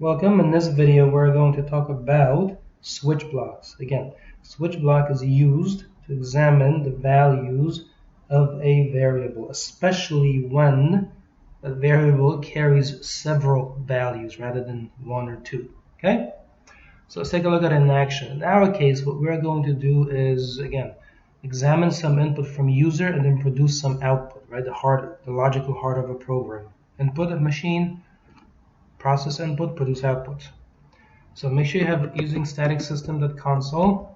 Welcome. In this video we're going to talk about switch blocks. Again, switch block is used to examine the values of a variable, especially when a variable carries several values rather than one or two. Okay? So let's take a look at it in action. In our case, what we're going to do is, again, examine some input from user and then produce some output, right? The logical heart of a program. Input of machine, process input, produce output. So make sure you have using static system.console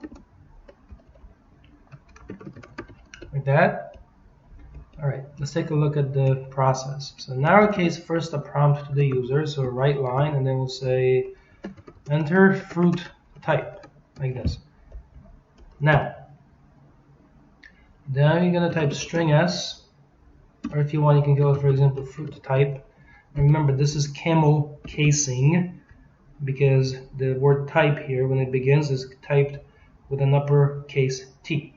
like that. All right, let's take a look at the process. So in our case, first a prompt to the user, so a write line, and then we'll say enter fruit type like this. Now you're gonna type string s, or if you want, you can go, for example, fruit type. Remember, this is camel casing because the word type here, when it begins, is typed with an uppercase T.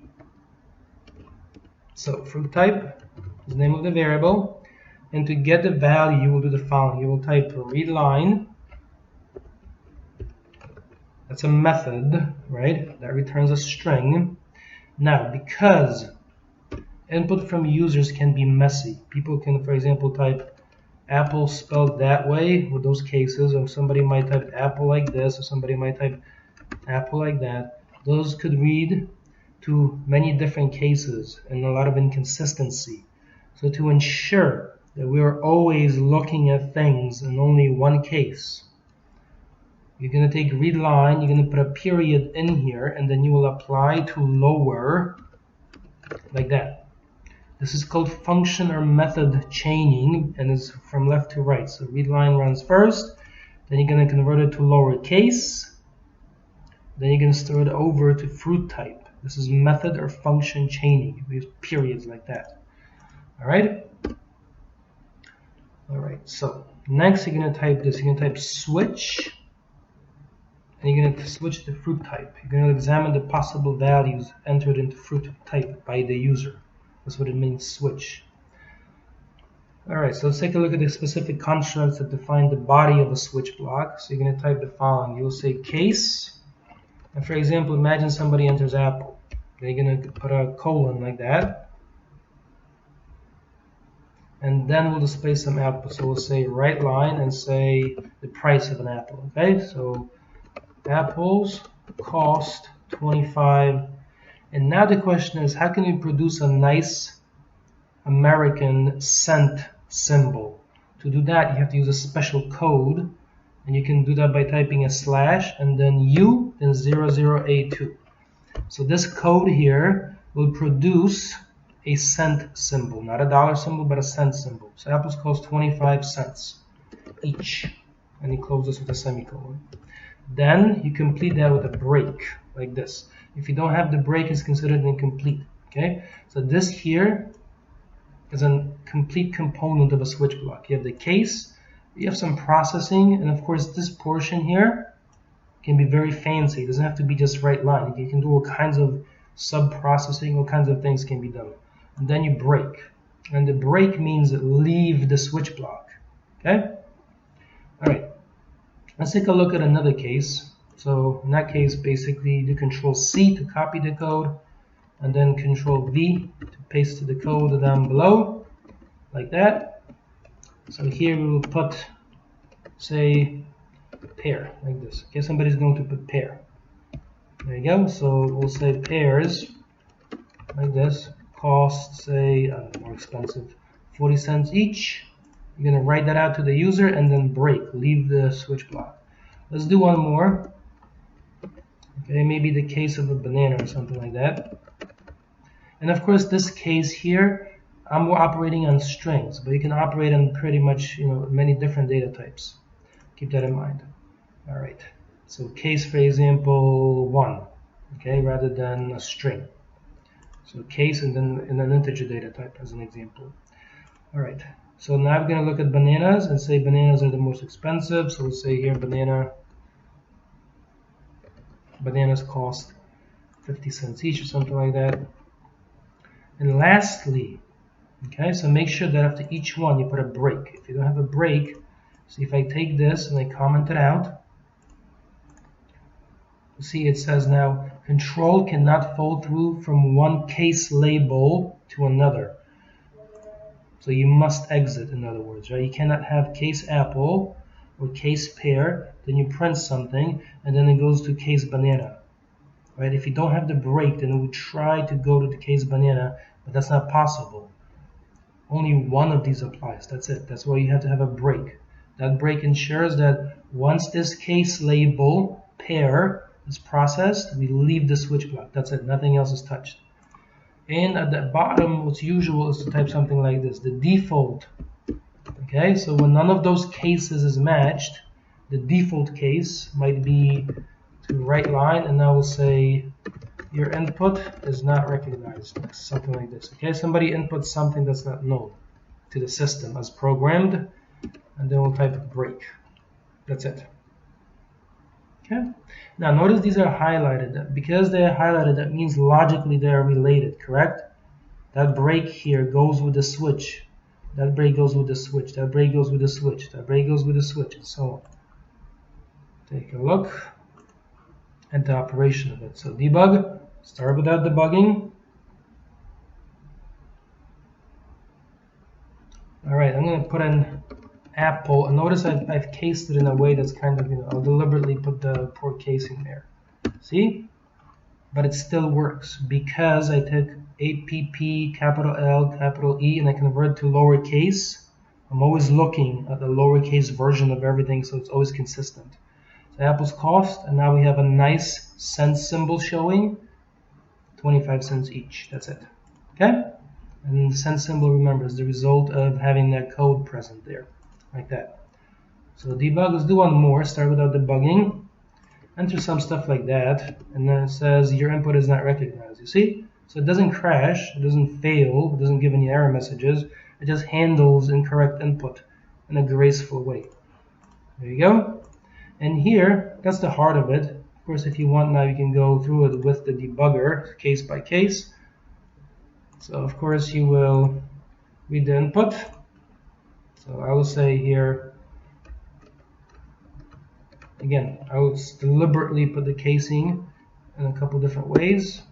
So fruit type is the name of the variable, and to get the value, you will do the following. You will type read line. That's a method, right? That returns a string. Now, because input from users can be messy, people can, for example, type apple spelled that way with those cases, or somebody might type apple like this, or somebody might type apple like that. Those could read to many different cases and a lot of inconsistency. So to ensure that we are always looking at things in only one case, you're going to take read line, you're going to put a period in here, and then you will apply to lower like that. This is called function or method chaining, and it's from left to right. So read line runs first, then you're going to convert it to lowercase, then you're going to start it over to fruit type. This is method or function chaining. We use periods like that. All right. So next you're going to type this. You're going to type switch, and you're going to switch to fruit type. You're going to examine the possible values entered into fruit type by the user. That's what it means, switch. Alright, so let's take a look at the specific constructs that define the body of a switch block. So you're going to type the following. You'll say case, and for example, imagine somebody enters apple. Then you're going to put a colon like that, and then we'll display some output. So we'll say write line and say the price of an apple. Okay, so apples cost 25. And now the question is, how can we produce a nice American cent symbol? To do that, you have to use a special code, and you can do that by typing a slash and then U, then 00A2. So this code here will produce a cent symbol, not a dollar symbol, but a cent symbol. So apples cost 25 cents each, and you close this with a semicolon. Then you complete that with a break like this. If you don't have the break, it's considered incomplete. Okay, so this here is a complete component of a switch block. You have the case, you have some processing, and of course this portion here can be very fancy. It doesn't have to be just write line. You can do all kinds of sub-processing, all kinds of things can be done. And then you break. And the break means leave the switch block. Okay? Alright, let's take a look at another case. So in that case, basically do Control-C to copy the code, and then Control-V to paste the code down below, like that. So here we will put, say, pair, like this. Okay, somebody's going to put pair. There you go. So we'll say pairs, like this, cost, say, more expensive, 40 cents each. You're going to write that out to the user and then break, leave the switch block. Let's do one more. Okay, maybe the case of a banana or something like that. And of course, this case here, I'm operating on strings, but you can operate on pretty much, many different data types. Keep that in mind. All right. So case, for example, 1, okay, rather than a string. So case and then in an integer data type as an example. All right. So now we're going to look at bananas and say bananas are the most expensive. So we'll say here bananas cost 50 cents each or something like that. And lastly, okay, so make sure that after each one you put a break. If you don't have a break, So if I take this and I comment it out, you see it says now control cannot flow through from one case label to another. So you must exit, in other words, right? You cannot have case apple or case pear, then you print something, and then it goes to case banana, right? If you don't have the break, then it would try to go to the case banana, but that's not possible. Only one of these applies. That's it. That's why you have to have a break. That break ensures that once this case label pear is processed, we leave the switch block. That's it. Nothing else is touched. And at the bottom, what's usual is to type something like this, the default. Okay, so when none of those cases is matched, the default case might be to right line, and now we'll say your input is not recognized, something like this. Okay, somebody inputs something that's not known to the system as programmed, and then we'll type break. That's it. Okay. Now notice these are highlighted. Because they are highlighted, that means logically they are related, correct? That break here goes with the switch. That break goes with the switch. That break goes with the switch. That break goes with the switch, and so on. Take a look at the operation of it. So debug. Start without debugging. All right, I'm going to put in apple, and notice I've cased it in a way that's kind of, I'll deliberately put the poor casing there. See? But it still works because I took APP, capital L, capital E, and I convert to lowercase. I'm always looking at the lowercase version of everything, so it's always consistent. So apples cost, and now we have a nice cent symbol showing, 25 cents each. That's it. Okay? And the cent symbol, remember, is the result of having that code present there, like that. So debug, let's do one more. Start without debugging. Enter some stuff like that, and then it says your input is not recognized. You see? So it doesn't crash, it doesn't fail, it doesn't give any error messages. It just handles incorrect input in a graceful way. There you go. And here, that's the heart of it. Of course, if you want now, you can go through it with the debugger, case by case. So of course, you will read the input. So I will say here, again, I will deliberately put the casing in a couple different ways,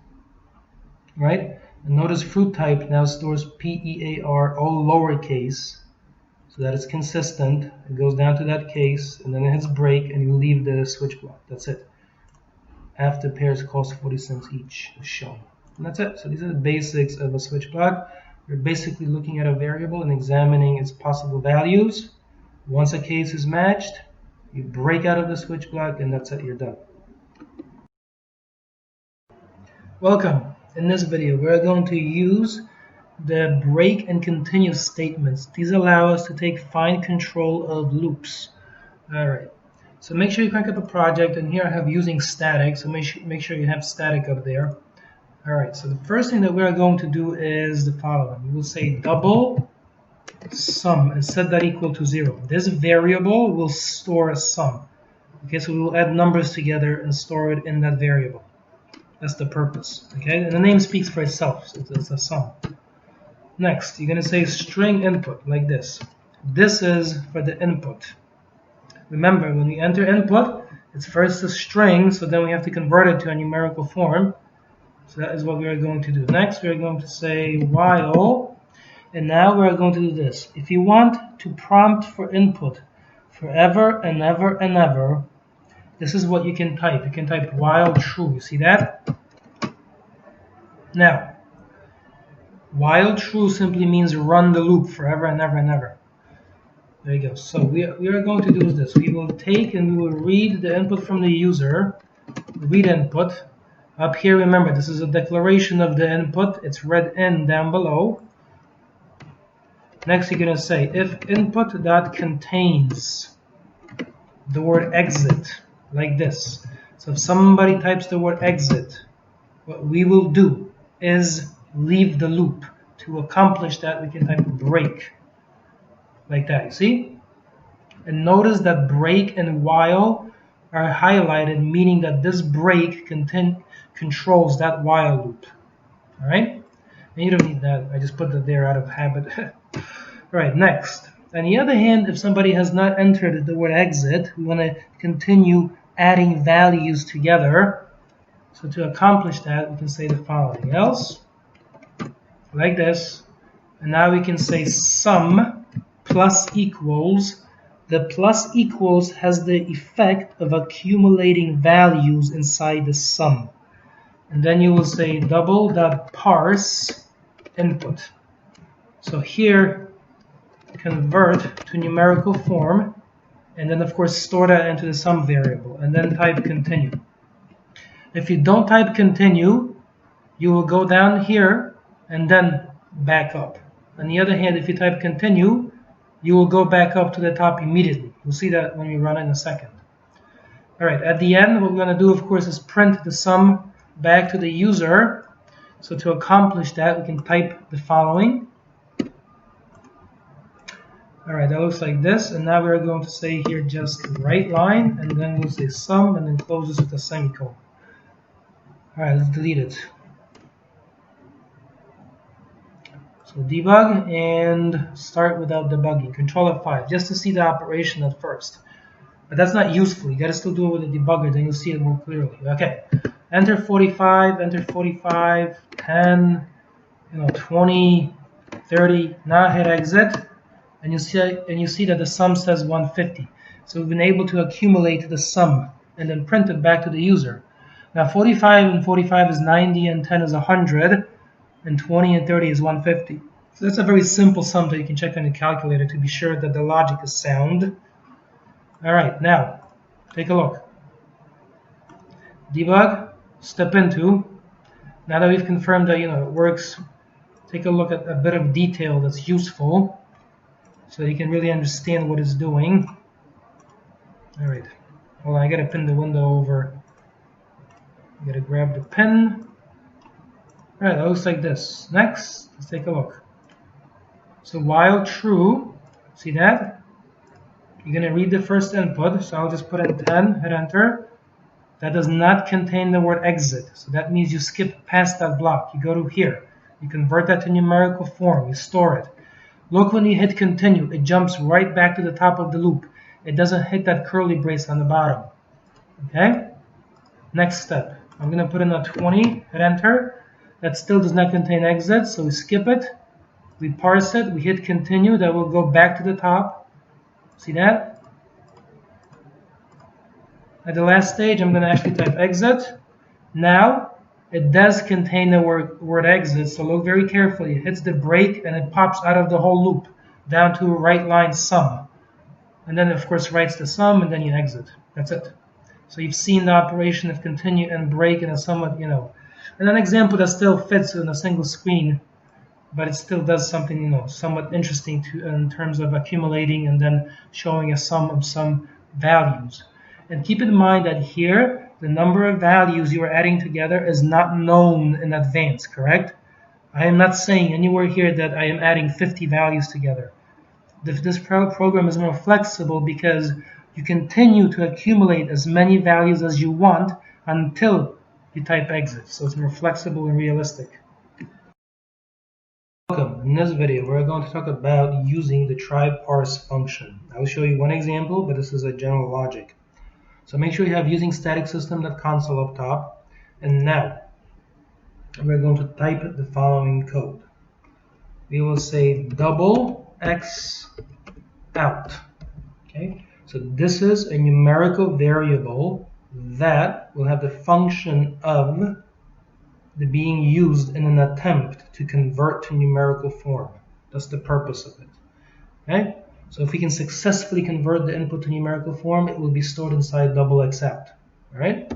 right? And notice fruit type now stores PEAR, all lowercase, so that it's consistent. It goes down to that case, and then it hits break, and you leave the switch block. That's it. After pairs cost 40 cents each is shown. And that's it. So these are the basics of a switch block. You're basically looking at a variable and examining its possible values. Once a case is matched, you break out of the switch block, and that's it, you're done. Welcome. In this video, we're going to use the break and continue statements. These allow us to take fine control of loops. All right. So make sure you crank up a project, and here I have using static, so make sure you have static up there. All right. So the first thing that we're going to do is the following. We will say double sum and set that equal to 0. This variable will store a sum. Okay, so we will add numbers together and store it in that variable. That's the purpose. Okay, and the name speaks for itself, so it's a sum. Next, you're going to say string input like this. This is for the input. Remember, when we enter input, it's first a string, so then we have to convert it to a numerical form. So that is what we are going to do. Next, we are going to say while. And now we're going to do this. If you want to prompt for input forever and ever and ever, this is what you can type. You can type while true. You see that? Now, while true simply means run the loop forever and ever and ever. There you go. So we are going to do this. We will take and we will read the input from the user. Read input. Up here, remember, this is a declaration of the input. It's read in down below. Next, you're going to say if input.contains the word exit, like this. So if somebody types the word exit, what we will do is leave the loop. To accomplish that, we can type break, like that, you see? And notice that break and while are highlighted, meaning that this break controls that while loop. All right? And you don't need that. I just put that there out of habit. All right, next. On the other hand, if somebody has not entered the word exit, we want to continue adding values together. So to accomplish that, we can say the following: else, like this, and now we can say sum plus equals. The plus equals has the effect of accumulating values inside the sum. And then you will say double.parse input. So here, convert to numerical form, and then of course store that into the sum variable, and then type continue. If you don't type continue, you will go down here and then back up. On the other hand, if you type continue, you will go back up to the top immediately. You'll see that when we run in a second. All right, at the end, what we're going to do, of course, is print the sum back to the user. So to accomplish that, we can type the following. All right, that looks like this. And now we're going to say here just right line, and then we'll say sum, and then close this with a semicolon. All right, let's delete it. So debug and start without debugging. Control F5 just to see the operation at first. But that's not useful. You got to still do it with the debugger, then you'll see it more clearly. Okay, enter 45, enter 45, 10, 20, 30. Now hit exit, and you see that the sum says 150. So we've been able to accumulate the sum and then print it back to the user. Now 45 and 45 is 90, and 10 is 100, and 20 and 30 is 150. So that's a very simple sum that you can check on your calculator to be sure that the logic is sound. All right, now take a look. Debug, step into. Now that we've confirmed that it works, take a look at a bit of detail that's useful so you can really understand what it's doing. All right, hold on, I gotta pin the window over. I gotta grab the pen. All right, that looks like this. Next, let's take a look. So while true, see that? You're going to read the first input, so I'll just put in 10, hit enter. That does not contain the word exit, so that means you skip past that block. You go to here, you convert that to numerical form, you store it. Look when you hit continue, it jumps right back to the top of the loop. It doesn't hit that curly brace on the bottom. Okay? Next step, I'm going to put in a 20, hit enter. That still does not contain exit, so we skip it. We parse it, we hit continue, that will go back to the top. See that? At the last stage, I'm going to actually type exit. Now, it does contain the word exit, so look very carefully. It hits the break and it pops out of the whole loop down to a right line sum. And then, of course, writes the sum, and then you exit. That's it. So you've seen the operation of continue and break in a somewhat, and an example that still fits in a single screen, but it still does something, somewhat interesting in terms of accumulating and then showing a sum of some values. And keep in mind that here, the number of values you are adding together is not known in advance, correct? I am not saying anywhere here that I am adding 50 values together. This program is more flexible because you continue to accumulate as many values as you want until you type exit. So it's more flexible and realistic. Welcome. In this video, we're going to talk about using the try parse function. I will show you one example, but this is a general logic. So make sure you have using static system.console up top. And now, we're going to type the following code. We will say double X out. Okay. So this is a numerical variable that will have the function of being used in an attempt to convert to numerical form. That's the purpose of it. Okay? So if we can successfully convert the input to numerical form, it will be stored inside double X out. All right?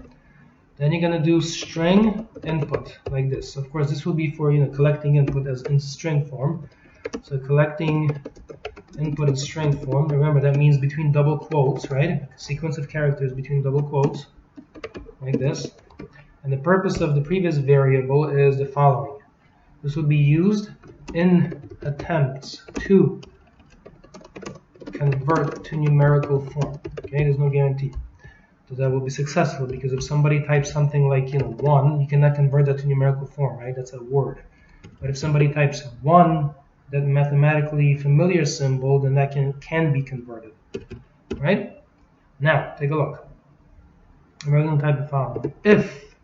Then you're going to do string input like this. Of course, this will be for collecting input as in string form. So collecting input in string form. Remember, that means between double quotes, right? A sequence of characters between double quotes like this. And the purpose of the previous variable is the following. This will be used in attempts to convert to numerical form. Okay, there's no guarantee that that will be successful, because if somebody types something like 1, you cannot convert that to numerical form, right? That's a word. But if somebody types 1 that mathematically familiar symbol, then that can be converted, right? Now, take a look. We're going to type the following. If,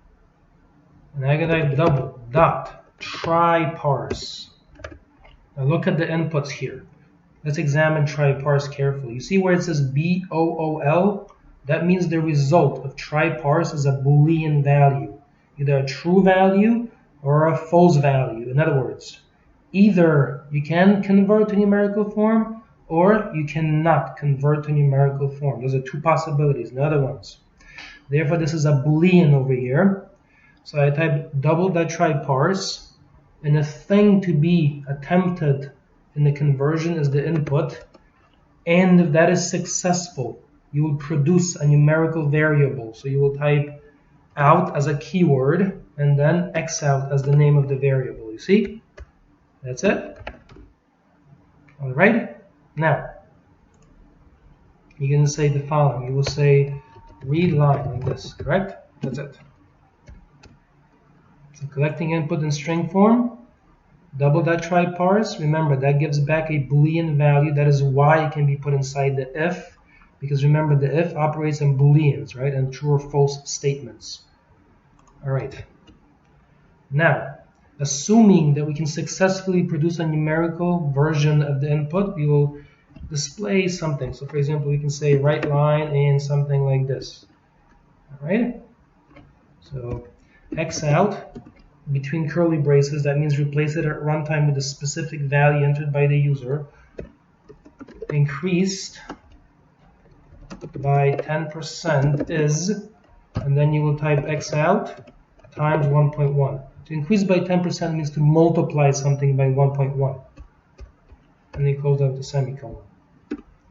and I'm going to type double dot try parse. Now look at the inputs here. Let's examine try parse carefully. You see where it says BOOL? That means the result of try parse is a Boolean value, either a true value or a false value. In other words, either you can convert to numerical form or you cannot convert to numerical form. Those are two possibilities, no other ones. Therefore, this is a Boolean over here. So I type double dot try parse, and the thing to be attempted in the conversion is the input, and if that is successful, you will produce a numerical variable. So you will type out as a keyword and then X out as the name of the variable. You see? That's it. All right. Now, you're going to say the following. You will say read line like this, correct? That's it. So collecting input in string form, double dot try parse. Remember, that gives back a Boolean value. That is why it can be put inside the if. Because remember, the if operates in Booleans, right? And true or false statements. All right. Now, assuming that we can successfully produce a numerical version of the input, we will display something. So, for example, we can say write line and something like this. All right. So, X out between curly braces. That means replace it at runtime with a specific value entered by the user. Increased by 10% is, and then you will type X out times 1.1. To increase by 10% means to multiply something by 1.1. And then close out the semicolon.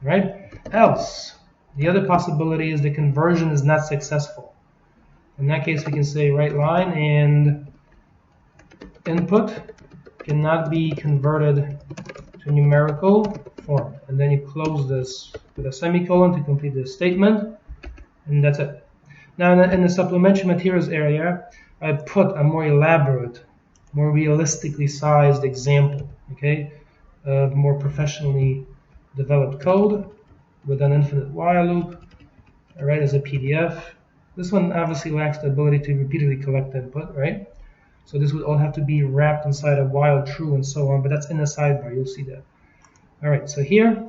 Right? Else, the other possibility is the conversion is not successful. In that case, we can say write line and input cannot be converted to numerical form. And then you close this with a semicolon to complete this statement, and that's it. Now in the supplementary materials area, I put a more elaborate, more realistically sized example, okay, of more professionally developed code with an infinite while loop, all right, as a PDF. This one obviously lacks the ability to repeatedly collect input, right? So this would all have to be wrapped inside a while true and so on, but that's in the sidebar, you'll see that. All right, so here,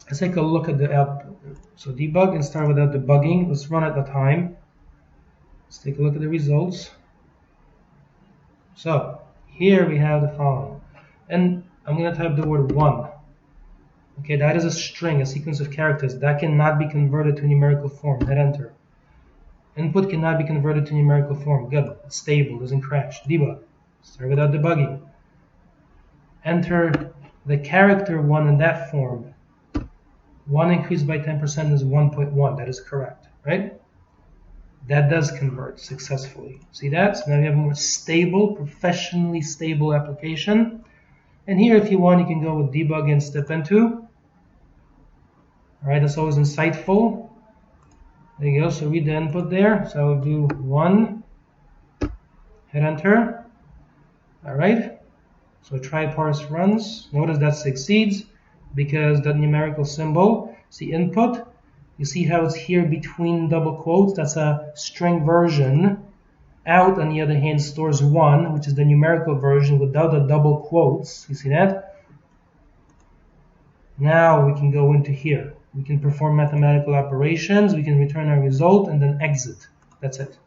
let's take a look at the output. So debug and start without debugging. Let's run at a time. Let's take a look at the results. So here we have the following. And I'm going to type the word 1. Okay, that is a string, a sequence of characters. That cannot be converted to numerical form. Hit enter. Input cannot be converted to numerical form. Good. It's stable. Doesn't crash. Debug. Start without debugging. Enter the character 1 in that form. 1 increased by 10% is 1.1. That is correct, right? That does convert successfully. See that? So now we have a more stable, professionally stable application. And here, if you want, you can go with debug and step into. All right, that's always insightful. There you go. So read the input there. So I'll do 1. Hit enter. All right. So try parse runs. Notice that succeeds because that numerical symbol, see input, you see how it's here between double quotes. That's a string version. Out, on the other hand, stores 1, which is the numerical version without the double quotes. You see that? Now we can go into here. We can perform mathematical operations. We can return our result and then exit. That's it.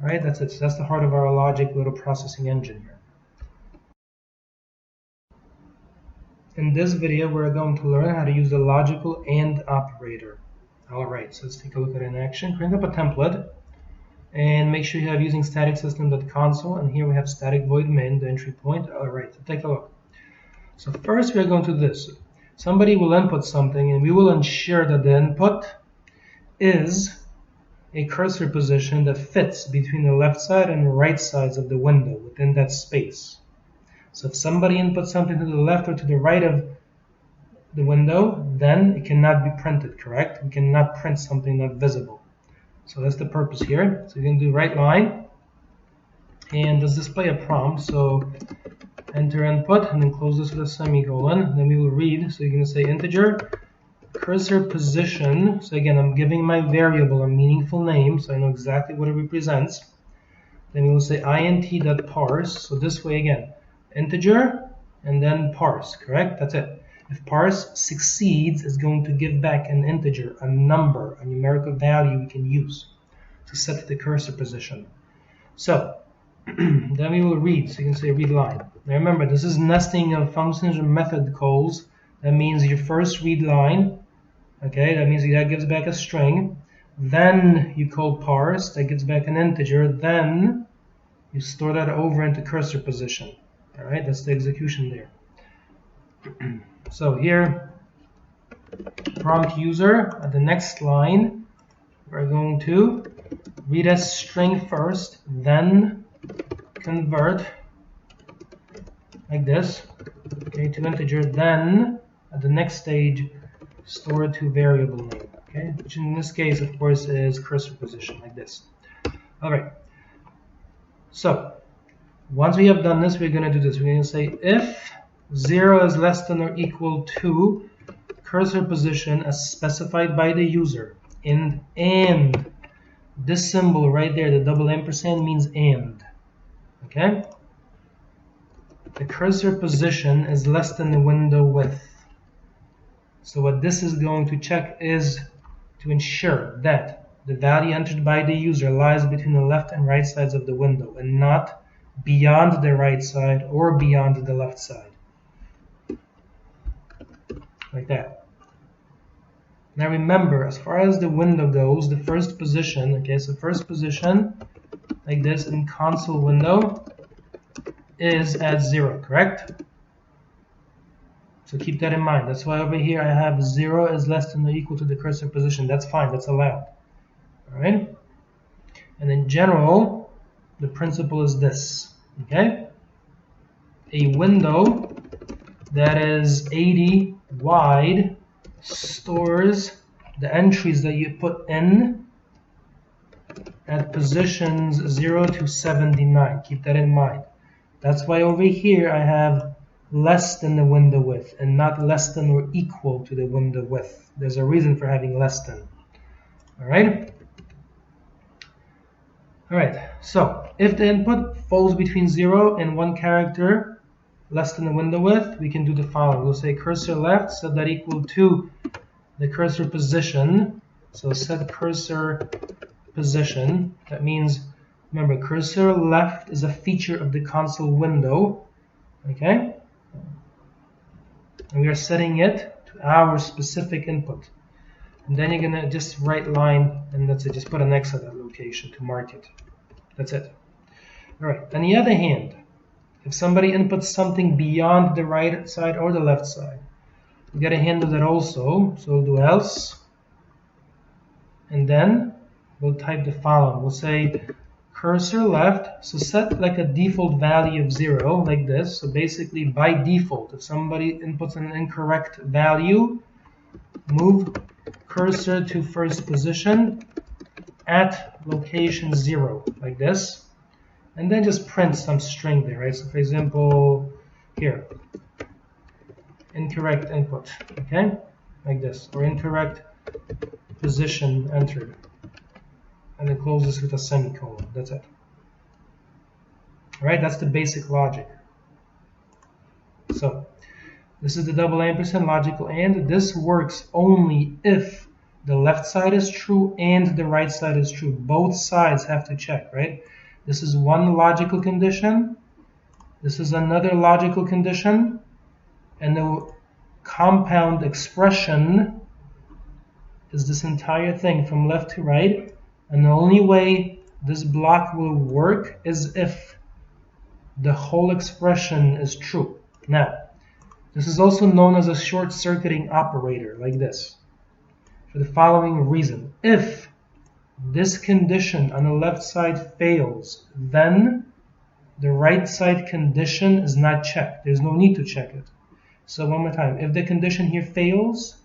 All right, that's it. So that's the heart of our logic little processing engine here. In this video, we're going to learn how to use the logical AND operator. All right, so let's take a look at it in action. Bring up a template and make sure you have using static system.console, and here we have static void main, the entry point. All right, so take a look. So first we're going to do this. Somebody will input something, and we will ensure that the input is a cursor position that fits between the left side and right sides of the window within that space. So if somebody inputs something to the left or to the right of the window, then it cannot be printed, correct? We cannot print something not visible. So that's the purpose here. So you can do write line, and let's display a prompt. So enter input, and then close this with a semicolon. Then we will read, so you're going to say integer cursor position. So again, I'm giving my variable a meaningful name, so I know exactly what it represents. Then we will say int.parse. So this way again, integer and then parse, correct? That's it. If parse succeeds, it's going to give back an integer, a number, a numerical value we can use to set the cursor position. So then we will read. So you can say read line. Now remember, this is nesting of functions or method calls. That means your first read line. Okay, that means that gives back a string. Then you call parse, that gives back an integer. Then you store that over into cursor position. All right, that's the execution there. So here, prompt user, at the next line, we're going to read as string first, then convert like this, okay, to integer, then at the next stage, store it to variable name, okay, which in this case, of course, is cursor position, like this. All right. So once we have done this, we're going to do this. We're going to say if 0 is less than or equal to cursor position as specified by the user, and this symbol right there, the double ampersand, means and. Okay? The cursor position is less than the window width. So what this is going to check is to ensure that the value entered by the user lies between the left and right sides of the window and not beyond the right side or beyond the left side. Like that. Now remember, as far as the window goes, the first position, okay, so first position, like this in console window, is at 0, correct? So keep that in mind. That's why over here I have 0 is less than or equal to the cursor position. That's fine, that's allowed. Alright? And in general, the principle is this, okay? A window that is 80 wide stores the entries that you put in at positions 0 to 79. Keep that in mind. That's why over here I have less than the window width and not less than or equal to the window width. There's a reason for having less than. Alright? Alright, so if the input falls between 0 and 1 character less than the window width, we can do the following. We'll say cursor left, set that equal to the cursor position. So set cursor position. That means, remember, cursor left is a feature of the console window. Okay? And we are setting it to our specific input. And then you're going to just write line, and that's it. Just put an X at that location to mark it. That's it. Alright, on the other hand, if somebody inputs something beyond the right side or the left side, we got to handle that also. So we'll do else, and then we'll type the following. We'll say cursor left, so set like a default value of 0, like this. So basically, by default, if somebody inputs an incorrect value, move cursor to first position at location 0, like this. And then just print some string there, right? So for example, here, incorrect input, okay? Like this, or incorrect position entered. And then close this with a semicolon, that's it. All right, that's the basic logic. So, this is the double ampersand logical AND. This works only if the left side is true and the right side is true. Both sides have to check, right? This is one logical condition. This is another logical condition. And the compound expression is this entire thing from left to right. And the only way this block will work is if the whole expression is true. Now, this is also known as a short-circuiting operator, like this, for the following reason. If this condition on the left side fails, then the right side condition is not checked. There's no need to check it. So one more time, if the condition here fails,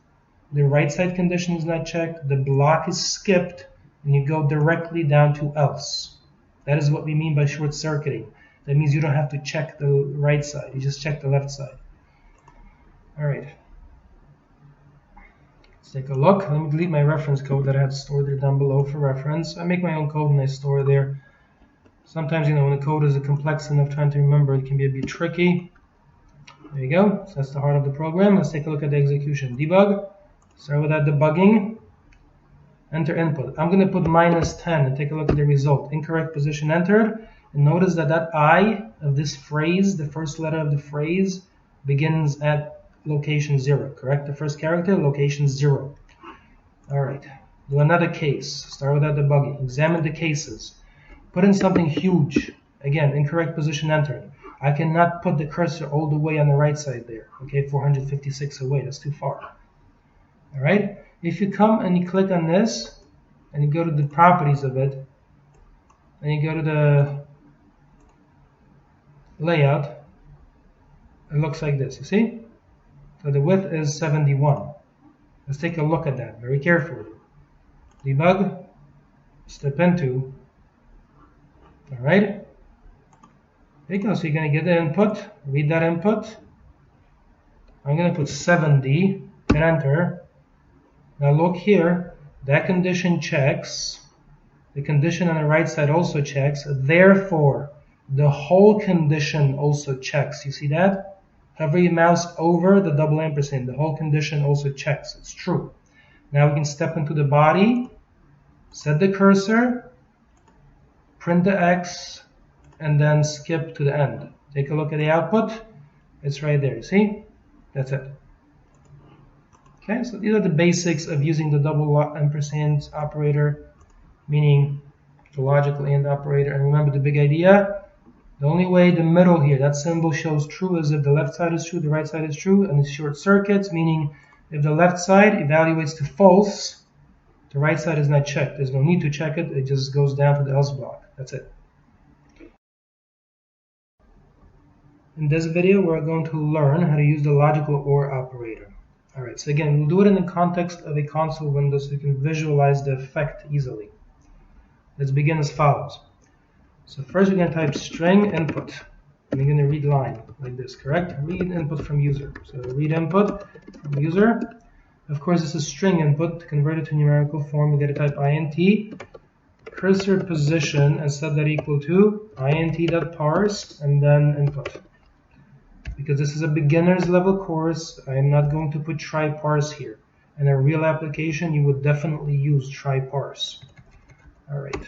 the right side condition is not checked, the block is skipped, and you go directly down to else. That is what we mean by short-circuiting. That means you don't have to check the right side, you just check the left side. Alright. Let's take a look. Let me delete my reference code that I had stored there down below for reference. I make my own code and I store there. Sometimes, you know, when the code is complex enough, trying to remember it can be a bit tricky. There you go. So that's the heart of the program. Let's take a look at the execution. Debug. Start with that debugging. Enter input. I'm going to put -10 and take a look at the result. Incorrect position entered. And notice that that I of this phrase, the first letter of the phrase, begins at location 0, correct? The first character, location 0. Alright. Do another case. Start with that debugging. Examine the cases. Put in something huge. Again, incorrect position entered. I cannot put the cursor all the way on the right side there. Okay, 456 away. That's too far. Alright? If you come and you click on this, and you go to the properties of it, and you go to the layout, it looks like this. You see? So the width is 71. Let's take a look at that very carefully. Debug, step into. Alright? There you go. So you're going to get the input, read that input. I'm going to put 70, hit enter. Now look here, that condition checks. The condition on the right side also checks. Therefore, the whole condition also checks. You see that? Hover your mouse over the double ampersand. The whole condition also checks. It's true. Now we can step into the body, set the cursor, print the X, and then skip to the end. Take a look at the output. It's right there. You see? That's it. Okay, so these are the basics of using the double ampersand operator, meaning the logical AND operator. And remember the big idea? The only way the middle here, that symbol shows true, is if the left side is true, the right side is true, and it's short circuits, meaning if the left side evaluates to false, the right side is not checked. There's no need to check it, it just goes down to the else block. That's it. In this video, we're going to learn how to use the logical OR operator. Alright, so again, we'll do it in the context of a console window so you can visualize the effect easily. Let's begin as follows. So first we're going to type string input. And we're going to read line like this, correct? Read input from user. So read input from user. Of course, this is string input. To convert it to numerical form, we got to type int cursor position and set that equal to int.parse and then input. Because this is a beginner's level course, I am not going to put try parse here. In a real application, you would definitely use try parse. Alright.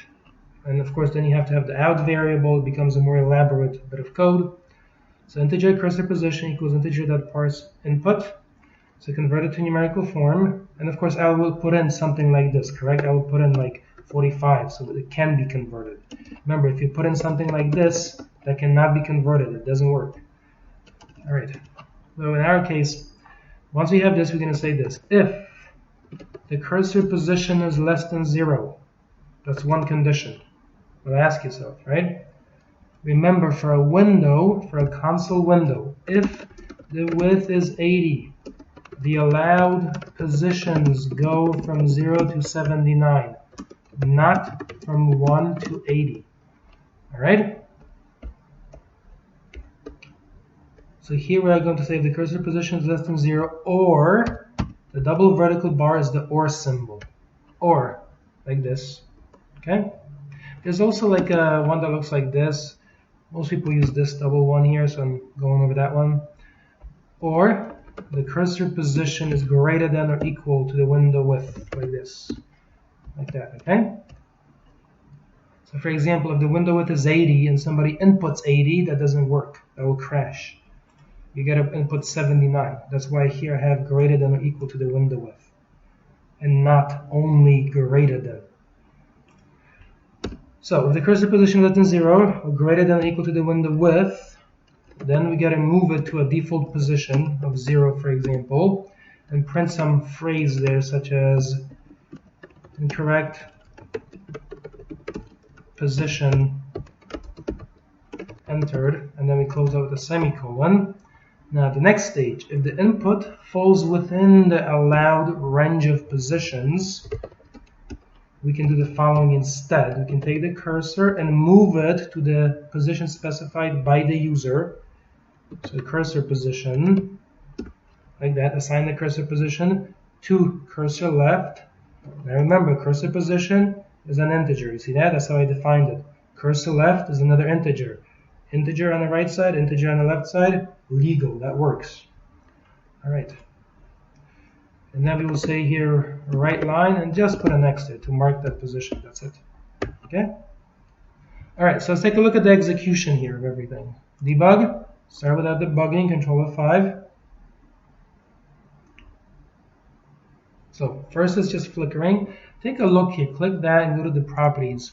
And of course, then you have to have the out variable. It becomes a more elaborate bit of code. So integer cursor position equals integer.parse input. So convert it to numerical form. And of course, I will put in something like this, correct? I will put in like 45 so that it can be converted. Remember, if you put in something like this, that cannot be converted. It doesn't work. Alright, so in our case, once we have this, we're going to say this. If the cursor position is less than 0, that's one condition. Well, ask yourself, right? Remember, for a window, for a console window, if the width is 80, the allowed positions go from 0 to 79, not from 1 to 80. Alright? So here we are going to say if the cursor position is less than 0, or the double vertical bar is the OR symbol. Or, like this. Okay? There's also like one that looks like this. Most people use this double one here, so I'm going over that one. Or the cursor position is greater than or equal to the window width, like this. Like that, okay? So for example, if the window width is 80 and somebody inputs 80, that doesn't work. That will crash. You get to input 79. That's why here I have greater than or equal to the window width. And not only greater than. So if the cursor position is less than 0, or greater than or equal to the window width, then we got to move it to a default position of 0, for example, and print some phrase there such as incorrect position entered, and then we close out with a semicolon. Now the next stage, if the input falls within the allowed range of positions, we can do the following instead. We can take the cursor and move it to the position specified by the user. So the cursor position, like that, assign the cursor position to cursor left. Now remember, cursor position is an integer. You see that? That's how I defined it. Cursor left is another integer. Integer on the right side, integer on the left side, legal. That works. All right. And then we will say here right line and just put an X there to mark that position. That's it. Okay? All right, so let's take a look at the execution here of everything. Debug. Start with that debugging, Control F5. So first it's just flickering. Take a look here. Click that and go to the properties.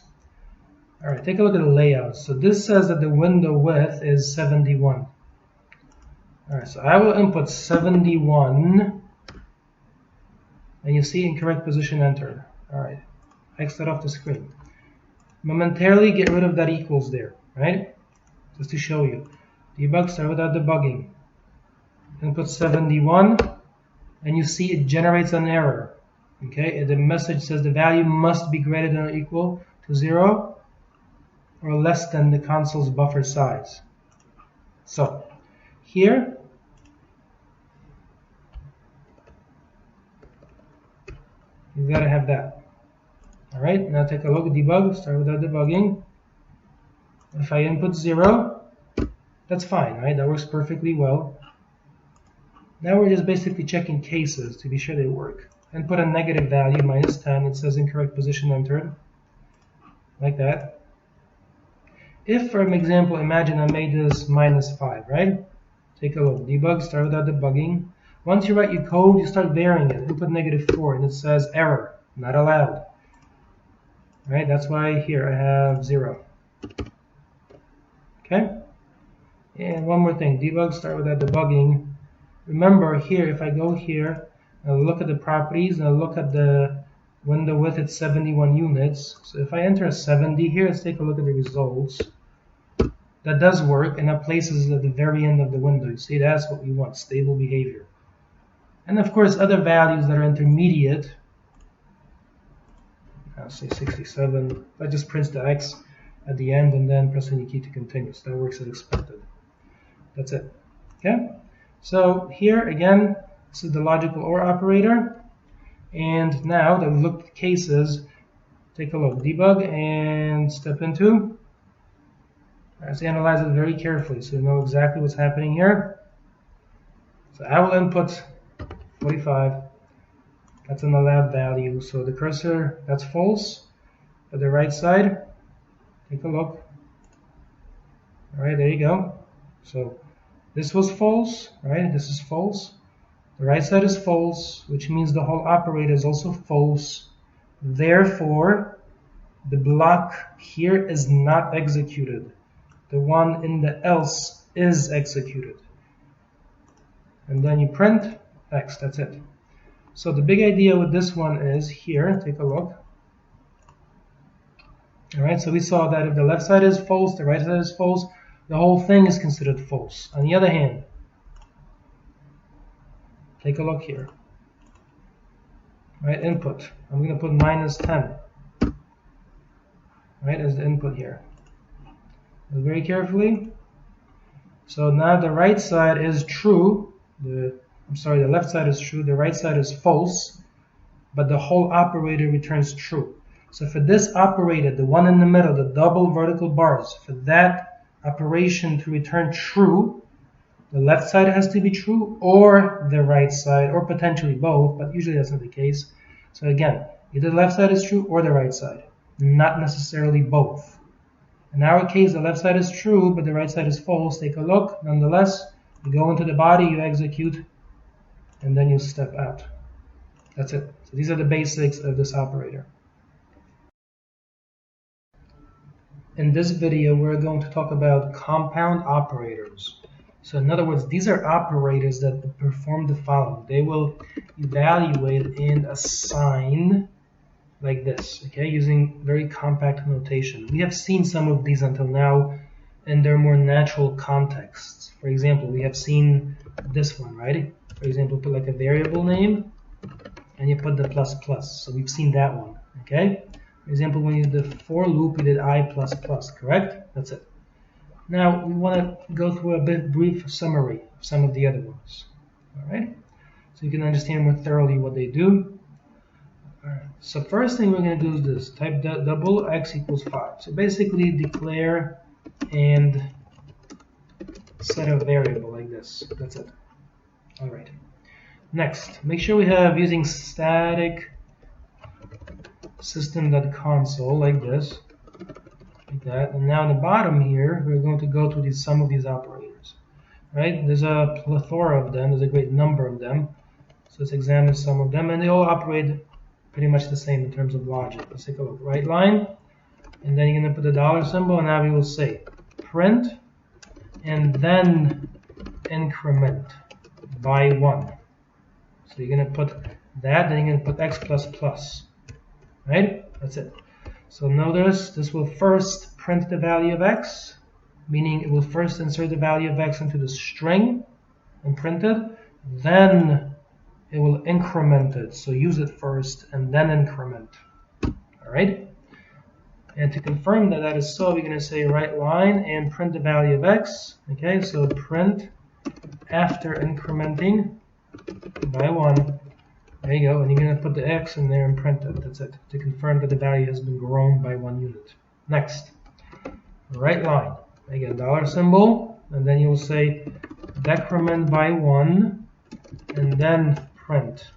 All right, take a look at the layout. So this says that the window width is 71. All right, so I will input 71. And you see incorrect position entered. All right, X that off the screen. Momentarily get rid of that equals there, right? Just to show you. Debug, start without debugging. Input 71, and you see it generates an error. Okay, the message says the value must be greater than or equal to 0 or less than the console's buffer size. So here, you've got to have that. All right, now take a look at debug, start without debugging. If I input 0, that's fine, right? That works perfectly well. Now we're just basically checking cases to be sure they work. And put a negative value, -10, it says incorrect position entered. Like that. If, for example, imagine I made this -5, right? Take a look, debug, start without debugging. Once you write your code, you start varying it. Input -4, and it says error, not allowed. Right? That's why here I have 0. Okay? And one more thing, debug, start without debugging. Remember here, if I go here, and look at the properties, and I look at the window width at 71 units. So if I enter a 70 here, let's take a look at the results. That does work, and that places it at the very end of the window. You see, that's what we want, stable behavior. And of course, other values that are intermediate, I'll say 67, that just prints the X at the end and then press any key to continue. So that works as expected. That's it. Okay? So here, again, this is the logical OR operator. And now that we've looked at cases, take a look. Debug and step into. Let's analyze it very carefully so you know exactly what's happening here. So I will input 45. That's an allowed value. So the cursor, that's false. But the right side, take a look. All right, there you go. So this was false, right? This is false. The right side is false, which means the whole operator is also false. Therefore, the block here is not executed. The one in the else is executed. And then you print X, that's it. So the big idea with this one is here, take a look. All right, so we saw that if the left side is false, the right side is false, the whole thing is considered false. On the other hand, take a look here. Right, input. I'm going to put -10. Right, as the input here. Look very carefully. So now the right side is true. The left side is true. The right side is false. But the whole operator returns true. So for this operator, the one in the middle, the double vertical bars, for that operation to return true, the left side has to be true, or the right side, or potentially both, but usually that's not the case. So again, either the left side is true or the right side, not necessarily both. In our case, the left side is true, but the right side is false. Take a look. Nonetheless, you go into the body, you execute, and then you step out. That's it. So these are the basics of this operator. In this video, we're going to talk about compound operators. So in other words, these are operators that perform the following. They will evaluate and assign like this, okay, using very compact notation. We have seen some of these until now in their more natural contexts. For example, we have seen this one, right? For example, put like a variable name and you put the ++. So we've seen that one, okay? For example, when you did the for loop, you did I++, correct? That's it. Now, we want to go through a brief summary of some of the other ones. All right? So you can understand more thoroughly what they do. All right. So first thing we're going to do is this. Type double x equals 5. So basically declare and set a variable like this. That's it. All right. Next, make sure we have using static system.console like this, like that. And now in the bottom here, we're going to go to some of these operators. Right? There's a plethora of them. There's a great number of them. So let's examine some of them, and they all operate pretty much the same in terms of logic. Let's take a look. Right line, and then you're going to put the dollar symbol, and now we will say print, and then increment by 1. So you're going to put that, then you're going to put x plus plus. Right? That's it. So notice this will first print the value of x, meaning it will first insert the value of x into the string and print it, then it will increment it. So use it first and then increment. All right? And to confirm that that is so, we're going to say right line and print the value of x. Okay, so print after incrementing by 1. There you go, and you're going to put the x in there and print it. That's it, to confirm that the value has been grown by 1 unit. Next, right line. Again, dollar symbol, and then you'll say decrement by 1, and then print.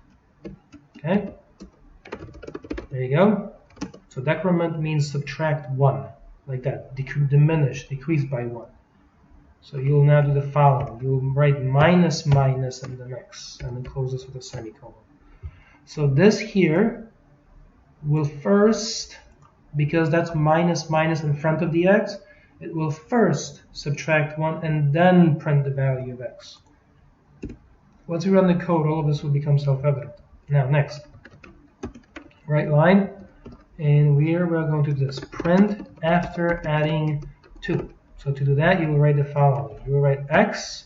Okay? There you go. So decrement means subtract 1, like that. Diminish, decrease by 1. So you'll now do the following. You'll write minus minus in the next, and then close this with a semicolon. So this here will first, because that's minus minus in front of the x, it will first subtract 1 and then print the value of x. Once we run the code, all of this will become self-evident. Now, next, right line, and we're going to do this. Print after adding 2. So to do that, you will write the following. You will write x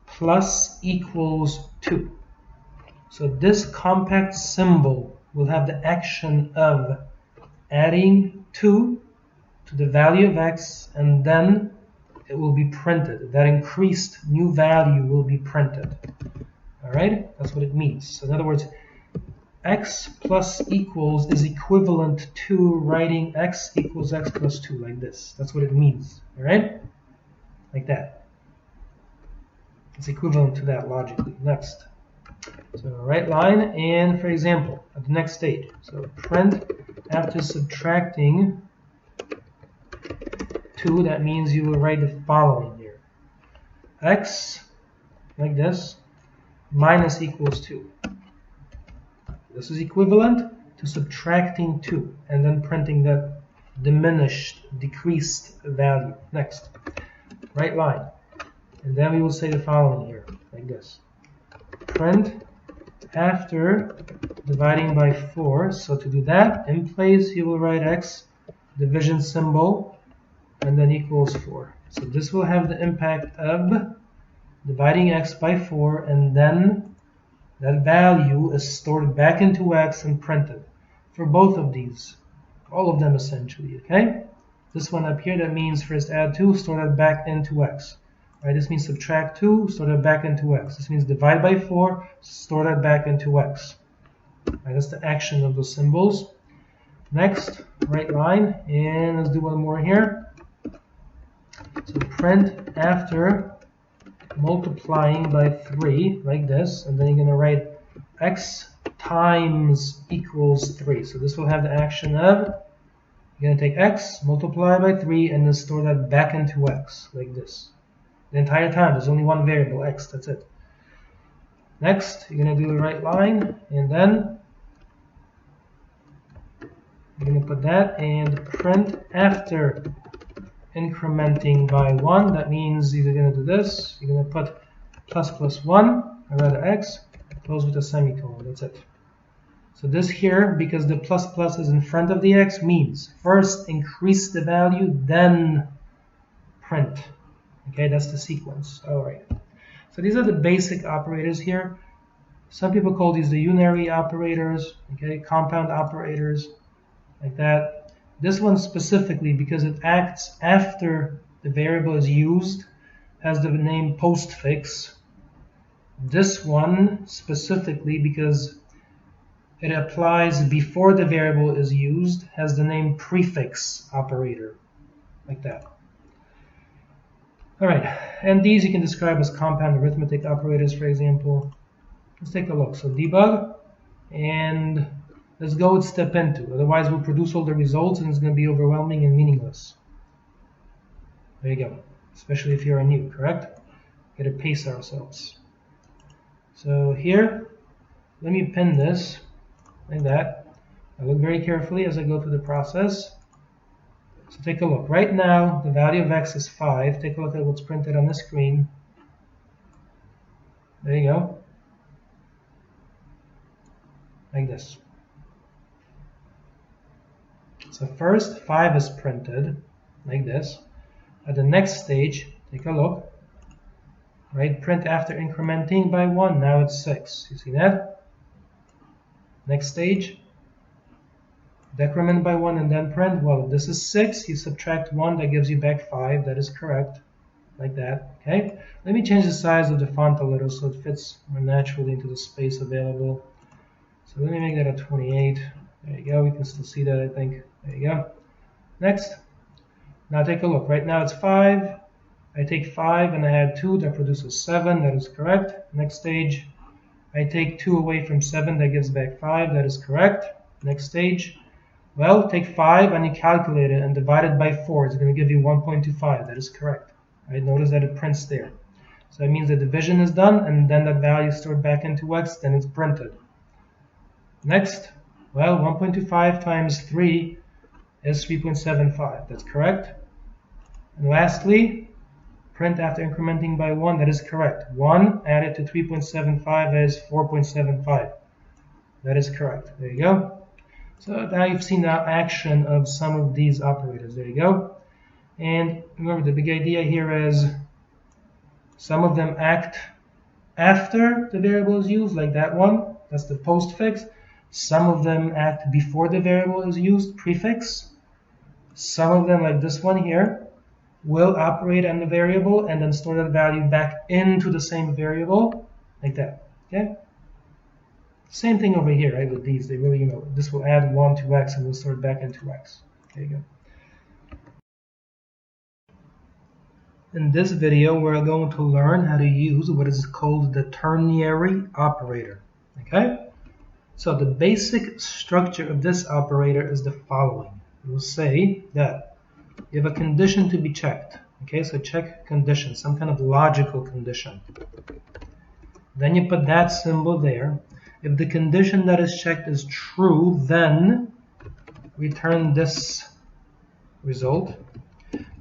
plus equals 2. So this compact symbol will have the action of adding 2 to the value of x, and then it will be printed. That increased new value will be printed. All right? That's what it means. So in other words, x plus equals is equivalent to writing x equals x plus 2 like this. That's what it means. All right? Like that. It's equivalent to that logically. Next. So right line, and for example, at the next stage. So print after subtracting 2, that means you will write the following here. X, like this, minus equals 2. This is equivalent to subtracting 2 and then printing that diminished, decreased value. Next, right line. And then we will say the following here, like this. Print after dividing by 4. So to do that, in place you will write x, division symbol, and then equals 4. So this will have the impact of dividing x by 4, and then that value is stored back into x and printed for both of these, all of them essentially. Okay? This one up here, that means first add 2, store that back into x. Right, this means subtract 2, store that back into x. This means divide by 4, store that back into x. Right, that's the action of those symbols. Next, right line, and let's do one more here. So print after multiplying by 3, like this, and then you're going to write x times equals 3. So this will have the action of, you're going to take x, multiply by 3, and then store that back into x, like this. The entire time, there's only one variable, x, that's it. Next, you're going to do the right line, and then you're going to put that and print after incrementing by 1. That means you're going to do this. You're going to put plus plus 1, or rather x, close with a semicolon. That's it. So this here, because the plus plus is in front of the x, means first increase the value, then print. Okay, that's the sequence. All right. So these are the basic operators here. Some people call these the unary operators, okay, compound operators. like that. This one specifically, because it acts after the variable is used, has the name postfix. This one specifically, because it applies before the variable is used, has the name prefix operator, like that. All right, and these you can describe as compound arithmetic operators, for example. Let's take a look. So debug, and let's go with step into. Otherwise, we'll produce all the results, and it's going to be overwhelming and meaningless. There you go. Especially if you're new, correct? Got to pace ourselves. So here, let me pin this like that. I look very carefully as I go through the process. So take a look. Right now, the value of x is 5. Take a look at what's printed on the screen. There you go. Like this. So first, 5 is printed like this. At the next stage, take a look. Right, print after incrementing by 1. Now it's 6. You see that? Next stage, decrement by 1 and then print. Well, if this is 6, you subtract 1, that gives you back 5. That is correct. Like that. Okay. Let me change the size of the font a little so it fits more naturally into the space available. So let me make that a 28. There you go. We can still see that, I think. There you go. Next. Now take a look. Right now it's 5. I take 5 and I add 2. That produces 7. That is correct. Next stage. I take 2 away from 7. That gives back 5. That is correct. Next stage. Well, take 5 and you calculate it and divide it by 4. It's going to give you 1.25. That is correct. Right? Notice that it prints there. So that means the division is done and then that value is stored back into x. Then it's printed. Next. Well, 1.25 times 3 is 3.75. That's correct. And lastly, print after incrementing by 1. That is correct. 1 added to 3.75 is 4.75. That is correct. There you go. So now you've seen the action of some of these operators. There you go. And remember, the big idea here is some of them act after the variable is used, like that one. That's the postfix. Some of them act before the variable is used, prefix. Some of them, like this one here, will operate on the variable and then store that value back into the same variable, like that. Okay? Same thing over here, right? With these, they really, this will add 1 to x and will store it back into x. There you go. In this video, we're going to learn how to use what is called the ternary operator. Okay? So the basic structure of this operator is the following. It will say that you have a condition to be checked. Okay, so check condition, some kind of logical condition. Then you put that symbol there. If the condition that is checked is true, then return this result.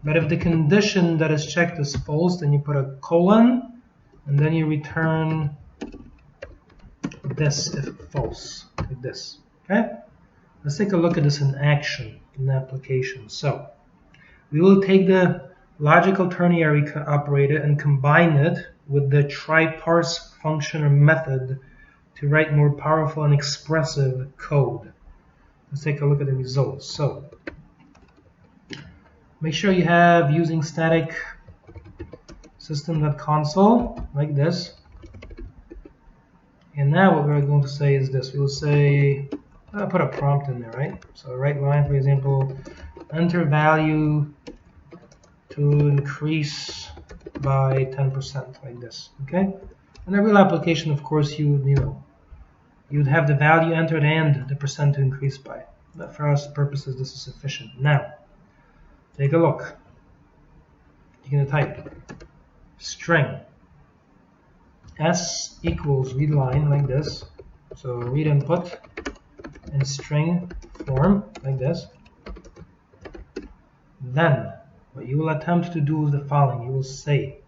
But if the condition that is checked is false, then you put a colon, and then you return this if false, like this. Okay? Let's take a look at this in action, in the application. So, we will take the logical ternary operator and combine it with the try-parse function or method to write more powerful and expressive code. Let's take a look at the results. So, make sure you have using static system.console like this. And now what we're going to say is this. We will say, I'll put a prompt in there, right? So right line, for example, enter value to increase by 10%, like this. Okay? In a real application, of course, you'd have the value entered and the percent to increase by. But for our purposes, this is sufficient. Now, take a look. You're going to type string s equals read line like this. So read input in string form like this. Then what you will attempt to do is the following. You will say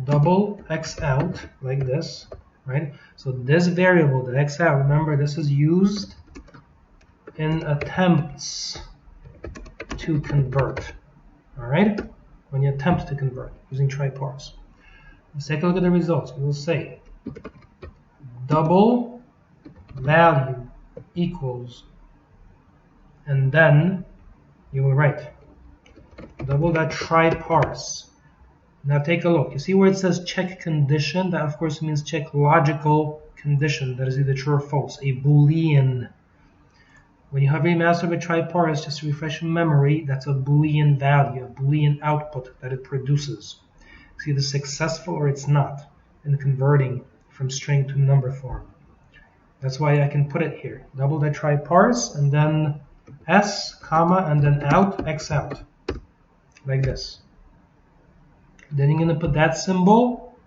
double x out like this, right? So this variable, the x out, remember this is used in attempts to convert. All right? When you attempt to convert using try-parse. Let's take a look at the results. We will say double value equals, and then you will write double that try parse. Now take a look. You see where it says check condition? That of course means check logical condition. That is either true or false. A Boolean. When you have a master of a try parse, just to refresh memory, that's a Boolean value, a Boolean output that it produces. It's either successful or it's not in converting from string to number form. That's why I can put it here. Double that try parse and then S, comma, and then out, X out. Like this. Then you're going to put that symbol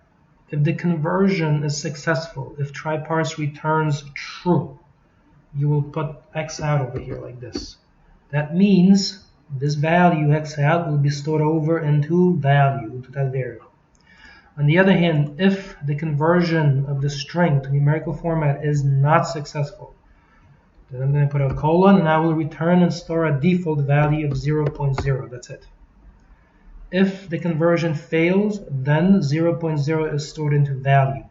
if the conversion is successful. If try parse returns true, you will put X out over here like this. That means this value X out will be stored over into value, into that variable. On the other hand, if the conversion of the string to numerical format is not successful, then I'm going to put a colon and I will return and store a default value of 0.0. That's it. If the conversion fails, then 0.0 is stored into value.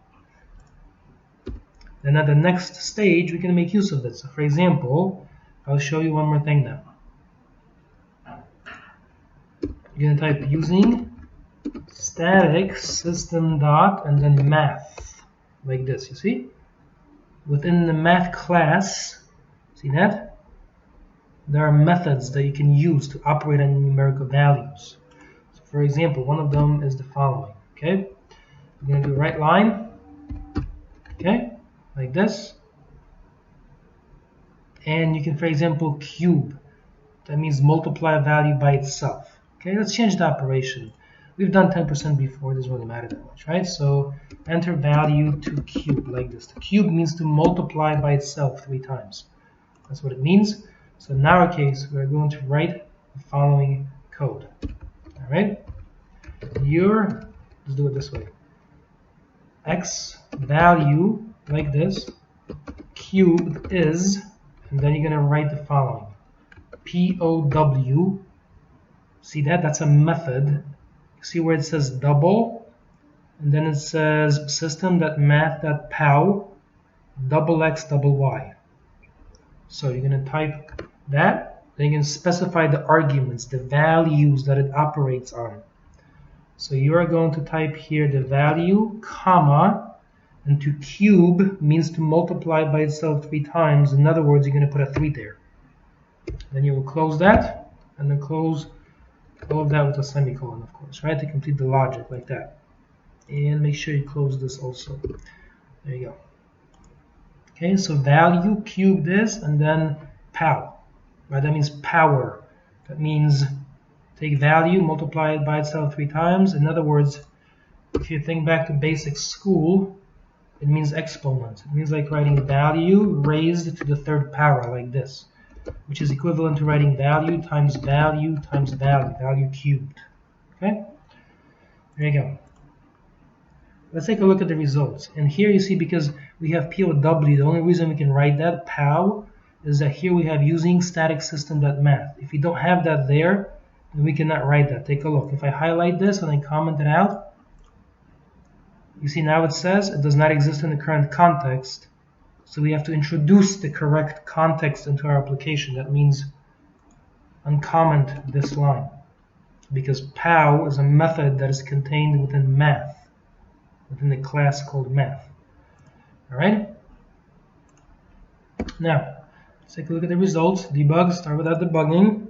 Then at the next stage, we can make use of it. So for example, I'll show you one more thing now. You're going to type using static system dot and then math, like this, you see? Within the math class, see that? There are methods that you can use to operate on numerical values. So for example, one of them is the following, okay? We're going to do right line, okay, like this. And you can, for example, cube. That means multiply a value by itself. Okay, let's change the operation. We've done 10% before, it doesn't really matter that much, right? So enter value to cube, like this. The cube means to multiply by itself 3 times. That's what it means. So in our case, we're going to write the following code. All right? Let's do it this way. X value, like this, cubed is, and then you're going to write the following. POW. See that? That's a method. See where it says double, and then it says system.math.pow double x double y. So you're going to type that, then you can specify the arguments, the values that it operates on. So you are going to type here the value, comma, and to cube means to multiply by itself 3 times. In other words, you're going to put a 3 there. Then you will close that, and then close all of that with a semicolon, of course, right? To complete the logic like that. And make sure you close this also. There you go. Okay, so value, cube this, and then pow. Right? That means power. That means take value, multiply it by itself 3 times. In other words, if you think back to basic school, it means exponent. It means like writing value raised to the 3rd power, like this, which is equivalent to writing value times value times value, value cubed. Okay? There you go. Let's take a look at the results. And here you see, because we have POW, the only reason we can write that, POW, is that here we have using static system.math. If we don't have that there, then we cannot write that. Take a look. If I highlight this and I comment it out, you see now it says it does not exist in the current context. So we have to introduce the correct context into our application. That means uncomment this line, because POW is a method that is contained within math, within the class called math. All right? Now, let's take a look at the results. Debug, start without debugging.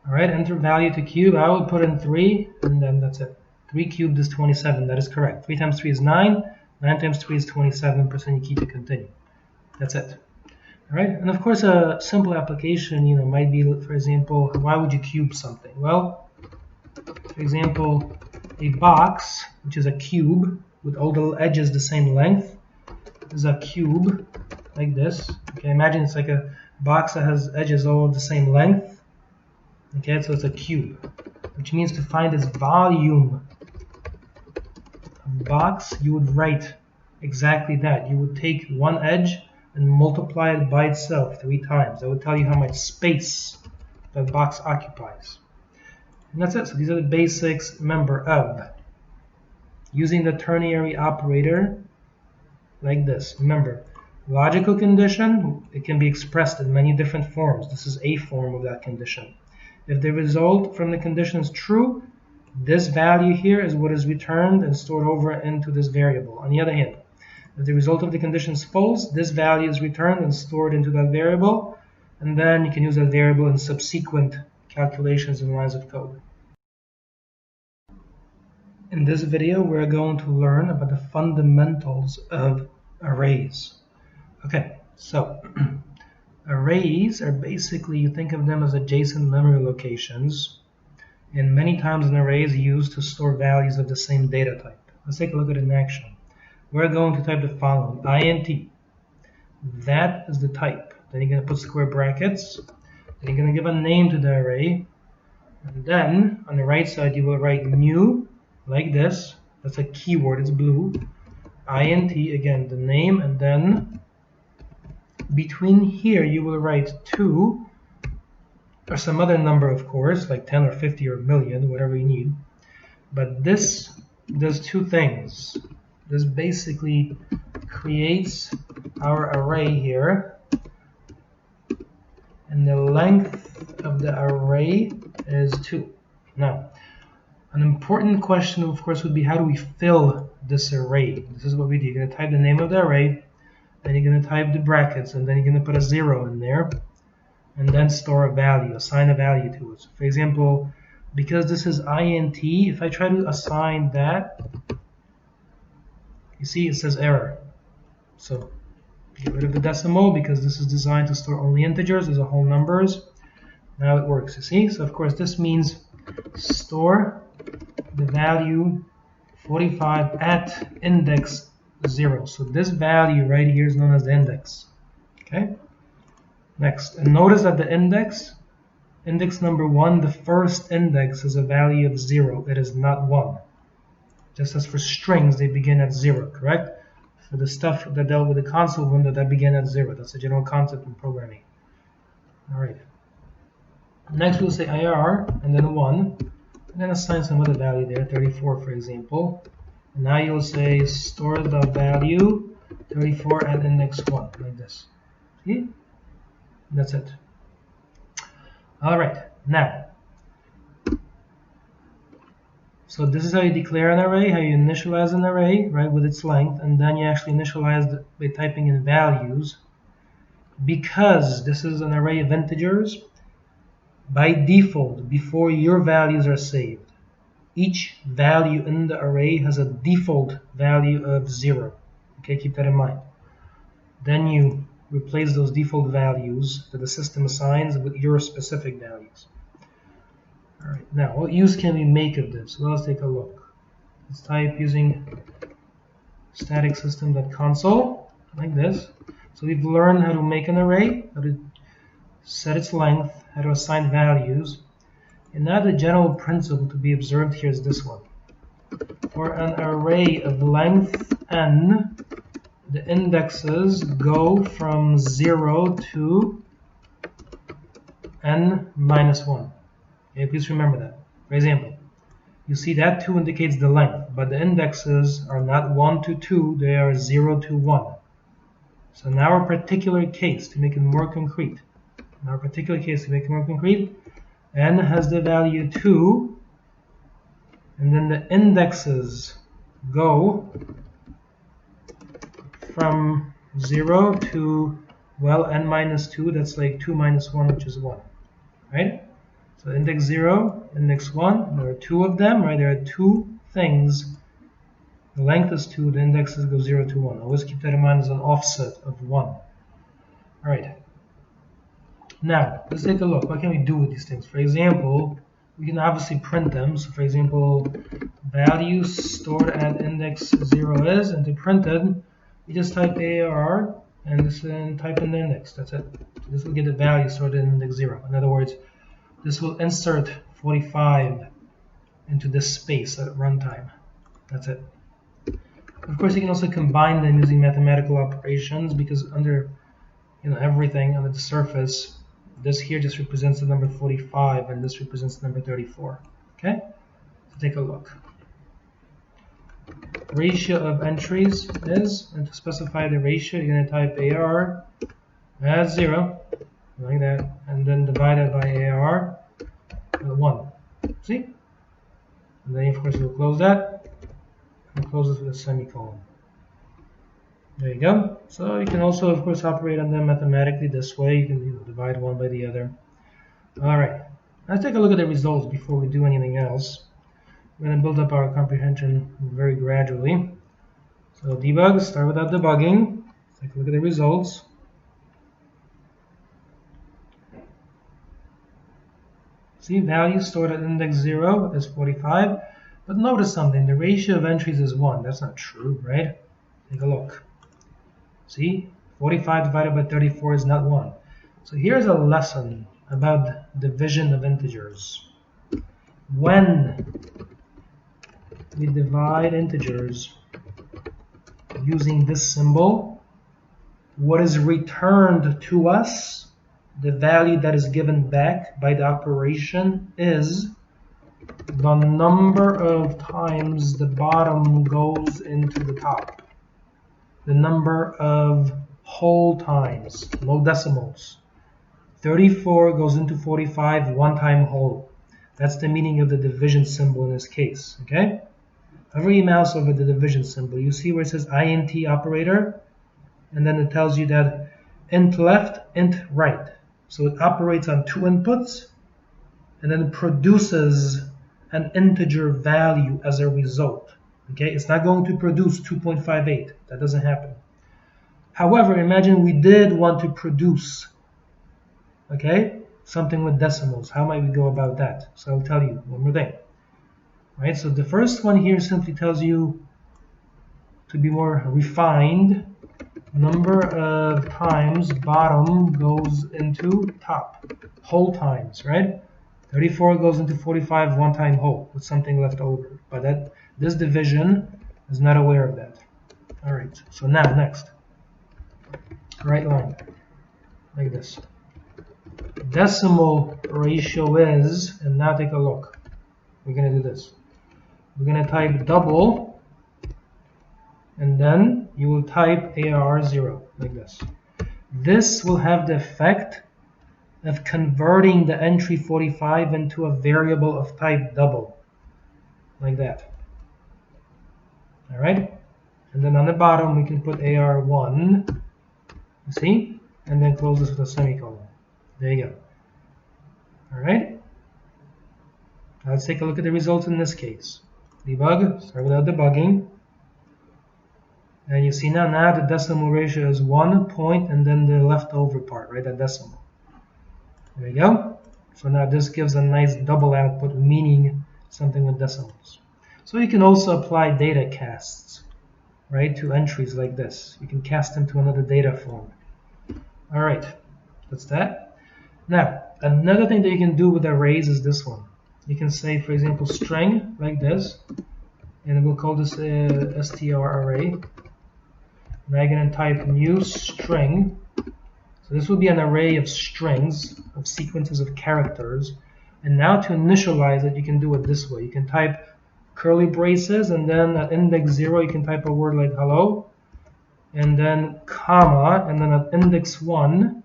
All right, enter value to cube. I will put in 3, and then that's it. 3 cubed is 27. That is correct. 3 times 3 is 9. 9 times 3 is 27%. You keep to continue. That's it. All right. And of course, a simple application, might be, for example, why would you cube something? Well, for example, a box, which is a cube with all the edges the same length, is a cube like this. Okay. Imagine it's like a box that has edges all the same length. Okay. So it's a cube, which means to find its volume box, you would write exactly that. You would take one edge and multiply it by itself 3 times. That would tell you how much space that box occupies. And that's it. So these are the basics. Remember, of using the ternary operator like this. Remember, logical condition, it can be expressed in many different forms. This is a form of that condition. If the result from the condition is true, this value here is what is returned and stored over into this variable. On the other hand, if the result of the condition is false, this value is returned and stored into that variable, and then you can use that variable in subsequent calculations and lines of code. In this video, we're going to learn about the fundamentals of arrays. Okay, so arrays are basically, you think of them as adjacent memory locations, and many times an array is used to store values of the same data type. Let's take a look at it in action. We're going to type the following, int. That is the type. Then you're going to put square brackets. Then you're going to give a name to the array. And then on the right side, you will write new, like this. That's a keyword, it's blue. int, again, the name, and then between here, you will write 2, or some other number, of course, like 10 or 50 or a million, whatever you need. But this does two things. This basically creates our array here, and the length of the array is 2. Now, an important question, of course, would be how do we fill this array? This is what we do. You're going to type the name of the array, then you're going to type the brackets, and then you're going to put a 0 in there, and then store a value, assign a value to it. So for example, because this is int, if I try to assign that, you see it says error. So get rid of the decimal because this is designed to store only integers, there's a whole numbers. Now it works, you see? So of course this means store the value 45 at index 0. So this value right here is known as the index. Okay? Next, and notice that the index number 1, the first index is a value of 0. It is not 1. Just as for strings, they begin at 0, correct? For the stuff that dealt with the console window, that began at 0. That's a general concept in programming. All right. Next, we'll say IR, and then 1, and then assign some other value there, 34, for example. And now you'll say store the value 34 at index 1, like this. See? That's it. All right. Now, so this is how you declare an array, how you initialize an array, right, with its length, and then you actually initialize it by typing in values. Because this is an array of integers, by default, before your values are saved, each value in the array has a default value of 0. Okay, keep that in mind. Then you replace those default values that the system assigns with your specific values. All right, now what use can we make of this? Well, let's take a look. Let's type using static system.console, like this. So we've learned how to make an array, how to set its length, how to assign values. And now the general principle to be observed here is this one. For an array of length n, the indexes go from 0 to n minus 1. Okay, please remember that. For example, you see that 2 indicates the length, but the indexes are not 1 to 2, they are 0 to 1. So in our particular case, to make it more concrete, n has the value 2, and then the indexes go from 0 to, well, n minus 2, that's like 2 minus 1, which is 1, right? So index 0, index 1, there are 2 of them, right? There are 2 things. The length is 2, the indexes go 0 to 1. Always keep that in mind as an offset of 1. All right. Now, let's take a look. What can we do with these things? For example, we can obviously print them. So for example, values stored at index 0 is, and to print it, you just type AR and type in the index. That's it. So this will get the value stored in index 0. In other words, this will insert 45 into this space at runtime. That's it. Of course, you can also combine them using mathematical operations, because under everything under the surface, this here just represents the number 45 and this represents the number 34. Okay? So take a look. ratio of entries is, and to specify the ratio, you're going to type AR as 0, like that, and then divided by AR 1. See? And then, of course, you'll close that, and close it with a semicolon. There you go. So you can also, of course, operate on them mathematically this way. You can divide one by the other. All right. Let's take a look at the results before we do anything else. We're going to build up our comprehension very gradually. So debug, start without debugging. Let's take a look at the results. See, value stored at index 0 is 45. But notice something, the ratio of entries is 1. That's not true, right? Take a look. See, 45 divided by 34 is not 1. So here's a lesson about division of integers. When we divide integers using this symbol, what is returned to us, the value that is given back by the operation, is the number of times the bottom goes into the top. The number of whole times, no decimals. 34 goes into 45, one time whole. That's the meaning of the division symbol in this case, okay? Hover your mouse over the division symbol, you see where it says int operator, and then it tells you that int left, int right. So it operates on two inputs, and then it produces an integer value as a result. Okay, it's not going to produce 2.58. That doesn't happen. However, imagine we did want to produce, okay, something with decimals. How might we go about that? So I'll tell you one more thing. Right, so the first one here simply tells you, to be more refined, number of times bottom goes into top, whole times, right? 34 goes into 45, one time whole, with something left over. But this division is not aware of that. All right, so now next, right line, like this. Decimal ratio is, and now take a look. We're going to do this. We're going to type double, and then you will type AR0, like this. This will have the effect of converting the entry 45 into a variable of type double, like that. All right, and then on the bottom we can put AR1, you see, and then close this with a semicolon. There you go. All right, now let's take a look at the results in this case. Debug, start without debugging. And you see now the decimal ratio is 1 point and then the leftover part, right, that decimal. There we go. So now this gives a nice double output, meaning something with decimals. So you can also apply data casts, right, to entries like this. You can cast them to another data form. All right, that's that. Now, another thing that you can do with arrays is this one. You can say, for example, string, like this, and we'll call this str array. Now I'm going to type new string. So this will be an array of strings, of sequences of characters. And now to initialize it, you can do it this way. You can type curly braces, and then at index 0, you can type a word like hello, and then comma, and then at index 1,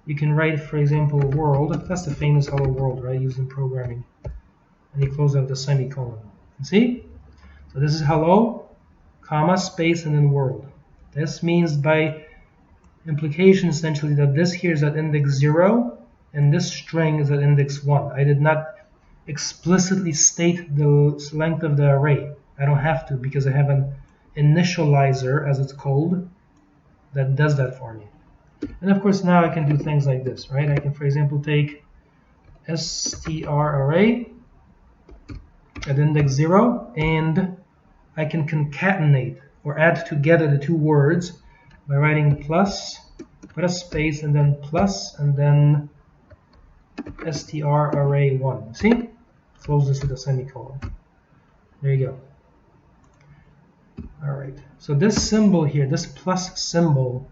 you can write, for example, world. That's the famous hello world, right, used in programming. And you close out with a semicolon. You see? So this is hello, comma, space, and then world. This means by implication essentially that this here is at index 0 and this string is at index 1. I did not explicitly state the length of the array. I don't have to because I have an initializer, as it's called, that does that for me. And of course now I can do things like this, right? I can, for example, take str array at index 0 and I can concatenate or add together the two words by writing plus, put a space, and then plus, and then str array 1. See? Close this with a semicolon. There you go. All right. So this symbol here, this plus symbol,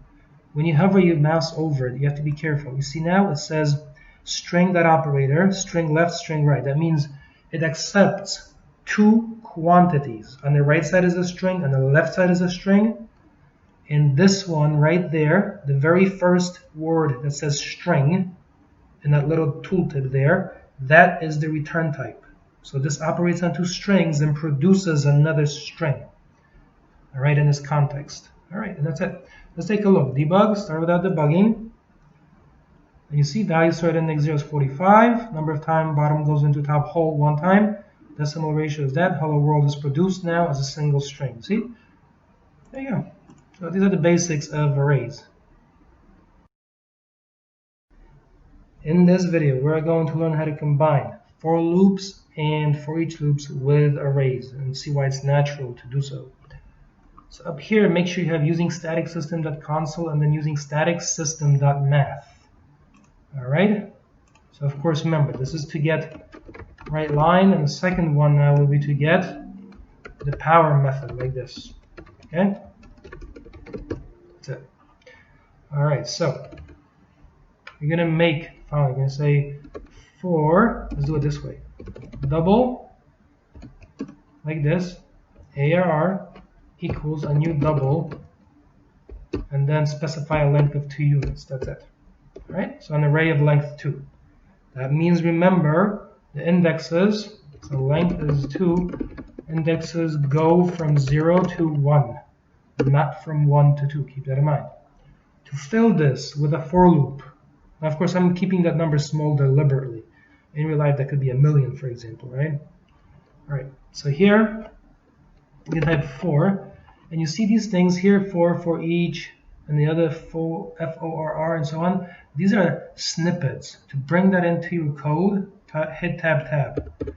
when you hover your mouse over it, you have to be careful. You see now it says string.operator, string left, string right. That means it accepts two quantities. On the right side is a string, on the left side is a string. And this one right there, the very first word that says string, in that little tooltip there, that is the return type. So this operates on two strings and produces another string. All right, in this context. All right, and that's it. Let's take a look. Debug, start without debugging. And you see value stored at index 0 is 45. Number of time bottom goes into top hole one time. Decimal ratio is that. Hello world is produced now as a single string. See? There you go. So these are the basics of arrays. In this video, we're going to learn how to combine for loops and for each loops with arrays and see why it's natural to do so. So up here, make sure you have using static system.console and then using static system.math. All right. So of course, remember this is to get right line, and the second one now will be to get the power method like this. Okay. That's it. All right. So you're gonna make. Finally, you're gonna say for. Let's do it this way. Double like this. ARR equals a new double, and then specify a length of 2 units. That's it. All right. So an array of length 2. That means remember the indexes. So length is 2. Indexes go from 0 to 1, not from 1 to 2. Keep that in mind. To fill this with a for loop. Now, of course, I'm keeping that number small deliberately. In real life, that could be 1,000,000, for example, right? All right. So here, you can type for, and you see these things here, for each, and the other for, FORR, and so on. These are snippets. To bring that into your code, hit tab. You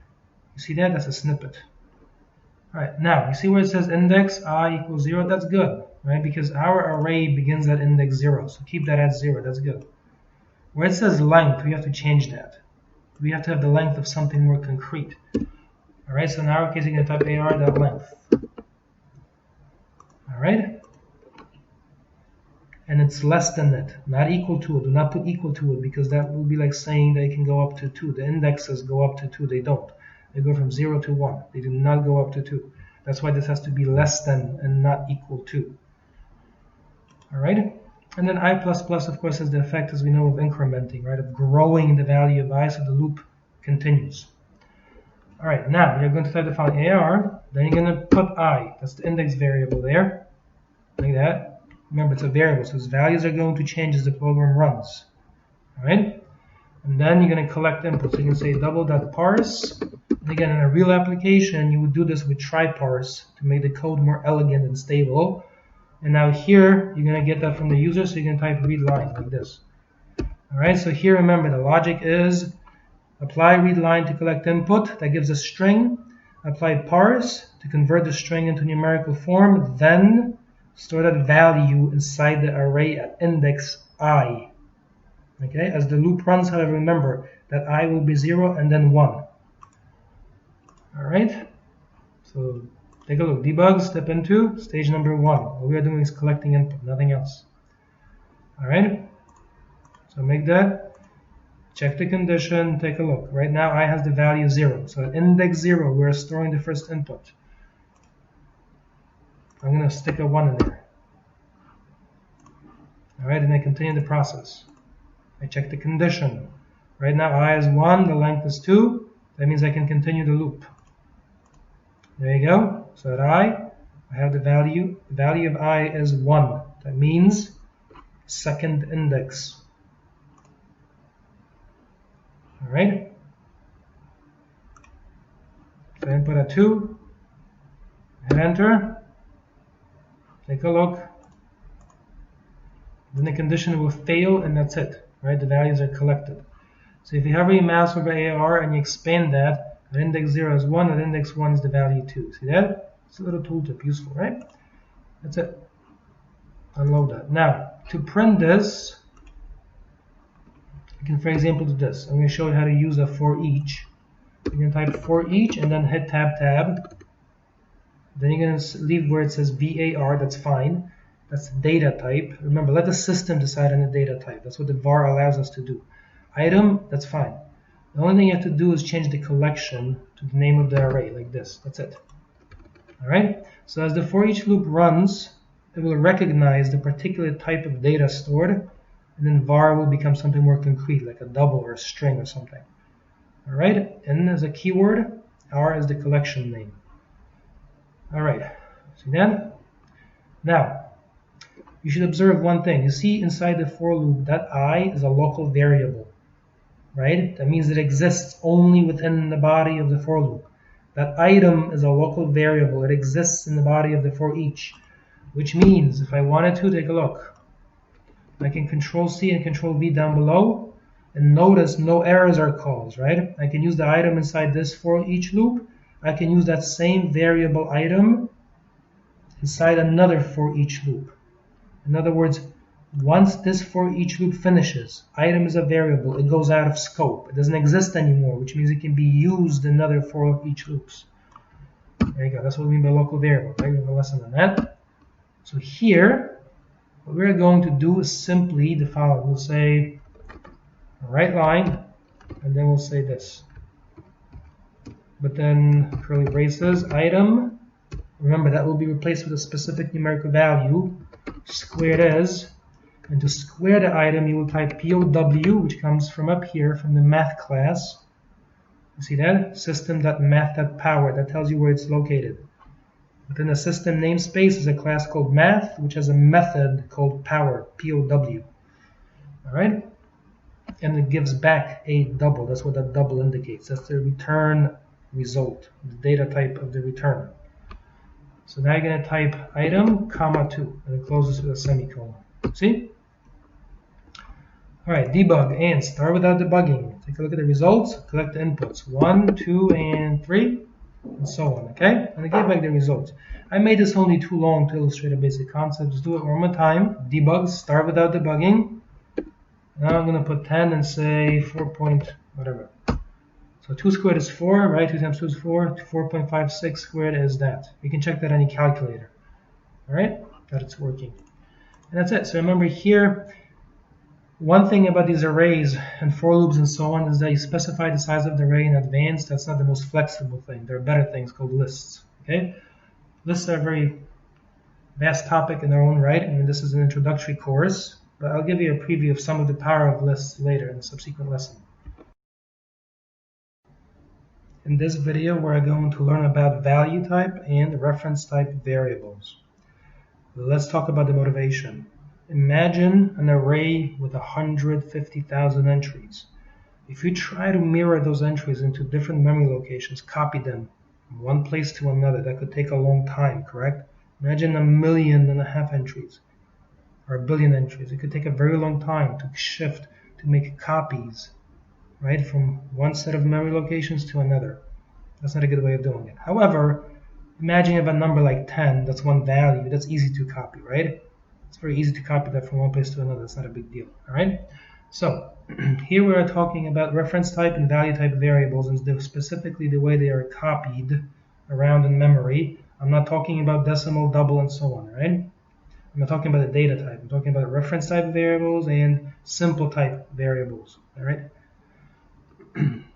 see that? That's a snippet. All right. Now, you see where it says index I equals 0? That's good, right? Because our array begins at index 0. So keep that at 0. That's good. Where it says length, we have to change that. We have to have the length of something more concrete. All right. So in our case, you're going to type AR.length. All right. And it's less than it, not equal to it. Do not put equal to it, because that will be like saying they can go up to 2. The indexes go up to 2. They don't. They go from 0 to 1. They do not go up to 2. That's why this has to be less than and not equal to. All right. And then I++, of course, has the effect, as we know, of incrementing, right, of growing the value of I, so the loop continues. All right. Now you're going to type the following AR. Then you're going to put I. That's the index variable there, like that. Remember, it's a variable, so its values are going to change as the program runs. All right. And then you're going to collect inputs. So you can say double.parse. And again, in a real application, you would do this with try-parse to make the code more elegant and stable. And now here, you're going to get that from the user, so you can type read line like this. All right. So here, remember, the logic is apply read line to collect input. That gives a string. Apply parse to convert the string into numerical form. Then store that value inside the array at index I. Okay, as the loop runs, however, remember that I will be 0 and then 1. All right, so take a look. Debug, step into stage number 1. All we are doing is collecting input, nothing else. All right, so make that. Check the condition, take a look. Right now, I has the value 0. So at index 0, we're storing the first input. I'm going to stick a 1 in there. All right, and then continue the process. I check the condition. Right now, I is 1, the length is 2. That means I can continue the loop. There you go. So at I have the value. The value of I is 1. That means second index. All right. So input at 2. Hit enter. Take a look. Then the condition will fail, and that's it. Right? The values are collected. So if you hover your mouse over AR and you expand that, at index 0 is 1, at index 1 is the value 2. See that? It's a little tooltip, useful, right? That's it. Unload that. Now, to print this, you can, for example, do this. I'm going to show you how to use a for each. You can type for each and then hit tab. Then you're going to leave where it says VAR. That's fine. That's the data type. Remember, let the system decide on the data type. That's what the var allows us to do. Item, that's fine. The only thing you have to do is change the collection to the name of the array, like this. That's it. All right? So as the for each loop runs, it will recognize the particular type of data stored, and then var will become something more concrete, like a double or a string or something. All right? N is a keyword, R is the collection name. All right. See that? Now, you should observe one thing. You see inside the for loop that I is a local variable, right? That means it exists only within the body of the for loop. That item is a local variable. It exists in the body of the for each, which means if I wanted to, take a look. I can Control C and Control V down below, and notice no errors are caused, right? I can use the item inside this for each loop. I can use that same variable item inside another for each loop. In other words, once this for each loop finishes, item is a variable, it goes out of scope. It doesn't exist anymore, which means it can be used in other for each loops. There you go. That's what we mean by local variable. Right? We have a lesson on that. So here, what we're going to do is simply the following. We'll say right line, and then we'll say this. But then curly braces, item. Remember, that will be replaced with a specific numerical value, squared as, and to square the item, you will type POW, which comes from up here, from the math class. You see that? System.math.power. That tells you where it's located. Within the system namespace is a class called math, which has a method called power, POW. All right? And it gives back a double. That's what that double indicates. That's the return result, the data type of the return. So now you're going to type item, comma 2, and it closes with a semicolon. See? All right, debug and start without debugging. Take a look at the results, collect the inputs, 1, 2, and 3, and so on, okay? And I gave back the results. I made this only too long to illustrate a basic concept. Just do it one more time. Debug, start without debugging. Now I'm going to put 10 and say 4 point whatever. So 2 squared is 4, right? 2 times 2 is 4. 4.56 squared is that. You can check that on any calculator. All right? That it's working. And that's it. So remember here, one thing about these arrays and for loops and so on is that you specify the size of the array in advance. That's not the most flexible thing. There are better things called lists. Okay? Lists are a very vast topic in their own right. I mean, this is an introductory course, but I'll give you a preview of some of the power of lists later in a subsequent lesson. In this video, we're going to learn about value type and reference type variables. Let's talk about the motivation. Imagine an array with 150,000 entries. If you try to mirror those entries into different memory locations, copy them from one place to another, that could take a long time, correct? Imagine 1.5 million entries, or 1 billion entries. It could take a very long time to shift, to make copies, right, from one set of memory locations to another. That's not a good way of doing it. However, imagine you have a number like 10, that's one value, that's easy to copy, right? It's very easy to copy that from one place to another, it's not a big deal, all right? So, here we are talking about reference type and value type variables, and specifically the way they are copied around in memory. I'm not talking about decimal, double, and so on, right? I'm not talking about the data type. I'm talking about reference type variables and simple type variables, all right?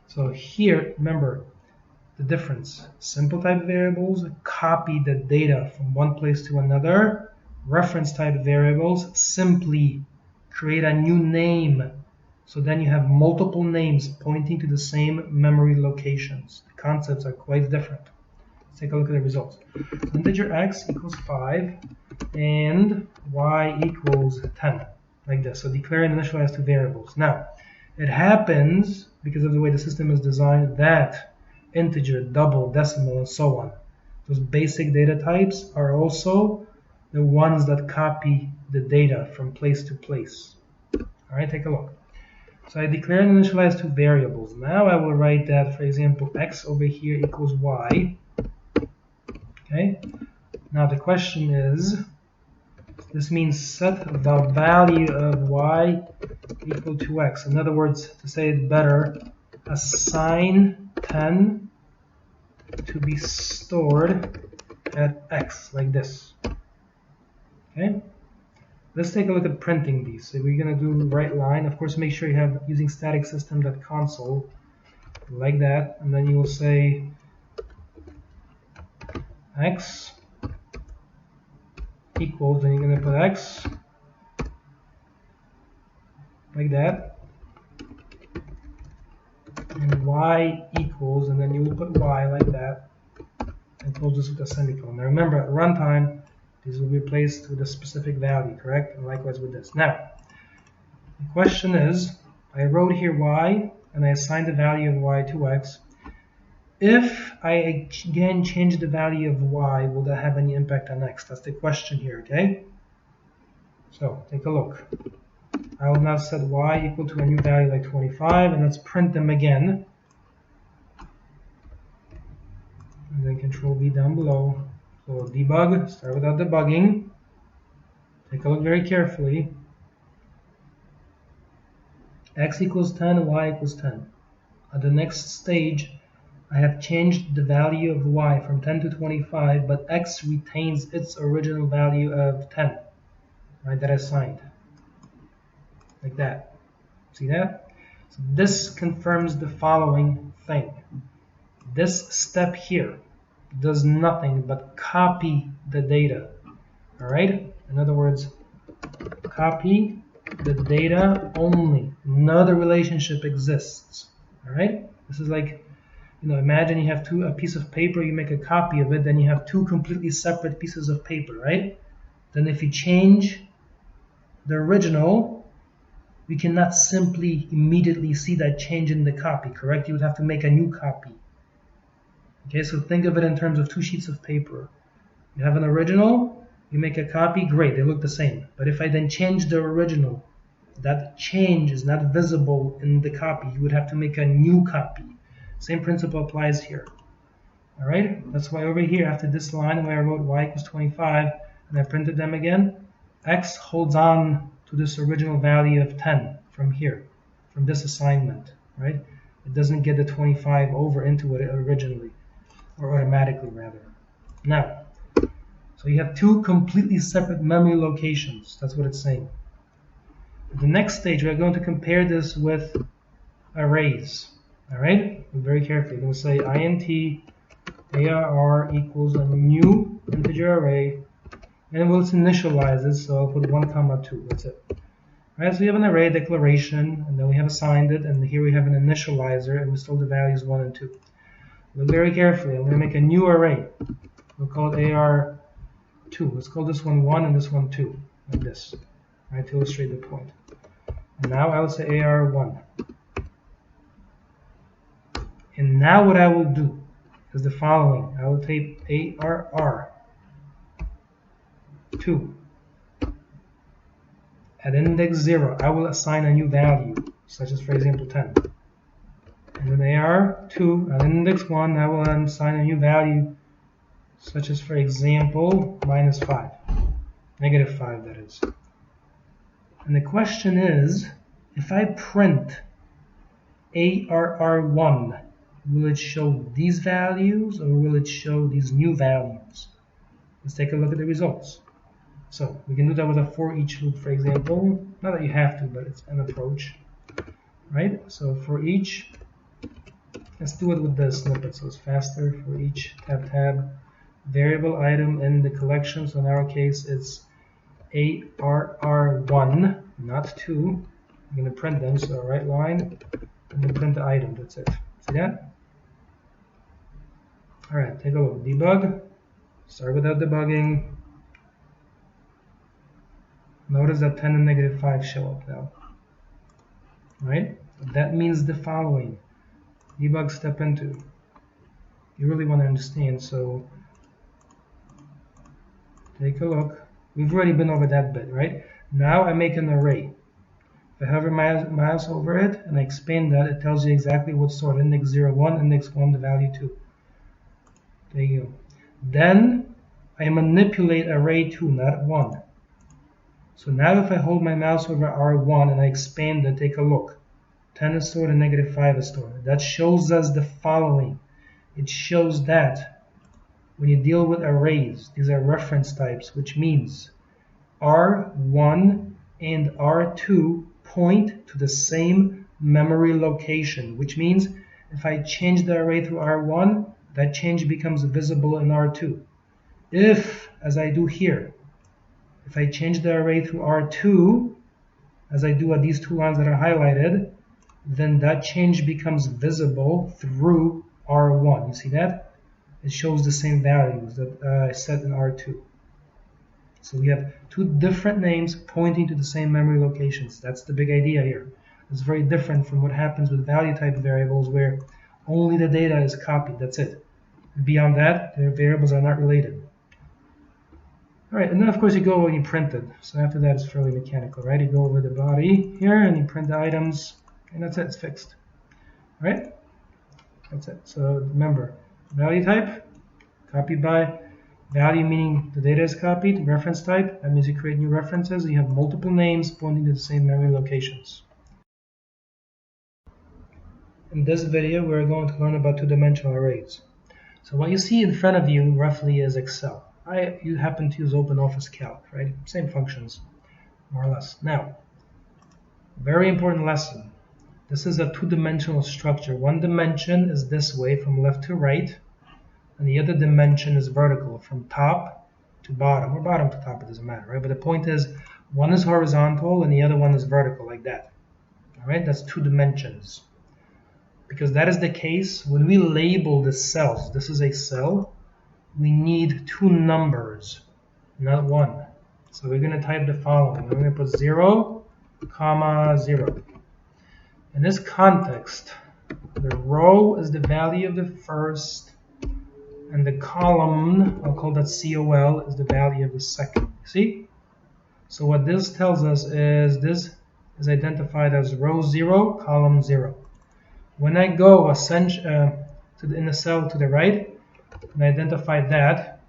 So here, remember the difference. Simple type variables copy the data from one place to another. Reference type variables simply create a new name. So then you have multiple names pointing to the same memory locations. The concepts are quite different. Let's take a look at the results. Integer x equals 5 and y equals 10, like this. So declare and initialize two variables. Now, it happens, because of the way the system is designed, that integer, double, decimal, and so on, those basic data types are also the ones that copy the data from place to place. All right, take a look. So I declare and initialize two variables. Now I will write that, for example, x over here equals y. Okay. Now the question is, this means set the value of y equal to x. In other words, to say it better, assign 10 to be stored at x, like this. Okay. Let's take a look at printing these. So we're going to do right line. Of course, make sure you have using static system.console. like that, and then you will say x equals, then you're going to put x like that, and y equals, and then you will put y like that, and close this with a semicolon. Now remember, at runtime, these will be replaced with a specific value, correct? And likewise with this. Now, the question is, I wrote here y, and I assigned the value of y to x. If I again change the value of y, will that have any impact on x? That's the question here, okay? So, take a look. I will now set y equal to a new value like 25, and let's print them again. And then Control V down below. So debug, start without debugging. Take a look very carefully. X equals 10, y equals 10. At the next stage, I have changed the value of y from 10 to 25, but x retains its original value of 10, right, that I assigned. Like that. See that? So this confirms the following thing. This step here does nothing but copy the data. Alright? In other words, copy the data only. No other relationship exists. Alright? This is like, imagine you have a piece of paper, you make a copy of it, then you have two completely separate pieces of paper, right? Then if you change the original, we cannot simply immediately see that change in the copy, correct? You would have to make a new copy. Okay, so think of it in terms of two sheets of paper. You have an original, you make a copy, great, they look the same. But if I then change the original, that change is not visible in the copy. You would have to make a new copy. Same principle applies here. Alright, that's why over here, after this line where I wrote y equals 25, and I printed them again, x holds on to this original value of 10 from here, from this assignment, right? It doesn't get the 25 over into it originally, or automatically rather. Now, so you have two completely separate memory locations. That's what it's saying. At the next stage, we're going to compare this with arrays. Alright? Very carefully. We're going to say int arr equals a new integer array, and we'll initialize it, so I'll put 1, 2. That's it. Alright, so we have an array declaration, and then we have assigned it, and here we have an initializer, and we store the values 1 and 2. Look very carefully. I'm going to make a new array. We'll call it AR2. Let's call this one 1 and this one 2, like this, right, to illustrate the point. And now I will say AR1. And now what I will do is the following. I will take ARR2 at index 0. I will assign a new value, such as, for example, 10. And then AR2 at index 1, I will assign a new value, such as, for example, -5. -5, that is. And the question is, if I print ARR1, will it show these values, or will it show these new values? Let's take a look at the results. So we can do that with a for each loop, for example. Not that you have to, but it's an approach, right? So for each, let's do it with the snippet, so it's faster. For each tab variable item in the collection. So in our case, it's ARR1, not 2. I'm going to print them, so right line, and then print the item. That's it. See that? All right, take a look. Debug. Start without debugging. Notice that 10 and -5 show up now. Right? That means the following. Debug step into. You really want to understand, so take a look. We've already been over that bit, right? Now I make an array. If I hover my mouse over it and I expand that, it tells you exactly what sort. Index 0, 1, index 1, the value 2. There you go. Then I manipulate array 2, not 1. So now if I hold my mouse over R1 and I expand it, take a look. 10 is stored and -5 is stored. That shows us the following. It shows that when you deal with arrays, these are reference types, which means R1 and R2 point to the same memory location, which means if I change the array through R1, that change becomes visible in R2. If, as I do here, if I change the array through R2, as I do at these two lines that are highlighted, then that change becomes visible through R1. You see that? It shows the same values that I set in R2. So we have two different names pointing to the same memory locations. That's the big idea here. It's very different from what happens with value type variables where only the data is copied. That's it. Beyond that, the variables are not related. All right, and then of course you go and you print it. So after that, it's fairly mechanical, right? You go over the body here and you print the items, and that's it. It's fixed. All right? That's it. So remember, value type, copied by. Value meaning the data is copied. Reference type, that means you create new references. You have multiple names pointing to the same memory locations. In this video, we're going to learn about two-dimensional arrays. So what you see in front of you roughly is Excel. You happen to use OpenOffice Calc, right? Same functions, more or less. Now, very important lesson. This is a two-dimensional structure. One dimension is this way from left to right, and the other dimension is vertical from top to bottom, or bottom to top, it doesn't matter, right? But the point is, one is horizontal and the other one is vertical, like that. All right, that's two dimensions. Because that is the case, when we label the cells, this is a cell, we need two numbers, not one. So we're going to type the following. We're going to put 0, comma 0. In this context, the row is the value of the first, and the column, I'll call that COL, is the value of the second. See? So what this tells us is this is identified as row 0, column 0. When I go in the cell to the right and identify that,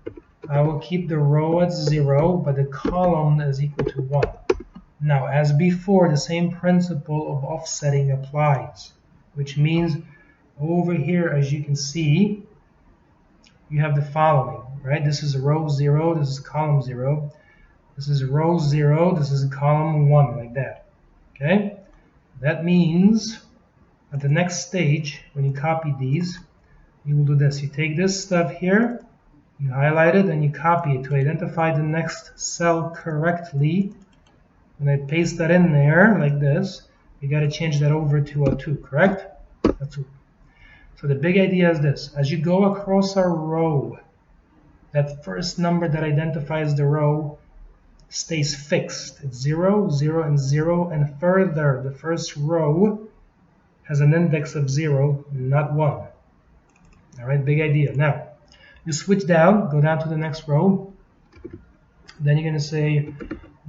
I will keep the row at 0, but the column is equal to 1. Now, as before, the same principle of offsetting applies, which means over here, as you can see, you have the following, right? This is row 0, this is column 0. This is row 0, this is column 1, like that. Okay? That means at the next stage, when you copy these, you will do this. You take this stuff here, you highlight it, and you copy it to identify the next cell correctly. When I paste that in there, like this, you got to change that over to a 2, correct? A 2. So the big idea is this. As you go across a row, that first number that identifies the row stays fixed. It's 0, 0, and 0, and further, the first row has an index of 0, not 1. All right, big idea. Now, you switch down, go down to the next row. Then you're going to say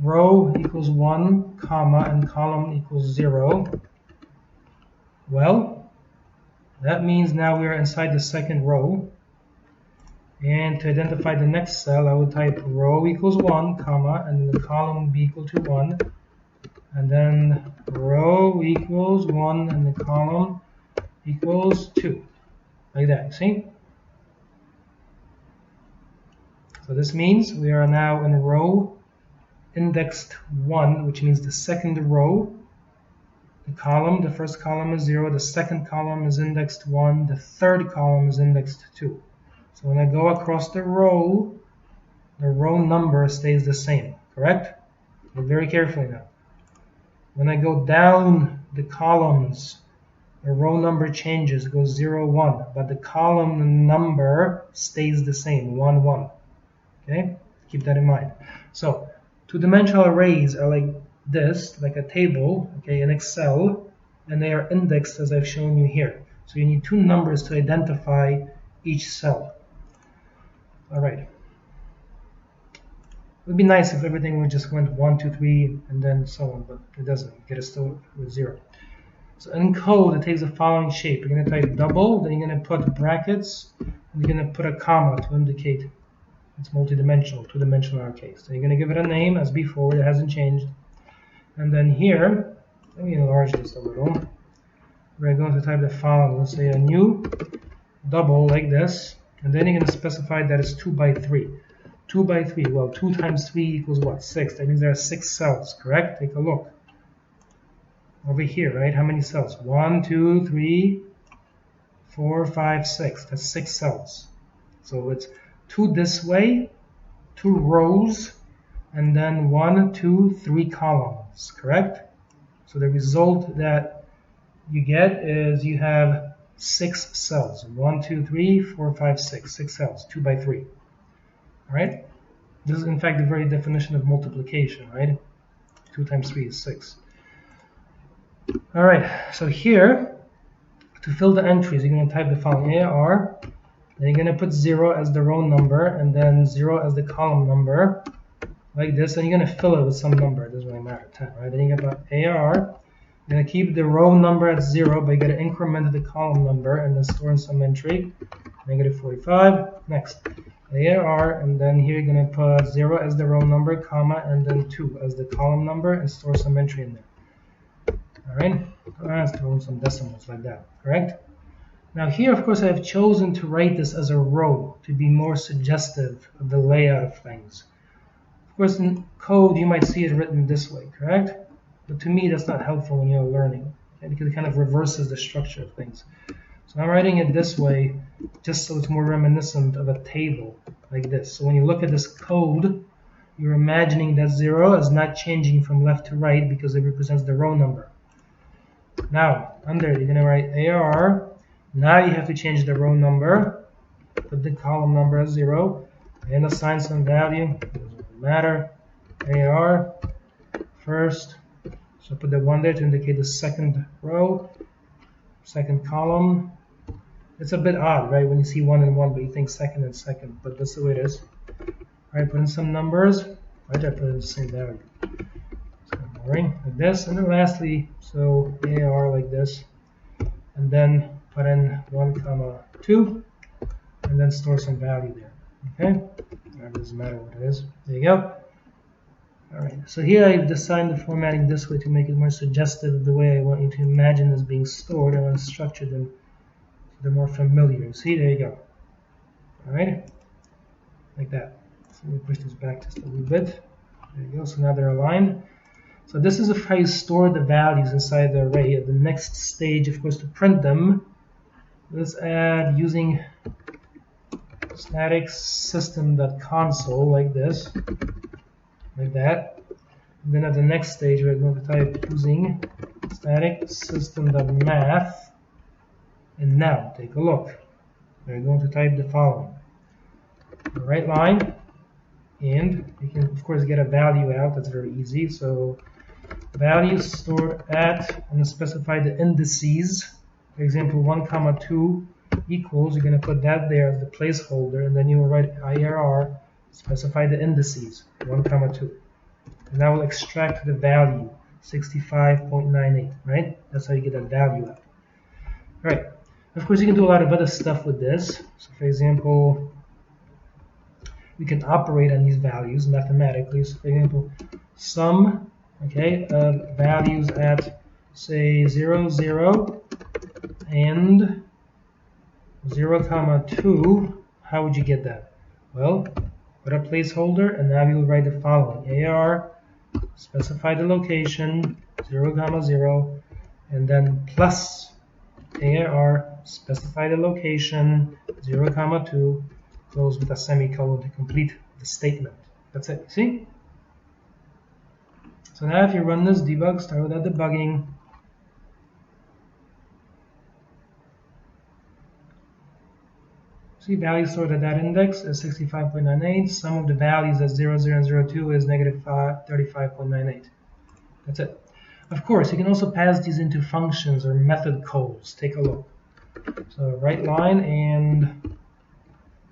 row equals 1, comma, and column equals 0. Well, that means now we are inside the second row. And to identify the next cell, I would type row equals 1, comma, and the column would be equal to 1. And then row equals 1 and the column equals 2. Like that, see? So this means we are now in row indexed 1, which means the second row. The first column is 0, the second column is indexed 1, the third column is indexed 2. So when I go across the row number stays the same, correct? Look very carefully now. When I go down the columns, the row number changes, goes 0, 1, but the column number stays the same, 1, 1. Okay? Keep that in mind. So, two-dimensional arrays are like this, like a table, okay, in Excel, and they are indexed as I've shown you here. So you need two numbers to identify each cell. All right. It would be nice if everything would just went 1, 2, 3, and then so on, but it doesn't. You get it still with 0. So in code, it takes the following shape. You're going to type double, then you're going to put brackets, and you're going to put a comma to indicate it's multidimensional, two-dimensional in our case. So you're going to give it a name as before, it hasn't changed. And then here, let me enlarge this a little. We're going to type the following. Let's say a new double like this, and then you're going to specify that it's 2 by 3. 2 by 3, well, 2 times 3 equals what? 6. That means there are 6 cells, correct? Take a look. Over here, right? How many cells? 1, 2, 3, 4, 5, 6. That's 6 cells. So it's 2 this way, 2 rows, and then 1, 2, 3 columns, correct? So the result that you get is you have 6 cells. 1, 2, 3, 4, 5, 6. 6 cells, 2 by 3. All right? This is in fact the very definition of multiplication, right? 2 times 3 is 6. All right, so here, to fill the entries, you're going to type the following: AR, then you're going to put 0 as the row number, and then 0 as the column number, like this, and you're going to fill it with some number. It doesn't really matter, 10, right? Then you get AR, you're going to keep the row number at 0, but you got to increment the column number, and then store in some entry, -45, next. AR, and then here you're going to put 0 as the row number, comma, and then 2 as the column number, and store some entry in there. Alright, let's throw in some decimals like that, correct? Now here, of course, I have chosen to write this as a row to be more suggestive of the layout of things. Of course, in code, you might see it written this way, correct? But to me, that's not helpful when you're learning, okay? Because it kind of reverses the structure of things. So I'm writing it this way just so it's more reminiscent of a table, like this. So when you look at this code, you're imagining that 0 is not changing from left to right because it represents the row number. Now, under you're going to write AR. Now you have to change the row number, put the column number as 0, and assign some value. Doesn't matter. AR first. So put the 1 there to indicate the second row, second column. It's a bit odd, right, when you see 1 and 1, but you think second and second, but that's the way it is. All right, put in some numbers. Right there, put in the same value. Boring, like this, and then lastly, so AR like this, and then put in 1, 2, and then store some value there. Okay, it doesn't matter what it is. There you go. All right, so here I've designed the formatting this way to make it more suggestive of the way I want you to imagine this being stored. I want to structure them so they're more familiar. See, there you go. All right, like that. So let me push this back just a little bit. There you go. So now they're aligned. So this is how you store the values inside the array. At the next stage, of course, to print them, let's add using static system.console like this, like that. And then at the next stage, we're going to type using static system.math. And now, take a look. We're going to type the following: the right line, and you can, of course, get a value out. That's very easy. So values stored at, and specify the indices. For example, 1, 2 equals, you're going to put that there as the placeholder, and then you will write IRR, specify the indices, 1, 2. And that will extract the value, 65.98, right? That's how you get that value out. All right. Of course, you can do a lot of other stuff with this. So, for example, we can operate on these values mathematically. So, for example, sum, okay, of values at, say, 0, 0, and 0, 2, how would you get that? Well, put a placeholder, and now you'll write the following: AR, specify the location, 0, 0, and then plus AR, specify the location, 0, 2, close with a semicolon to complete the statement. That's it, see? So now if you run this debug, start with that debugging. See, value stored at that index is 65.98. Sum of the values at 0, 0, and 0, 2 is negative 35.98. That's it. Of course, you can also pass these into functions or method calls. Take a look. So right line and,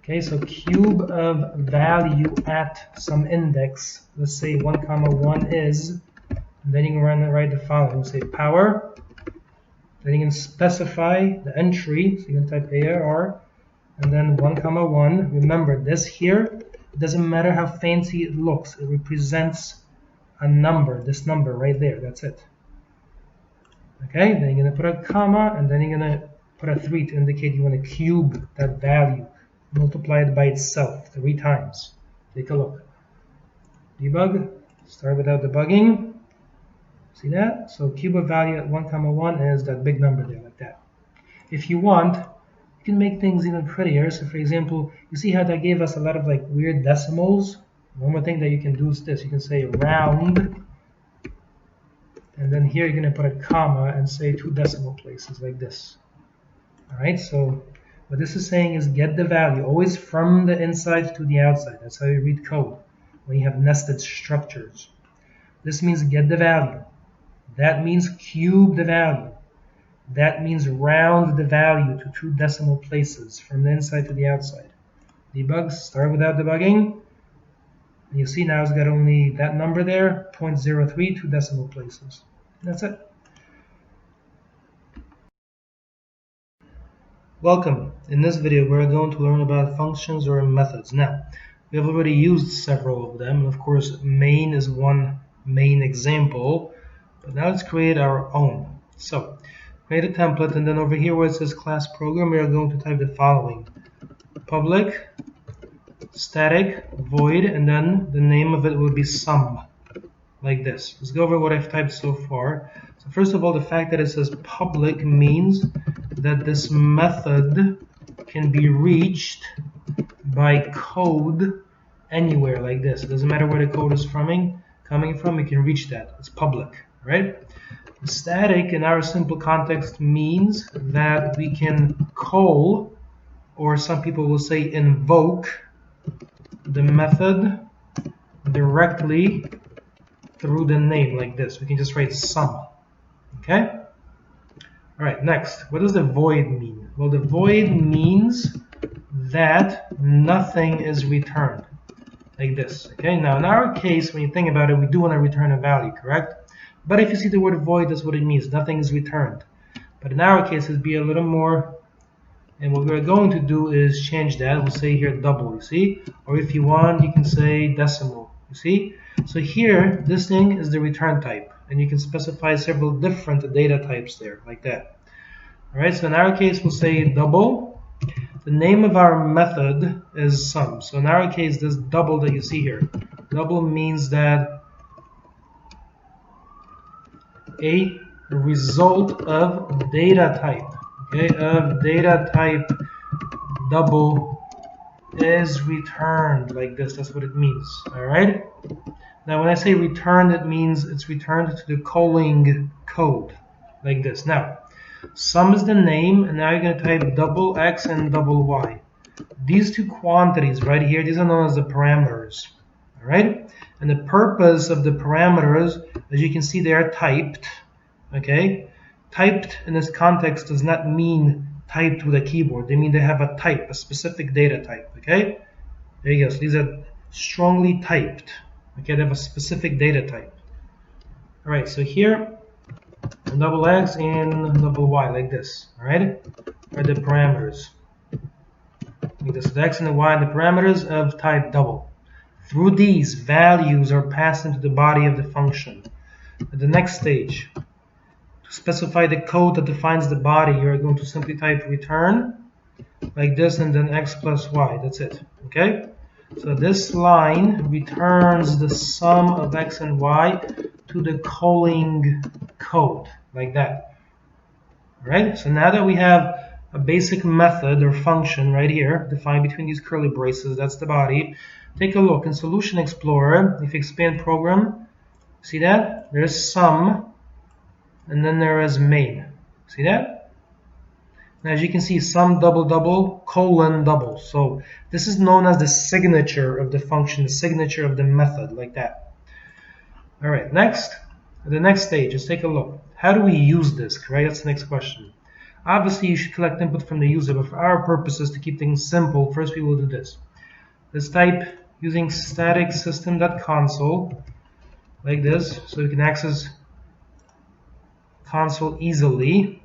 okay, so cube of value at some index. Let's say 1, 1 is, and then you can write the following. Say power. Then you can specify the entry. So you can type ARR, and then 1, 1. Remember this here. It doesn't matter how fancy it looks. It represents a number. This number right there. That's it. Okay. Then you're gonna put a comma, and then you're gonna put a 3 to indicate you want to cube that value. Multiply it by itself 3 times. Take a look. Debug. Start without debugging. See that? So cube of value at 1, 1 is that big number there, like that. If you want, can make things even prettier. So for example, you see how that gave us a lot of like weird decimals? One more thing that you can do is this. You can say round, and then here you're going to put a comma and say 2 decimal places like this. Alright, so what this is saying is get the value always from the inside to the outside. That's how you read code when you have nested structures. This means get the value. That means cube the value. That means round the value to 2 decimal places from the inside to the outside. Debug, start without debugging. And you see now it's got only that number there, 0.03, 2 decimal places. That's it. Welcome. In this video we're going to learn about functions or methods. Now, we have already used several of them. Of course, main is one main example. But now let's create our own. So, create a template, and then over here where it says class program, we are going to type the following. Public static void, and then the name of it will be sum, like this. Let's go over what I've typed so far. So first of all, the fact that it says public means that this method can be reached by code anywhere, like this. It doesn't matter where the code is coming from, you can reach that. It's public, right? Static in our simple context means that we can call, or some people will say invoke, the method directly through the name, like this. We can just write sum. Okay? Alright, next. What does the void mean? Well, the void means that nothing is returned. Like this. Okay? Now, in our case, when you think about it, we do want to return a value, correct? But if you see the word void, that's what it means. Nothing is returned. But in our case, it'd be a little more. And what we're going to do is change that. We'll say here double, you see? Or if you want, you can say decimal, you see? So here, this thing is the return type. And you can specify several different data types there, like that. Alright, so in our case, we'll say double. The name of our method is sum. So in our case, this double that you see here, double means that a result of data type. Okay, of data type double is returned, like this. That's what it means. All right. Now, when I say returned, it means it's returned to the calling code, like this. Now, sum is the name, and now you're going to type double x and double y. These two quantities right here, these are known as the parameters. All right. And the purpose of the parameters, as you can see, they are typed. Okay. Typed in this context does not mean typed with a keyboard. They mean they have a type, a specific data type. Okay, there you go. So these are strongly typed. Okay, they have a specific data type. All right, so here, double x and double y, like this. All right, are the parameters. Like this, the x and the y and the parameters of type double. Through these, values are passed into the body of the function. At the next stage, to specify the code that defines the body, you're going to simply type return like this and then x plus y. That's it. Okay? So this line returns the sum of x and y to the calling code, like that. Alright? So now that we have a basic method or function right here defined between these curly braces, that's the body. Take a look in Solution Explorer. If you expand program, see that? There's sum. And then there is main. See that? Now, as you can see, sum double double colon double. So this is known as the signature of the function, the signature of the method, like that. All right, next, the next stage, let's take a look. How do we use this? Right, that's the next question. Obviously, you should collect input from the user, but for our purposes, to keep things simple, first we will do this. Let's type using static system.console, like this, so we can access console easily,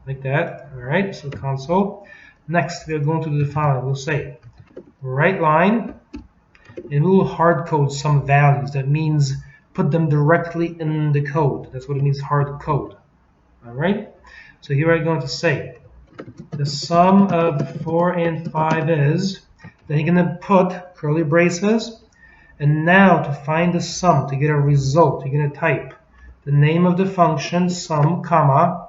like that. All right, so console. Next, we are going to do the following. We'll say write line, and we will hard code some values. That means put them directly in the code. That's what it means, hard code. All right. So here I'm going to say the sum of 4 and 5 is. Then you're going to put curly braces, and now to find the sum, to get a result, you're going to type the name of the function, sum, comma,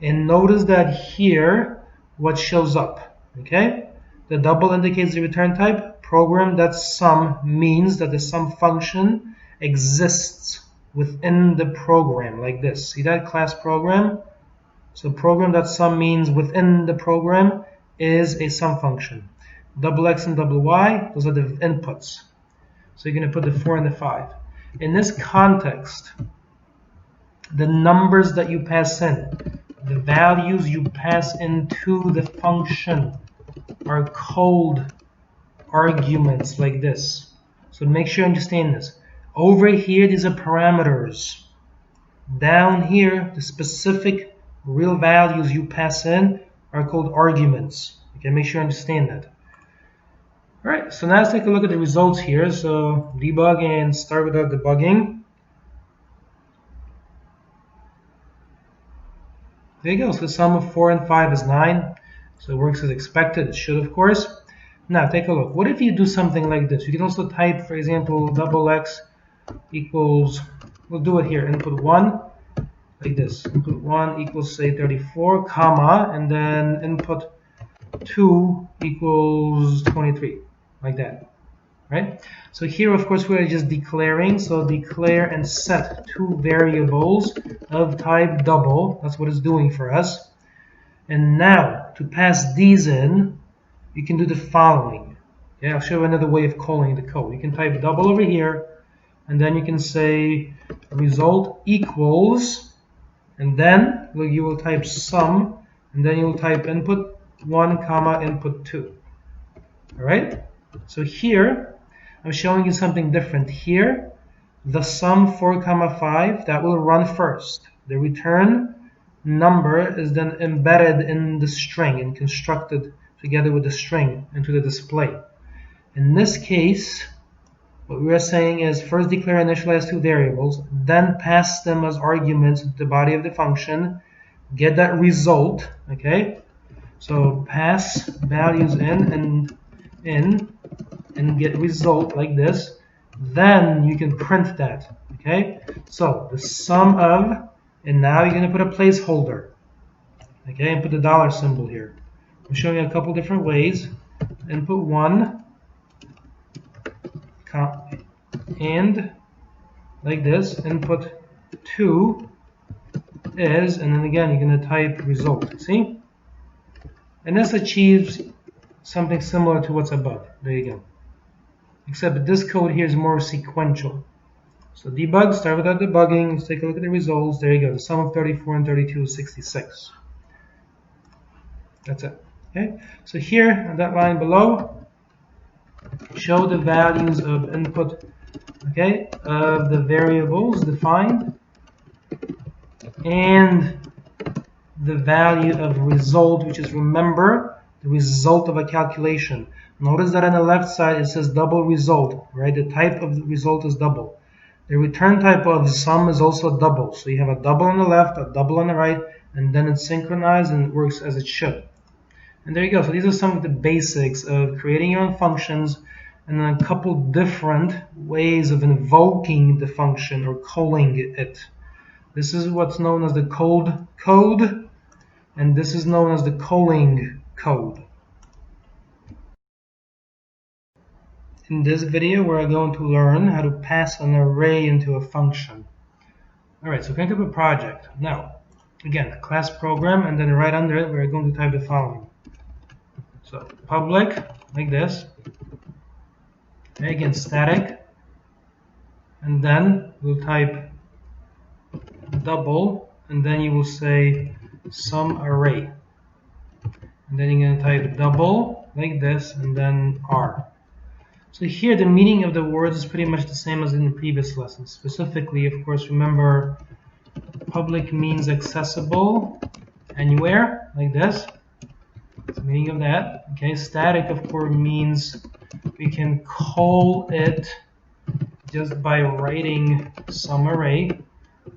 and notice that here what shows up. Okay, the double indicates the return type. Program.sum means that the sum function exists within the program, like this. See that class program? So program.sum means within the program is a sum function. Double x and double y, those are the inputs. So you're going to put the 4 and the 5. In this context, the numbers that you pass in, the values you pass into the function are called arguments, like this. So make sure you understand this. Over here, these are parameters. Down here, the specific real values you pass in are called arguments. Okay, make sure you understand that. Alright, so now let's take a look at the results here. So debug and start without debugging. There you go. So the sum of 4 and 5 is 9. So it works as expected. It should, of course. Now take a look. What if you do something like this? You can also type, for example, double x equals, we'll do it here, input 1, like this. Input 1 equals, say, 34, comma, and then input 2 equals 23, like that. Right? So here, of course, we're just declaring. So declare and set two variables of type double. That's what it's doing for us. And now, to pass these in, you can do the following. Okay, I'll show you another way of calling the code. You can type double over here, and then you can say result equals, and then you will type sum, and then you will type input 1, comma, input 2. All right? So here, I'm showing you something different. Here, the sum 4, comma 5, that will run first. The return number is then embedded in the string and constructed together with the string into the display. In this case, what we are saying is first declare initialize two variables, then pass them as arguments to the body of the function, get that result, okay? So pass values in and get result like this, then you can print that, okay? So the sum of, and now you're going to put a placeholder, okay, and put the dollar symbol here. I'm showing you a couple different ways. Input 1 and like this. Input 2 is, and then again you're going to type result. See? And this achieves something similar to what's above. There you go. Except this code here is more sequential. So debug, start without debugging. Let's take a look at the results. There you go. The sum of 34 and 32 is 66. That's it. Okay. So here on that line below, show the values of input, okay, of the variables defined, and the value of result, which is, remember, the result of a calculation. Notice that on the left side it says double result, right? The type of the result is double. The return type of sum is also double. So you have a double on the left, a double on the right, and then it's synchronized and it works as it should. And there you go. So these are some of the basics of creating your own functions, and then a couple different ways of invoking the function or calling it. This is what's known as the called code, and this is known as the calling code. In this video, we're going to learn how to pass an array into a function. Alright, so connect up a project. Now, again, class program, and then right under it, we're going to type the following. So public, like this. Okay, again, static. And then we'll type double, and then you will say sum array. And then you're going to type double, like this, and then R. So here the meaning of the words is pretty much the same as in the previous lesson. Specifically, of course, remember public means accessible anywhere, like this. That's the meaning of that. Okay, static, of course, means we can call it just by writing sum array.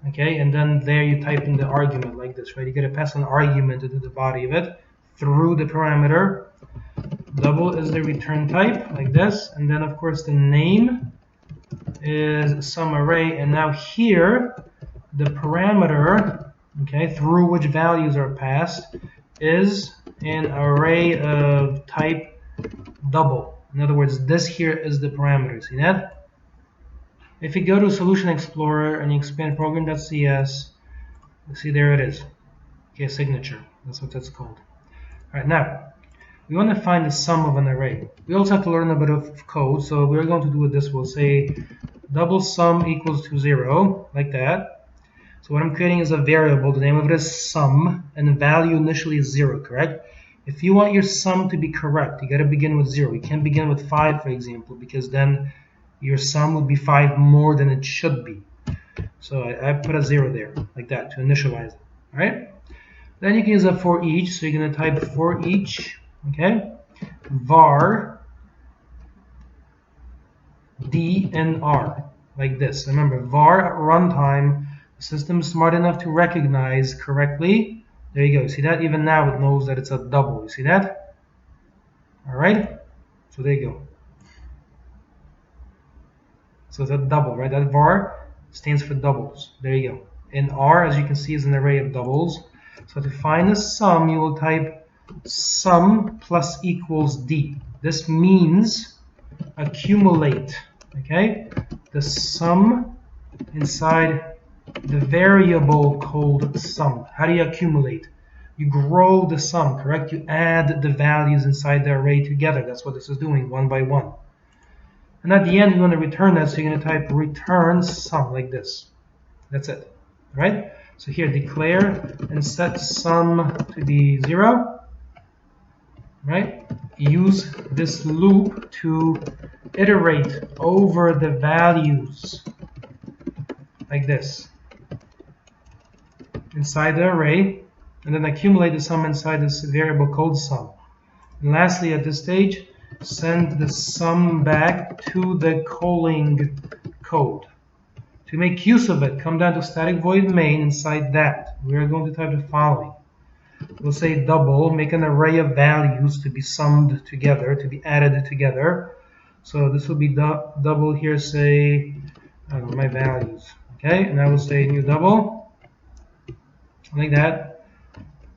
Okay, and then there you type in the argument like this, right? You gotta pass an argument into the body of it through the parameter. Double is the return type, like this, and then of course the name is sum array, and now here the parameter, okay, through which values are passed is an array of type double. In other words, this here is the parameter. See that? If you go to Solution Explorer and you expand program.cs, you see there it is. Okay, signature. That's what that's called. Alright, now we want to find the sum of an array. We also have to learn a bit of code, so we're going to do it this way. We'll say double sum equals to 0, like that. So what I'm creating is a variable. The name of it is sum, and the value initially is 0, correct? If you want your sum to be correct, you got to begin with 0. You can't begin with 5, for example, because then your sum would be 5 more than it should be. So I put a 0 there, like that, to initialize it. Alright? Then you can use a for each, so you're going to type for each, okay, var dnr, like this. Remember, var at runtime, the system is smart enough to recognize correctly. There you go. See that? Even now it knows that it's a double. You see that? Alright? So there you go. So it's a double, right? That var stands for doubles. There you go. And R, as you can see, is an array of doubles. So to find the sum, you will type sum plus equals D. This means accumulate, okay? The sum inside the variable called sum. How do you accumulate? You grow the sum, correct? You add the values inside the array together. That's what this is doing, one by one. And at the end, you want to return that, so you're going to type return sum, like this. That's it, right? So here, declare and set sum to be 0, right? Use this loop to iterate over the values, like this, inside the array, and then accumulate the sum inside this variable called sum. And lastly, at this stage, send the sum back to the calling code. To make use of it, come down to static void main. Inside that, we are going to type the following. We'll say double, make an array of values to be summed together, to be added together. So this will be double here, say, I don't know, my values. Okay, and I will say new double, like that.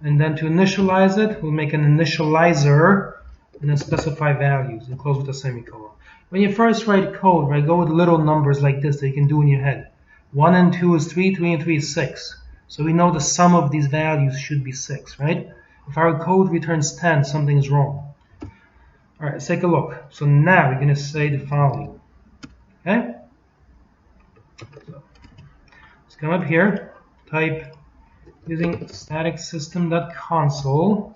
And then to initialize it, we'll make an initializer and then specify values and close with a semicolon. When you first write code, right, go with little numbers like this that you can do in your head. 1 and 2 is 3, 3 and 3 is 6. So we know the sum of these values should be 6, right? If our code returns 10, something is wrong. Alright, let's take a look. So now we're going to say the following. Okay? So let's come up here, type using static system.console,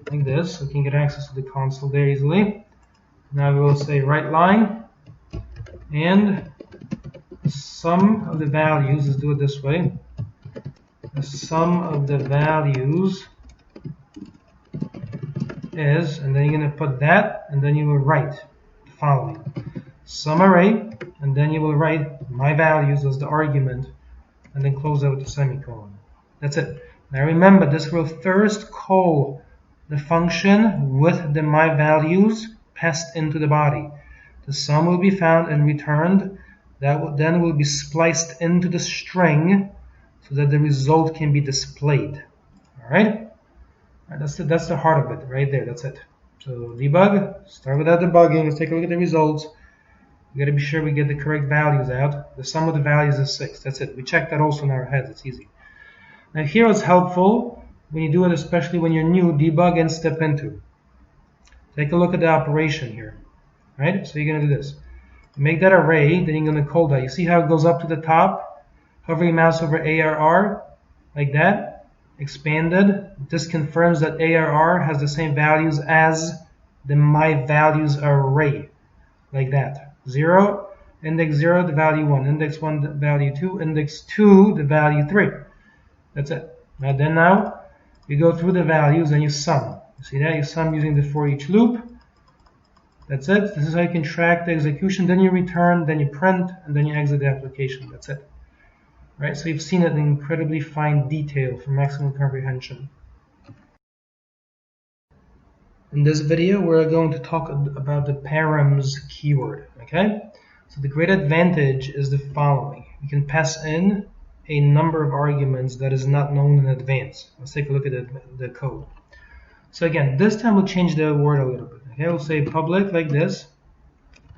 like this, so we can get access to the console there easily. Now we will say write line, and the sum of the values, let's do it this way, the sum of the values is, and then you're going to put that, and then you will write the following. Sum array, and then you will write my values as the argument, and then close out with a semicolon. That's it. Now remember, this will first call the function with the my values passed into the body. The sum will be found and returned. That then will be spliced into the string so that the result can be displayed. Alright? That's the heart of it right there. That's it. So debug, start with that debugging. Let's take a look at the results. We got to be sure we get the correct values out. The sum of the values is 6. That's it. We check that also in our heads. It's easy. Now here it's helpful when you do it, especially when you're new, debug and step into. Take a look at the operation here. Right? So you're going to do this. Make that array, then you're going to call that. You see how it goes up to the top? Hover your mouse over ARR, like that. Expanded. This confirms that ARR has the same values as the my values array, like that. 0, index 0, the value 1, index 1, the value 2, index 2, the value 3. That's it. Now you go through the values and you sum. You see that? You sum using the for each loop. That's it. This is how you can track the execution. Then you return, then you print, and then you exit the application. That's it. Right? So you've seen it in incredibly fine detail for maximum comprehension. In this video, we're going to talk about the params keyword. Okay? So the great advantage is the following. You can pass in a number of arguments that is not known in advance. Let's take a look at the code. So again, this time we'll change the word a little bit. Okay, we'll say public like this.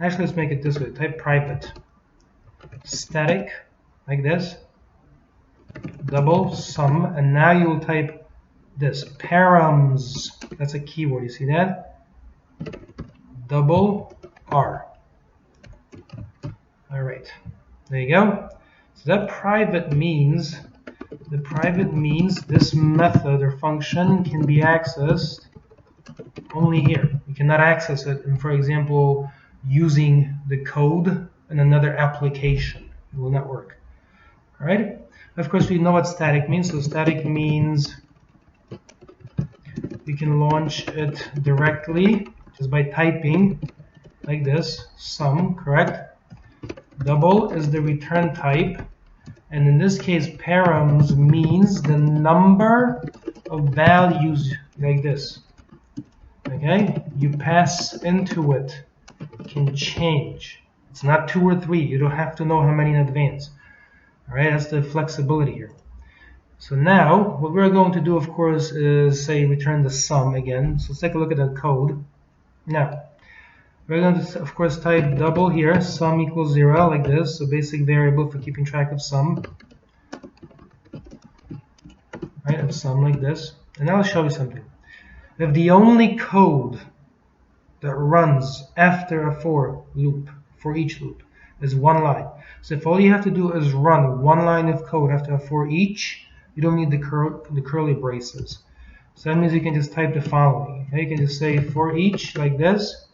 Actually, let's make it this way. Type private static like this, double sum, and now you will type this params. That's a keyword. You see that? Double R. All right, there you go. So that private means this method or function can be accessed only here. You cannot access it, for example, using the code in another application. It will not work. All right. Of course, we know what static means. So static means you can launch it directly just by typing like this, sum, correct? Double is the return type, and in this case, params means the number of values like this. Okay, you pass into it can change. It's not 2 or 3. You don't have to know how many in advance. All right, that's the flexibility here. So now, what we're going to do, of course, is say return the sum again. So let's take a look at the code. Now, we're going to, of course, type double here, sum equals 0, like this. So basic variable for keeping track of sum. Right, of sum like this. And now I'll show you something. If the only code that runs after a for loop, for each loop, is one line. So if all you have to do is run one line of code after a for each, you don't need the curly braces. So that means you can just type the following. Okay? You can just say for each like this,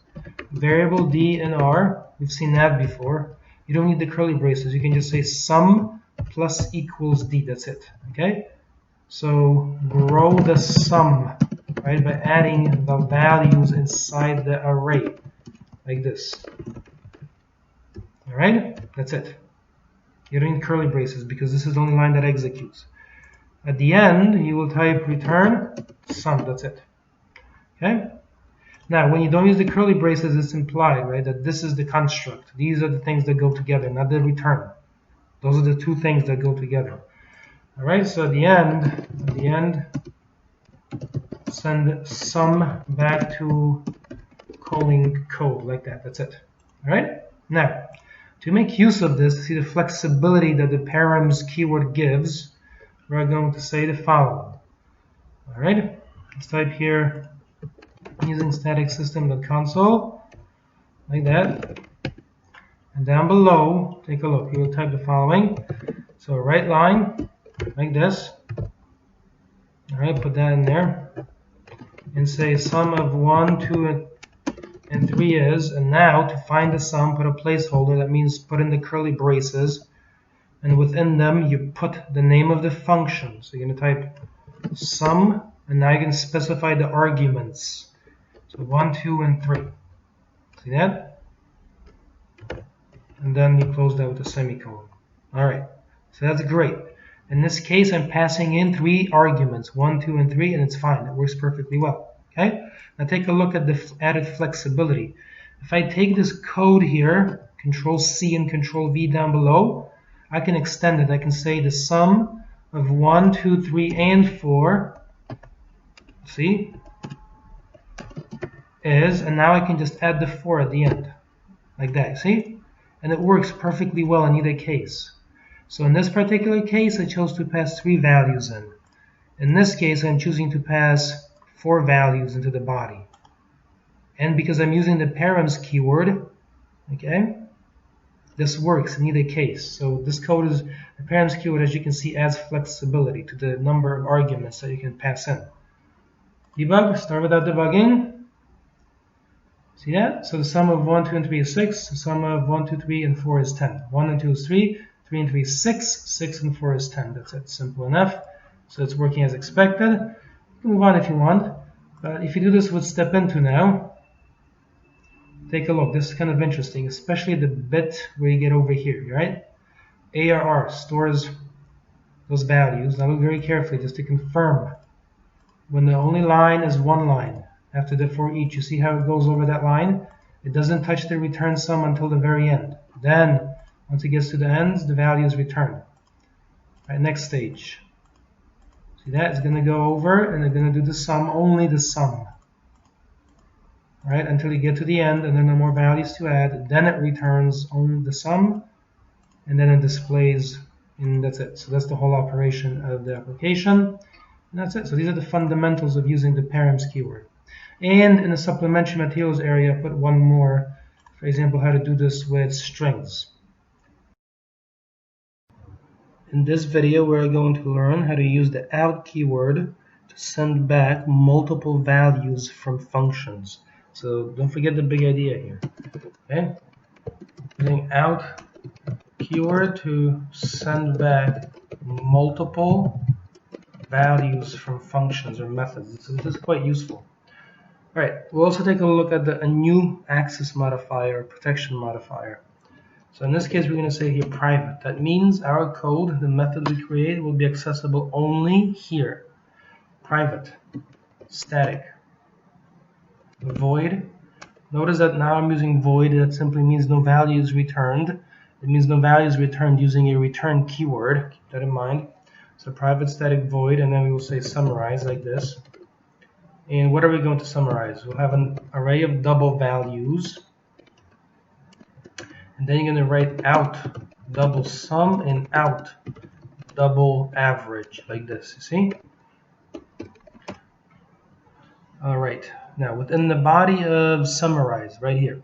variable d and r. We've seen that before. You don't need the curly braces. You can just say sum plus equals d. That's it. Okay? So grow the sum, right, by adding the values inside the array like this. All right, that's it. You don't need curly braces because this is the only line that executes. At the end, you will type return sum. That's it. Okay. Now, when you don't use the curly braces, it's implied, right, that this is the construct. These are the things that go together, not the return. Those are the two things that go together. All right. So at the end, send sum back to calling code like that. That's it. All right. Now, to make use of this, to see the flexibility that the params keyword gives, we're going to say the following. All right. Let's type here using static system.console like that. And down below, take a look. You will type the following. So right line like this. All right, put that in there. And say sum of 1, 2, and 3 is, and now to find the sum, put a placeholder. That means put in the curly braces, and within them you put the name of the function. So you're going to type sum, and now you can specify the arguments. So 1, 2, and 3. See that? And then you close that with a semicolon. All right, so that's great. In this case, I'm passing in 3 arguments, 1, 2, and 3, and it's fine. It works perfectly well. Okay? Now take a look at the added flexibility. If I take this code here, Control C and Control V down below, I can extend it. I can say the sum of 1, 2, 3, and 4, see, is, and now I can just add the 4 at the end, like that, see? And it works perfectly well in either case. So in this particular case, I chose to pass 3 values in. In this case, I'm choosing to pass 4 values into the body. And because I'm using the params keyword, okay, this works in either case. So this code is, the params keyword, as you can see, adds flexibility to the number of arguments that you can pass in. Debug, start without debugging. See that? So the sum of 1, 2, and 3 is 6. The sum of 1, 2, 3, and 4 is 10. 1 and 2 is 3. 3 and 3 is 6. 6 and 4 is 10. That's it. Simple enough. So it's working as expected. You can move on if you want. But if you do this with step into now, take a look. This is kind of interesting, especially the bit where you get over here, right? ARR stores those values. Now look very carefully just to confirm. When the only line is one line, after the for each, you see how it goes over that line? It doesn't touch the return sum until the very end. Then, once it gets to the ends, the value is returned. Right, next stage. See that? It's going to go over and they're going to do the sum, only the sum. Right? Until you get to the end and then there are more values to add. Then it returns only the sum and then it displays, and that's it. So that's the whole operation of the application. And that's it. So these are the fundamentals of using the params keyword. And in the supplementary materials area, I put one more, for example, how to do this with strings. In this video, we're going to learn how to use the out keyword to send back multiple values from functions. So don't forget the big idea here. Okay? Using out keyword to send back multiple values from functions or methods. So this is quite useful. All right, we'll also take a look at a new access modifier, protection modifier. So in this case, we're going to say here private. That means our code, the method we create, will be accessible only here. Private, static, void. Notice that now I'm using void. That simply means no value is returned. It means no value is returned using a return keyword. Keep that in mind. So private static void, and then we will say summarize like this. And what are we going to summarize? We'll have an array of double values. And then you're going to write out double sum and out double average like this. You see? All right. Now within the body of summarize, right here,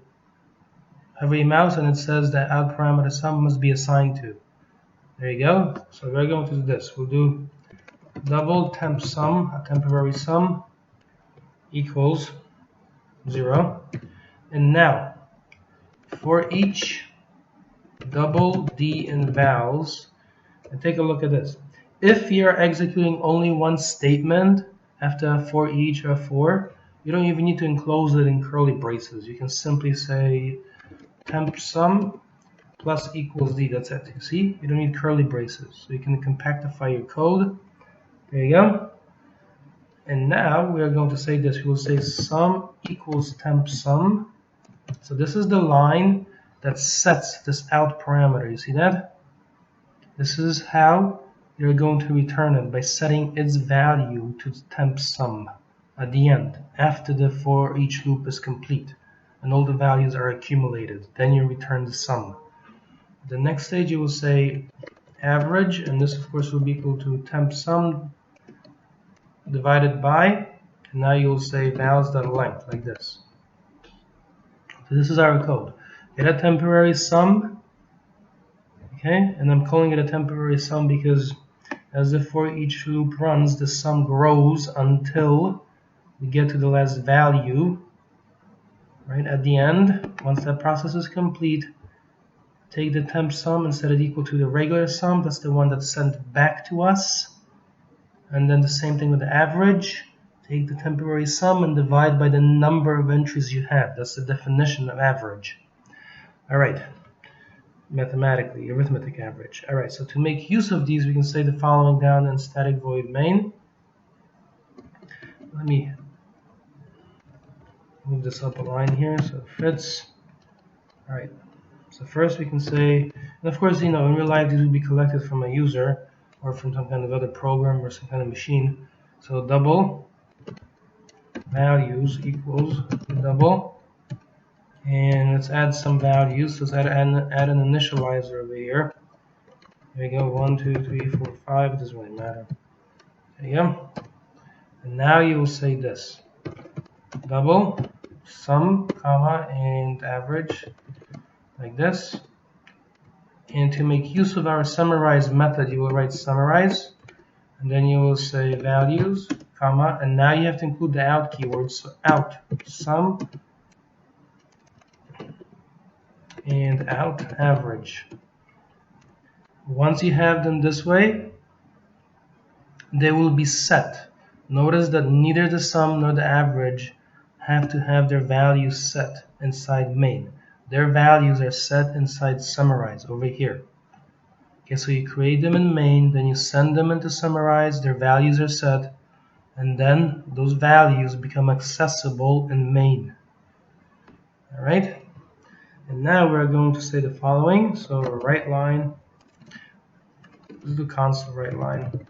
hover your mouse and it says that out parameter sum must be assigned to. There you go. So we're going to do this. We'll do double temp sum, a temporary sum, equals 0. And now, for each double D in vals, and take a look at this. If you're executing only one statement after a for each or a for, you don't even need to enclose it in curly braces. You can simply say temp sum plus equals D. That's it. You see? You don't need curly braces. So you can compactify your code. There you go. And now we are going to say this. We will say sum equals temp sum. So this is the line that sets this out parameter. You see that? This is how you're going to return it, by setting its value to temp sum at the end, after the for each loop is complete and all the values are accumulated. Then you return the sum. The next stage you will say average, and this of course will be equal to temp sum divided by, and now you will say vals.length like this. So this is our code. Get a temporary sum, okay, and I'm calling it a temporary sum because as the for each loop runs, the sum grows until we get to the last value, right at the end. Once that process is complete, take the temp sum and set it equal to the regular sum. That's the one that's sent back to us. And then the same thing with the average. Take the temporary sum and divide by the number of entries you have. That's the definition of average. All right, mathematically, arithmetic average. All right, so to make use of these, we can say the following down in static void main. Let me move this up a line here so it fits. All right, so first we can say, and of course, in real life, these will be collected from a user or from some kind of other program or some kind of machine. So double values equals double. And let's add some values. Let's add an initializer over here. There you go, 1, 2, 3, 4, 5. It doesn't really matter. There you go. And now you will say this: double sum, comma, and average, like this. And to make use of our summarize method, you will write summarize, and then you will say values, comma, and now you have to include the out keyword. So out sum and out average. Once you have them this way, they will be set. Notice that neither the sum nor the average have to have their values set inside main. Their values are set inside summarize over here. Okay, so you create them in main, then you send them into summarize, their values are set, and then those values become accessible in main. All right? And now we're going to say the following. So write line, let's do console write line.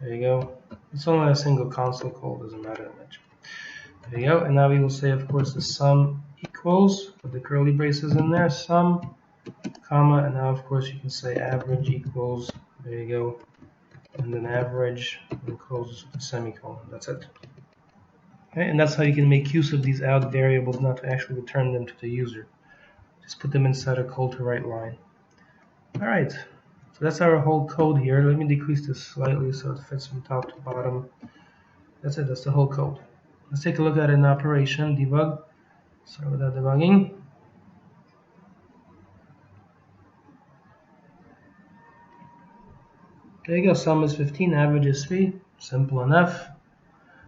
There you go. It's only a single console call, doesn't matter that much. There you go. And now we will say, of course, the sum equals, put the curly braces in there, sum, comma, and now, of course, you can say average equals, there you go, and then average, and close the semicolon. That's it. Okay, and that's how you can make use of these out variables, not to actually return them to the user. Just put them inside a call to write line. All right, so that's our whole code here. Let me decrease this slightly so it fits from top to bottom. That's it, that's the whole code. Let's take a look at an operation, debug. Start with that debugging. There you go, sum is 15, average is 3. Simple enough.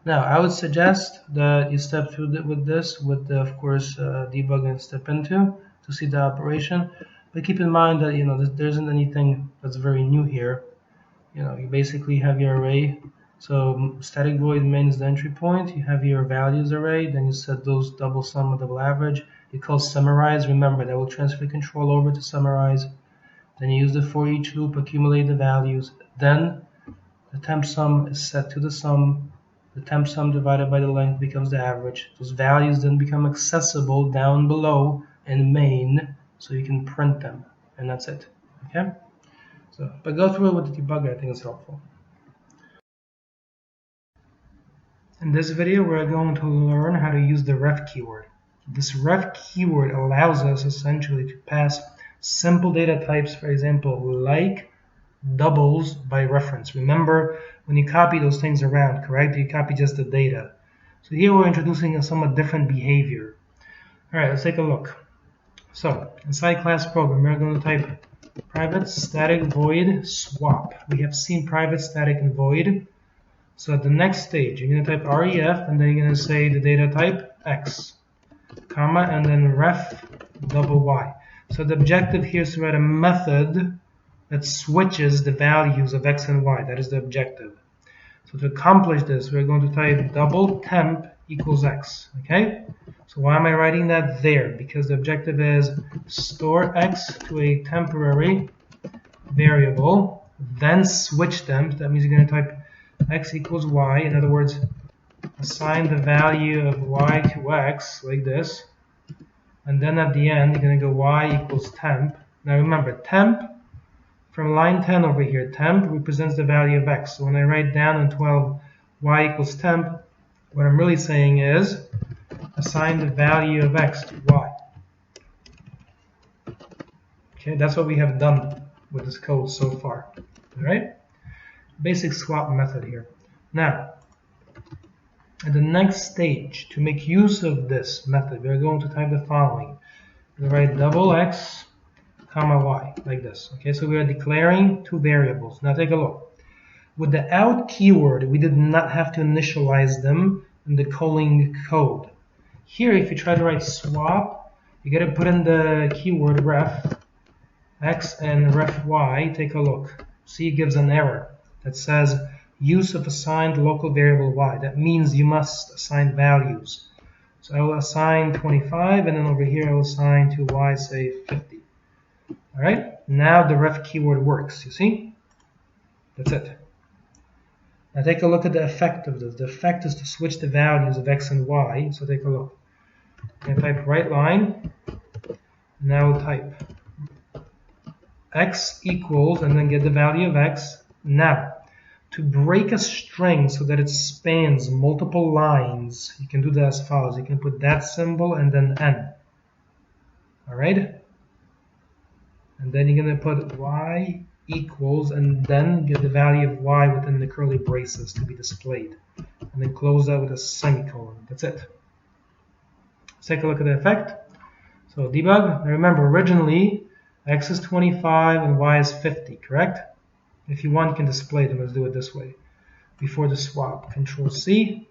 Now, I would suggest that you step through with this, with of course debug and step into to see the operation. But keep in mind that there isn't anything that's very new here. You basically have your array. So static void main is the entry point. You have your values array. Then you set those double sum and double average. You call summarize. Remember that will transfer control over to summarize. Then you use the for each loop, accumulate the values. Then the temp sum is set to the sum. The temp sum divided by the length becomes the average. Those values then become accessible down below in main, so you can print them, and that's it. Okay. But go through it with the debugger. I think it's helpful. In this video, we're going to learn how to use the ref keyword. This ref keyword allows us essentially to pass simple data types, for example, like doubles by reference. Remember, when you copy those things around, correct? You copy just the data. So here we're introducing a somewhat different behavior. All right, let's take a look. So inside class program, we're going to type private static void swap. We have seen private static and void. So at the next stage, you're going to type ref, and then you're going to say the data type x, comma, and then ref double y. So the objective here is to write a method that switches the values of x and y. That is the objective. So to accomplish this, we're going to type double temp equals x. Okay? So why am I writing that there? Because the objective is store x to a temporary variable, then switch them. That means you're going to type x equals y. In other words, assign the value of y to x like this. And then at the end, you're going to go y equals temp. Now remember, temp, from line 10 over here, temp represents the value of x. So when I write down in 12 y equals temp, what I'm really saying is assign the value of x to y. Okay, that's what we have done with this code so far. All right? Basic swap method here. Now, at the next stage, to make use of this method, we're going to type the following. We write double x, comma y, like this. Okay, so we are declaring two variables. Now take a look. With the out keyword, we did not have to initialize them in the calling code. Here, if you try to write swap, you got to put in the keyword ref x and ref y. Take a look. See, it gives an error that says use of assigned local variable y. That means you must assign values. So I will assign 25, and then over here I will assign to y, say 50. All right, now the ref keyword works. You see? That's it. Now take a look at the effect of this. The effect is to switch the values of x and y. So take a look. I'm going to type right line. Now we'll type x equals, and then get the value of x. Now, to break a string so that it spans multiple lines, you can do that as follows. You can put that symbol and then n. All right? And then you're going to put y equals, and then get the value of y within the curly braces to be displayed. And then close that with a semicolon. That's it. Let's take a look at the effect. So debug. Now remember, originally x is 25 and y is 50, correct? If you want, you can display them. Let's do it this way. Before the swap, Control C,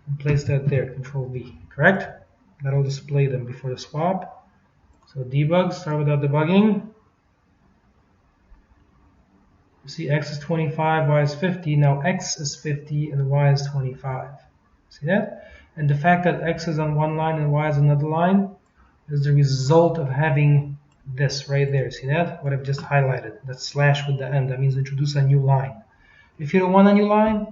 and place that there, Control V, correct? That'll display them before the swap. So debug, start without debugging. You see x is 25, y is 50. Now x is 50 and y is 25. See that? And the fact that x is on one line and y is on another line is the result of having this right there. See that? What I've just highlighted. That slash with the end. That means introduce a new line. If you don't want a new line,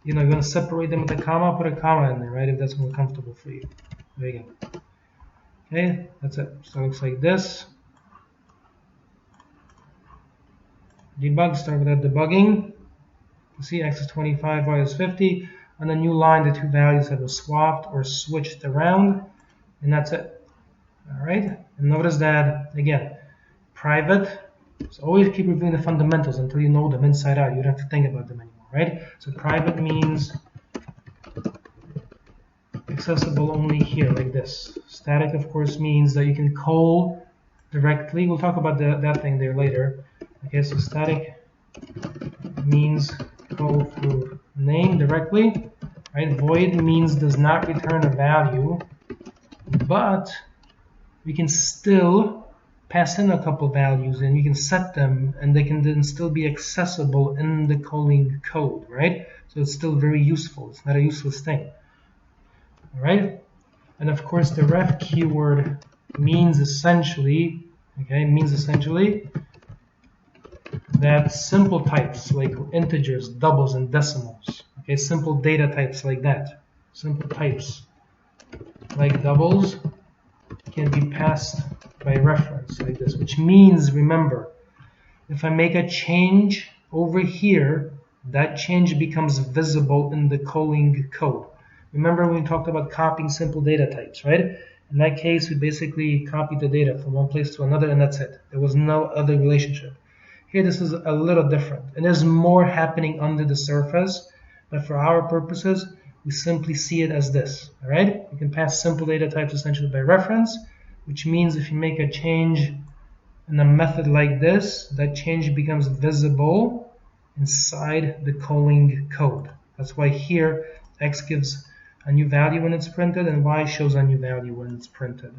you're going to separate them with a comma, put a comma in there, right? If that's more comfortable for you. There you go. Okay, that's it. So it looks like this. Debug, start with that debugging. You see x is 25, y is 50. On the new line, the two values have been swapped or switched around, and that's it. All right, and notice that, again, private, so always keep reviewing the fundamentals until you know them inside out. You don't have to think about them anymore, right? So private means accessible only here, like this. Static, of course, means that you can call directly. We'll talk about that thing there later. Okay, so static means call through name directly, right? Void means does not return a value, but we can still pass in a couple values and you can set them and they can then still be accessible in the calling code, right? So it's still very useful. It's not a useless thing. All right? And of course the ref keyword means essentially, that simple types like integers, doubles, and decimals, okay, simple data types like that, simple types like doubles can be passed by reference like this, which means, remember, if I make a change over here, that change becomes visible in the calling code. Remember when we talked about copying simple data types, right? In that case, we basically copied the data from one place to another, and that's it. There was no other relationship. Here, this is a little different, and there's more happening under the surface, but for our purposes, we simply see it as this, all right? You can pass simple data types essentially by reference, which means if you make a change in a method like this, that change becomes visible inside the calling code. That's why here, x gives a new value when it's printed, and y shows a new value when it's printed.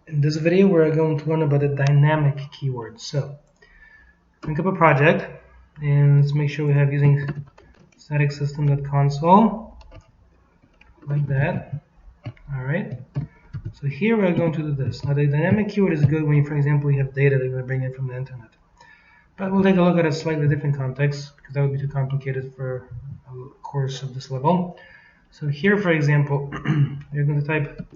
In this video, we're going to learn about the dynamic keyword. So, think up a project, and let's make sure we have using static system.console, like that. All right. So here we're going to do this. Now, the dynamic keyword is good when you, for example, you have data that you're going to bring in from the internet. But we'll take a look at a slightly different context, because that would be too complicated for a course of this level. So here, for example, you're going to type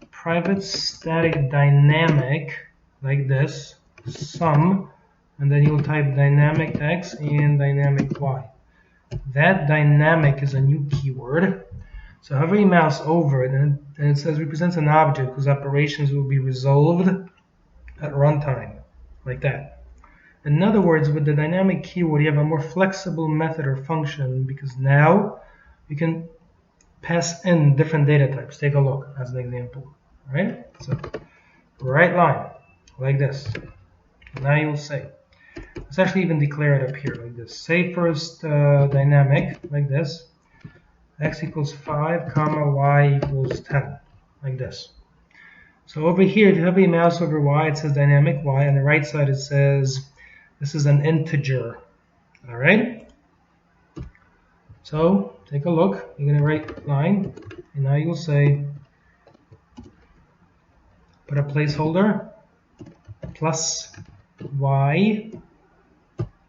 private static dynamic like this, sum, and then you'll type dynamic x and dynamic y. That dynamic is a new keyword. So hover your mouse over it, and it says represents an object whose operations will be resolved at runtime, like that. In other words, with the dynamic keyword, you have a more flexible method or function, because now you can pass in different data types. Take a look as an example. All right, so right line like this. Now you'll say, let's actually even declare it up here like this. Say first dynamic like this, x equals 5, comma y equals 10, like this. So over here, if you have your mouse over y, it says dynamic y. On the right side, it says this is an integer. All right. So take a look. You're gonna write line, and now you'll say, put a placeholder plus y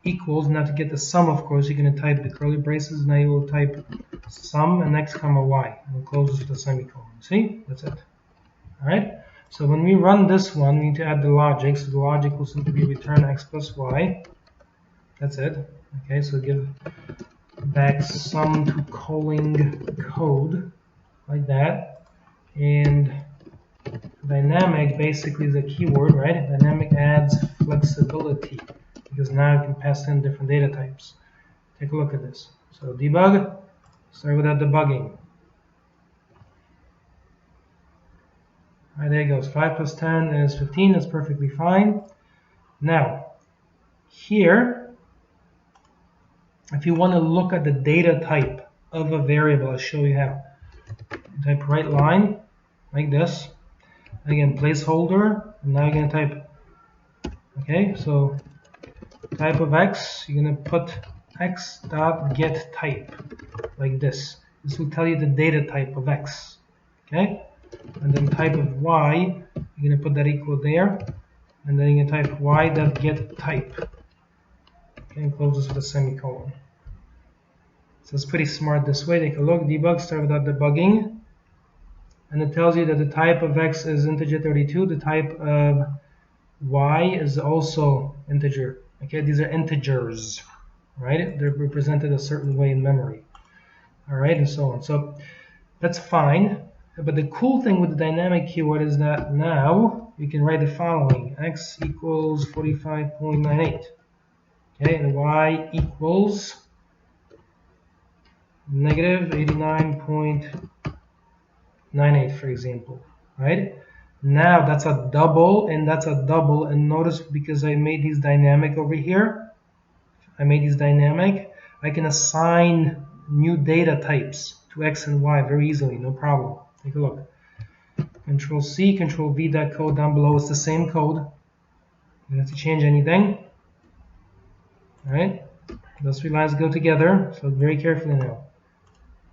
equals, now to get the sum, of course, you're going to type the curly braces. Now you will type sum and x comma y, and we'll close this with a semicolon. See, that's it. All right, so when we run this one, we need to add the logic. So the logic will simply be return x plus y. That's it. Okay, so give back sum to calling code like that. And dynamic basically is a keyword, right? Dynamic adds flexibility, because now you can pass in different data types. Take a look at this. So debug, start with that debugging. All right, there it goes. 5 plus 10 is 15. That's perfectly fine. Now, here, if you want to look at the data type of a variable, I'll show you how. You type right line like this. Again, placeholder, and now you're going to type, okay, so type of x, you're going to put x dot get type, like this. This will tell you the data type of x, okay? And then type of y, you're going to put that equal there, and then you can type y.getType. Okay, and close this with a semicolon. So it's pretty smart this way. Take a look, debug, start without debugging. And it tells you that the type of x is integer 32, the type of y is also integer. Okay, these are integers, right? They're represented a certain way in memory. All right, and so on. So that's fine. But the cool thing with the dynamic keyword is that now you can write the following: x equals 45.98. Okay, and y equals negative 89.98, for example. Right? Now that's a double and that's a double, and notice because I made these dynamic over here, I can assign new data types to x and y very easily, no problem. Take a look. Control C, Control V, that code down below is the same code. You don't have to change anything. Alright, those three lines go together, so very carefully now.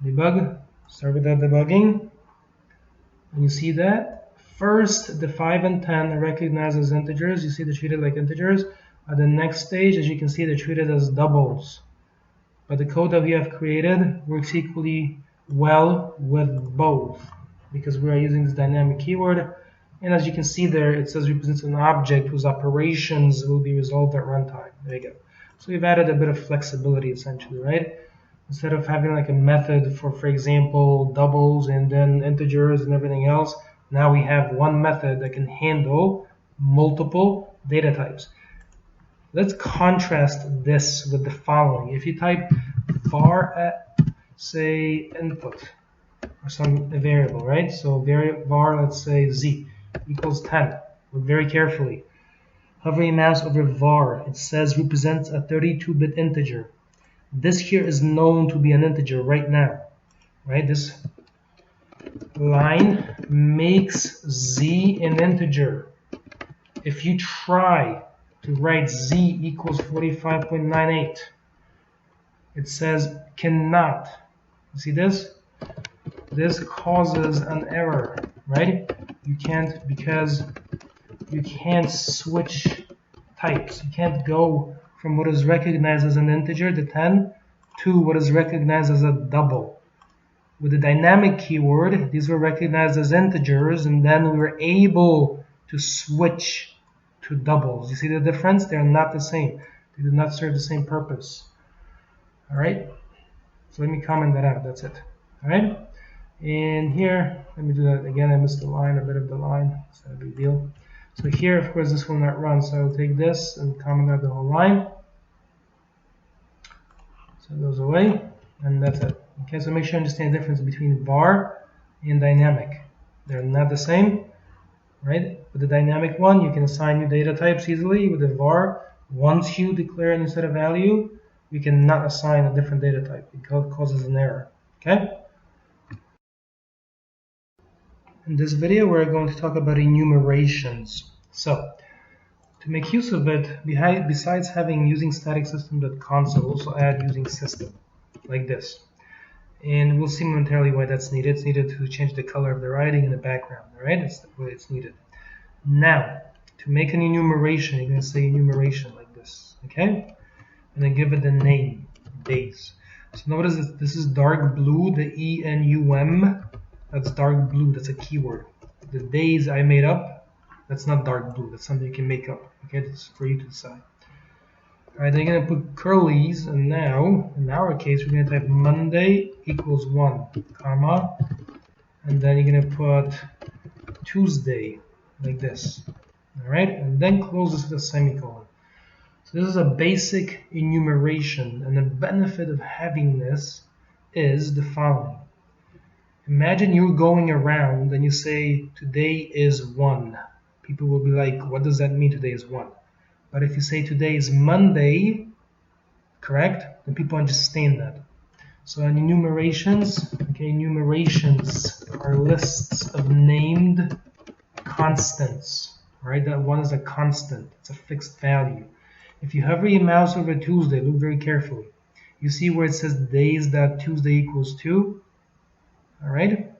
Debug, start with that debugging. And you see that first the 5 and 10 are recognized as integers. You see they're treated like integers. At the next stage, as you can see, they're treated as doubles. But the code that we have created works equally well with both, because we are using this dynamic keyword. And as you can see there, it says represents an object whose operations will be resolved at runtime. There you go. So we've added a bit of flexibility essentially, right? Instead of having like a method for example, doubles and then integers and everything else, now we have one method that can handle multiple data types. Let's contrast this with the following. If you type var at, say, input, or some variable, right? So var, let's say z equals 10. Look very carefully. Hover your mouse over var. It says represents a 32-bit integer. This here is known to be an integer right now, right? This line makes z an integer. If you try to write z equals 45.98, it says cannot. You see this? This causes an error, right? You can't, because you can't switch types. You can't go from what is recognized as an integer, the 10, to what is recognized as a double. With the dynamic keyword, these were recognized as integers, and then we were able to switch to doubles. You see the difference? They're not the same. They do not serve the same purpose. All right? So let me comment that out. That's it. All right? And here, let me do that again. I missed the line, a bit of the line. It's not a big deal. So here, of course, this will not run. So I'll take this and comment out the whole line. So it goes away, and that's it. Okay, so make sure you understand the difference between var and dynamic. They're not the same, right? With the dynamic one, you can assign new data types easily. With the var, once you declare a new set of value, you cannot assign a different data type. It causes an error. Okay? In this video, we're going to talk about enumerations. So, to make use of it, besides having using static system.console, also add using system, like this. And we'll see momentarily why that's needed. It's needed to change the color of the writing in the background, all right? That's the way it's needed. Now, to make an enumeration, you're going to say enumeration like this, okay? And then give it the name, days. So notice this is dark blue, the ENUM, that's dark blue, that's a keyword. The days I made up, that's not dark blue, that's something you can make up, okay? That's for you to decide. All right, then you're going to put curlies, and now, in our case, we're going to type Monday equals 1, comma, and then you're going to put Tuesday, like this. All right, and then close this with a semicolon. So this is a basic enumeration, and the benefit of having this is the following. Imagine you're going around and you say, today is 1. People will be like, what does that mean, today is 1? But if you say today is Monday, correct, then people understand that. So in enumerations, okay, enumerations are lists of named constants, right? That one is a constant, it's a fixed value. If you hover your mouse over Tuesday, look very carefully. You see where it says days.Tuesday equals 2? All right?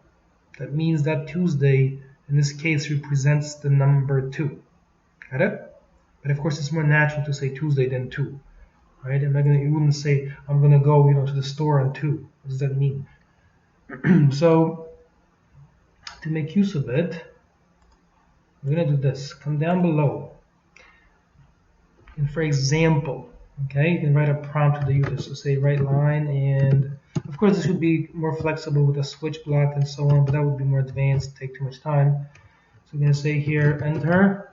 That means that Tuesday, in this case, represents the number 2. Got it? But of course, it's more natural to say Tuesday than 2, right? I'm not gonna. You wouldn't say I'm gonna go, to the store on 2. What does that mean? So to make use of it, we're gonna do this. Come down below, and for example, okay, you can write a prompt to the user. So say write line, and of course this would be more flexible with a switch block and so on, but that would be more advanced, take too much time. So we're gonna say here enter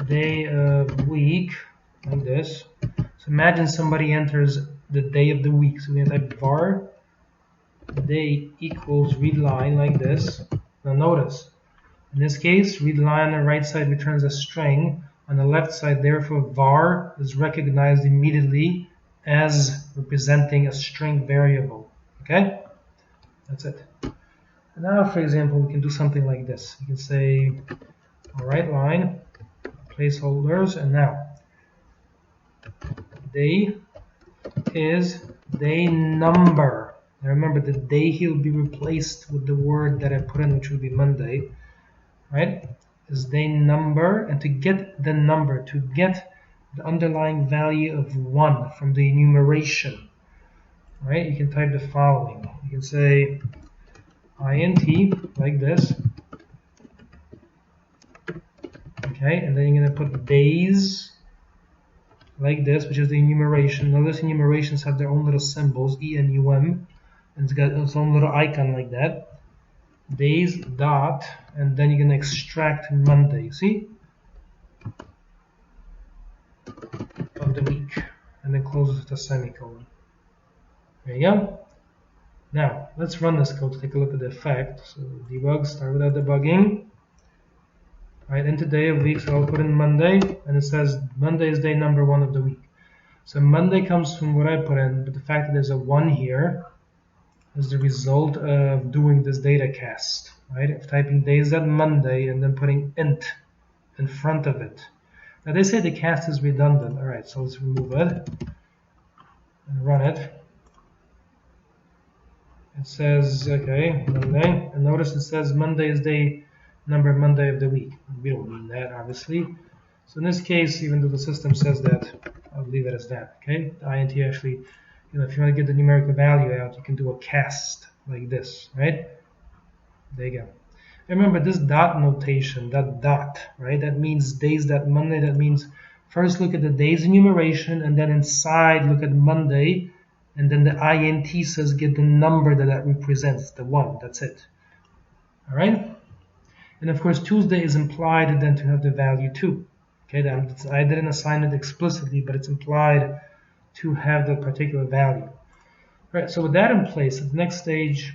day of week like this. So imagine somebody enters the day of the week. So we're gonna type var day equals read line like this. Now notice, in this case, read line on the right side returns a string. On the left side, therefore, var is recognized immediately as representing a string variable. Okay? That's it. And now, for example, we can do something like this. You can say, write line, placeholders, and now, day is day number. Now remember, the day here will be replaced with the word that I put in, which will be Monday, right? Is day number, and to get the number, to get the underlying value of 1 from the enumeration, right? You can type the following. You can say int like this, okay, and then you're going to put days like this, which is the enumeration. Notice enumerations have their own little symbols, E and UM, and it's got its own little icon like that. Days dot, and then you're going to extract Monday, see? Of the week, and then close it with a semicolon. There you go. Now, let's run this code to take a look at the effect. So debug, start without debugging. Right, into day of week, so I'll put in Monday, and it says Monday is day number 1 of the week. So Monday comes from what I put in, but the fact that there's a 1 here is the result of doing this data cast, right? Of typing days at Monday and then putting int in front of it. Now they say the cast is redundant. All right, so let's remove it and run it. It says, okay, Monday, and notice it says Monday is day number Monday of the week. We don't mean that, obviously. So in this case, even though the system says that, I'll leave it as that, okay? The int actually, if you want to get the numerical value out, you can do a cast like this, right? There you go. Remember this dot notation, that dot, right? That means days that Monday. That means first look at the days enumeration, and then inside look at Monday, and then the int says get the number that represents, the 1. That's it. All right? And of course, Tuesday is implied then to have the value 2. Okay, I didn't assign it explicitly, but it's implied to have that particular value. All right, so with that in place, at the next stage,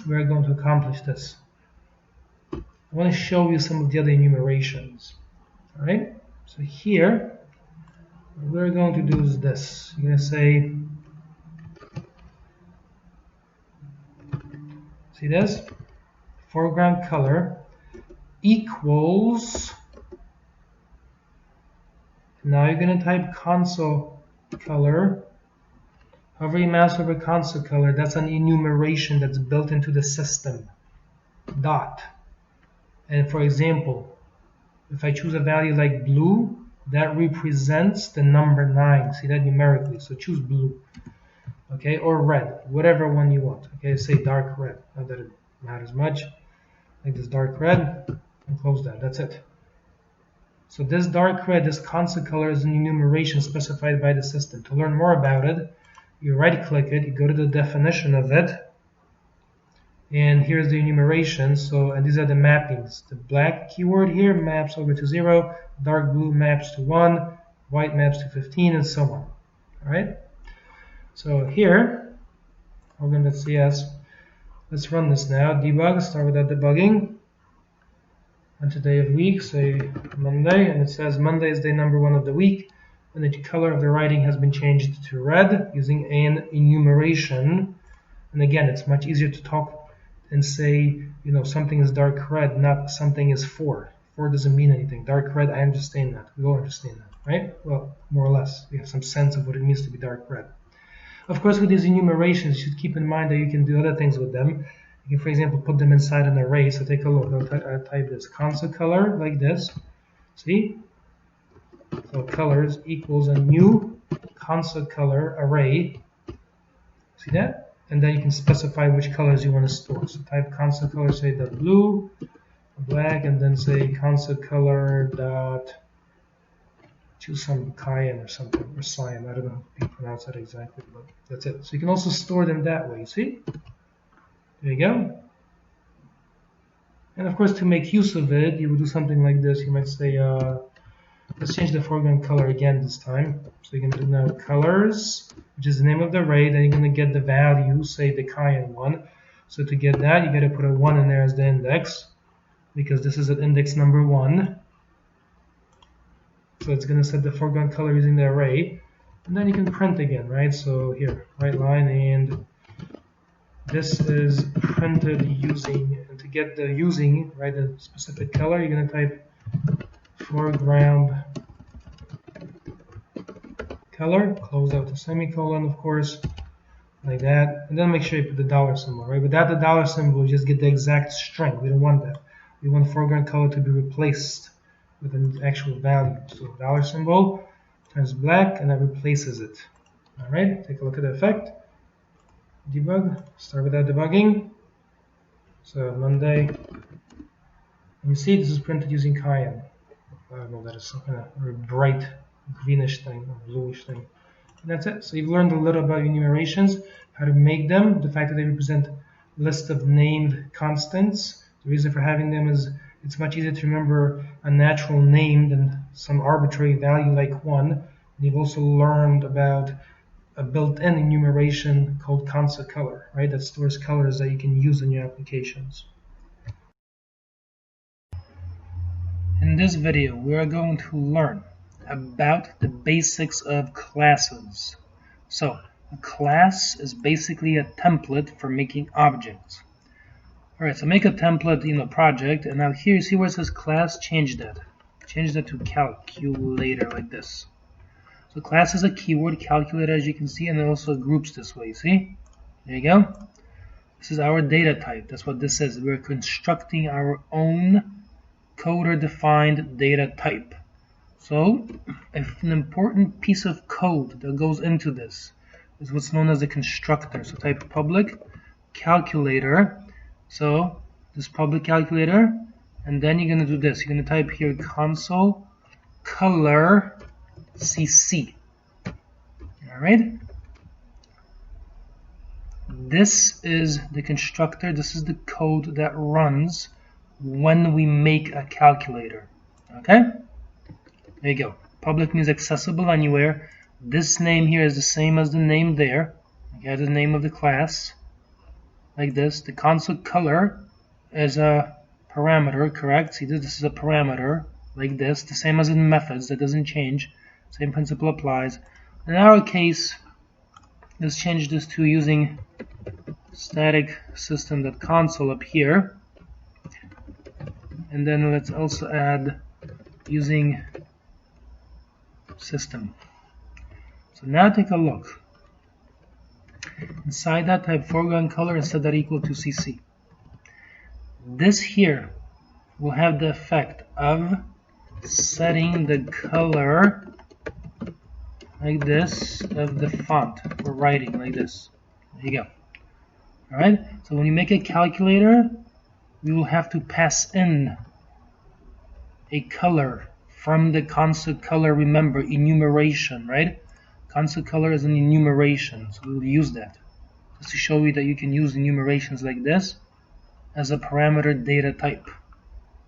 we're going to accomplish this. I want to show you some of the other enumerations. All right, so here, what we're going to do is this. You're going to say, see this? Foreground color equals, now you're going to type console color. Hover your mouse over console color, that's an enumeration that's built into the system. Dot. And for example, if I choose a value like blue, that represents the number 9. See that numerically, so choose blue. Okay, or red, whatever one you want. Okay, say dark red, not that it matters much. Like this dark red, and close that, that's it. So this dark red, this console color is an enumeration specified by the system. To learn more about it, you right click it, you go to the definition of it, and here's the enumeration. So, and these are the mappings. The black keyword here maps over to 0, dark blue maps to 1, white maps to 15, and so on. Alright? So here, organ.cs, let's run this now. Debug, start without debugging. Enter day of week, say Monday, and it says Monday is day number 1 of the week, and the color of the writing has been changed to red using an enumeration. And again, it's much easier to talk and say, something is dark red, not something is 4. 4 doesn't mean anything. Dark red, I understand that. We all understand that, right? Well, more or less. We have some sense of what it means to be dark red. Of course, with these enumerations, you should keep in mind that you can do other things with them. You can, for example, put them inside an array. So take a look. I'll type this console color like this. See? So colors equals a new console color array. See that? And then you can specify which colors you want to store. So type console color, say the blue, black, and then say console color dot, choose some cayenne or something, or cyan. I don't know how you pronounce that exactly, but that's it. So you can also store them that way. See? There you go. And of course, to make use of it, you would do something like this. You might say, let's change the foreground color again this time. So you can do now colors, which is the name of the array. Then you're going to get the value, say the cayenne one. So to get that, you got to put a 1 in there as the index, because this is at index number 1. So it's going to set the foreground color using the array. And then you can print again, right? So here, right line, and this is printed using, and to get the using, right, the specific color, you're going to type foreground color, close out the semicolon, of course, like that, and then make sure you put the dollar symbol, right? Without the dollar symbol, you just get the exact string. We don't want that. We want foreground color to be replaced with an actual value. So dollar symbol turns black, and that replaces it. All right, take a look at the effect. Debug, start without debugging. So Monday, and you see this is printed using cayenne. I don't know, that is some kind of very bright greenish thing, or bluish thing. And that's it. So you've learned a little about enumerations, how to make them, the fact that they represent a list of named constants. The reason for having them is it's much easier to remember a natural name than some arbitrary value like 1. And you've also learned about a built-in enumeration called console color, right? That stores colors that you can use in your applications. In this video, we are going to learn about the basics of classes. So, a class is basically a template for making objects. Alright, so make a template, project, and now here you see where it says class, change that. Change that to calculator, like this. So class is a keyword, calculator as you can see, and it also groups this way, see? There you go. This is our data type. That's what this is. We're constructing our own coder-defined data type. So, an important piece of code that goes into this is what's known as a constructor. So type public calculator. So this public calculator, and then you're going to do this. You're going to type here console color cc. All right. This is the constructor. This is the code that runs when we make a calculator. Okay. There you go. Public means accessible anywhere. This name here is the same as the name there. Okay, the name of the class. Like this. The console color is a parameter, correct? See, this is a parameter, like this. The same as in methods, that doesn't change. Same principle applies. In our case, let's change this to using static system.console up here. And then let's also add using system. So now take a look. Inside that, type foreground color and set that equal to CC. This here will have the effect of setting the color like this of the font for writing, like this. There you go. Alright, so when you make a calculator, we will have to pass in a color from the console color. Remember, enumeration, right? Console color is an enumeration, so we'll use that just to show you that you can use enumerations like this as a parameter data type.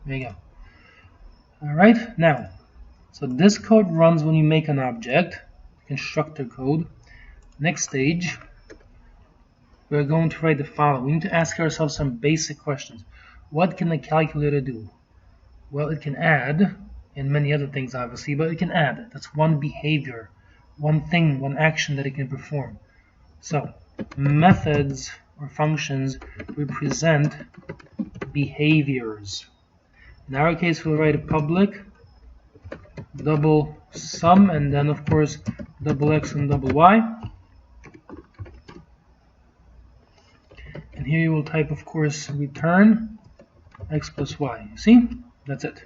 There you go. Alright, now, so this code runs when you make an object, constructor code. Next stage, we're going to write the following. We need to ask ourselves some basic questions. What can the calculator do? Well, it can add, and many other things obviously, but it can add. That's one behavior, one thing, one action that it can perform. So, methods or functions represent behaviors. In our case, we'll write a public double sum, and then of course double x and double y. And here you will type, of course, return x plus y. See? That's it.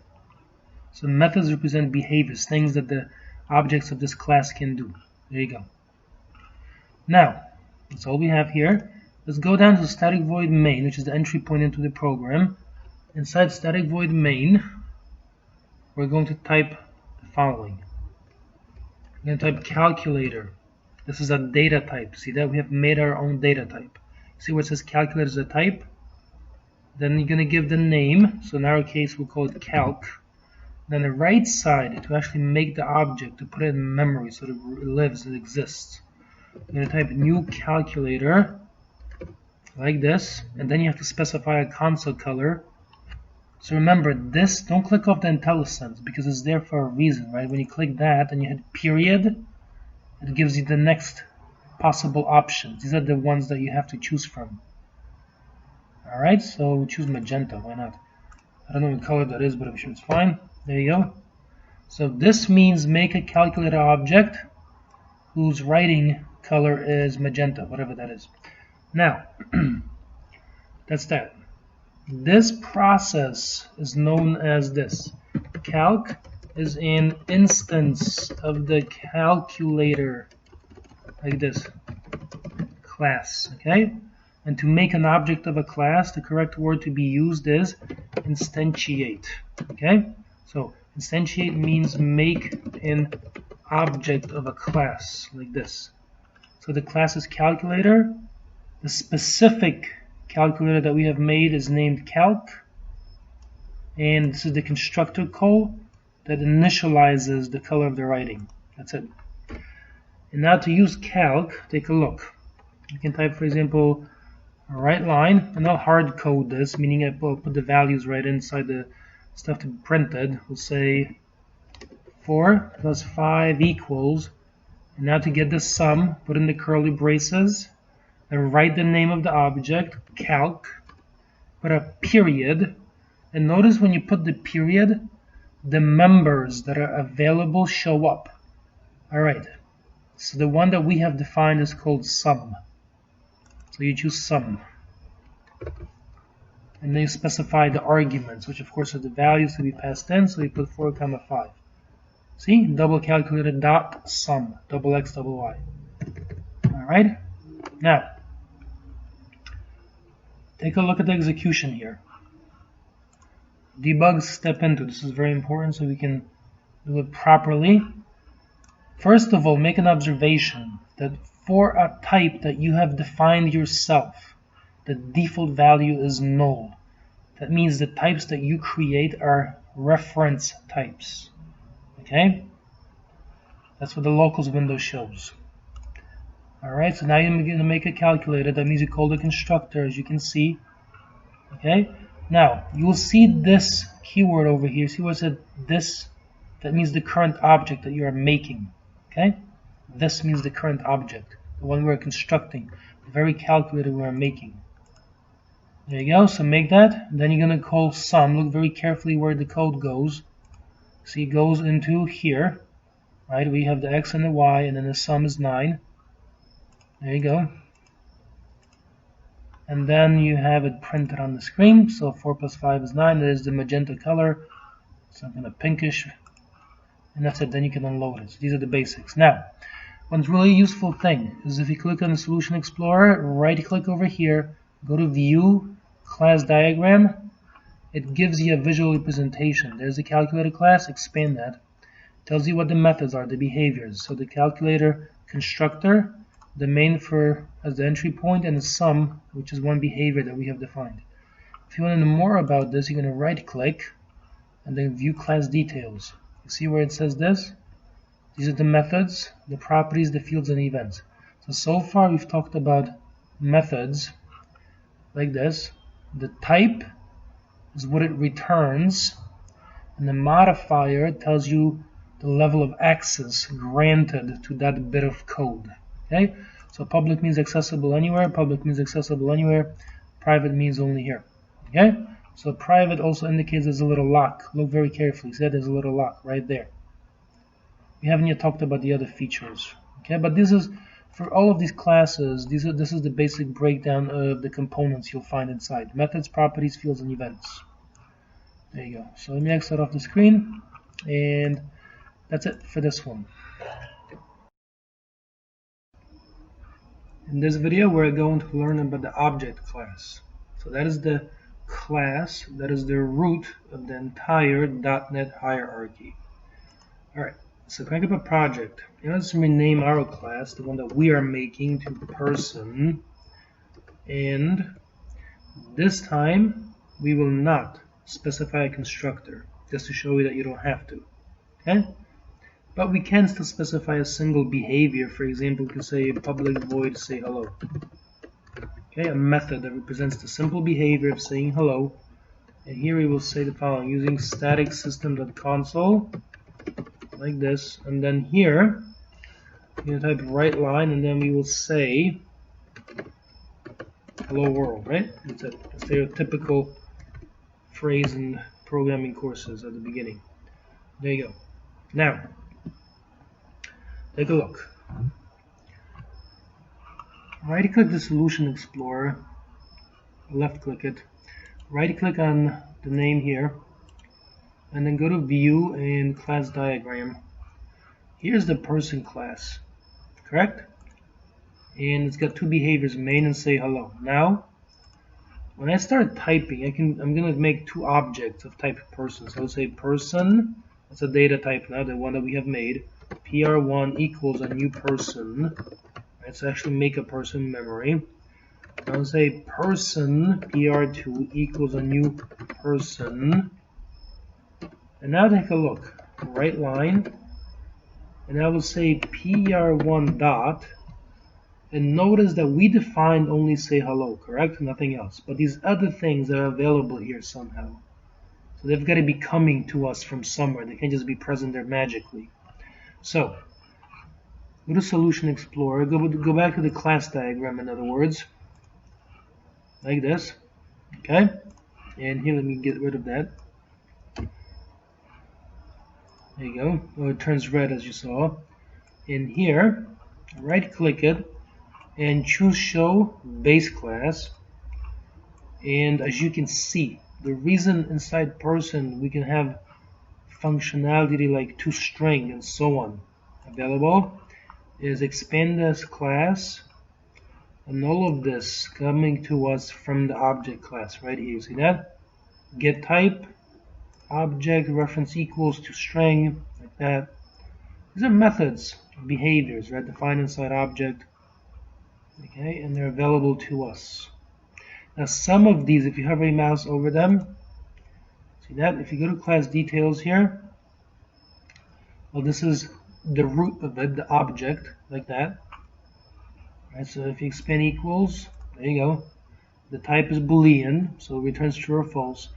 So methods represent behaviors, things that the objects of this class can do. There you go. Now, that's all we have here. Let's go down to static void main, which is the entry point into the program. Inside static void main, we're going to type the following. We're going to type calculator. This is a data type. See that? We have made our own data type. See where it says calculator is a type? Then you're going to give the name. So in our case, we'll call it calc. Then the right side, to actually make the object, to put it in memory so that it lives, it exists. You're going to type new calculator, like this. And then you have to specify a console color. So remember, this, don't click off the IntelliSense because it's there for a reason, right? When you click that and you hit period, it gives you the next possible options. These are the ones that you have to choose from. Alright, so choose magenta, why not? I don't know what color that is, but I'm sure it's fine. There you go. So this means make a calculator object whose writing color is magenta, whatever that is. Now, that's that. This process is known as this. Calc is an instance of the calculator, like this, class, okay? And to make an object of a class, the correct word to be used is instantiate, okay? So instantiate means make an object of a class, like this. So the class is calculator. The specific calculator that we have made is named calc, and this is the constructor call that initializes the color of the writing. That's it. And now to use calc, take a look. You can type, for example, a right line, and I'll hard code this, meaning I will put the values right inside the stuff to be printed. We'll say 4 plus 5 equals, and now to get the sum, put in the curly braces, and write the name of the object, calc, put a period, and notice when you put the period, the members that are available show up. Alright, so the one that we have defined is called sum. So you choose sum. And then you specify the arguments, which of course are the values to be passed in, so you put 4, 5. See? Double calculator dot sum, double x, double y. Alright? Now, take a look at the execution here. Debug step into. This is very important so we can do it properly. First of all, make an observation that for a type that you have defined yourself, the default value is null. That means the types that you create are reference types. Okay? That's what the locals window shows. Alright, so now you're going to make a calculator. That means you call the constructor, as you can see. Okay? Now, you will see this keyword over here. See where it said this? That means the current object that you are making. Okay? This means the current object, the one we are constructing, the very calculator we are making. There you go. So make that. Then you're going to call sum. Look very carefully where the code goes. See, it goes into here. Right? We have the x and the y, and then the sum is 9. There you go. And then you have it printed on the screen. So 4 plus 5 is 9. That is the magenta color. Something kind of pinkish. And that's it. Then you can unload it. So these are the basics. Now, one really useful thing is if you click on the Solution Explorer, right click over here, go to View, Class Diagram. It gives you a visual representation. There's a calculator class. Expand that. Tells you what the methods are, the behaviors. So the calculator constructor, the main for as the entry point, and the sum, which is one behavior that we have defined. If you want to know more about this, you're going to right click and then view class details. You see where it says this? These are the methods, the properties, the fields, and events. So far we've talked about methods like this. The type is what it returns, and the modifier tells you the level of access granted to that bit of code. Okay? So public means accessible anywhere, public means accessible anywhere, private means only here. Okay? So private also indicates there's a little lock. Look very carefully. See, there's a little lock right there. We haven't yet talked about the other features. Okay, but this is for all of these classes, this is the basic breakdown of the components you'll find inside: methods, properties, fields, and events. There you go. So let me exit off the screen, and that's it for this one. In this video, we're going to learn about the object class. So that is the class, that is the root of the entire .NET hierarchy. Alright, so crank up a project. And let's rename our class, the one that we are making, to person. And this time, we will not specify a constructor, just to show you that you don't have to. Okay? But we can still specify a single behavior. For example, we can say a public void say hello. Okay, a method that represents the simple behavior of saying hello. And here we will say the following: using static system.console, like this. And then here, you're going to type right line, and then we will say hello world, right? It's a stereotypical phrase in programming courses at the beginning. There you go. Now, take a look. Right-click the Solution Explorer, left-click it, right-click on the name here, and then go to View and Class Diagram. Here's the person class, correct? And it's got two behaviors, main and say hello. Now, when I start typing, I'm going to make two objects of type person. So I'll say person, that's a data type now, the one that we have made. PR1 equals a new person. Let's actually make a person memory. I'll say person PR2 equals a new person. And now take a look. Right line. And I will say PR1 dot. And notice that we defined only say hello, correct? Nothing else. But these other things are available here somehow. So they've got to be coming to us from somewhere. They can't just be present there magically. So, go to Solution Explorer. Go back to the class diagram, in other words. Like this. Okay? And here, let me get rid of that. There you go. Oh, it turns red, as you saw. In here, right-click it, and choose Show Base Class. And as you can see, the reason inside person we can have functionality like toString and so on available is expand this class, and all of this coming to us from the object class right here. See that? Get type, object, reference equals toString, like that. These are methods, behaviors, right? Defined inside object. Okay, and they're available to us. Now some of these, if you hover a mouse over them, see that? If you go to class details here, well, this is the root of it, the object, like that. Right, so if you expand equals, there you go. The type is Boolean, so it returns true or false.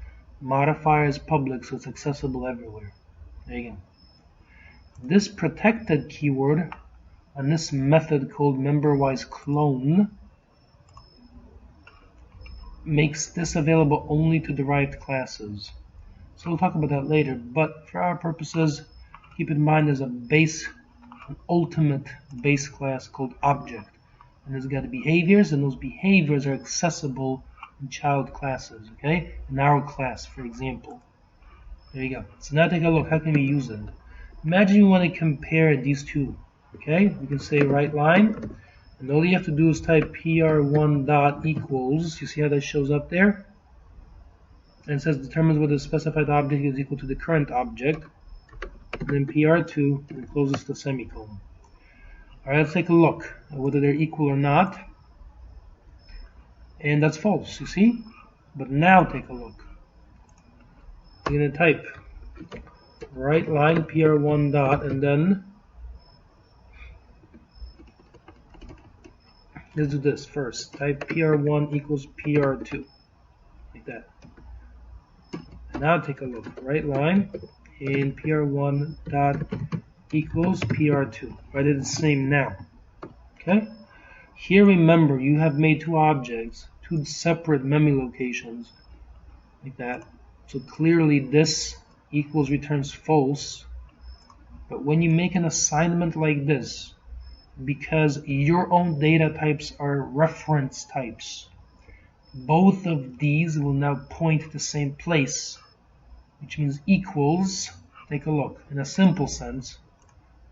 Modifier is public, so it's accessible everywhere. There you go. This protected keyword on this method called memberwise clone makes this available only to derived classes. So we'll talk about that later, but for our purposes, keep in mind there's an ultimate base class called object. And it's got behaviors, and those behaviors are accessible in child classes, okay? In our class, for example. There you go. So now take a look, how can we use it? Imagine you want to compare these two, okay? You can say right line, and all you have to do is type PR1 dot equals, you see how that shows up there? And it says determines whether the specified object is equal to the current object. And then PR2 and closes the semicolon. Alright, let's take a look at whether they're equal or not. And that's false, you see? But now take a look. You're going to type right line PR1 dot, and then let's do this first. Type PR1 equals PR2. Like that. And now take a look. Right line and PR1 dot equals PR2. Right, it's the same now. Okay? Here remember you have made two objects, two separate memory locations. Like that. So clearly this equals returns false. But when you make an assignment like this, because your own data types are reference types. Both of these will now point to the same place, which means equals. Take a look. In a simple sense,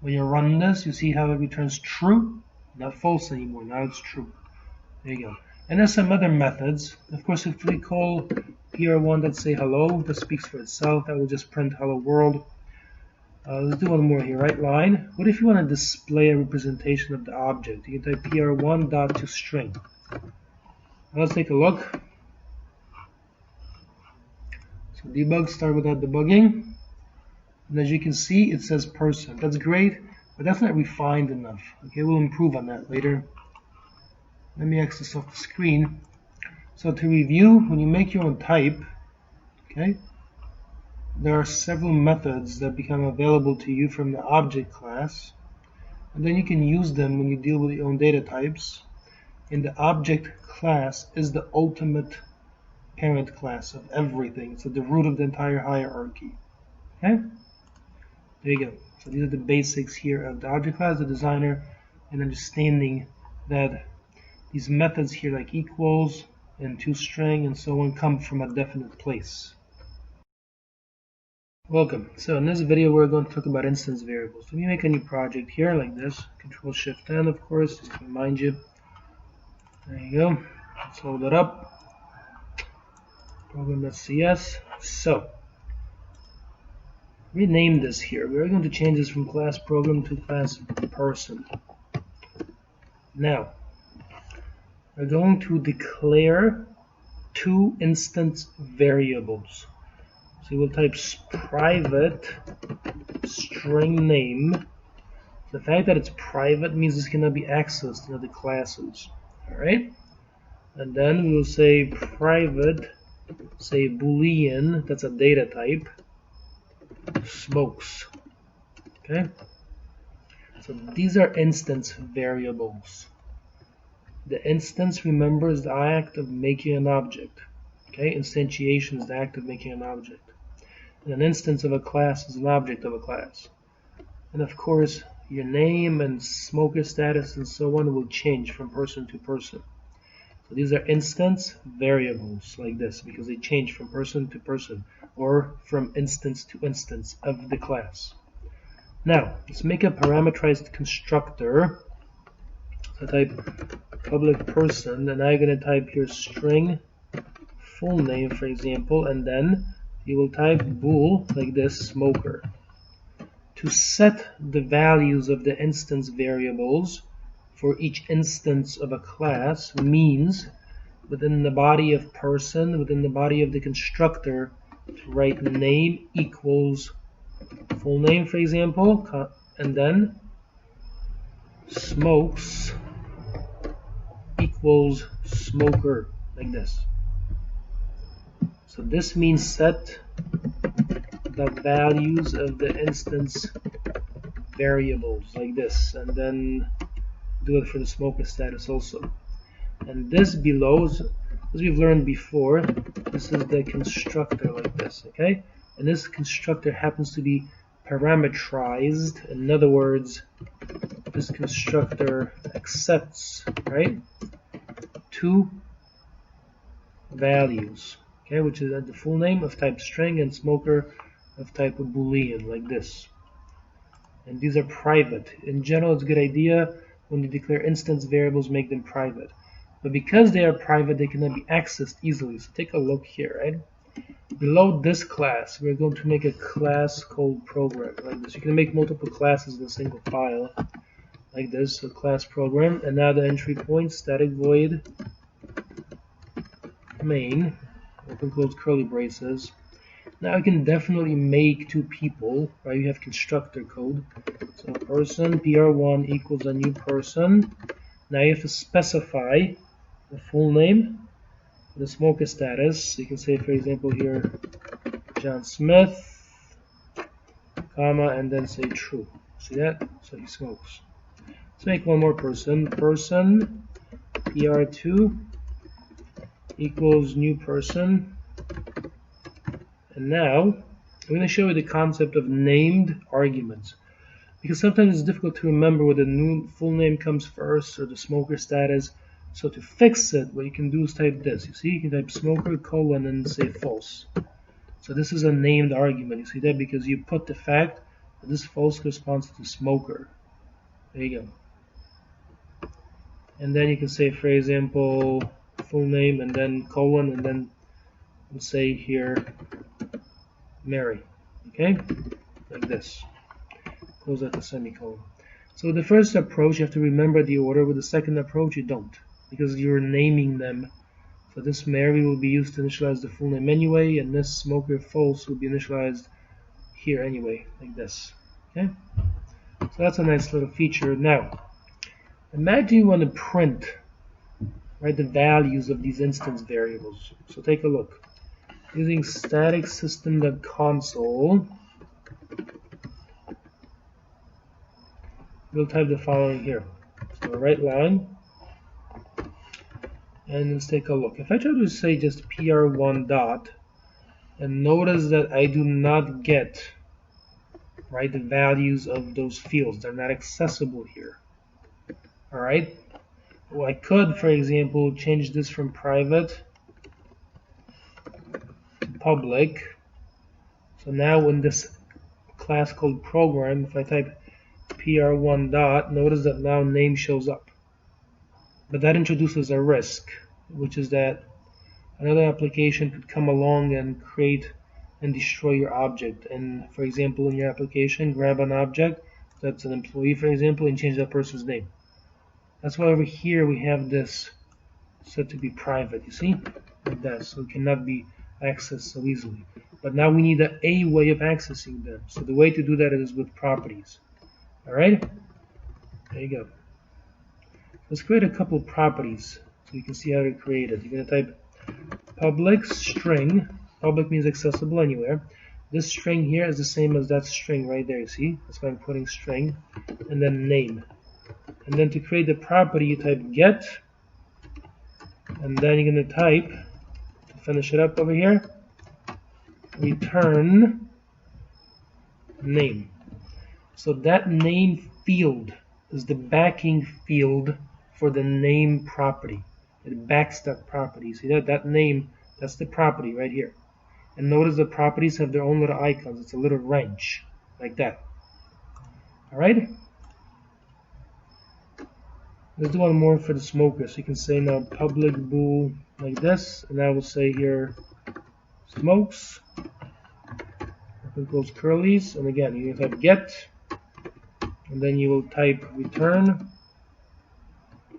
when you run this, you see how it returns true, not false anymore. Now it's true. There you go. And there's some other methods. Of course, if we call PR1, let's say hello, that speaks for itself. That will just print hello world. Let's do one more here, right line. What if you want to display a representation of the object? You can type PR1.toString. Let's take a look. So debug, start without debugging. And as you can see, it says person. That's great, but that's not refined enough. Okay, we'll improve on that later. Let me exit this off the screen. So to review, when you make your own type, okay, there are several methods that become available to you from the object class. And then you can use them when you deal with your own data types. And the object class is the ultimate parent class of everything. It's at the root of the entire hierarchy. Okay? There you go. So these are the basics here of the object class, the designer, and understanding that these methods here like equals and toString and so on come from a definite place. Welcome. So in this video we're going to talk about instance variables. So we make a new project here like this. Control-Shift-N, of course, just to remind you. There you go. Let's load it up. Program.cs. So rename this here. We're going to change this from class program to class person. Now we're going to declare two instance variables. So we'll type private string name. The fact that it's private means this cannot be accessed in other classes. Alright? And then we will say private, say boolean, that's a data type, smokes. Okay? So these are instance variables. The instance, remember, is the act of making an object. Okay? Instantiation is the act of making an object. And an instance of a class is an object of a class. And of course, your name and smoker status and so on will change from person to person. So these are instance variables like this because they change from person to person or from instance to instance of the class. Now, let's make a parameterized constructor. So type public person, and I'm going to type here string full name, for example, and then you will type bool like this, smoker. To set the values of the instance variables for each instance of a class means within the body of person, within the body of the constructor, to write name equals full name, for example, and then smokes equals smoker like this. So this means set the values of the instance variables like this, and then do it for the smoker status also. And this below, as we've learned before, this is the constructor like this, okay? And this constructor happens to be parameterized. In other words, this constructor accepts, right, two values, okay, which is the full name of type string and smoker of type of boolean like this. And these are private. In general, it's a good idea when you declare instance variables, make them private. But because they are private, they cannot be accessed easily. So take a look here, right? Below this class, we're going to make a class called program like this. You can make multiple classes in a single file like this, so class program. And now the entry point, static void main, open close curly braces. Now you can definitely make two people, right? You have constructor code. So person pr1 equals a new person. Now you have to specify the full name, the smoker status. You can say, for example, here John Smith, comma, and then say true. See that? So he smokes. Let's make one more person. Person pr2 equals new person. And now I'm going to show you the concept of named arguments. because sometimes it's difficult to remember whether the new full name comes first or the smoker status. So to fix it, what you can do is type this. You see, you can type smoker colon and say false. So this is a named argument. You see that because you put the fact that this false corresponds to smoker. There you go. And then you can say, for example, full name and then colon and then we'll say here Mary. Okay, like this. Close out the semicolon. So with the first approach, you have to remember the order. With the second approach, you don't, because you're naming them. So this Mary will be used to initialize the full name anyway, and this smoker false will be initialized here anyway, like this. Okay? So that's a nice little feature. Now, imagine you want to print, right, the values of these instance variables. So take a look. Using static system.console, we'll type the following here. So write line. And let's take a look. If I try to say just pr1 dot, and notice that I do not get, right, the values of those fields. They're not accessible here. All right. Well, I could, for example, change this from private to public. So now in this class called program, if I type pr1 dot, notice that now name shows up. But that introduces a risk, which is that another application could come along and create and destroy your object. And for example, in your application, grab an object that's an employee, for example, and change that person's name. That's why over here we have this set to be private, you see? Like that, so it cannot be accessed so easily. But now we need a way of accessing them. So the way to do that is with properties. Alright? There you go. Let's create a couple of properties so you can see how to create it. You're going to type public string. Public means accessible anywhere. This string here is the same as that string right there, you see? That's why I'm putting string. And then name. And then to create the property, you type get. And then you're going to type, to finish it up over here, return name. So that name field is the backing field for the name property. It backs that property. See that? That name, that's the property right here. And notice the properties have their own little icons. It's a little wrench, like that. Alright? Let's do one more for the smoker. So you can say now public bool like this. And I will say here smokes. Open close curlies. And again, you can type get. And then you will type return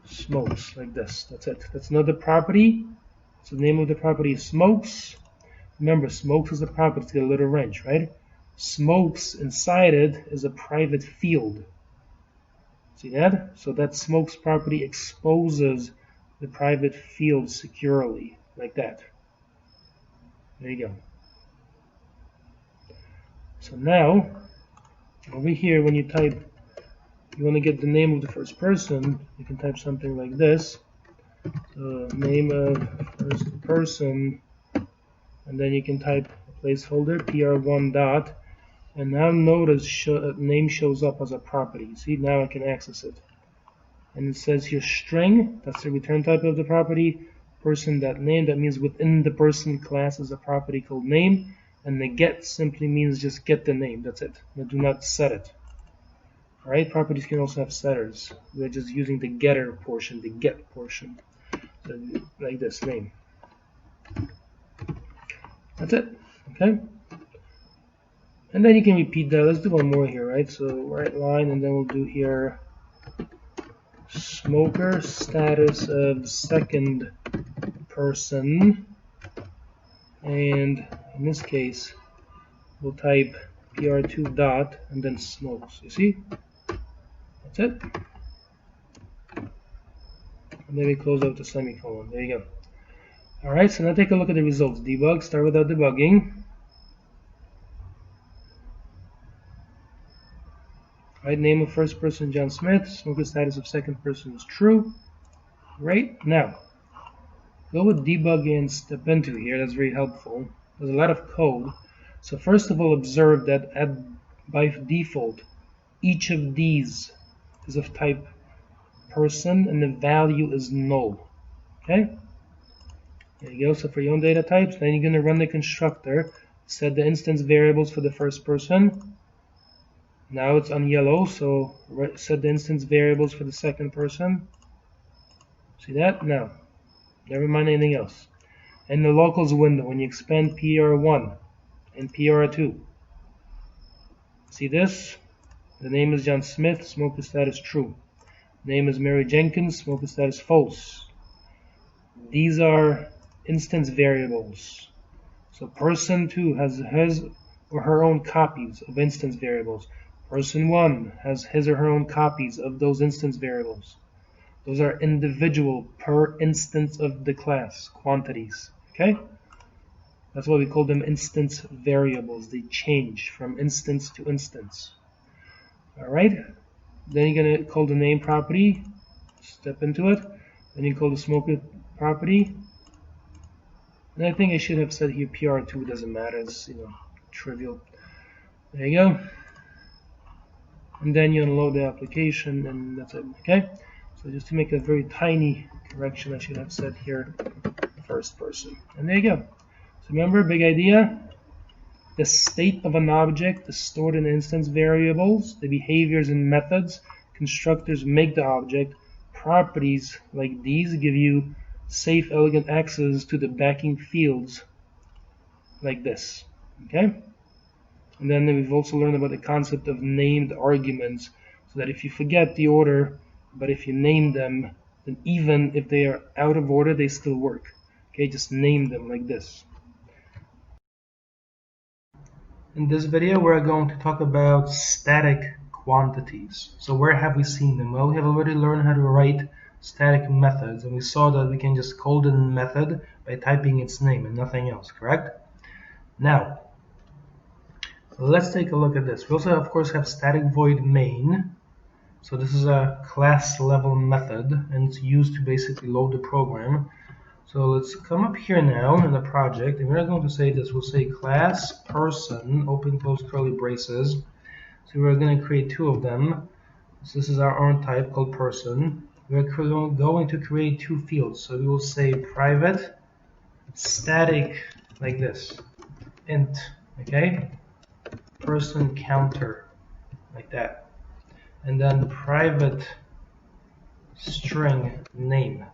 smokes like this. That's it. That's another property. So the name of the property is smokes. Remember, smokes is a property. It's got a little wrench, right? Smokes inside it is a private field. See that? So that smokes property exposes the private field securely, like that. There you go. So now, over here, when you type, you want to get the name of the first person, you can type something like this. Name of first person, and then you can type a placeholder, pr1 dot, and now notice name shows up as a property. See, now I can access it. And it says here string, that's the return type of the property, person.name, that means within the person class is a property called name, and the get simply means just get the name, that's it. Now do not set it. Alright, properties can also have setters. We're just using the getter portion, the get portion. So, like this, name. That's it. Okay? And then you can repeat that. Let's do one more here, right? So right line, and then we'll do here smoker status of second person. And in this case, we'll type pr2 dot and then smokes. You see? That's it. And then we close out the semicolon. There you go. Alright, so now take a look at the results. Debug, start without debugging. Right, name of first person John Smith. Smoker status of second person is true. Right, now go with debug and step into here. That's very helpful. There's a lot of code. So first of all, observe that by default, each of these is of type person and the value is null. Okay? There you go. So for your own data types, then you're going to run the constructor, set the instance variables for the first person. Now it's on yellow, so set the instance variables for the second person. See that? No. Never mind anything else. In the locals window, when you expand PR1 and PR2, see this? The name is John Smith, smoker status true. Name is Mary Jenkins, smoker status false. These are instance variables. So person 2 has his or her own copies of instance variables. Person 1 has his or her own copies of those instance variables. Those are individual per instance of the class quantities. Okay? That's why we call them instance variables. They change from instance to instance. Alright? Then you're going to call the name property. Step into it. Then you call the smoker property. And I think I should have said here PR2, doesn't matter. It's, trivial. There you go. And then you unload the application and that's it. Okay? So just to make a very tiny correction, I should have said here first person. And there you go. So remember, big idea. The state of an object is stored in instance variables. The behaviors and methods constructors make the object. Properties like these give you safe, elegant access to the backing fields like this. Okay? And then we've also learned about the concept of named arguments, so that if you forget the order, but if you name them, then even if they are out of order, they still work. Okay, just name them like this. In this video, we're going to talk about static quantities. So where have we seen them? Well, we have already learned how to write static methods, and we saw that we can just call the method by typing its name and nothing else, correct? Now, let's take a look at this. We also, of course, have static void main. So this is a class level method, and it's used to basically load the program. So let's come up here now in the project, and we're going to say this. We'll say class person, open close curly braces. So we're going to create two of them. So this is our own type called person. We're going to create two fields. So we will say private static like this, int, okay, person counter like that, and then private string name.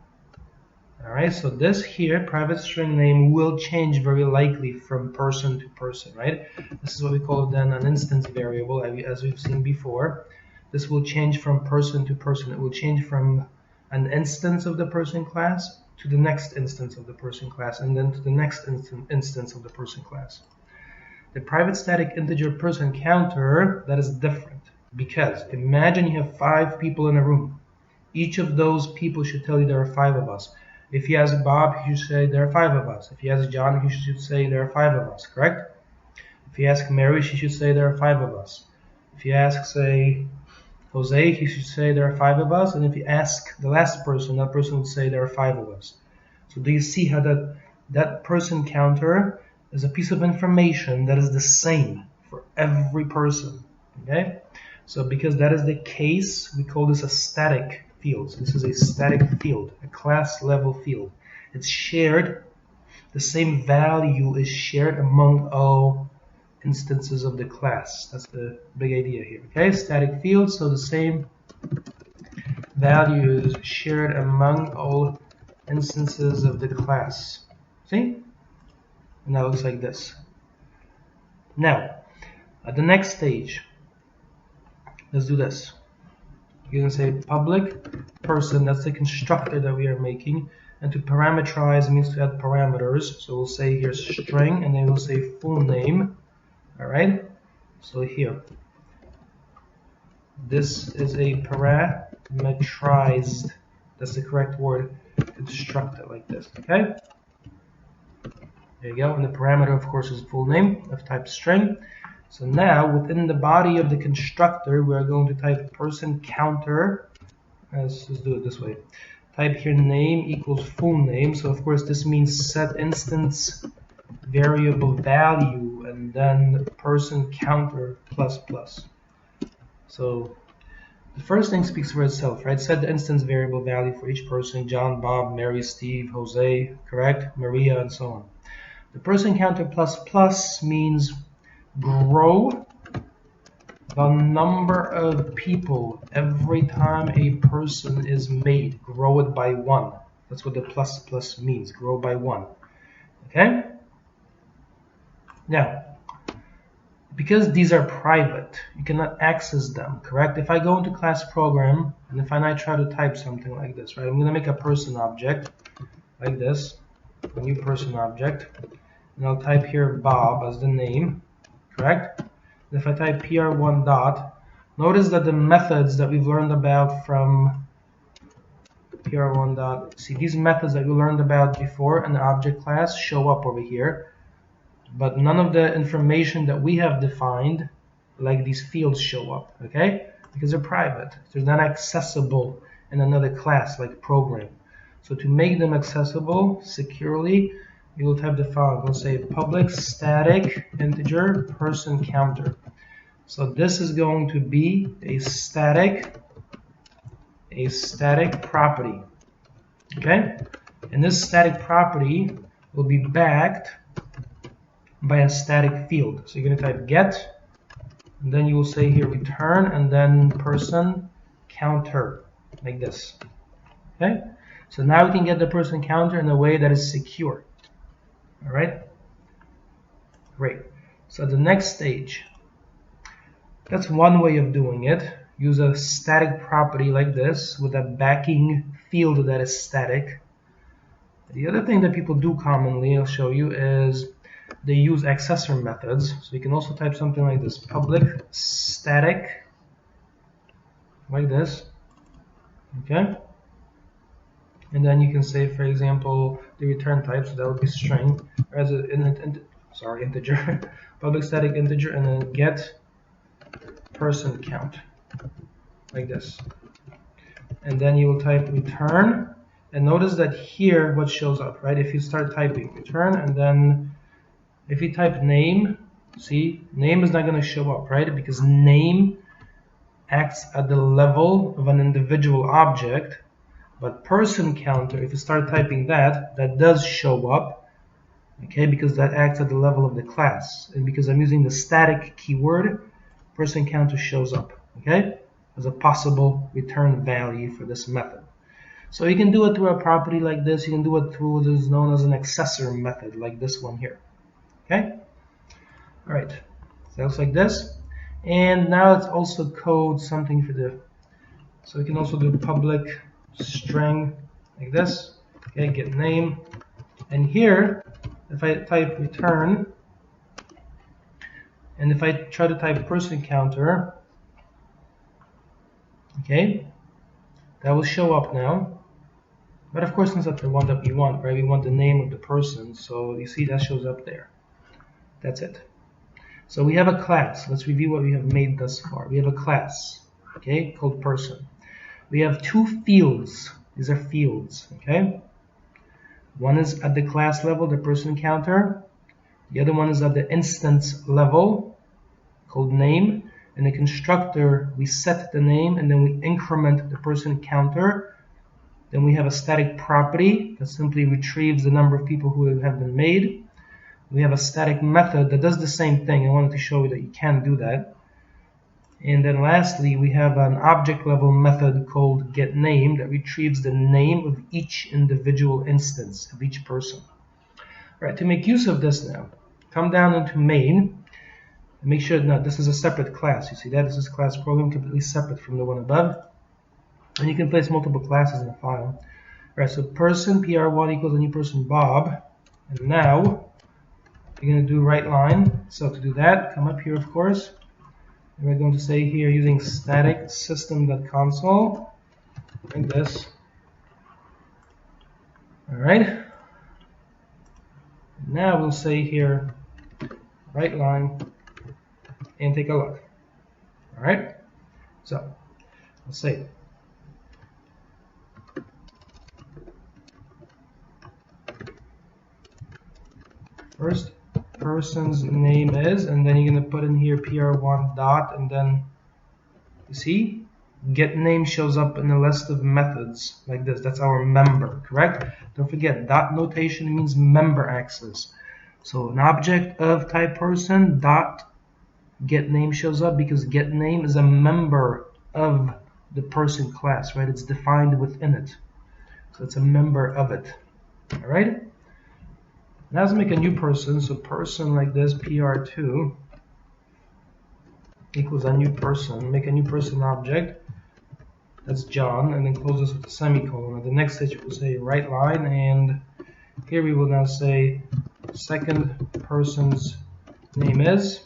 Alright, so this here, private string name, will change very likely from person to person, right? This is what we call then an instance variable, as we've seen before. This will change from person to person. It will change from an instance of the person class to the next instance of the person class, and then to the next instance of the person class. The private static integer person counter, that is different, because imagine you have 5 people in a room. Each of those people should tell you there are 5 of us. If you ask Bob, he should say there are 5 of us. If you ask John, he should say there are 5 of us, correct? If you ask Mary, she should say there are 5 of us. If you ask, say, Jose, he should say there are 5 of us. And if you ask the last person, that person would say there are 5 of us. So do you see how that person counter is a piece of information that is the same for every person, okay? So because that is the case, we call this a static field. So this is a static field, a class level field. It's shared, the same value is shared among all instances of the class. That's the big idea here, okay? Static field, so the same value is shared among all instances of the class. See? And that looks like this. Now, at the next stage, let's do this. You can say public person, that's the constructor that we are making. And to parameterize means to add parameters. So we'll say here string, and then we'll say full name. Alright? So here, this is a parameterized, that's the correct word, constructor like this, okay? There you go, and the parameter, of course, is full name of type string. So now, within the body of the constructor, we are going to type person counter. Let's just do it this way. Type here name equals full name. So, of course, this means set instance variable value and then person counter plus plus. So the first thing speaks for itself, right? Set the instance variable value for each person: John, Bob, Mary, Steve, Jose, correct? Maria, and so on. The person counter plus plus means grow the number of people every time a person is made. Grow it by 1. That's what the plus plus means. Grow by 1. Okay? Now, because these are private, you cannot access them, correct? If I go into class program, and if I try to type something like this, right? I'm going to make a person object, like this, a new person object, and I'll type here Bob as the name, correct? And if I type pr1 dot, notice that the methods that we've learned about from pr1 dot, see these methods that we learned about before in the object class show up over here, but none of the information that we have defined, like these fields, show up, okay? Because they're private. They're not accessible in another class like program. So to make them accessible securely, you will type the following. We'll say public static integer person counter. So this is going to be a static property, okay? And this static property will be backed by a static field. So you're going to type get, and then you will say here return, and then person counter, like this. Okay? So now we can get the person counter in a way that is secure. All right? Great. So the next stage, that's one way of doing it. Use a static property like this with a backing field that is static. The other thing that people do commonly, I'll show you, is they use accessor methods. So you can also type something like this, public static, like this, okay? And then you can say, for example, the return type, so that would be string, or as integer, public static integer, and then get person count, like this. And then you will type return, and notice that here what shows up, right? If you start typing return, and then if you type name, see, name is not going to show up, right? Because name acts at the level of an individual object, but person counter, if you start typing that, that does show up, okay, because that acts at the level of the class. And because I'm using the static keyword, person counter shows up, okay, as a possible return value for this method. So you can do it through a property like this. You can do it through what is known as an accessor method, like this one here. Okay? All right. So it looks like this. And now let's also code something for the, so we can also do public string like this. Okay, get name. And here, if I type return, and if I try to type person counter, okay, that will show up now. But of course, that's not the one that we want, right? We want the name of the person. So you see that shows up there. That's it. So we have a class. Let's review what we have made thus far. We have a class, okay, called person. We have two fields. These are fields, okay? One is at the class level, the person counter. The other one is at the instance level, called name. In the constructor, we set the name, and then we increment the person counter. Then we have a static property that simply retrieves the number of people who have been made. We have a static method that does the same thing. I wanted to show you that you can do that. And then lastly, we have an object level method called getName that retrieves the name of each individual instance of each person. All right, to make use of this now, come down into main and make sure that this is a separate class. You see that? This is class program completely separate from the one above. And you can place multiple classes in a file. All right, so person pr1 equals a new person Bob. And now you're going to do right line. So to do that, come up here, of course. And we're going to say here using static system.console, like this. All right. Now we'll say here right line and take a look. All right. So let's say first person's name is, and then you're going to put in here pr1 dot, and then You see, get name shows up in a list of methods like this. That's our member, correct? Don't forget, dot notation means member access. So an object of type person dot get name shows up because get name is a member of the person class, right? It's defined within it. So it's a member of it. All right? Now let's make a new person. So person like this, PR2 equals a new person. Make a new person object. That's John, and then close this with a semicolon. At the next stage, we'll say right line, and here we will now say second person's name is.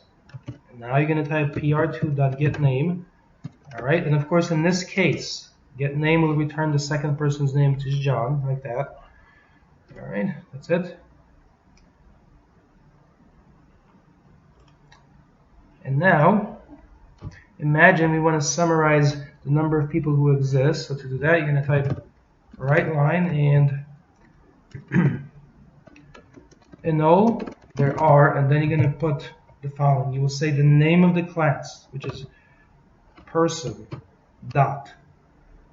And now you're going to type pr2.getName. All right, and of course, in this case, getName will return the second person's name, which is John, like that. All right, that's it. And now, imagine we want to summarize the number of people who exist. So to do that, you're going to type right line and ennull there are, and then you're going to put the following. You will say the name of the class, which is person dot.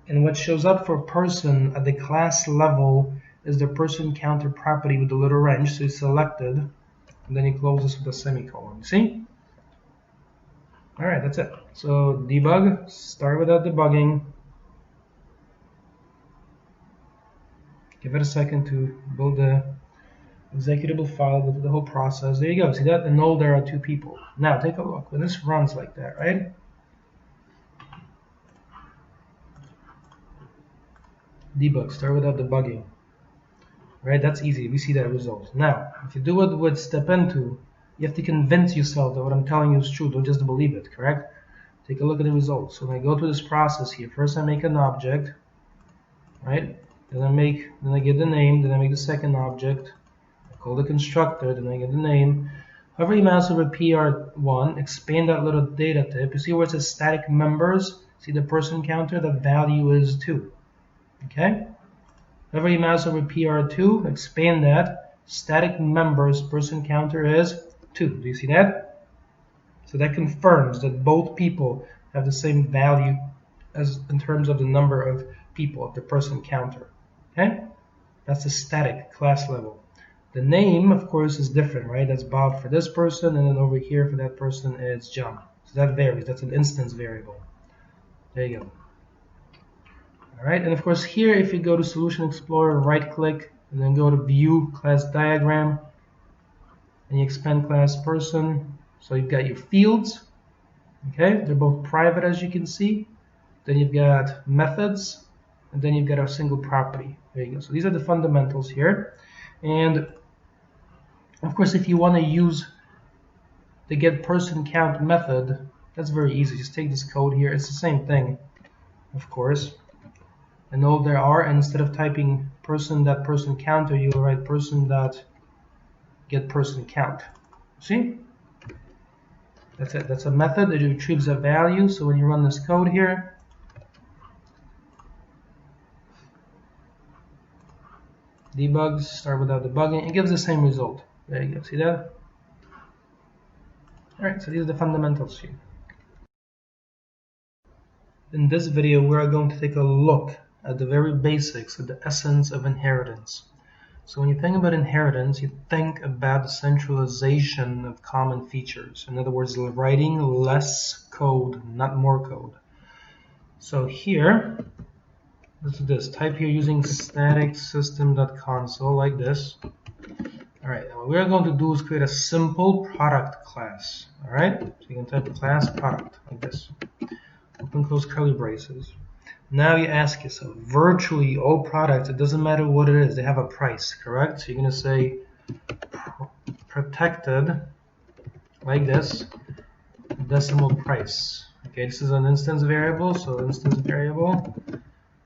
And what shows up for person at the class level is the person counter property with the little wrench. So you selected, and then you close this with a semicolon. You see? All right, that's it. So debug, start without debugging. Give it a second to build the executable file, go through the whole process. There you go. See that? Ennull there are two people. Now take a look. When this runs like that, right? Debug, start without debugging. Right? That's easy. We see that result. Now, if you do it with step into, you have to convince yourself that what I'm telling you is true. Don't just believe it, correct? Take a look at the results. So when I go through this process here, first I make an object, right? Then I get the name, then I make the second object, I call the constructor, then I get the name. Hover your mouse over PR1, expand that little data type. You see where it says static members? See the person counter? The value is 2. Okay? Hover your mouse over PR2, expand that. Static members person counter is 2. Do you see that? So that confirms that both people have the same value as in terms of the number of people of the person counter. Okay? That's the static class level. The name, of course, is different, right? That's Bob for this person, and then over here for that person it's John. So that varies. That's an instance variable. There you go. All right, and of course here, if you go to Solution Explorer, right-click, and then go to View Class Diagram, and you expand class person. So you've got your fields. Okay, they're both private, as you can see. Then you've got methods, and then you've got a single property. There you go. So these are the fundamentals here. And of course, if you want to use the getPersonCount method, that's very easy. Just take this code here. It's the same thing, of course. Ennull there are, and instead of typing person.personCounter, you will write person.getPersonCount. See? That's it. That's a method that retrieves a value. So when you run this code here, debugs, start without debugging, it gives the same result. There you go. See that? Alright, so these are the fundamentals here. In this video, we are going to take a look at the very basics, at the essence of inheritance. So when you think about inheritance, you think about the centralization of common features. In other words, writing less code, not more code. So here, let's do this. Type here using static system.console like this. Alright, what we're going to do is create a simple product class. Alright, so you can type class product like this. Open close curly braces. Now you ask yourself, virtually all products, it doesn't matter what it is, they have a price, correct? So you're going to say protected like this, decimal price. Okay, this is an instance variable, so instance variable.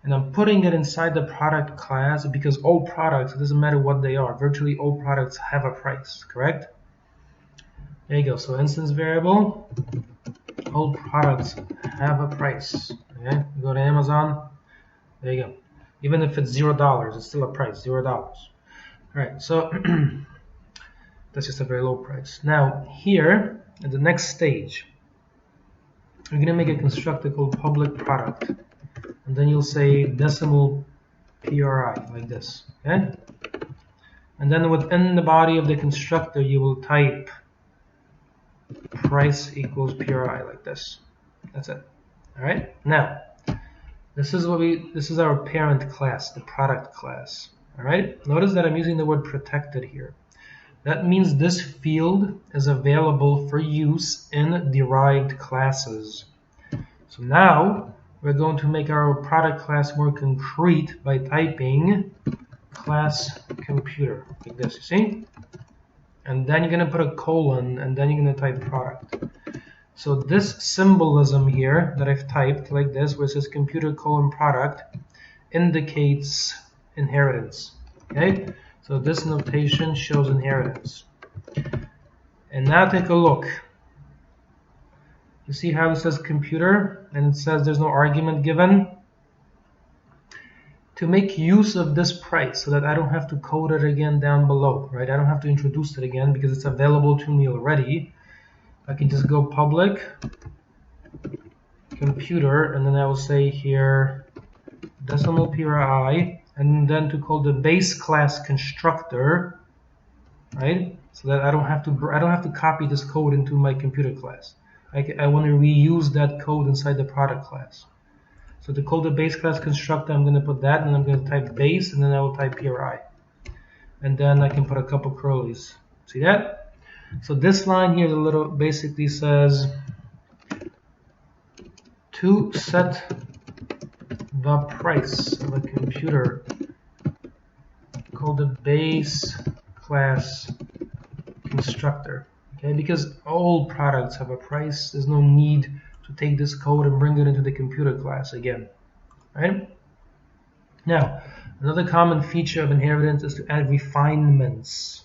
And I'm putting it inside the product class because all products, it doesn't matter what they are, virtually all products have a price, correct? There you go, so instance variable, all products have a price. Okay, you go to Amazon, there you go. Even if it's $0, it's still a price, $0. Alright, so that's just a very low price. Now here, at the next stage, we're going to make a constructor called public product, and then you'll say decimal PRI like this, okay? And then within the body of the constructor you will type price equals PRI like this. That's it. All right. Now, this is our parent class, the product class. All right. Notice that I'm using the word protected here. That means this field is available for use in derived classes. So now we're going to make our product class more concrete by typing class computer like this, you see? And then you're going to put a colon, and then you're going to type product. So this symbolism here that I've typed like this, where it says computer colon product, indicates inheritance. Okay? So this notation shows inheritance. And now take a look. You see how it says computer, and it says there's no argument given? To make use of this price so that I don't have to code it again down below, right? I don't have to introduce it again because it's available to me already. I can just go public computer, and then I will say here decimal PRI, and then to call the base class constructor, right? So that I don't have to copy this code into my computer class. I want to reuse that code inside the product class. So to call the base class constructor, I'm going to put that, and I'm going to type base, and then I will type PRI. And then I can put a couple curlies. See that? So this line here, basically says to set the price of a computer, call the base class constructor. Okay, because all products have a price. There's no need to take this code and bring it into the computer class again, right? Now, another common feature of inheritance is to add refinements.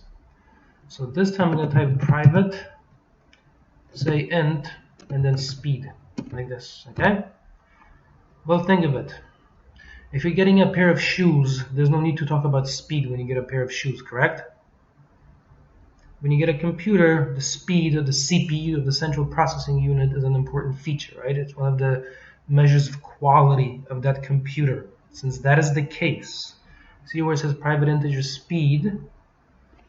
So this time I'm going to type private, say int, and then speed, like this, okay? Well, think of it. If you're getting a pair of shoes, there's no need to talk about speed when you get a pair of shoes, correct? When you get a computer, the speed of the CPU, of the central processing unit, is an important feature, right? It's one of the measures of quality of that computer. Since that is the case, see where it says private integer speed?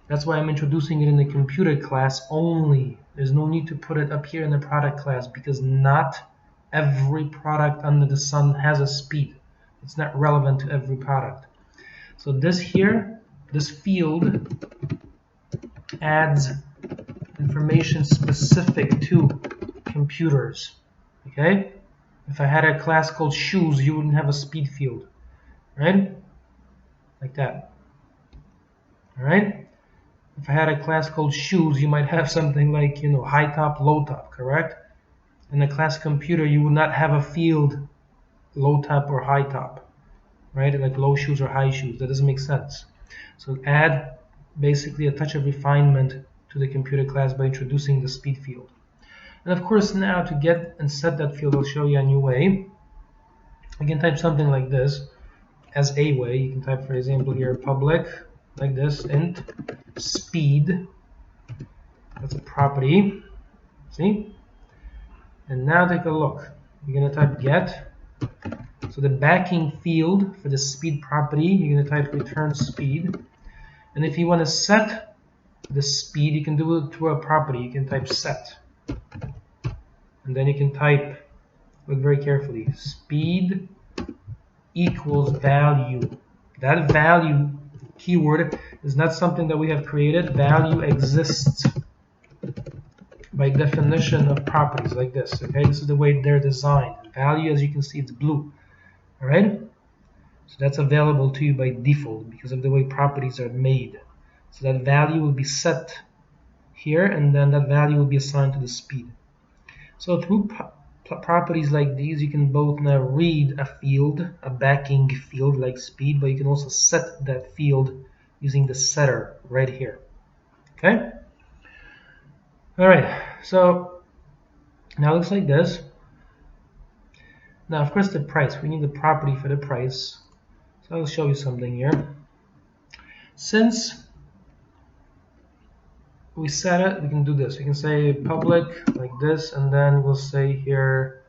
That's why I'm introducing it in the computer class only. There's no need to put it up here in the product class because not every product under the sun has a speed. It's not relevant to every product. So this here, this field, adds information specific to computers. Okay? If I had a class called shoes, you wouldn't have a speed field, right? Like that. All right? If I had a class called shoes, you might have something like, you know, high top, low top, correct? In the class computer, you would not have a field low top or high top, right? Like low shoes or high shoes. That doesn't make sense. So add basically a touch of refinement to the computer class by introducing the speed field. And of course, now to get and set that field, I'll show you a new way. You can type something like this as a way. You can type, for example, here public, like this, int speed. That's a property. See? And now take a look. You're going to type get. So the backing field for the speed property, you're going to type return speed. And if you want to set the speed, you can do it through a property. You can type set. And then you can type, look very carefully, speed equals value. That value keyword is not something that we have created. Value exists by definition of properties like this. Okay, this is the way they're designed. Value, as you can see, it's blue. All right? So that's available to you by default because of the way properties are made. So that value will be set here, and then that value will be assigned to the speed. So through properties like these, you can both now read a field, a backing field like speed, but you can also set that field using the setter right here. Okay? All right, so now it looks like this. Now, of course, the price. We need the property for the price. So I'll show you something here. Since we set it, we can do this. We can say public like this, and then we'll say here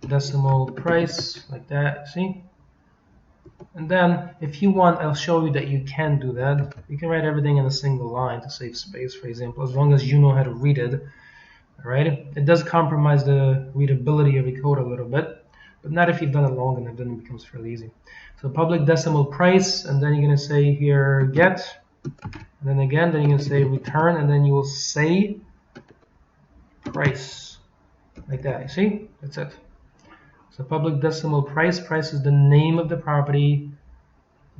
decimal price, like that, see? And then if you want, I'll show you that you can do that. You can write everything in a single line to save space, for example, as long as you know how to read it. Alright, it does compromise the readability of your code a little bit, but not if you've done it long enough, then it becomes fairly easy. So public decimal price, and then you're going to say here get, and then again, then you're going to say return, and then you will say price, like that, you see? That's it. So public decimal price, price is the name of the property,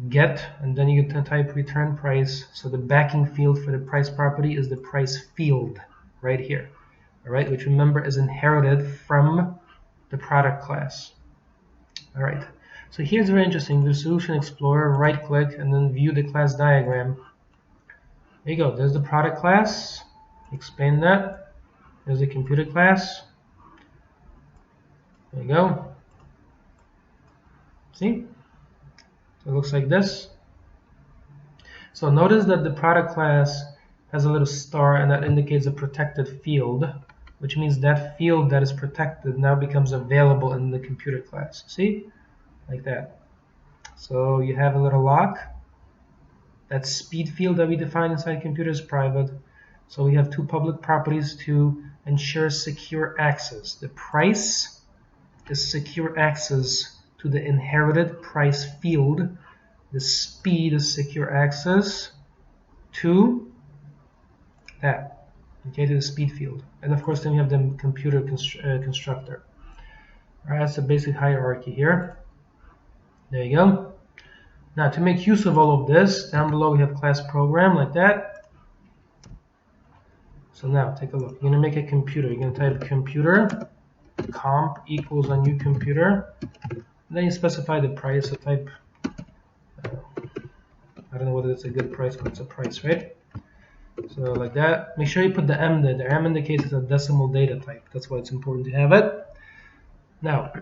get, and then you can type return price. So the backing field for the price property is the price field right here, all right, which remember is inherited from the product class. All right, so here's very interesting. The Solution Explorer, right click, and then view the class diagram. There you go, there's the product class, expand that, there's the computer class. There you go. See? So it looks like this. So notice that the product class has a little star, and that indicates a protected field, which means that field that is protected now becomes available in the computer class. See? Like that. So you have a little lock. That speed field that we define inside computer is private. So we have two public properties to ensure secure access. The price is secure access to the inherited price field. The speed is secure access to that, okay, to the speed field. And of course, then we have the computer constructor. All right, that's the basic hierarchy here. There you go. Now, to make use of all of this, down below we have class program, like that. So now, take a look. You're going to make a computer. You're going to type computer comp equals a new computer, and then you specify the price. So type, I don't know whether it's a good price, but it's a price, right? So like that. Make sure you put the M there. The M indicates it's a decimal data type. That's why it's important to have it. Now,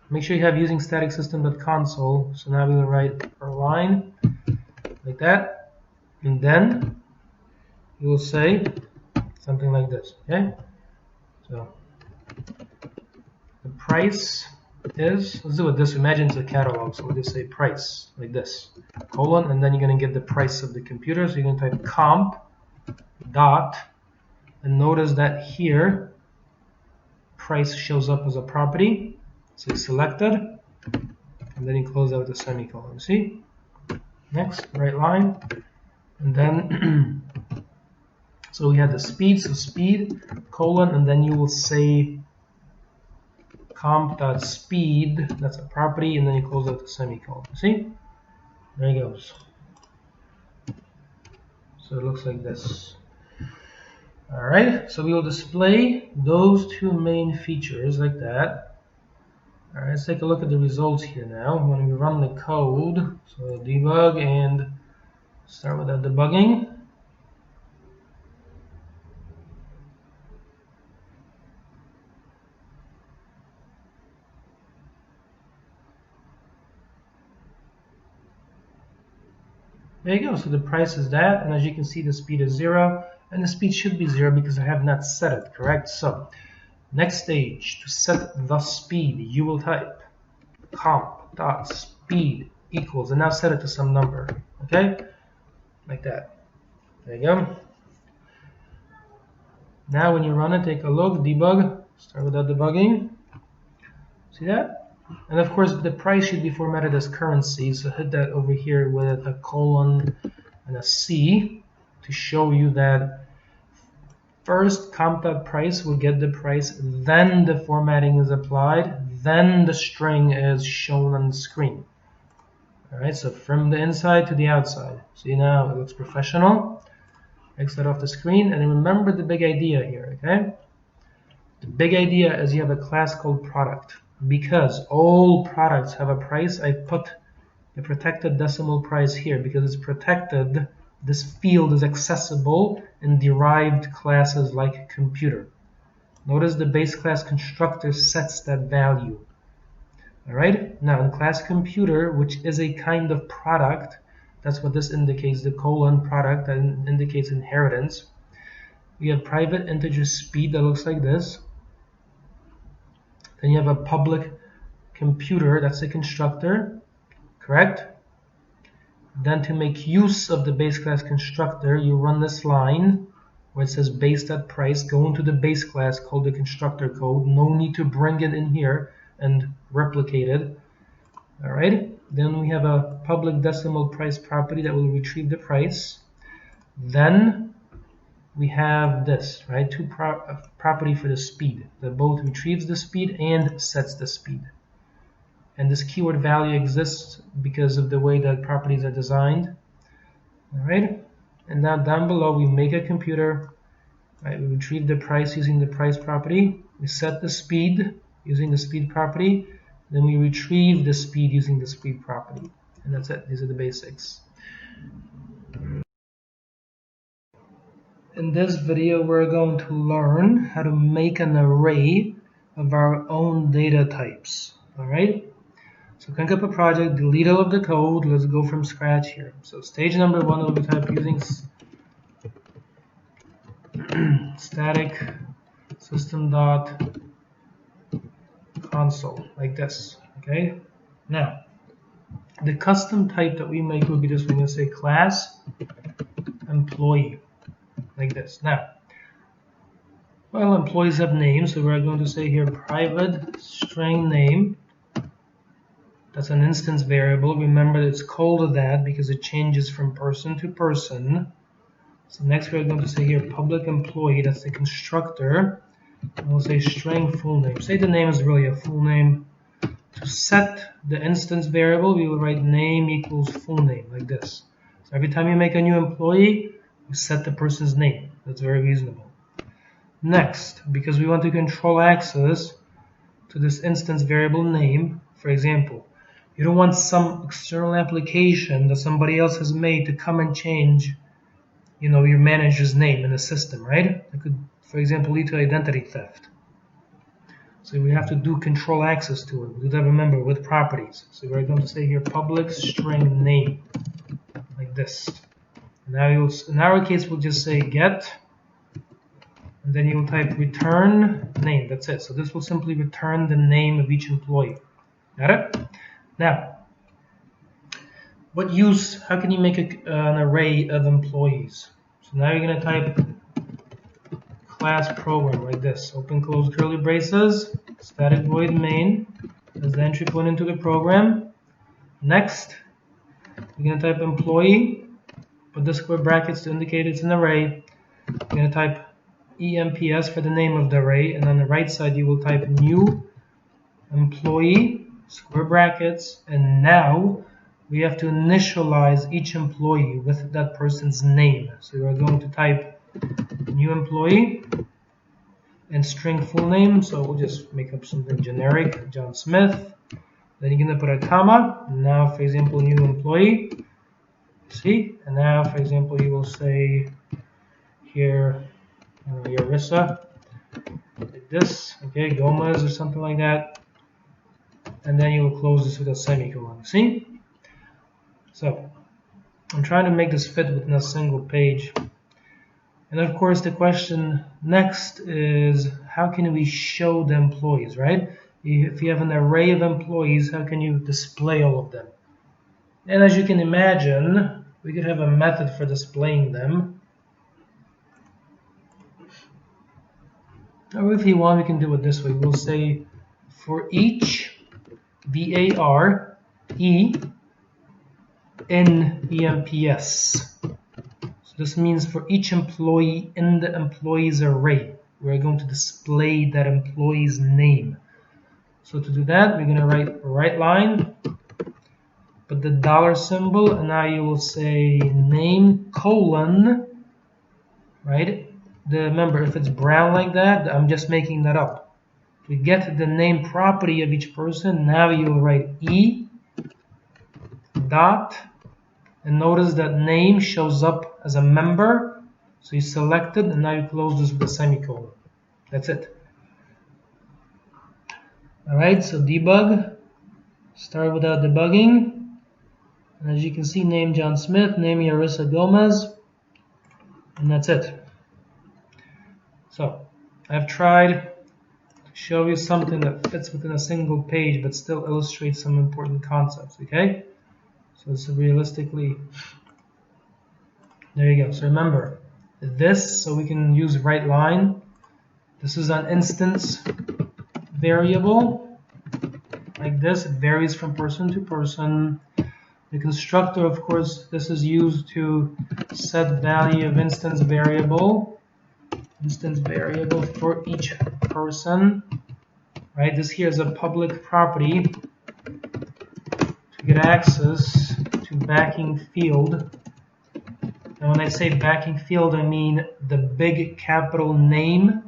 make sure you have using static system.console. So now we will write our line like that, and then you will say something like this. Okay. So the price is, let's do it this, imagine it's a catalog, so we'll just say price, like this, colon, and then you're going to get the price of the computer, so you're going to type comp dot, and notice that here, price shows up as a property, so it's selected, and then you close out the semicolon, see? Next, right line, and then, so we have the speed, so speed, colon, and then you will say comp.speed, that's a property, and then you close out the semicolon. See? There it goes. So it looks like this. Alright, so we will display those two main features like that. Alright, let's take a look at the results here now. When we run the code, so debug and start with that debugging. There you go, so the price is that, and as you can see the speed is 0, and the speed should be 0 because I have not set it, correct? So, next stage, to set the speed, you will type comp.speed equals, and now set it to some number, okay? Like that. There you go. Now when you run it, take a look, debug, start with that debugging. See that? And of course, the price should be formatted as currency, so hit that over here with a colon and a C to show you that first comp.price will get the price, then the formatting is applied, then the string is shown on the screen. Alright, so from the inside to the outside. See now, it looks professional. Exit off the screen, and remember the big idea here, okay? The big idea is you have a class called product. Because all products have a price, I put the protected decimal price here because it's protected. This field is accessible in derived classes like computer. Notice the base class constructor sets that value. Alright, now in class computer, which is a kind of product, that's what this indicates, the colon product that indicates inheritance. We have private integer speed that looks like this. Then you have a public computer, that's the constructor, correct? Then to make use of the base class constructor, you run this line where it says base.price, go into the base class called the constructor code. No need to bring it in here and replicate it. All right. Then we have a public decimal price property that will retrieve the price. Then we have this, right? Property for the speed that both retrieves the speed and sets the speed. And this keyword value exists because of the way that properties are designed. All right. And now down below we make a computer. Right, we retrieve the price using the price property. We set the speed using the speed property. Then we retrieve the speed using the speed property. And that's it. These are the basics. In this video, we're going to learn how to make an array of our own data types. All right. So crank up a project, delete all of the code. Let's go from scratch here. So stage number 1 will be typed using static system.console, like this. Okay. Now, the custom type that we make will be this. We're going to say class employee, like this. Now, well, employees have names, so we're going to say here private string name. That's an instance variable. Remember, it's called that because it changes from person to person. So next we're going to say here public employee. That's the constructor. And we'll say string full name. Say the name is really a full name. To set the instance variable, we will write name equals full name, like this. So every time you make a new employee, you set the person's name. That's very reasonable. Next, because we want to control access to this instance variable name, for example, you don't want some external application that somebody else has made to come and change, your manager's name in the system, right? It could, for example, lead to identity theft. So we have to do control access to it. We do that, remember, with properties. So we're going to say here public string name, like this. Now in our case, we'll just say get, and then you'll type return name. That's it. So this will simply return the name of each employee. Got it? Now, how can you make an array of employees? So now you're going to type class program, like this. Open, close curly braces, static void main as the entry point into the program. Next, you're going to type employee, put the square brackets to indicate it's an array. You're going to type EMPS for the name of the array, and on the right side you will type new employee, square brackets, and now we have to initialize each employee with that person's name. So we're going to type new employee and string full name. So we'll just make up something generic, John Smith. Then you're going to put a comma. Now, for example, new employee. See? And now, for example, you will say here, Yarissa, like this. Okay, Gomez or something like that. And then you will close this with a semicolon. See? So I'm trying to make this fit within a single page. And of course, the question next is, how can we show the employees, right? If you have an array of employees, how can you display all of them? And as you can imagine, we could have a method for displaying them. Or if you want, we can do it this way. We'll say for each VARE in EMPS. So this means for each employee in the employees array, we're going to display that employee's name. So to do that, we're going to write right line, put the dollar symbol, and now you will say name colon, right? Remember, if it's brown like that, I'm just making that up. We get the name property of each person. Now you will write E dot, and notice that name shows up as a member. So you select it, and now you close this with a semicolon. That's it. Alright, so debug. Start without debugging. And as you can see, name John Smith, name Yarissa Gomez, and that's it. So I've tried to show you something that fits within a single page but still illustrates some important concepts, okay? So this is realistically, there you go. So remember, this, so we can use right line, this is an instance variable, like this. It varies from person to person. The constructor, of course, this is used to set value of instance variable for each person, right? This here is a public property to get access to backing field. And when I say backing field, I mean the big capital name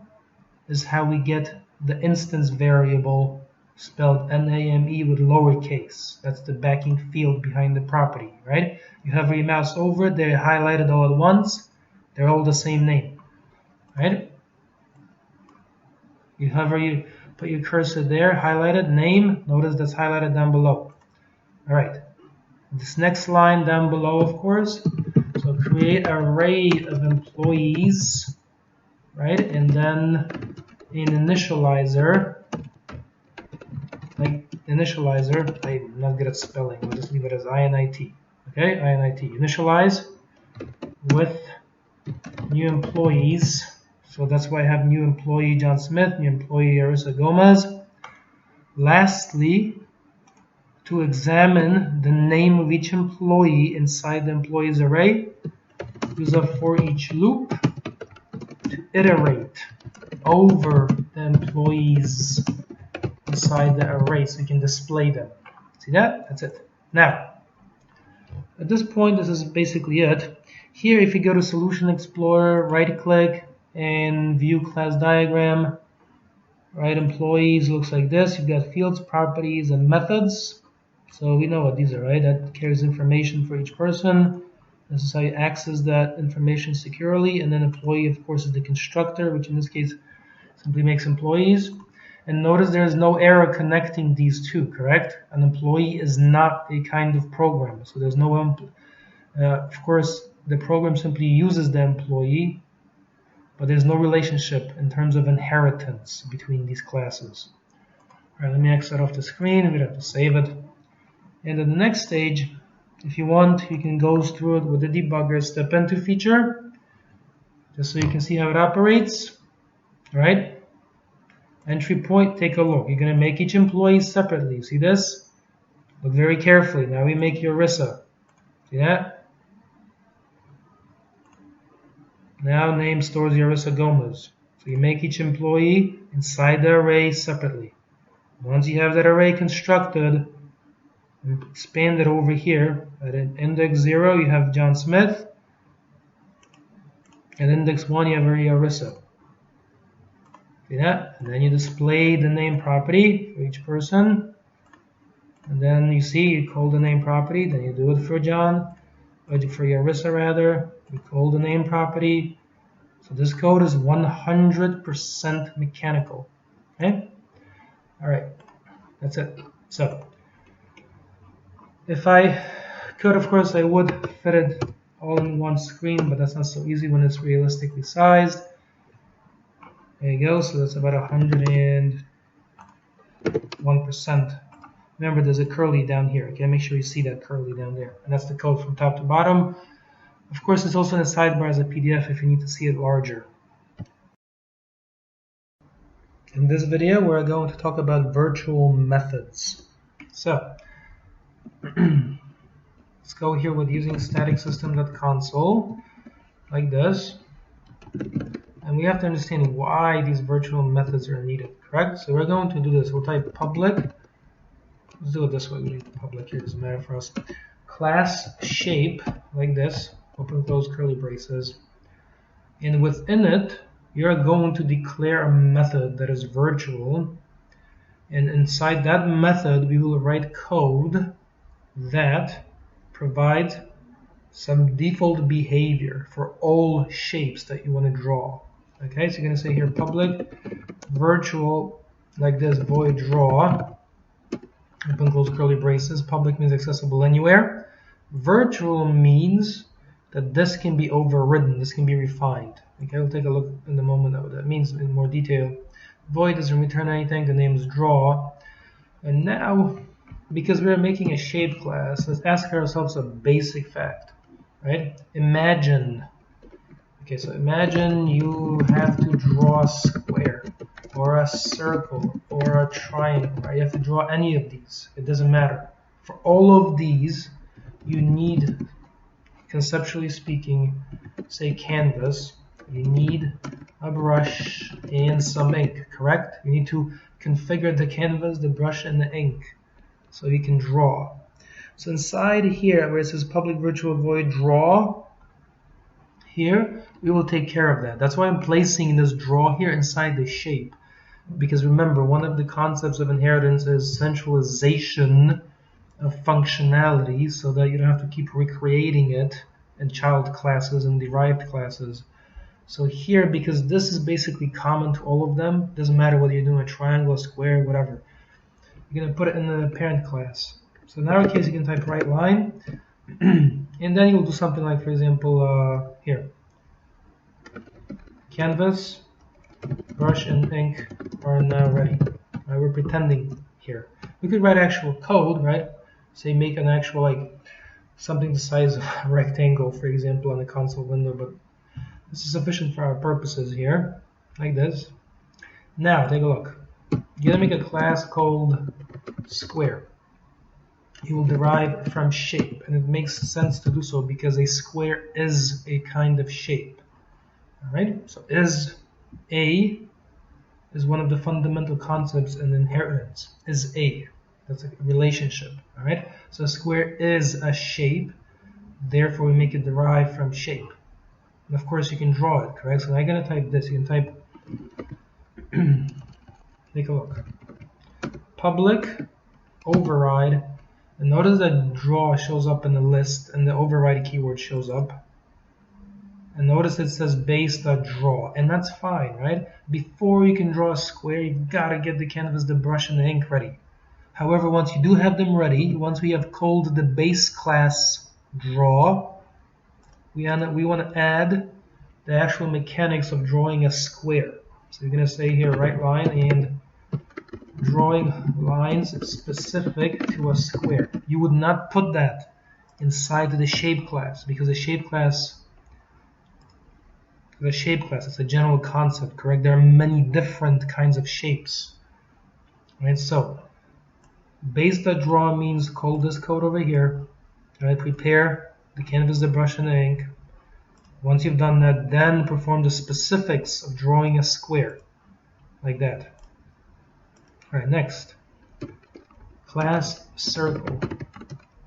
is how we get the instance variable spelled NAME with lowercase. That's the backing field behind the property, right? You hover your mouse over it, they're highlighted all at once. They're all the same name, right? You hover, you put your cursor there, highlighted, name. Notice that's highlighted down below. All right. This next line down below, of course. So create an array of employees, right? And then an initializer. Like initializer, I'm not good at spelling. We'll just leave it as INIT. Okay, INIT. Initialize with new employees. So that's why I have new employee John Smith, new employee Arissa Gomez. Lastly, to examine the name of each employee inside the employees array, use a for each loop to iterate over the employees inside the array so you can display them. See that? That's it. Now, at this point, this is basically it. Here, if you go to Solution Explorer, right-click, and View Class Diagram, right, employees looks like this. You've got fields, properties, and methods. So we know what these are, right? That carries information for each person. This is how you access that information securely. And then employee, of course, is the constructor, which in this case simply makes employees. And notice there is no error connecting these two, correct? An employee is not a kind of program. So there's no, of course, the program simply uses the employee, but there's no relationship in terms of inheritance between these classes. All right, let me exit off the screen. We have to save it. And in the next stage, if you want, you can go through it with the debugger step into feature, just so you can see how it operates. All right. Entry point, take a look. You're going to make each employee separately. You see this? Look very carefully. Now we make your Arissa. See that? Now name stores your Arissa Gomez. So you make each employee inside the array separately. Once you have that array constructed, expand it over here. At index 0, you have John Smith. At index 1, you have Arissa. See that? And then you display the name property for each person. And then you see, you call the name property. Then you do it for John, or for Arissa rather. You call the name property. So this code is 100% mechanical. Okay? All right. That's it. So if I could, of course, I would fit it all in one screen, but that's not so easy when it's realistically sized. There you go. So that's about 101%. Remember, there's a curly down here. Okay, make sure you see that curly down there. And that's the code from top to bottom. Of course, it's also in the sidebar as a PDF if you need to see it larger. In this video, we're going to talk about virtual methods. So, let's go here with using static system.console like this. And we have to understand why these virtual methods are needed, correct? So we're going to do this. We'll type public. Let's do it this way. We need public here, doesn't matter for us. Class shape, like this. Open, close curly braces. And within it, you're going to declare a method that is virtual. And inside that method, we will write code that provides some default behavior for all shapes that you want to draw. Okay, so you're going to say here public virtual, like this, void draw. Open, close curly braces. Public means accessible anywhere. Virtual means that this can be overridden, this can be refined. Okay, we'll take a look in a moment at what that means in more detail. Void doesn't return anything, the name is draw. And now, because we're making a shape class, let's ask ourselves a basic fact, right? Imagine, okay, so imagine you have to draw a square, or a circle, or a triangle, right? You have to draw any of these, it doesn't matter. For all of these, you need, conceptually speaking, say canvas, you need a brush and some ink, correct? You need to configure the canvas, the brush, and the ink so you can draw. So inside here, where it says public virtual void draw, here, we will take care of that. That's why I'm placing this draw here inside the shape. Because remember, one of the concepts of inheritance is centralization of functionality so that you don't have to keep recreating it in child classes and derived classes. So here, because this is basically common to all of them, doesn't matter whether you're doing a triangle, a square, whatever, you're going to put it in the parent class. So in our case, you can type right line, and then you'll do something like, for example, here, canvas, brush, and ink are now ready. Right, we're pretending here. We could write actual code, right? Say make an actual, like, something the size of a rectangle, for example, on the console window, but this is sufficient for our purposes here, like this. Now, take a look. You're going to make a class called square. You will derive from shape, and it makes sense to do so because a square is a kind of shape. All right, so is one of the fundamental concepts in inheritance. Is a, that's a relationship. All right, so a square is a shape, therefore we make it derive from shape. And of course you can draw it, correct? So I'm going to type this. You can type, take a look, public override, and notice that draw shows up in the list and the override keyword shows up. And notice it says base.draw, and that's fine, right? Before you can draw a square, you've got to get the canvas, the brush, and the ink ready. However, once you do have them ready, once we have called the base class draw, we want to add the actual mechanics of drawing a square. So you're going to say here right line and drawing lines specific to a square. You would not put that inside the shape class because the shape class it's a general concept, correct? There are many different kinds of shapes. Right? So base.draw means call this code over here. Right? Prepare the canvas, the brush, and the ink. Once you've done that, then perform the specifics of drawing a square, like that. All right, next. Class circle.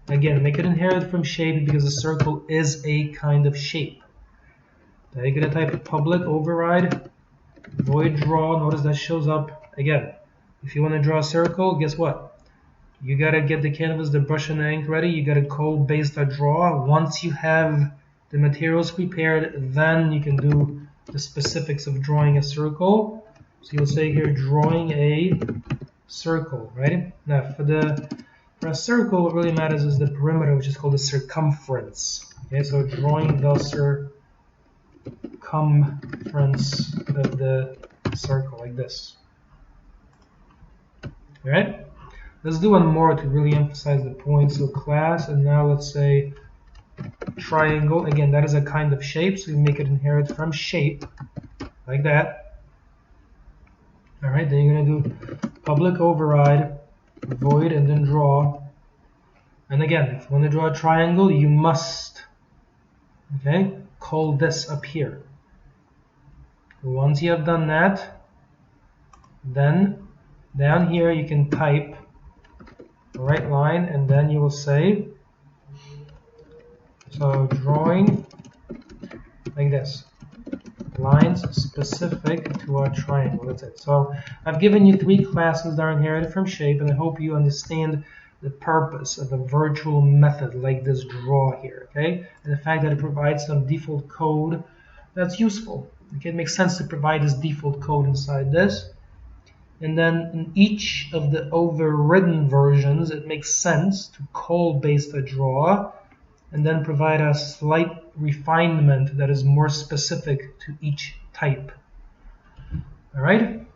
Again, make it inherit from shape because a circle is a kind of shape. Then you're going to type public override void draw. Notice that shows up again. If you want to draw a circle, guess what? You got to get the canvas, the brush, and the ink ready. You got to call base.draw. Once you have the materials prepared, then you can do the specifics of drawing a circle. So you'll say here drawing a circle, right? Now for a circle, what really matters is the perimeter, which is called the circumference. Okay, so drawing the circumference of the circle, like this. All right? Let's do one more to really emphasize the point. So class, and now let's say triangle. Again, that is a kind of shape, so you make it inherit from shape, like that. All right, then you're going to do public override void and then draw. And again, if you want to draw a triangle, you must, okay, call this up here. Once you have done that, then down here you can type the right line, and then you will say, so drawing like this, lines specific to our triangle. That's it. So I've given you 3 classes that are inherited from shape, and I hope you understand the purpose of a virtual method like this draw here, okay? And the fact that it provides some default code that's useful. Okay, it makes sense to provide this default code inside this. And then in each of the overridden versions, it makes sense to call base.draw and then provide a slight refinement that is more specific to each type. All right?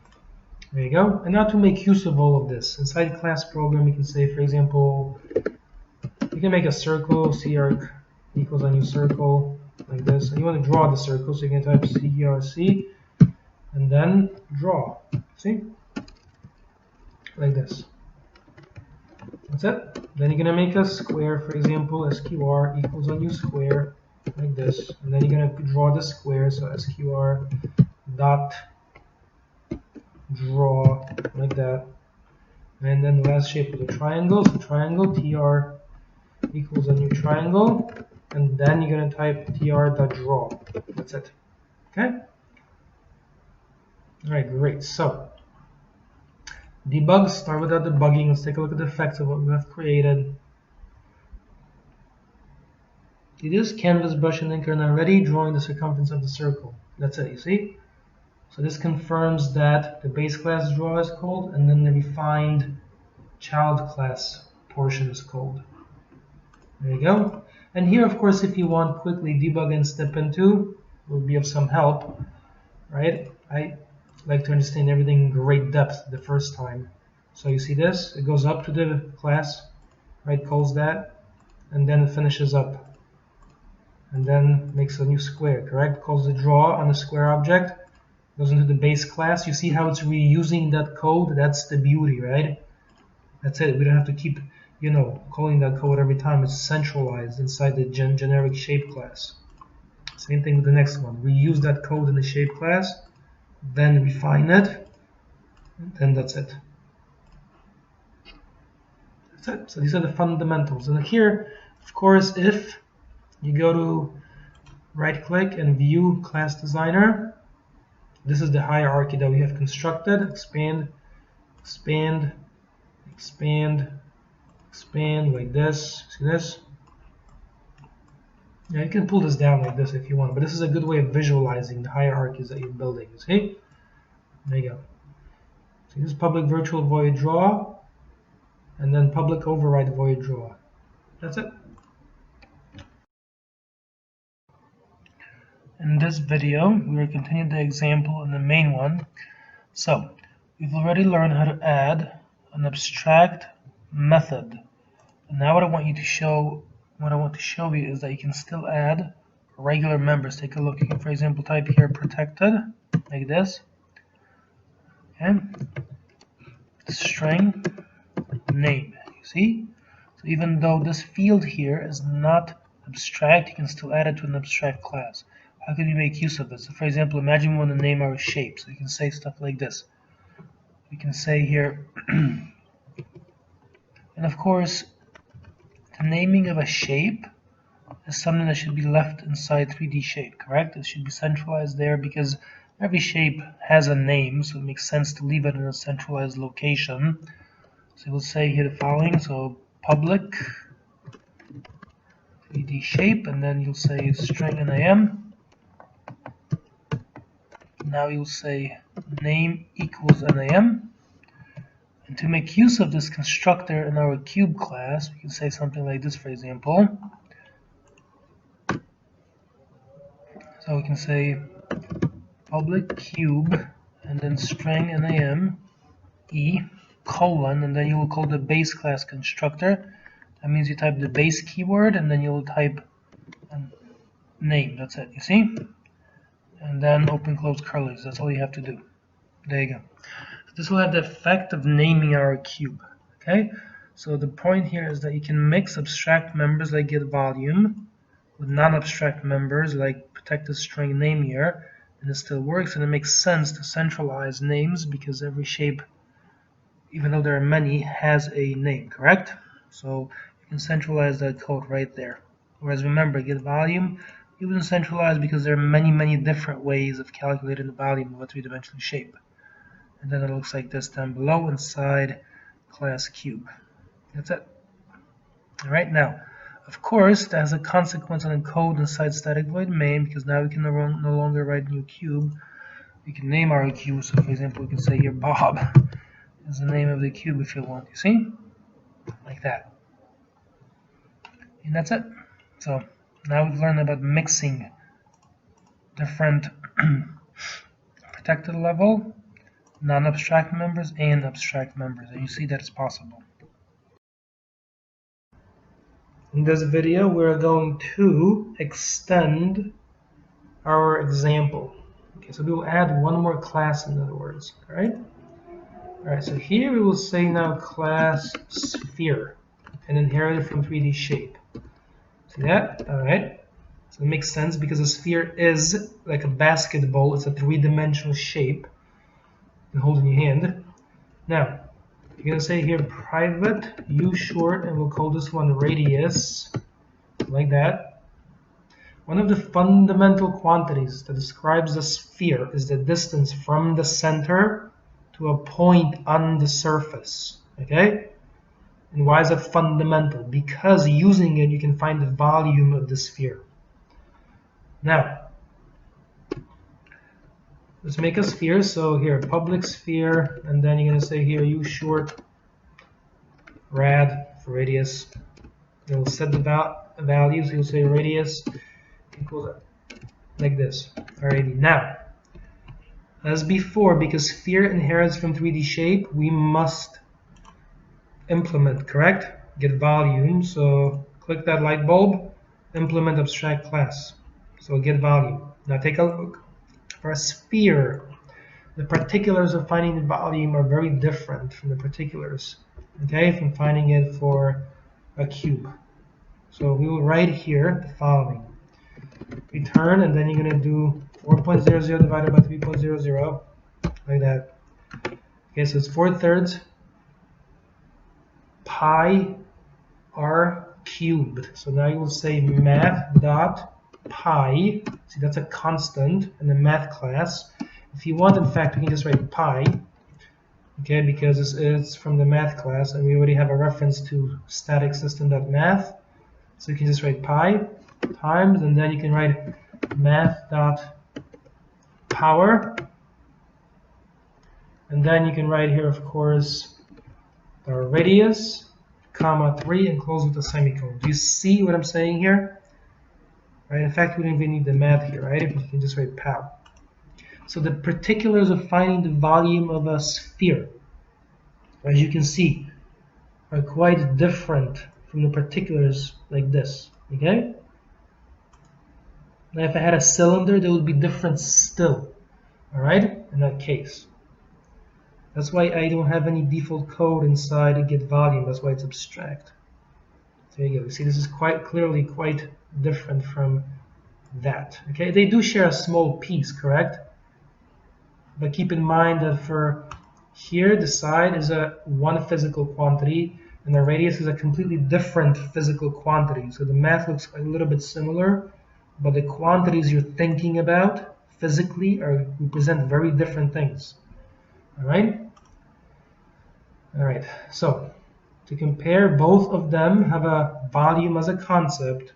There you go. And now to make use of all of this, inside class program, we can say, for example, you can make a circle, CArc equals a new circle, like this. And you want to draw the circle, so you can type CRC, and then draw. See? Like this. That's it. Then you're going to make a square, for example, SQR equals a new square, like this. And then you're going to draw the square, so SQR dot draw, like that. And then the last shape is a triangle, so triangle TR equals a new triangle. And then you're going to type tr.draw. That's it. Okay? Alright, great. So, debug, start without debugging. Let's take a look at the effects of what we have created. You use canvas, brush, and ink are now ready, drawing the circumference of the circle. That's it, you see? So this confirms that the base class draw is called, and then the refined child class portion is called. There you go. And here, of course, if you want quickly debug and step into, will be of some help, right? I like to understand everything in great depth the first time. So you see this, it goes up to the class, right, calls that, and then it finishes up. And then makes a new square, correct? Calls the draw on the square object, goes into the base class. You see how it's reusing that code? That's the beauty, right? That's it. We don't have to keep, calling that code every time. It's centralized inside the generic shape class. Same thing with the next one. Reuse that code in the shape class, then refine it, and then that's it. That's it. So these are the fundamentals. And here, of course, if you go to right-click and view class designer, this is the hierarchy that we have constructed. Expand, expand, expand, expand, like this. See this? Yeah, you can pull this down like this if you want, but this is a good way of visualizing the hierarchies that you're building. See? There you go. So this is public virtual void draw, and then public override void draw. That's it. In this video, we will continue the example in the main one. So, we've already learned how to add an abstract method. And now what I want to show you is that you can still add regular members. Take a look. You can, for example, type here protected, like this. Okay. String name. You see? So even though this field here is not abstract, you can still add it to an abstract class. How can we make use of this? So for example, imagine we want to name our shape. So you can say stuff like this. We can say here, and of course, the naming of a shape is something that should be left inside 3D shape, correct? It should be centralized there because every shape has a name, so it makes sense to leave it in a centralized location. So we'll say here the following, so public 3D shape, and then you'll say string NAM. Now you'll say name equals NAM. And to make use of this constructor in our cube class, we can say something like this, for example. So we can say public cube and then string NAM E colon, and then you will call the base class constructor. That means you type the base keyword and then you'll type a name. That's it, you see? And then open close curlies. That's all you have to do. There you go. So this will have the effect of naming our cube. Okay? So the point here is that you can mix abstract members like getVolume with non-abstract members like protected string name here, and it still works, and it makes sense to centralize names because every shape, even though there are many, has a name, correct? So you can centralize that code right there. Whereas remember, getVolume, you wouldn't centralize because there are many different ways of calculating the volume of a three-dimensional shape. And then it looks like this down below inside class cube. That's it. All right, now, of course, that has a consequence on the code inside static void main because now we can no longer write new cube. We can name our cube. So, for example, we can say here Bob is the name of the cube if you want. You see, like that. And that's it. So now we've learned about mixing different protected level non-abstract members and abstract members, and you see that it's possible. In this video, we're going to extend our example. Okay, so we will add one more class, in other words. All right, so here we will say now class sphere and inherited from 3D shape. See that? All right. So it makes sense because a sphere is like a basketball. It's a three-dimensional shape you can hold in your hand. Now, you're going to say here private u short, and we'll call this one radius, like that. One of the fundamental quantities that describes the sphere is the distance from the center to a point on the surface. Okay? And why is that fundamental? Because using it, you can find the volume of the sphere. Now, let's make a sphere. So here, public sphere, and then you're going to say here u short rad for radius. You'll set the values. You'll say radius equals like this. Alrighty. Now, as before, because sphere inherits from 3D shape, we must implement, correct? Get volume. So click that light bulb, implement abstract class. So get volume. Now take a look. For a sphere, the particulars of finding the volume are very different from the particulars, okay, from finding it for a cube. So we will write here the following. Return, and then you're going to do 4.00 divided by 3.00, like that. Okay, so it's 4/3 pi r cubed. So now you will say math dot pi. See, that's a constant in the math class. If you want, in fact, we can just write pi, okay, because it's from the math class, and we already have a reference to static system.math. So you can just write pi times, and then you can write math dot power, and then you can write here, of course, the radius, comma 3, and close with a semicolon. Do you see what I'm saying here? Right? In fact, we don't even need the math here, right? You can just write pow. So the particulars of finding the volume of a sphere, as you can see, are quite different from the particulars like this. Okay? Now, if I had a cylinder, they would be different still. All right? In that case. That's why I don't have any default code inside to get volume. That's why it's abstract. There you go. You see, this is quite clearly quite different from that. Okay? They do share a small piece, correct? But keep in mind that for here, the side is one physical quantity, and the radius is a completely different physical quantity. So the math looks a little bit similar, but the quantities you're thinking about physically represent very different things. All right? All right. So to compare, both of them have a volume as a concept.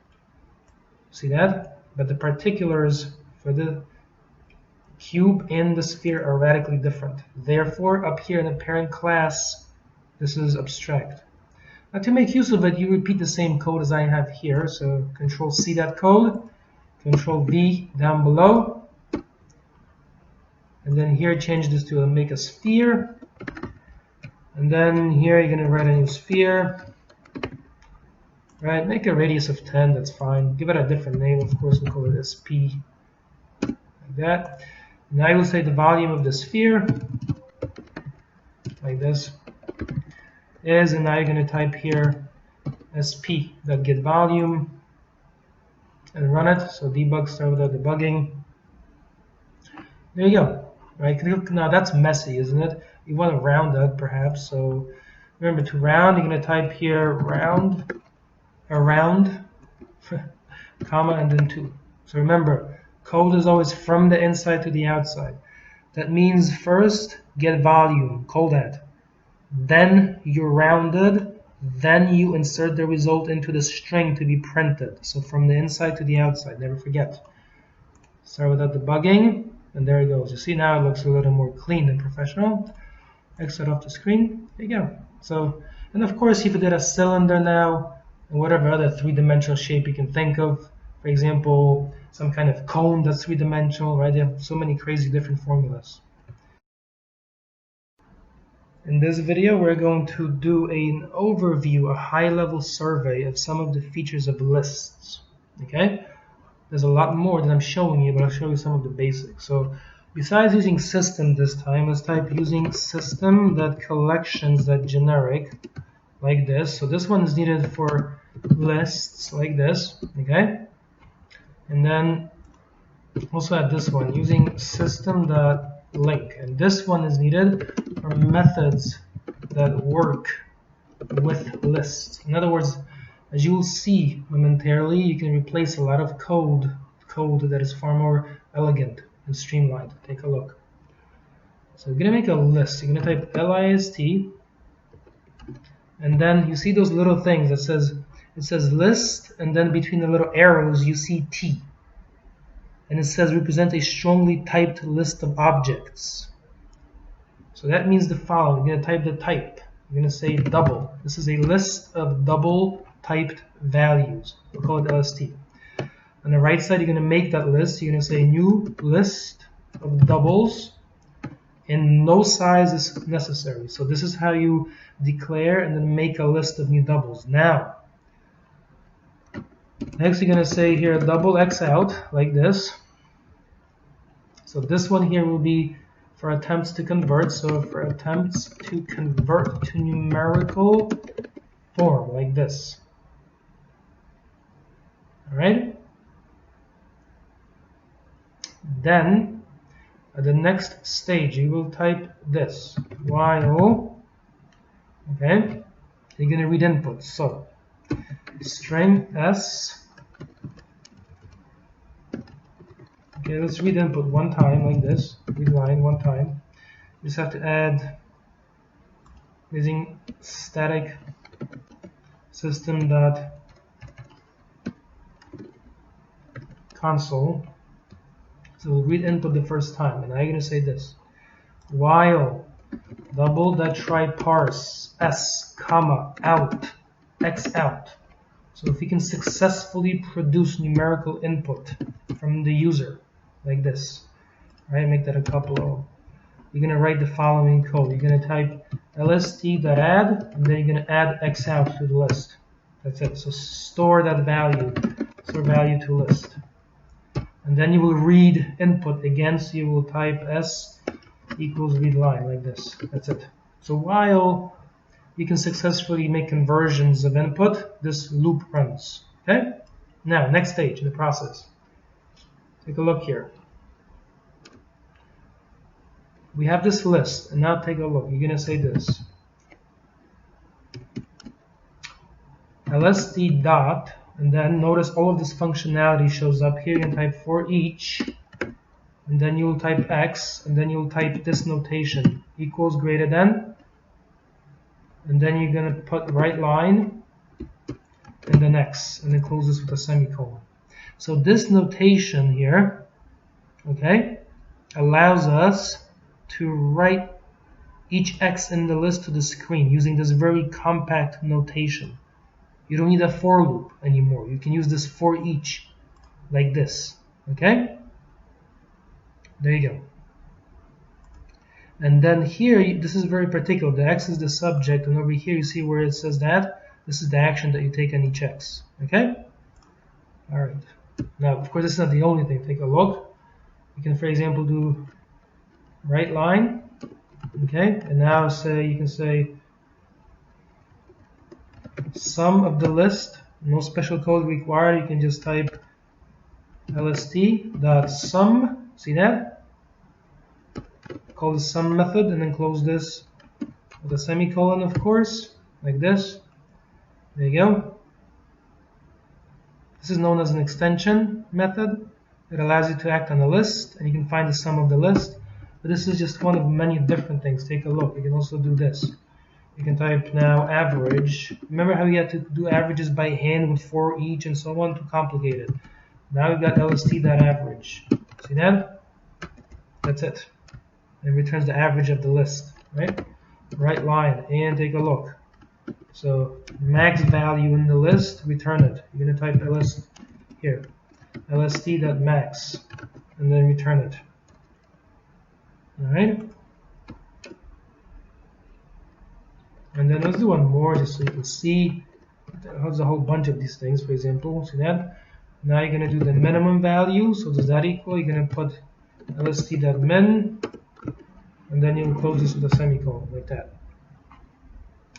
See that? But the particulars for the cube and the sphere are radically different. Therefore, up here in the parent class, this is abstract. Now, to make use of it, you repeat the same code as I have here. So Control C that code, Control V down below, and then here change this to make a sphere. And then here you're going to write a new sphere. Right, make a radius of 10, that's fine. Give it a different name, of course, we'll call it SP, like that. Now I will say the volume of the sphere, like this, is, and now you're going to type here sp.getVolume and run it. So debug, start without debugging. There you go. Right, now that's messy, isn't it? You want to round that perhaps. So remember, to round, you're going to type here round, around, comma, and then 2. So remember, code is always from the inside to the outside. That means first get volume, call that. Then you rounded, then you insert the result into the string to be printed. So from the inside to the outside, never forget. Start without debugging, and there it goes. You see, now it looks a little more clean and professional. Exit off the screen. There you go. So, and of course, if you did a cylinder now, and whatever other three-dimensional shape you can think of, for example, some kind of cone that's three-dimensional, right? They have so many crazy different formulas. In this video, we're going to do an overview, a high-level survey of some of the features of lists. Okay? There's a lot more that I'm showing you, but I'll show you some of the basics. So, besides using system this time, let's type using system.collections.generic like this. So this one is needed for lists like this. Okay? And then also add this one using system.link, and this one is needed for methods that work with lists. In other words, as you will see momentarily, you can replace a lot of code that is far more elegant and streamlined. Take a look. So you're going to make a list. You're going to type list, and then you see those little things that it says list, and then between the little arrows you see T. And it says represent a strongly typed list of objects. So that means the following. You're going to type the type. You're going to say double. This is a list of double typed values. We'll call it LST. On the right side, you're going to make that list. You're going to say new list of doubles, and no size is necessary. So this is how you declare and then make a list of new doubles. Now, next you're going to say here double X out like this. So this one here will be for attempts to convert. So for attempts to convert to numerical form like this. All right. Then at the next stage you will type this while. Okay. You're going to read input. So string s. Okay, let's read input one time like this. Read line one time. You just have to add using static system.console. So we'll read input the first time, and now you're going to say this: while double.try_parse s comma out x out. So if we can successfully produce numerical input from the user like this, right? Make that a couple of. You're going to write the following code. You're going to type lst.add, and then you're going to add x out to the list. That's it. So store that value. Store value to list. And then you will read input again. So you will type s equals read line like this. That's it. So while you can successfully make conversions of input, this loop runs. Okay? Now, next stage in the process. Take a look here. We have this list, and now take a look. You're going to say this: lst dot, and then notice all of this functionality shows up here. You can type for each, and then you'll type x, and then you'll type this notation equals greater than, and then you're going to put right line and then x, and then close this with a semicolon. So this notation here, okay, allows us to write each x in the list to the screen using this very compact notation. You don't need a for loop anymore. You can use this for each like this. Okay? There you go. And then here, this is very particular. The x is the subject, and over here you see where it says that this is the action that you take on each x. Okay? All right. Now, of course, this is not the only thing. Take a look. You can, for example, do right line. Okay? And now you can say sum of the list. No special code required. You can just type lst.sum. See that? Call the sum method, and then close this with a semicolon, of course, like this. There you go. This is known as an extension method. It allows you to act on a list, and you can find the sum of the list. But this is just one of many different things. Take a look. You can also do this. You can type now average. Remember how you had to do averages by hand with for each and so on? Too complicated. Now we've got lst.average. See that? That's it. It returns the average of the list, right? Right line, and take a look. So max value in the list, return it. You're going to type ls here, lst.max, and then return it. All right. And then let's do one more just so you can see. There's a whole bunch of these things, for example. See that? Now you're going to do the minimum value. So does that equal? You're going to put lst.min, and then you'll close this with a semicolon, like that.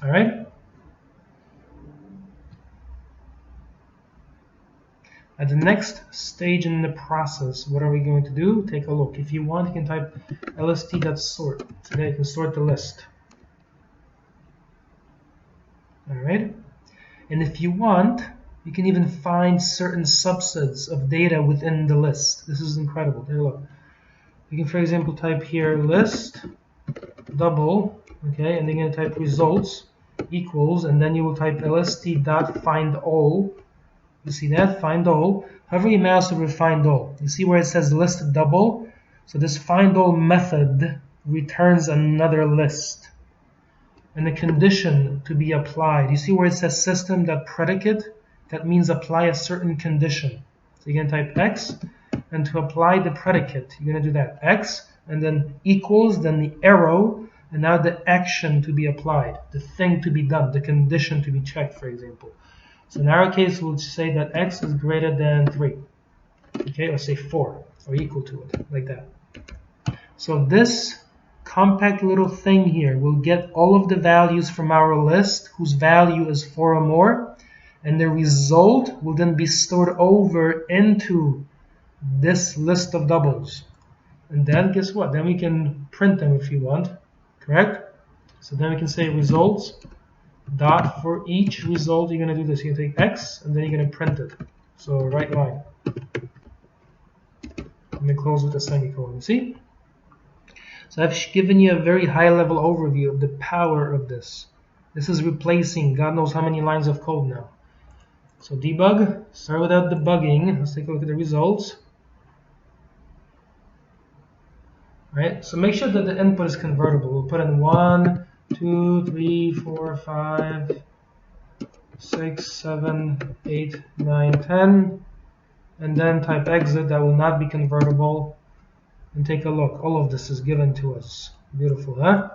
All right? At the next stage in the process, what are we going to do? Take a look. If you want, you can type lst.sort. So then you can sort the list. All right? And if you want, you can even find certain subsets of data within the list. This is incredible. Take a look. You can, for example, type here list double, okay, and then you're going to type results equals, and then you will type lst.findAll. You see that? Find all. Hover your mouse over find all. You see where it says list double? So this find all method returns another list. And the condition to be applied. You see where it says system.predicate? That means apply a certain condition. So you're going to type x, and to apply the predicate, you're going to do that. X, and then equals, then the arrow, and now the action to be applied, the thing to be done, the condition to be checked, for example. So in our case, we'll say that x is greater than 3. Okay, or say 4, or equal to it, like that. So this compact little thing here will get all of the values from our list, whose value is 4 or more, and the result will then be stored over into this list of doubles. And then guess what? Then we can print them if you want, correct? So then we can say results dot for each result. You're going to do this. You're going to take x, and then you're going to print it. So right line. And then close with a semicolon. See? So I've given you a very high-level overview of the power of this. This is replacing God knows how many lines of code now. So debug. Start without debugging. Let's take a look at the results. Right. So make sure that the input is convertible. We'll put in 1, 2, 3, 4, 5, 6, 7, 8, 9, 10, and then type exit. That will not be convertible. And take a look. All of this is given to us. Beautiful, huh?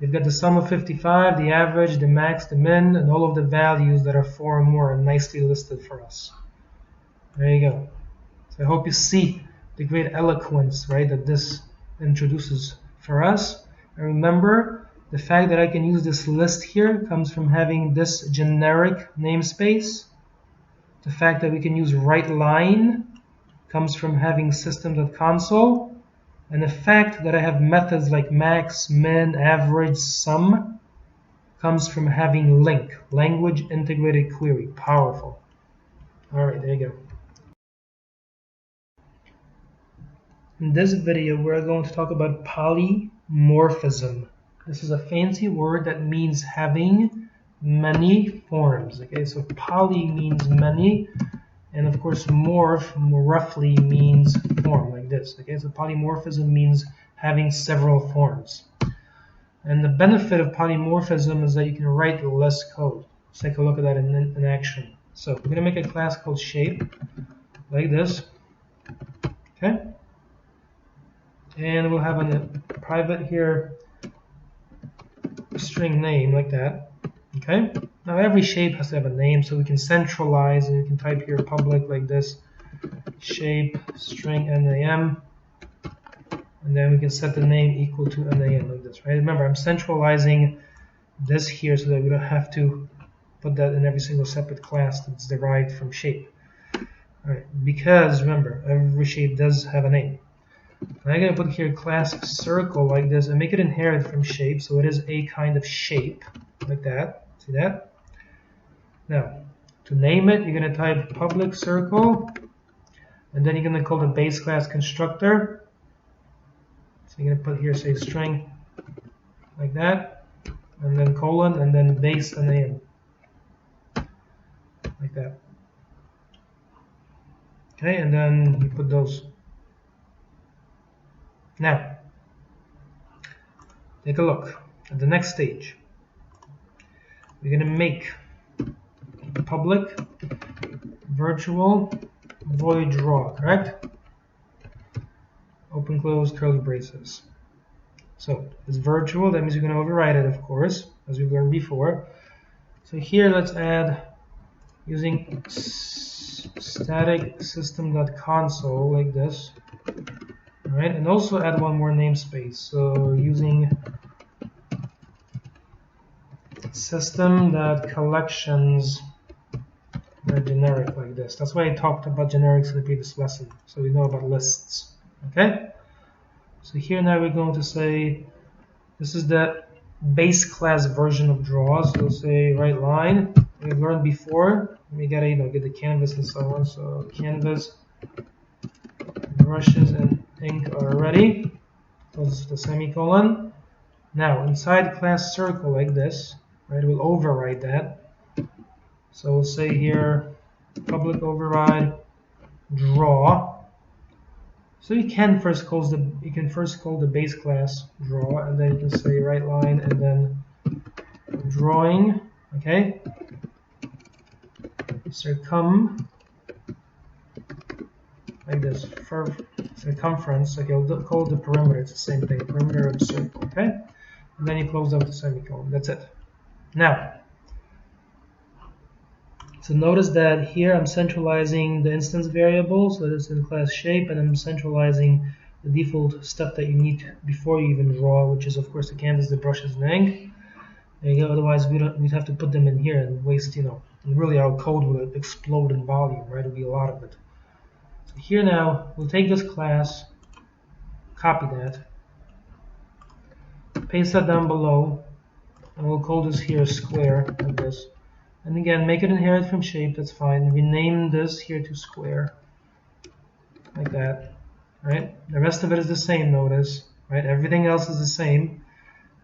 We've got the sum of 55, the average, the max, the min, and all of the values that are 4 or more and nicely listed for us. There you go. So I hope you see the great eloquence, right, that this introduces for us. And remember, the fact that I can use this list here comes from having this generic namespace. The fact that we can use WriteLine comes from having system.console. And the fact that I have methods like max, min, average, sum comes from having LINQ, Language Integrated Query. Powerful. All right, there you go. In this video, we're going to talk about polymorphism. This is a fancy word that means having many forms. Okay, so poly means many, and of course morph roughly means form, like this. Okay, so polymorphism means having several forms. And the benefit of polymorphism is that you can write less code. Let's take a look at that in action. So we're going to make a class called shape, like this. Okay. And we'll have a private here string name, like that. Okay. Now every shape has to have a name, so we can centralize, and you can type here public like this, shape string NAM, and then we can set the name equal to NAM like this, right? Remember, I'm centralizing this here so that we don't have to put that in every single separate class that's derived from shape. All right, because remember, every shape does have a name. And I'm going to put here class circle like this and make it inherit from shape, so it is a kind of shape, like that. See that? Now, to name it, you're going to type public circle, and then you're going to call the base class constructor. So you're going to put here, say, string, like that, and then colon, and then base NAM, like that. Okay, and then you put those. Now, take a look at the next stage. We're going to make public virtual void draw, correct? Open, close, curly braces. So it's virtual, that means you're going to override it, of course. as we learned before. So here let's add using static system.console like this. All right, and also add one more namespace. So using system.collections, they're generic like this. That's why I talked about generics in the previous lesson, so we know about lists. Okay, so here now we're going to say this is the base class version of draws. So we'll say right line. We learned before. We gotta get the canvas and so on. So canvas, brushes and ink are ready. Close the semicolon. Now inside class circle like this, right? We'll override that. So we'll say here public override draw. So you can first call the base class draw, and then you can say right line and then drawing, okay? Circum like this for circumference. Okay, we'll call it the perimeter. It's the same thing, perimeter of the circle, okay? And then you close out the semicolon. That's it. Now, so notice that here I'm centralizing the instance variable, so it's in class shape, and I'm centralizing the default stuff that you need before you even draw, which is of course the canvas, the brushes, and ink. There you go. Otherwise, we'd have to put them in here and waste, and really our code would explode in volume, right? It would be a lot of it. So here now, we'll take this class, copy that, paste that down below, and we'll call this here square like this. And again, make it inherit from shape, that's fine. Rename this here to square, like that, right? The rest of it is the same, notice, right? Everything else is the same.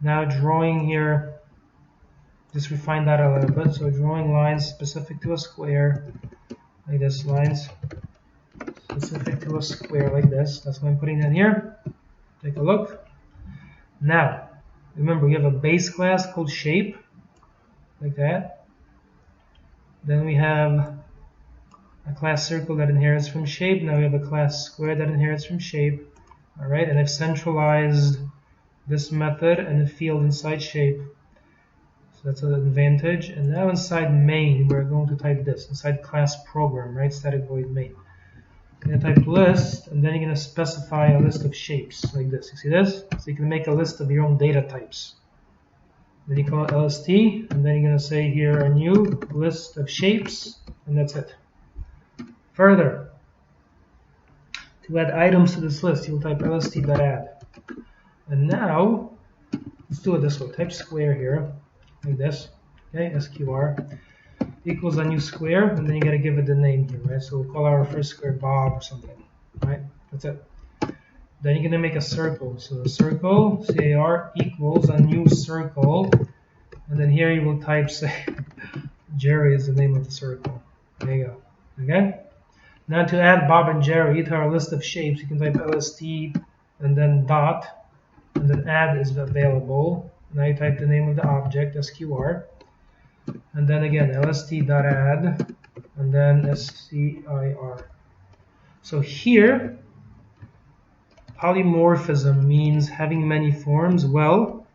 Now drawing here, just refine that a little bit. So drawing lines specific to a square, like this, lines specific to a square, like this. That's why I'm putting that here. Take a look. Now, remember, we have a base class called shape, like that. Then we have a class circle that inherits from shape. Now we have a class square that inherits from shape. All right, and I've centralized this method and the field inside shape. So that's an advantage. And now inside main, we're going to type this inside class program, right? Static void main. You're going to type list, and then you're going to specify a list of shapes like this. You see this? So you can make a list of your own data types. Then you call it LST, and then you're going to say here a new list of shapes, and that's it. Further, to add items to this list, you'll type lst.add. And now, let's do it this way. Type square here, like this, okay, SQR, equals a new square, and then you got to give it the name here, right? So we'll call our first square Bob or something, right? That's it. Then you're going to make a circle. So the circle, CAR, equals a new circle. And then here you will type, say, Jerry is the name of the circle. There you go. Okay? Now to add Bob and Jerry to our list of shapes, you can type LST and then dot. And then add is available. Now you type the name of the object, SQR. And then again, LST.add. And then SCIR. So here, polymorphism means having many forms. Well,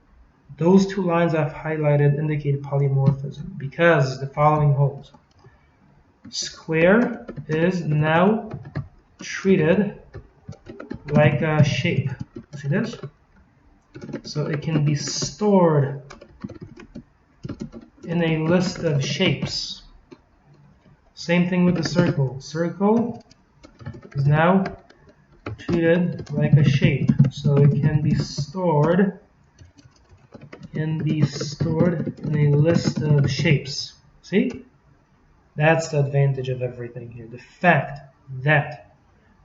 those two lines I've highlighted indicate polymorphism because the following holds. Square is now treated like a shape. See this? So it can be stored in a list of shapes. Same thing with the circle. Circle is now treated like a shape, so it can be stored in a list of shapes. See? That's the advantage of everything here. The fact that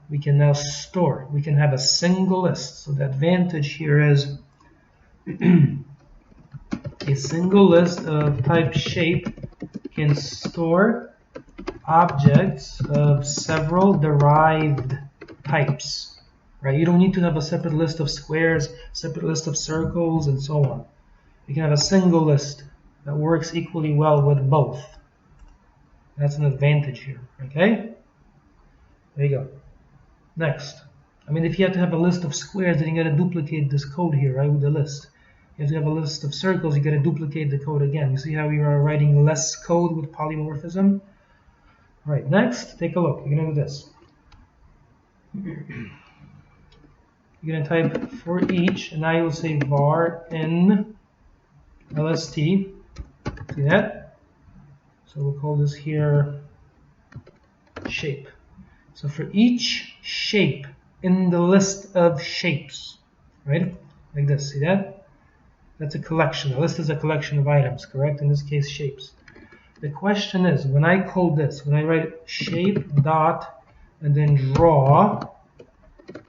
we can now store, we can have a single list. So the advantage here is a single list of type shape can store objects of several derived types, right? You don't need to have a separate list of squares, separate list of circles, and so on. You can have a single list that works equally well with both. That's an advantage here, okay? There you go. Next. I mean, if you have to have a list of squares, then you got to duplicate this code here, right, with the list. You have to have a list of circles. You got to duplicate the code again. You see how we are writing less code with polymorphism? All right, next, take a look. You're going to do this. You're going to type for each, and now you'll say var in lst. See that? So we'll call this here shape. So for each shape in the list of shapes, right? Like this, see that? That's a collection. A list is a collection of items, correct? In this case, shapes. The question is, when I code this, when I write shape dot and then draw,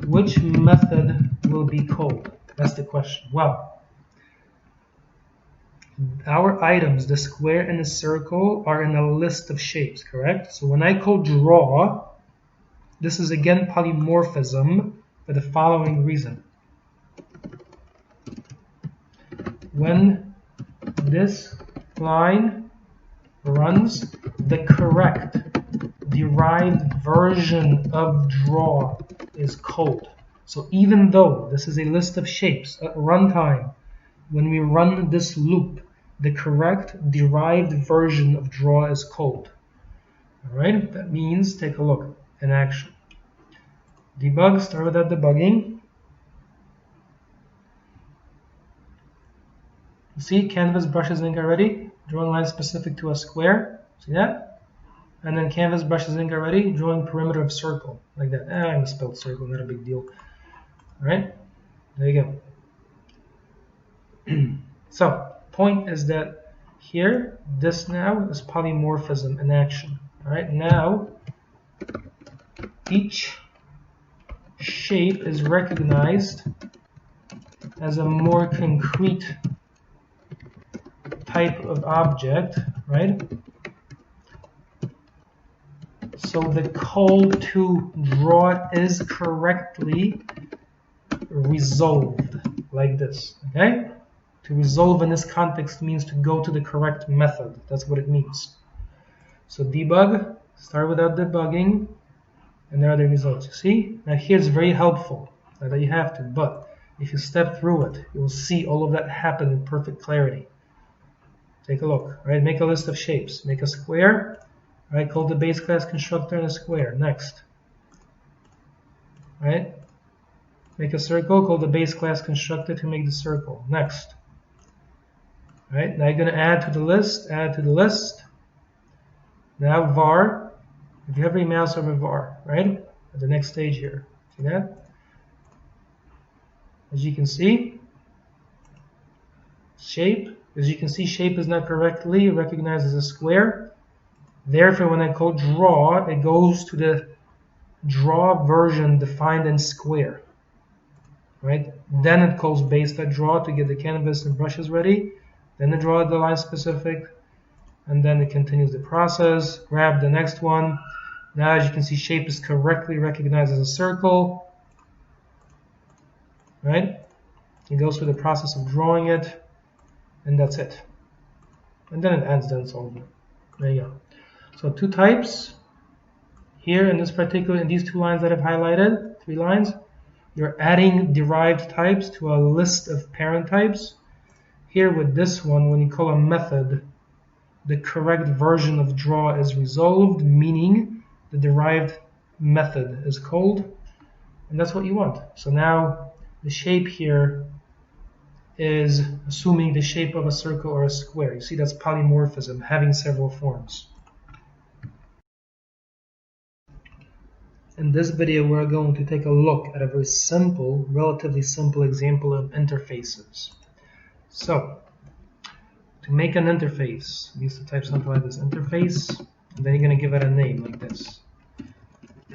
which method will be called? That's the question. Well, our items, the square and the circle, are in a list of shapes, correct? So when I code draw, this is again polymorphism for the following reason. When this line runs, the correct derived version of draw is called. So even though this is a list of shapes at runtime, when we run this loop, the correct derived version of draw is called. Alright, that means, take a look in action. Debug, start with that debugging. See, canvas brushes ink already, drawing line specific to a square. See that? And then canvas brushes ink already, drawing perimeter of circle, like that. I misspelled circle, not a big deal. Alright, there you go. So, point is that here, this now is polymorphism in action. Alright, now each shape is recognized as a more concrete type of object, right? So the call to draw is correctly resolved like this, okay? To resolve in this context means to go to the correct method. That's what it means. So debug, start without debugging, and there are the results. You see? Now here's very helpful, not that you have to, but if you step through it, you will see all of that happen in perfect clarity. Take a look. Right? Make a list of shapes. Make a square. Right? Call the base class constructor and a square. Next. Right? Make a circle. Call the base class constructor to make the circle. Next. Right? Now you're going to add to the list. Add to the list. Now var. If you have a mouse over var, right? At the next stage here. See that? As you can see, shape. As you can see, shape is not correctly recognized as a square. Therefore, when I call draw, it goes to the draw version defined in square. Right? Then it calls base.draw to get the canvas and brushes ready. Then it draws the line specific. And then it continues the process. Grab the next one. Now, as you can see, shape is correctly recognized as a circle. Right? It goes through the process of drawing it. And that's it. And then it ends, then it's over. There you go. So two types. Here in this particular, in these two lines that I've highlighted, 3 lines, you're adding derived types to a list of parent types. Here with this one, when you call a method, the correct version of draw is resolved, meaning the derived method is called. And that's what you want. So now the shape here is assuming the shape of a circle or a square. You see, that's polymorphism, having several forms. In this video, we're going to take a look at a very simple, relatively simple example of interfaces. So, to make an interface, you used to type something like this, interface, and then you're going to give it a name like this.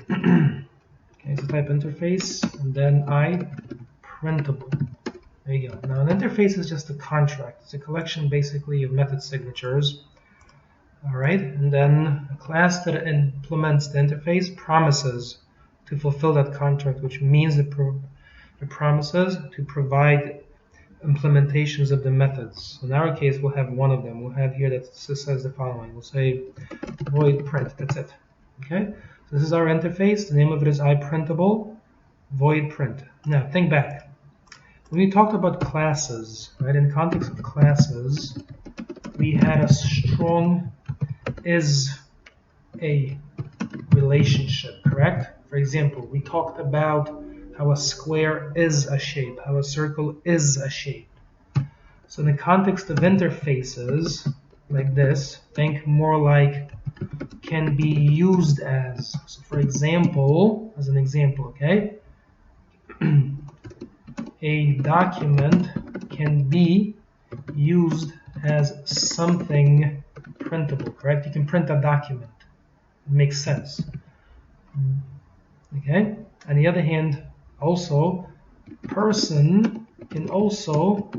Okay, so type interface, and then printable. There you go. Now an interface is just a contract. It's a collection basically of method signatures. Alright, and then a class that implements the interface promises to fulfill that contract, which means it promises to provide implementations of the methods. So in our case, we'll have one of them. We'll have here that says the following. We'll say void print. That's it. Okay, so this is our interface. The name of it is iPrintable void print. Now think back. when we talked about classes, right, in context of classes, we had a strong is a relationship, correct? For example, we talked about how a square is a shape, how a circle is a shape. So in the context of interfaces like this, think more like can be used as. So for example, as an example, okay, a document can be used as something printable, correct? You can print a document. It makes sense. Okay? On the other hand, also, person can also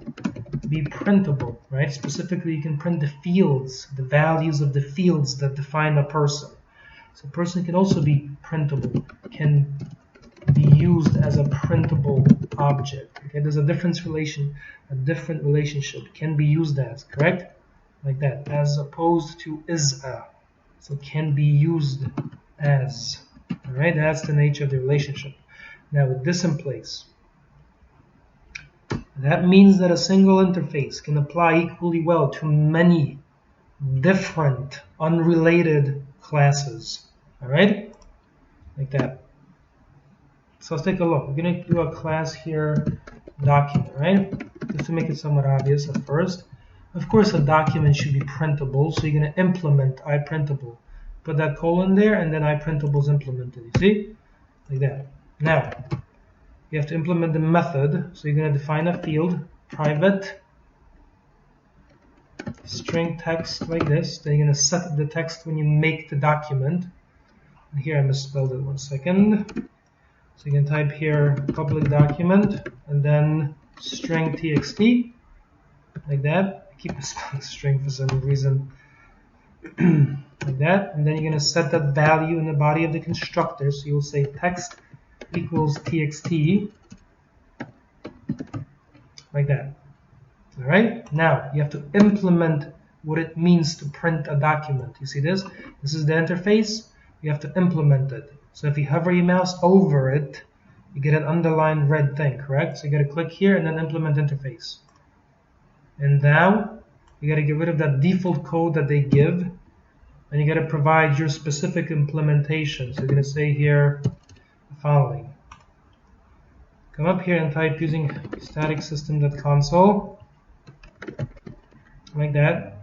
be printable, right? Specifically, you can print the fields, the values of the fields that define a person. So person can also be printable, can be used as a printable object. Okay, there's a different relationship, can be used as, correct? Like that, as opposed to is a. So can be used as. All right, that's the nature of the relationship. Now with this in place, that means that a single interface can apply equally well to many different unrelated classes. All right, like that. So let's take a look. We're going to do a class here, document, right? Just to make it somewhat obvious at first. Of course, a document should be printable, so you're going to implement iPrintable. Put that colon there, and then iPrintable is implemented. You see? Like that. Now, you have to implement the method, so you're going to define a field, private string text like this. Then you're going to set the text when you make the document. And here I misspelled it, 1 second. So you can type here public document and then string txt like that. I keep spelling string for some reason. Like that, and then you're going to set that value in the body of the constructor. So you'll say text equals txt like that. All right. Now you have to implement what it means to print a document. You see this? This is the interface. You have to implement it. So if you hover your mouse over it, you get an underlined red thing, correct? So you got to click here and then implement interface. And now you got to get rid of that default code that they give, and you got to provide your specific implementation. So you're going to say here the following. Come up here and type using static system.console like that.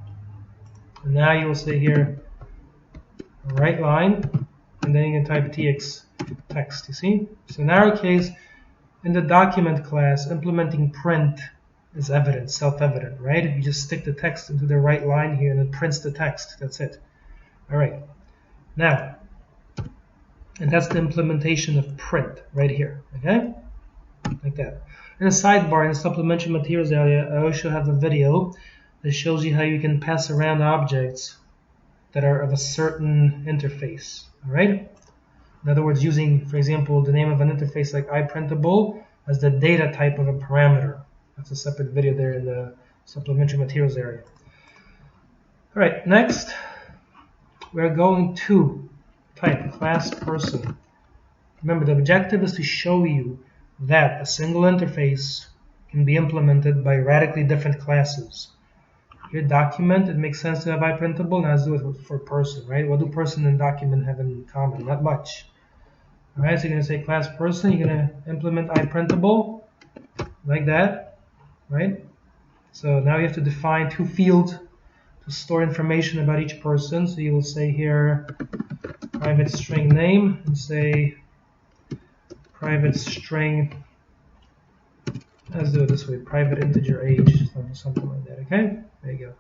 And now you will say here right line, and then you can type tx text, you see? So in our case, in the document class, implementing print is evident, self-evident, right? You just stick the text into the right line here and it prints the text. That's it. All right. Now, and that's the implementation of print right here, okay? Like that. In the sidebar, in the supplementary materials area, I also have a video that shows you how you can pass around objects that are of a certain interface, all right? In other words, using, for example, the name of an interface like iPrintable as the data type of a parameter. That's a separate video there in the supplementary materials area. All right, next, we're going to type class person. Remember, the objective is to show you that a single interface can be implemented by radically different classes. Your document, it makes sense to have iPrintable. Now let's do it for person, right? What do person and document have in common? Not much. All right, so you're going to say class person. You're going to implement iPrintable like that, right? So now you have to define two fields to store information about each person. So you will say here private string name and say private string. Let's do it this way, private integer age, something like that, okay? There you go.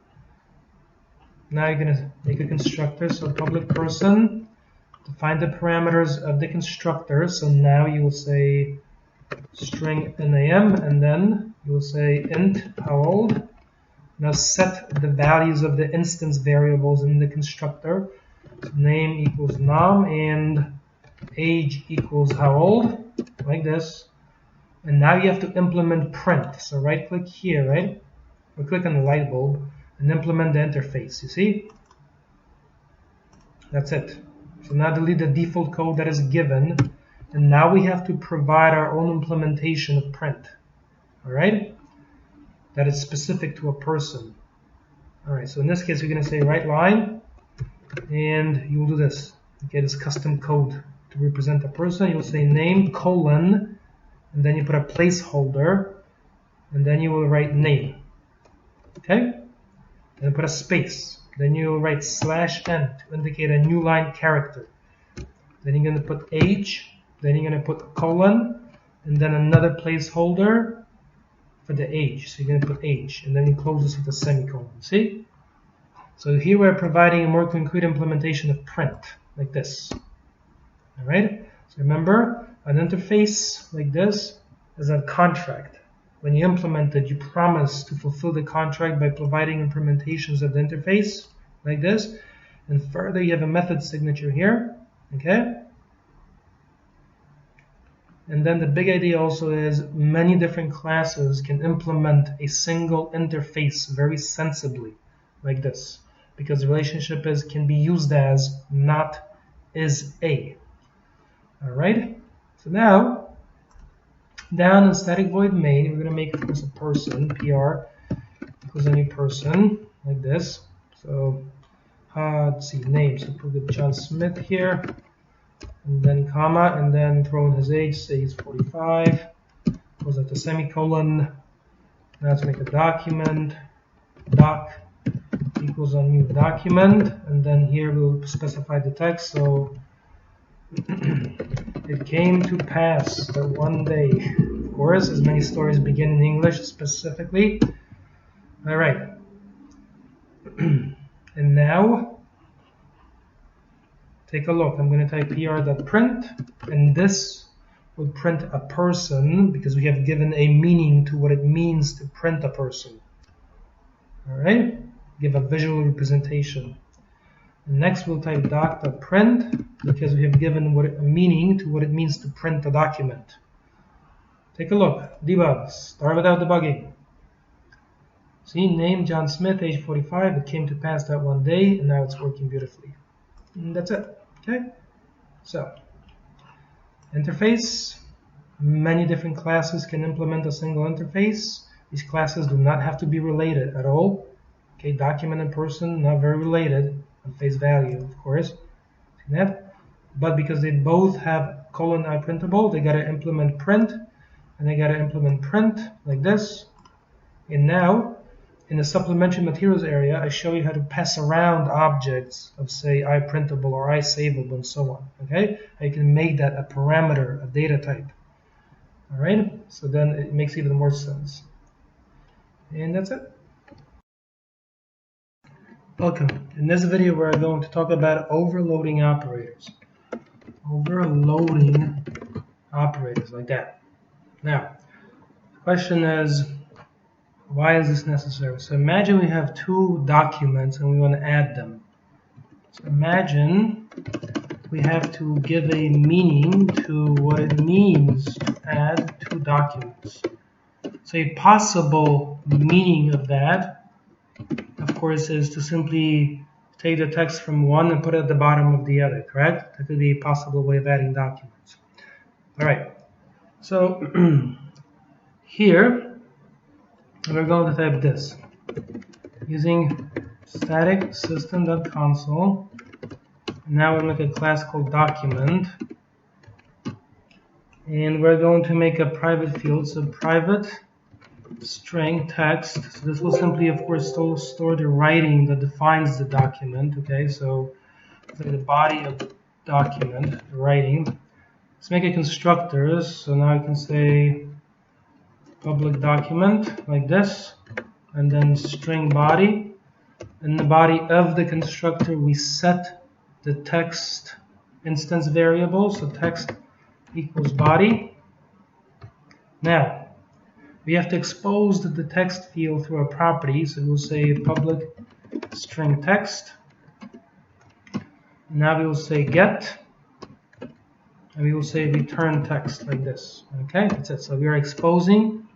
Now you're going to make a constructor, so public person, define the parameters of the constructor. So now you will say string name, and then you will say int how old. Now set the values of the instance variables in the constructor. So name equals nom and age equals how old, like this. And now you have to implement print. So right click here, right? Or click on the light bulb and implement the interface, you see? That's it. So now delete the default code that is given. And now we have to provide our own implementation of print. all right, that is specific to a person. All right, so in this case, we're going to say right line, and you will do this. Okay, this custom code to represent a person. You'll say name colon, and then you put a placeholder, and then you will write name. Okay, and put a space. Then you will write /n to indicate a new line character. Then you're going to put age. Then you're going to put colon, and then another placeholder for the age. So you're going to put age, and then you close this with a semicolon. See? So here we're providing a more concrete implementation of print, like this. All right? So remember, an interface like this is a contract. When you implement it, you promise to fulfill the contract by providing implementations of the interface, like this. And further, you have a method signature here. Okay? And then the big idea also is many different classes can implement a single interface very sensibly, like this, because the relationship can be used as not is a. All right. So now, down in static void main, we're going to make this a person, PR equals a new person, like this. So let's see, name. So put John Smith here. And then comma, and then throw in his age, say he's 45, goes at the semicolon. Now let's make a document, doc equals a new document, and then here we'll specify the text. So it came to pass that one day, of course, as many stories begin in English specifically. All right, and now take a look. I'm going to type pr.print, and this will print a person because we have given a meaning to what it means to print a person. All right, give a visual representation. And next, we'll type doc.print because we have given a meaning to what it means to print a document. Take a look. Debug. Start without debugging. See, name John Smith, age 45. It came to pass that one day, and now it's working beautifully. And that's it. Okay, so interface. Many different classes can implement a single interface. These classes do not have to be related at all. Okay, document and person, not very related on face value, of course. See that? But because they both have colon I printable, they got to implement print, and they got to implement print like this. And now, in the supplementary materials area, I show you how to pass around objects of, say, iPrintable or iSaveable and so on. Okay? How you can make that a parameter, a data type. All right? So then it makes even more sense. And that's it. Welcome. In this video, we're going to talk about overloading operators. Overloading operators, like that. Now, the question is, why is this necessary? So imagine we have two documents and we want to add them. So imagine we have to give a meaning to what it means to add two documents. So a possible meaning of that, of course, is to simply take the text from one and put it at the bottom of the other, correct? That could be a possible way of adding documents. All right. So here, we're going to type this using static system.console. Now we'll make a class called document, and we're going to make a private field. So private string text. So this will simply, of course, store the writing that defines the document. Okay, so the body of the document, the writing. Let's make a constructor. So now I can say public document like this, and then string body. In the body of the constructor, we set the text instance variable, so text equals body. Now we have to expose the text field through a property, so we'll say public string text. Now we will say get, and we will say return text like this. Okay, that's it. So we are exposing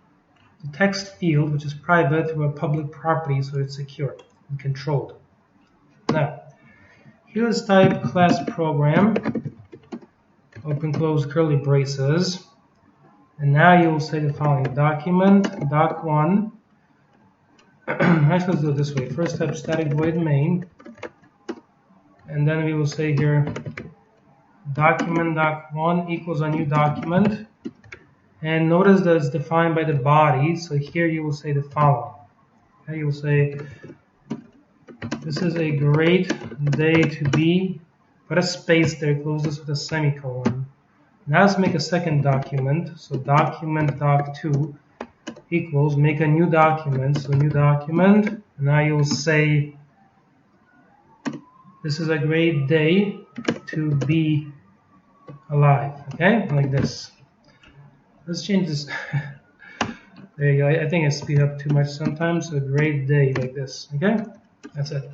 the text field, which is private, through a public property, so it's secure and controlled. Now, here's type class program, open close curly braces, And now you will say the following: document doc1. Actually, let's do it this way. First type static void main, and then we will say here document doc1 equals a new document. And notice that it's defined by the body. So here you will say the following. Okay, you will say, this is a great day to be. Put a space there, close this with a semicolon. Now let's make a second document. So document doc2 equals, make a new document. So new document. Now you will say, this is a great day to be alive. Okay, like this. Let's change this. There you go. I think I speed up too much sometimes. A great day, like this. Okay, that's it.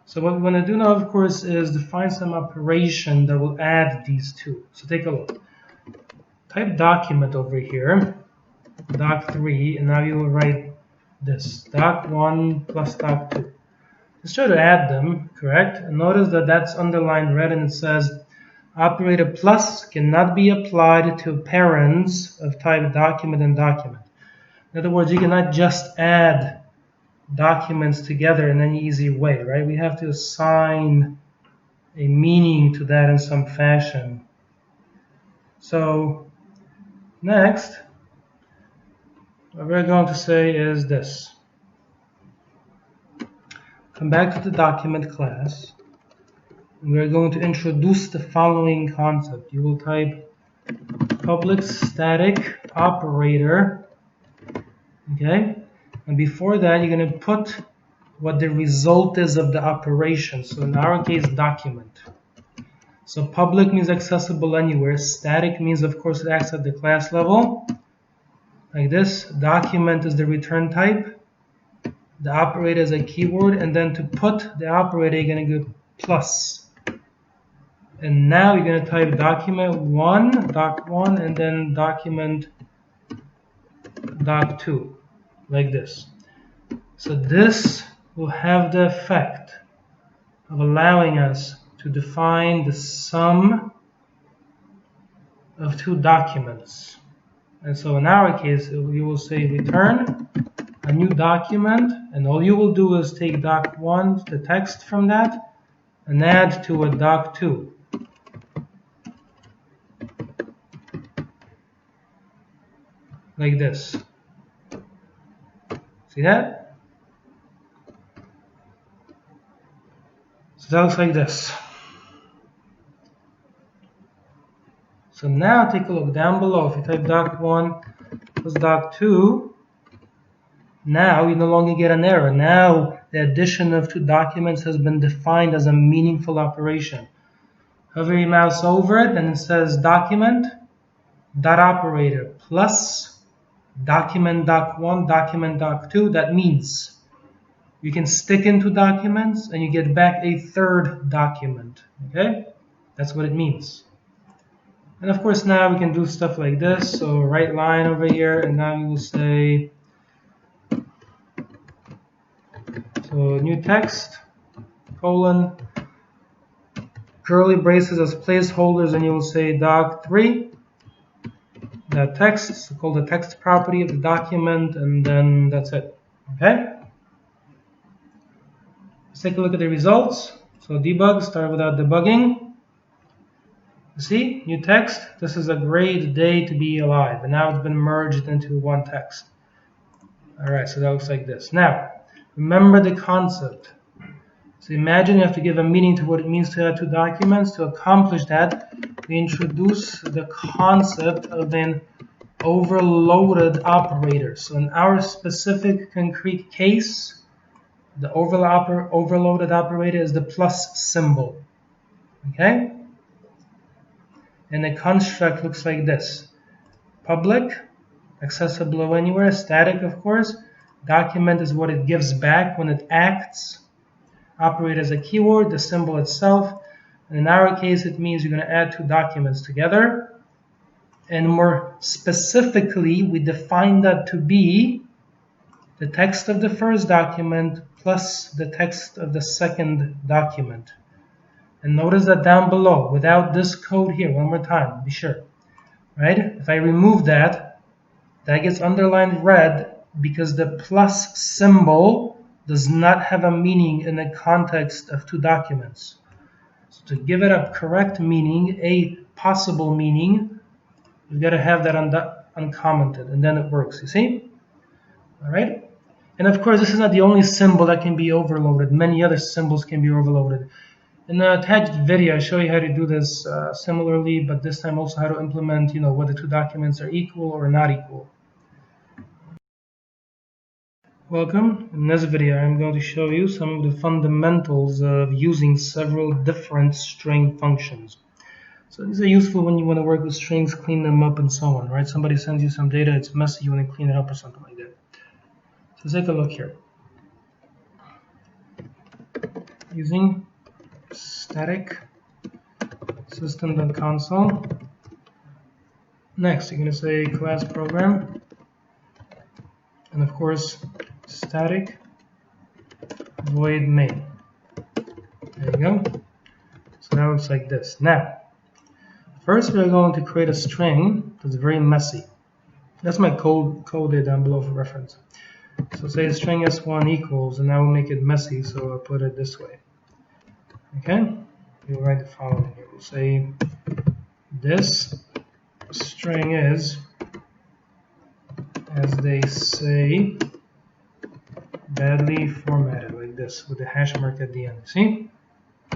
So what we want to do now, of course, is define some operation that will add these two. So take a look. Type document over here, doc3, and now you will write this, doc1 plus doc2. Let's try to add them, correct? And notice that that's underlined red, and it says operator plus cannot be applied to parents of type document and document. In other words, you cannot just add documents together in any easy way, right? We have to assign a meaning to that in some fashion. So next, what we're going to say is this. Come back to the document class. We're going to introduce the following concept. You will type public static operator, okay? And before that, you're going to put what the result is of the operation. So in our case, document. So public means accessible anywhere. Static means, of course, it acts at the class level. Like this. Document is the return type. The operator is a keyword. And then to put the operator, you're going to go plus. And now you're going to type document 1, doc1, and then document doc2. Like this. So this will have the effect of allowing us to define the sum of two documents. And so in our case, you will say return a new document, and all you will do is take doc1, the text from that, and add to a doc2. Like this. See that? So that looks like this. So now take a look down below. If you type doc1 plus doc2, now you no longer get an error. Now the addition of two documents has been defined as a meaningful operation. Hover your mouse over it, and it says document dot operator plus document doc1, document doc2. That means you can stick into documents and you get back a third document. Okay? That's what it means. And of course now we can do stuff like this. So right line over here, and now you will say, so new text, colon, curly braces as placeholders, and you will say doc3. That text is called the text property of the document, and then that's it. Okay? Let's take a look at the results. So debug, start without debugging. You see, new text. This is a great day to be alive, and now it's been merged into one text. All right, so that looks like this. Now, remember the concept. So imagine you have to give a meaning to what it means to add two documents. To accomplish that, we introduce the concept of an overloaded operator. So in our specific concrete case, the overloaded operator is the plus symbol. Okay? And the construct looks like this. Public, accessible anywhere, static of course. Document is what it gives back when it acts. Operator is a keyword, the symbol itself. And in our case, it means you're going to add two documents together. And more specifically, we define that to be the text of the first document plus the text of the second document. And notice that down below, without this code here, one more time, be sure. right? If I remove that, that gets underlined red because the plus symbol does not have a meaning in the context of two documents. So to give it a correct meaning, a possible meaning, you've got to have that uncommented, and then it works, you see? All right? And of course, this is not the only symbol that can be overloaded. Many other symbols can be overloaded. In the attached video, I show you how to do this similarly, but this time also how to implement, whether two documents are equal or not equal. Welcome. In this video, I'm going to show you some of the fundamentals of using several different string functions. So these are useful when you want to work with strings, clean them up, and so on, right? Somebody sends you some data, it's messy, you want to clean it up or something like that. So take a look here. Using static system.console. Next, you're going to say class program, and of course static void main. There you go. So that looks like this. Now, first we're going to create a string that's very messy. That's my code down below for reference. So say string s1 equals, and now we'll make it messy, so I'll put it this way. Okay? We'll write the following here. We'll say this string is, as they say, badly formatted, like this, with the hash mark at the end. See?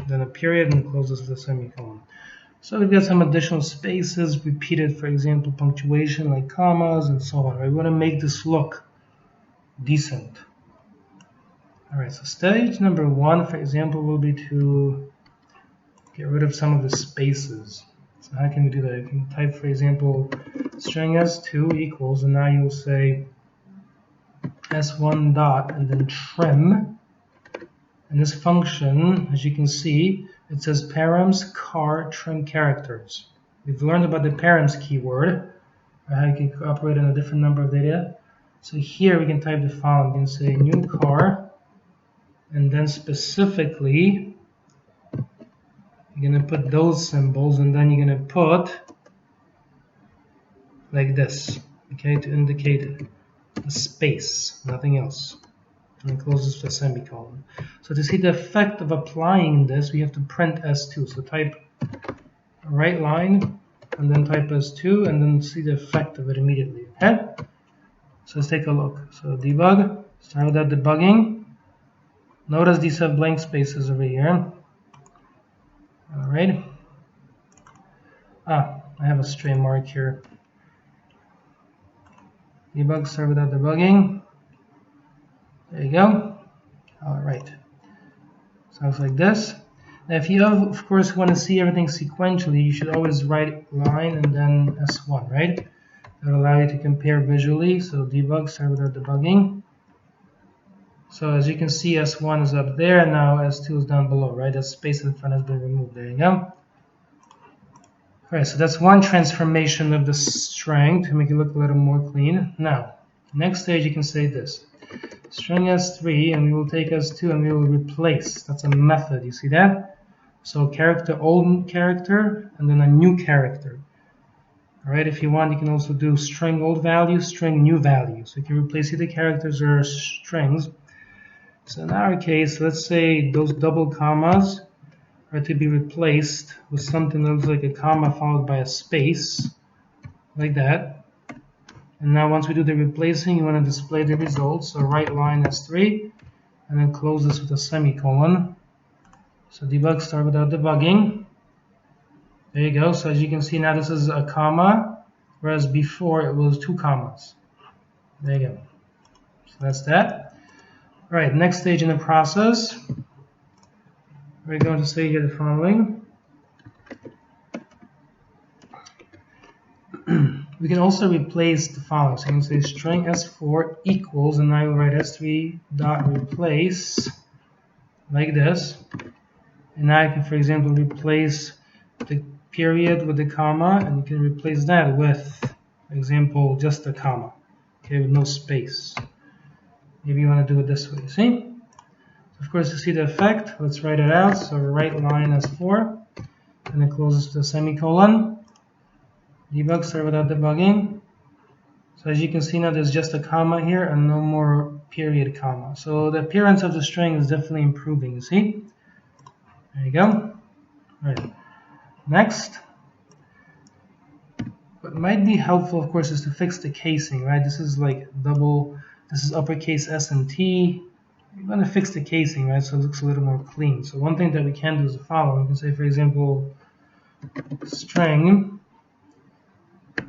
Then a period and close this with a semicolon. So we've got some additional spaces repeated, for example, punctuation like commas and so on. Right? We want to make this look decent. Alright, so stage number 1, for example, will be to get rid of some of the spaces. So how can we do that? You can type, for example, string s2 equals, and now you'll say s1 dot and then trim. And this function, as you can see, it says params char trim characters. We've learned about the params keyword, how you can operate on a different number of data. So here we can type the following. We can say new char, and then specifically you're going to put those symbols, and then you're going to put like this, okay, to indicate a space, nothing else. And close this with a semicolon. So to see the effect of applying this, we have to print s2. So type right line, and then type s2, and then see the effect of it immediately. Okay? So let's take a look. So debug, start with that debugging. Notice these have blank spaces over here. Alright. I have a stray mark here. Debug, start without debugging. There you go. Alright. Sounds like this. Now if you of course want to see everything sequentially, you should always write line and then S1, right? That will allow you to compare visually. So debug, start without debugging. So as you can see, S1 is up there, and now S2 is down below, right? That space in front has been removed. There you go. Alright, so that's one transformation of the string to make it look a little more clean. Now, next stage you can say this. String S3, and we will take S2 and we will replace. That's a method, you see that? So character, old character, and then a new character. Alright, if you want, you can also do string old value, string new value. So you can replace either characters or strings. So in our case, let's say those double commas are to be replaced with something that looks like a comma followed by a space, like that. And now once we do the replacing, you want to display the results. So right line S3, and then close this with a semicolon. So debug, start without debugging. There you go. So as you can see now, this is a comma, whereas before it was 2 commas. There you go. So that's that. All right, next stage in the process, we're going to say here the following. We can also replace the following. So you can say string s4 equals, and now you'll write s3 dot replace like this. And now you can, for example, replace the period with the comma, and you can replace that with, for example, just a comma, okay, with no space. Maybe you want to do it this way, see? So of course, to see the effect, let's write it out. So right line S4, and then close this with a semicolon. Debug, start without debugging. So as you can see now, there's just a comma here and no more period comma. So the appearance of the string is definitely improving, you see? There you go. All right. Next. What might be helpful, of course, is to fix the casing, right? This is like this is uppercase S and T. You're going to fix the casing, right? So it looks a little more clean. So one thing that we can do is the following. We can say, for example, string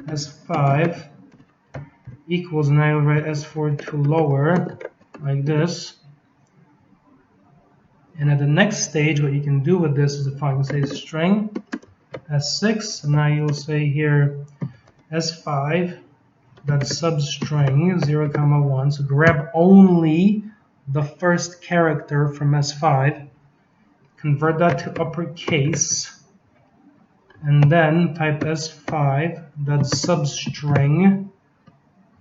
S5 equals, and I will write S4 to lower, like this. And at the next stage, what you can do with this is the following. You can say string S6, and now you'll say here S5 dot substring 0, 1. So grab only the first character from S5, convert that to uppercase, and then type S5 dot substring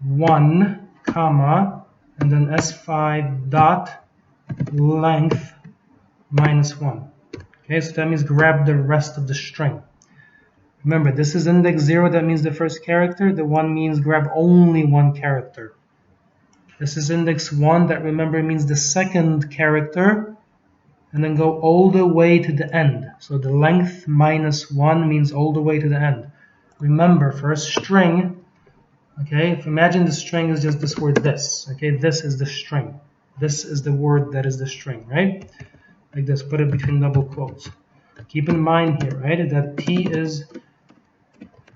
1, comma, and then S5 dot length -1. Okay, so that means grab the rest of the string. Remember, this is index 0, that means the first character. The 1 means grab only one character. This is index 1, that, remember, means the second character, and then go all the way to the end. So the length -1 means all the way to the end. Remember, for a string, okay, if imagine the string is just this word this, okay, this is the string. This is the word that is the string, right? Like this, put it between double quotes. Keep in mind here, right, that P is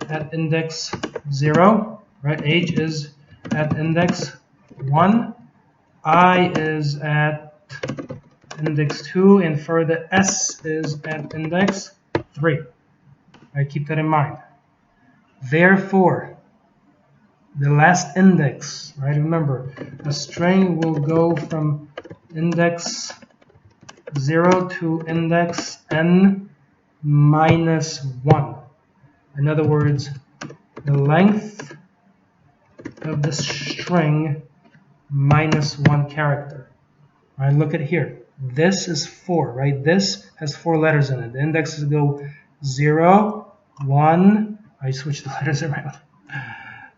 at index 0, right? H is at index 1, I is at index 2, and further S is at index 3. Right? Keep that in mind. Therefore, the last index, right? Remember, a string will go from index 0 to index n -1. In other words, the length of the string -1 character. All right, look at here. This is 4, right? This has 4 letters in it. The indexes go 0, 1. I switched the letters around.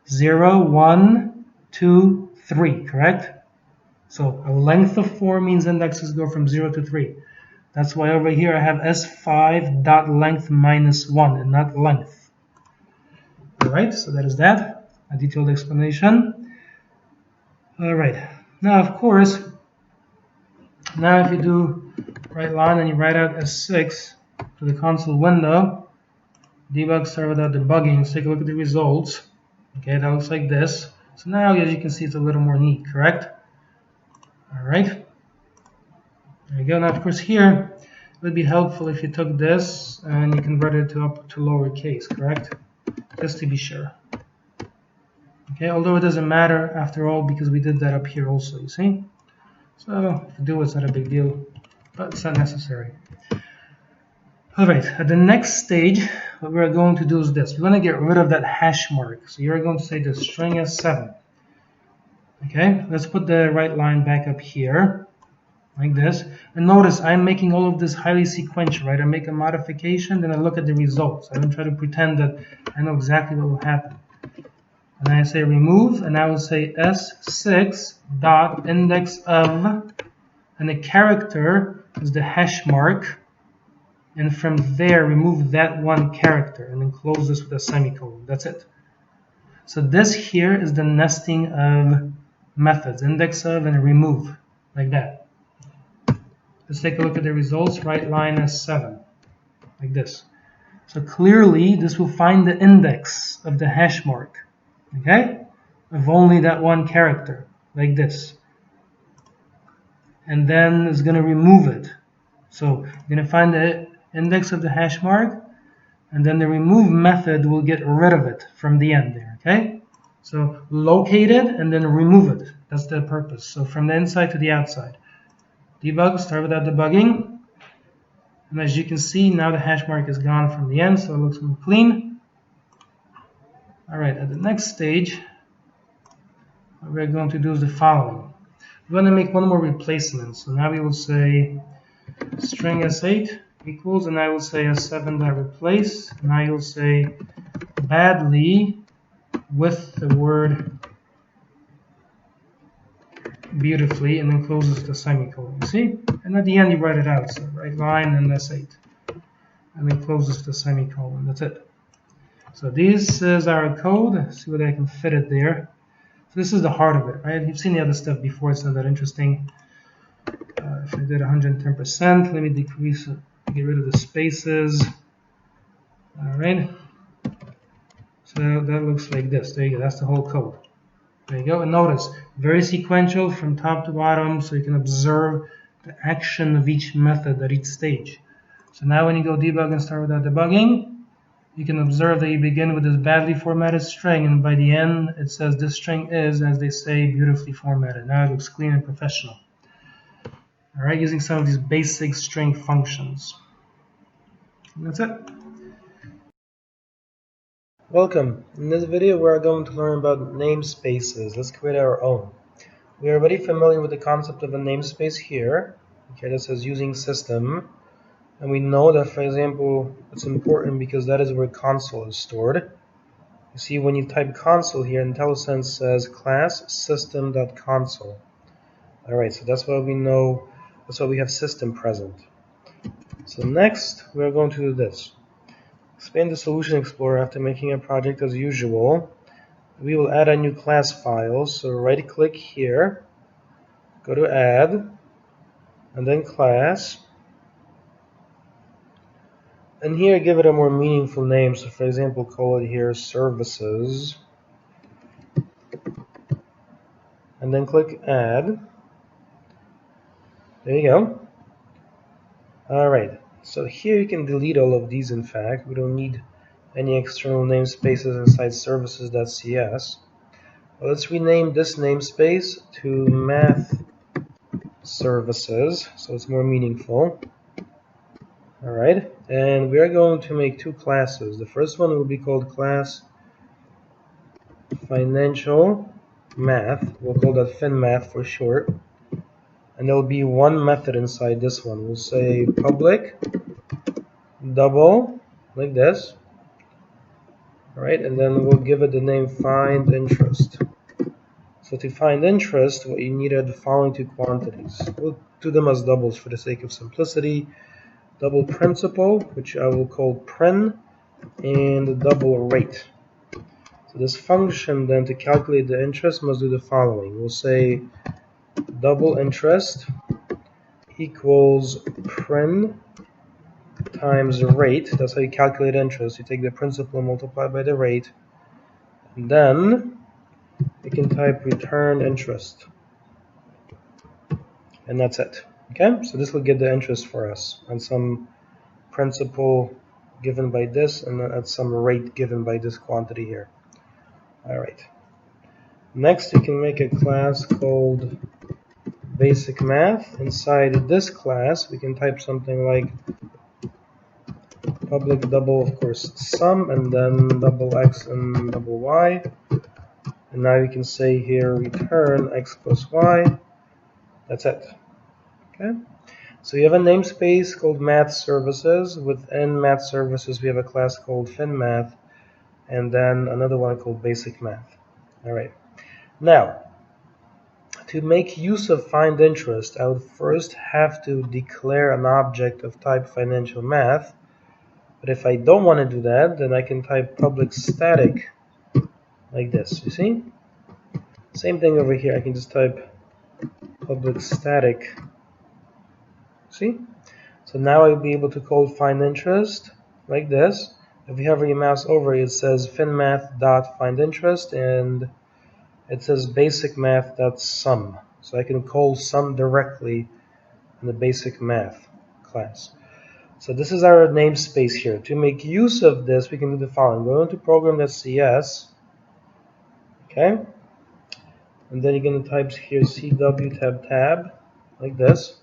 0, 1, 2, 3, correct? So a length of 4 means indexes go from 0 to 3. That's why over here I have S5 dot length -1 and not length. Alright, so that is that. A detailed explanation. Alright, now of course, now if you do right line and you write out S6 to the console window, debug, start without debugging, let's take a look at the results. Okay, that looks like this. So now, as you can see, it's a little more neat, correct? Alright, there you go. Now of course here, it would be helpful if you took this and you converted it to lowercase, correct? Just to be sure. Okay, although it doesn't matter after all, because we did that up here also, you see? So if you do, it's not a big deal, but it's not necessary. Alright, at the next stage, what we're going to do is this. We're going to get rid of that hash mark. So you're going to say the string S7. Okay, let's put the right line back up here, like this. And notice I'm making all of this highly sequential, right? I make a modification, then I look at the results. I don't try to pretend that I know exactly what will happen. And I say remove, and I will say S6 dot index of, and the character is the hash mark, and from there remove that one character, and then close this with a semicolon. That's it. So this here is the nesting of methods, index of and remove, like that. Let's take a look at the results. Right line S7, like this. So clearly this will find the index of the hash mark, okay, of only that one character, like this, and then it's going to remove it. So you're going to find the index of the hash mark, and then the remove method will get rid of it from the end there, okay? So locate it and then remove it. That's the purpose. So from the inside to the outside. Debug, start without debugging. And as you can see, now the hash mark is gone from the end, so it looks more clean. Alright, at the next stage, what we're going to do is the following. We're going to make one more replacement. So now we will say string S8 equals, and I will say S7 dot replace, and I will say badly with the word beautifully, and then closes the semicolon. See? And at the end you write it out. So right line and that's 8. And then closes the semicolon. That's it. So this is our code. Let's see whether I can fit it there. So this is the heart of it, right? You've seen the other stuff before. It's not that interesting. If I did 110%, let me decrease it, get rid of the spaces. All right. So that looks like this. There you go. That's the whole code. There you go. And notice, very sequential from top to bottom, so you can observe the action of each method at each stage. So now when you go debug and start without debugging, you can observe that you begin with this badly formatted string, and by the end it says this string is, as they say, beautifully formatted. Now it looks clean and professional. All right, using some of these basic string functions. And that's it. Welcome. In this video we are going to learn about namespaces. Let's create our own. We are already familiar with the concept of a namespace here. Okay, that says using system. And we know that, for example, it's important because that is where console is stored. You see, when you type console here, IntelliSense says class system.console. Alright, so that's why we know, that's why we have system present. So next, we're going to do this. Expand the Solution Explorer after making a project as usual. We will add a new class file. So right click here, go to add, and then class. And here give it a more meaningful name. So for example, call it here services. And then click add. There you go. Alright. So here you can delete all of these, in fact. We don't need any external namespaces inside services.cs. Well, let's rename this namespace to math services, so it's more meaningful. Alright, and we are going to make two classes. The first one will be called class financial math. We'll call that FinMath for short. And there will be one method inside this one. We'll say public double, like this. Alright, and then we'll give it the name find interest. So to find interest, what you need are the following two quantities. We'll do them as doubles for the sake of simplicity. Double principal, which I will call prin, and double rate. So this function then to calculate the interest must do the following. We'll say double interest equals prin times rate. That's how you calculate interest. You take the principal and multiply by the rate. And then you can type return interest. And that's it. Okay, so this will get the interest for us and some principal given by this, and then at some rate given by this quantity here. Alright. Next, you can make a class called basic math. Inside this class, we can type something like public double, of course, sum, and then double x and double y. And now you can say here return x plus y. That's it. Okay. So you have a namespace called math services. Within math services, we have a class called FinMath, and then another one called basic math. All right. Now, to make use of find interest, I would first have to declare an object of type financial math. But if I don't want to do that, then I can type public static like this. You see? Same thing over here. I can just type public static. See? So now I'll be able to call find interest like this. If you hover your mouse over it, it says finmath.findInterest, and it says basicmath.sum. So I can call sum directly in the basic math class. So this is our namespace here. To make use of this, we can do the following. Go into program.cs. Okay? And then you're going to type here cw tab like this.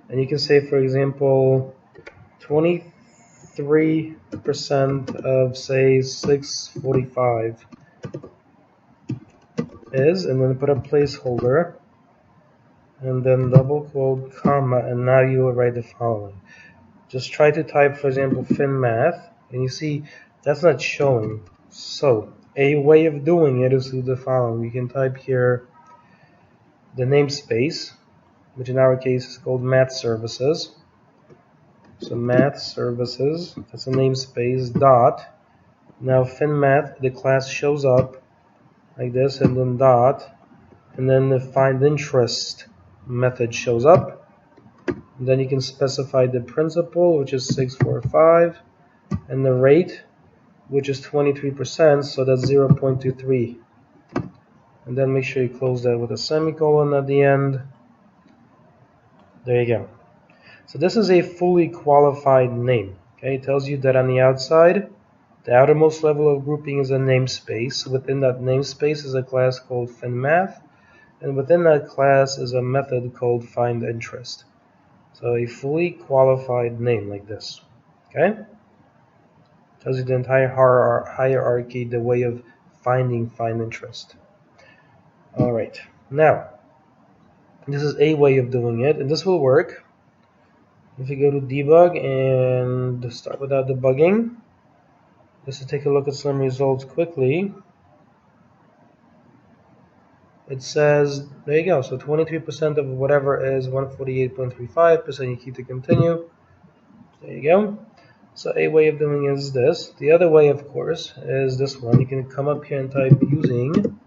And you can say, for example, 23% of, say, 645 is, and then put a placeholder, and then double quote, comma, and now you will write the following. Just try to type, for example, FinMath, and you see That's not showing. So a way of doing it is to do the following. We can type here the namespace, which in our case is called math services. So math services, that's a namespace, dot. Now finmath, the class shows up like this, and then dot, and then the find interest method shows up. And then you can specify the principal, which is 645, and the rate, which is 23%, so that's 0.23. And then make sure you close that with a semicolon at the end. There you go. So this is a fully qualified name. Okay, it tells you that on the outside, the outermost level of grouping is a namespace. Within that namespace is a class called finmath, and within that class is a method called findInterest. So a fully qualified name like this. Okay, tells you the entire hierarchy, the way of finding findInterest. All right, now this is a way of doing it, and this will work. If you go to debug and start without debugging, just to take a look at some results quickly, it says, there you go, so 23% of whatever is 148.35%, you keep to continue. There you go. So a way of doing it is this. The other way, of course, is this one. You can come up here and type using,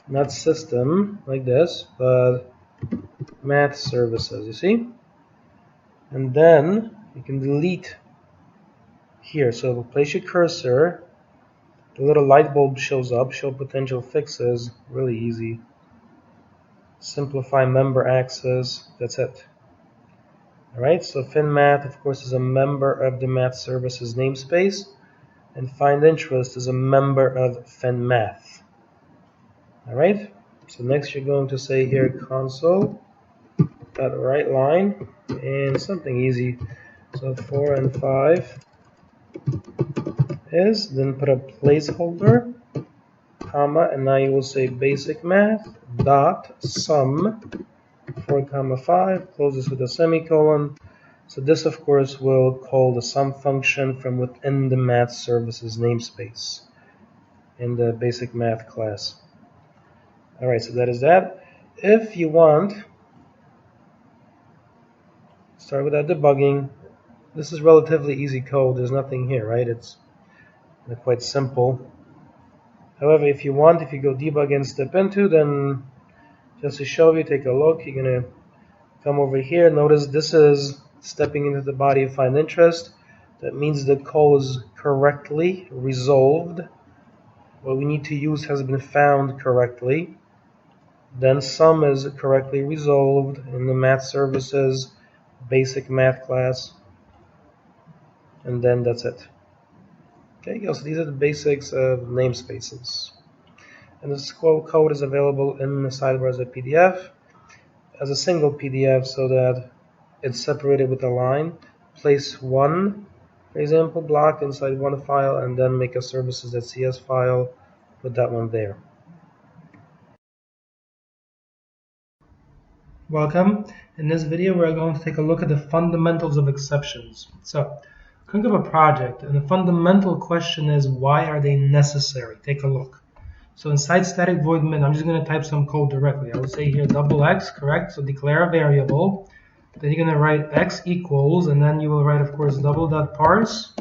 not system, like this, but math services, you see? And then you can delete here. So place your cursor, the little light bulb shows up, show potential fixes, really easy. Simplify member access, that's it. Alright, so finmath, of course, is a member of the math services namespace, and findInterest is a member of finmath. Alright, so next you're going to say here console.writeLine, and something easy. So 4 and 5 is, then put a placeholder, comma, and now you will say basic math dot sum 4, 5, close this with a semicolon. So this, of course, will call the sum function from within the math services namespace in the basic math class. All right, so that is that. If you want, start without debugging. This is relatively easy code. There's nothing here, right? It's quite simple. However, if you want, if you go debug and step into, then just to show you, take a look. You're going to come over here. Notice this is stepping into the body of findInterest. That means the call is correctly resolved. What we need to use has been found correctly. Then sum is correctly resolved in the math services basic math class. And then that's it. Okay, so these are the basics of namespaces. And this code is available in the sidebar as a PDF, as a single PDF, so that it's separated with a line. Place one, for example, block inside one file, and then make a services.cs file, put that one there. Welcome. In this video, we're going to take a look at the fundamentals of exceptions. So, think of a project, and the fundamental question is, why are they necessary? Take a look. So inside static void min, I'm just going to type some code directly. I would say here double x, correct? So declare a variable. Then you're going to write x equals, and then you will write, of course, double.parse,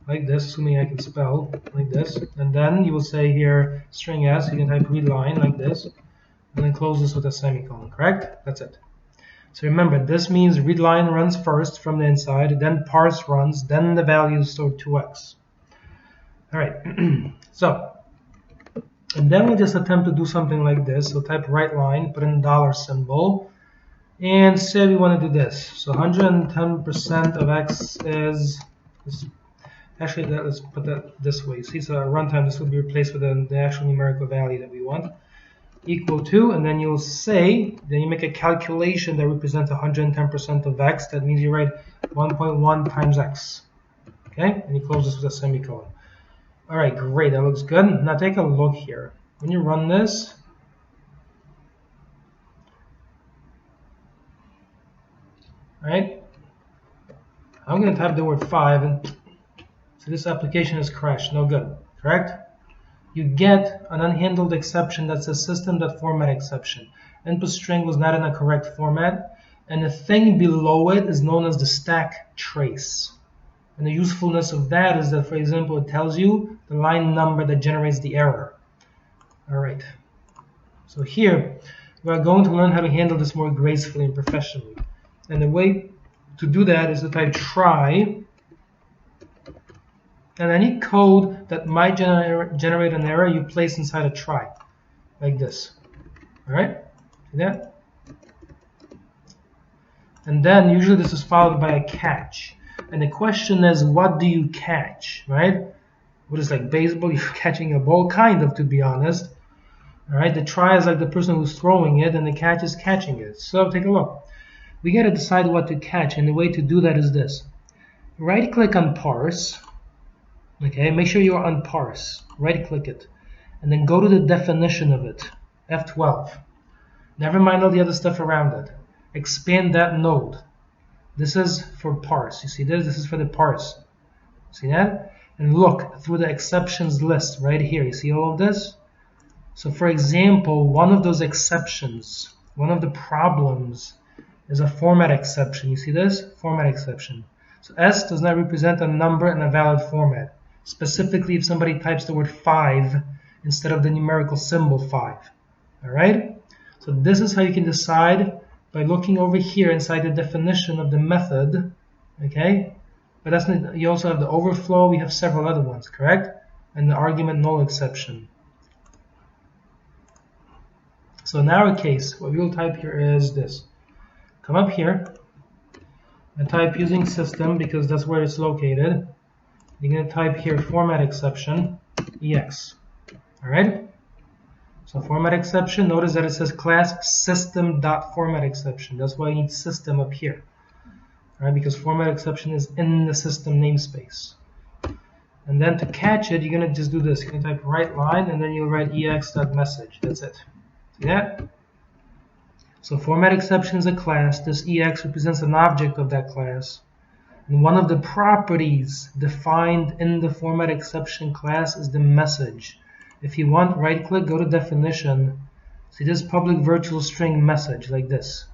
like this, assuming I can spell, like this. And then you will say here string s, you can type readline, like this. And then close this with a semicolon, correct? That's it. So remember, this means readline runs first from the inside, then parse runs, then the value is stored 2x. All right, so, and then we'll just attempt to do something like this. So type writeLine, put in $ symbol, and say we want to do this. So 110% of x is, actually let's put that this way. See, so at runtime this will be replaced with the actual numerical value that we want. Equal to, and then you'll say, then you make a calculation that represents 110% of x. That means you write 1.1 times x. Okay, and you close this with a semicolon. All right, great, that looks good. Now take a look here. When you run this, all right, I'm going to type the word 5, and So this application has crashed, no good, correct? You get an unhandled exception that says system.format exception. Input string was not in a correct format, and the thing below it is known as the stack trace. And the usefulness of that is that, for example, it tells you the line number that generates the error. All right. So here, we are going to learn how to handle this more gracefully and professionally. And the way to do that is to type try, and any code that might generate an error, you place inside a try, like this. All right? See that? And then usually this is followed by a catch. And the question is, what do you catch, right? What is like baseball? You're catching a ball, kind of, to be honest. All right, the try is like the person who's throwing it, and the catch is catching it. So take a look. We got to decide what to catch, and the way to do that is this. Right-click on parse. Okay, make sure you're on parse. Right-click it, and then go to the definition of it, F12. Never mind all the other stuff around it. Expand that node. This is for parse. You see this? This is for the parse. See that? And look through the exceptions list right here. You see all of this? So for example, one of those exceptions, one of the problems is a format exception. You see this? Format exception. So S does not represent a number in a valid format. Specifically if somebody types the word 5 instead of the numerical symbol 5. All right? So this is how you can decide by looking over here inside the definition of the method. Okay? But that's not, you also have the overflow. We have several other ones, correct? And the argument null exception. So in our case, what we'll type here is this. Come up here and type using system because that's where it's located. You're going to type here format exception, EX. All right? So format exception, notice that it says class system.format exception. That's why you need system up here. All right? Because format exception is in the system namespace. And then to catch it, you're going to just do this. You're going to type right line and then you'll write ex.message. That's it. See that? So format exception is a class. This EX represents an object of that class. And one of the properties defined in the format exception class is the message. If you want, right click, go to definition. See this public virtual string message like this.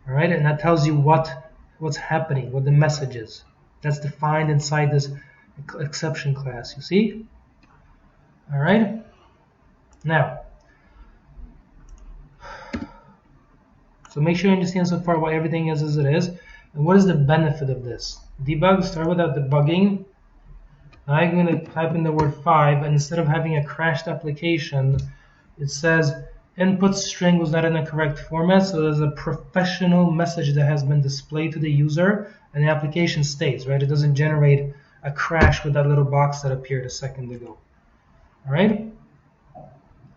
All right, and that tells you what's happening, what the message is. That's defined inside this exception class. You see? All right. Now, so make sure you understand so far why everything is as it is. And what is the benefit of this? Debug, start without debugging. Now I'm going to type in the word 5, and instead of having a crashed application, it says input string was not in the correct format, so there's a professional message that has been displayed to the user, and the application stays, right? It doesn't generate a crash with that little box that appeared a second ago. All right?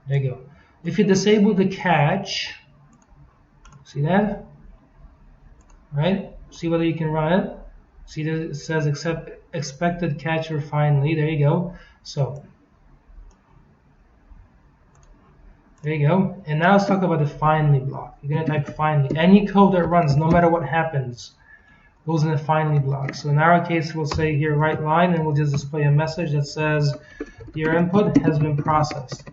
There you go. If you disable the catch, see that? Right? See whether you can run it. See that it says expected catcher finally. There you go. So there you go. And now let's talk about the finally block. You're going to type finally. Any code that runs, no matter what happens, goes in the finally block. So in our case, we'll say here right line, and we'll just display a message that says your input has been processed.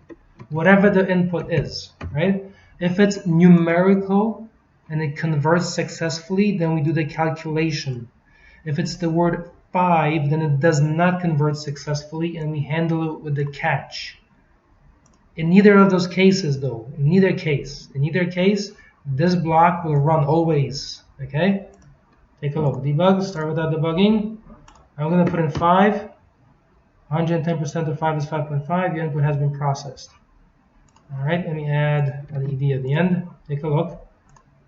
Whatever the input is, right? If it's numerical and it converts successfully, then we do the calculation. If it's the word 5, then it does not convert successfully, and we handle it with the catch. In neither of those cases, though, in either case, this block will run always. Okay? Take a look. Debug. Start without debugging. I'm going to put in 5. 110% of 5 is 5.5. Your input has been processed. All right. Let me add an ed at the end. Take a look.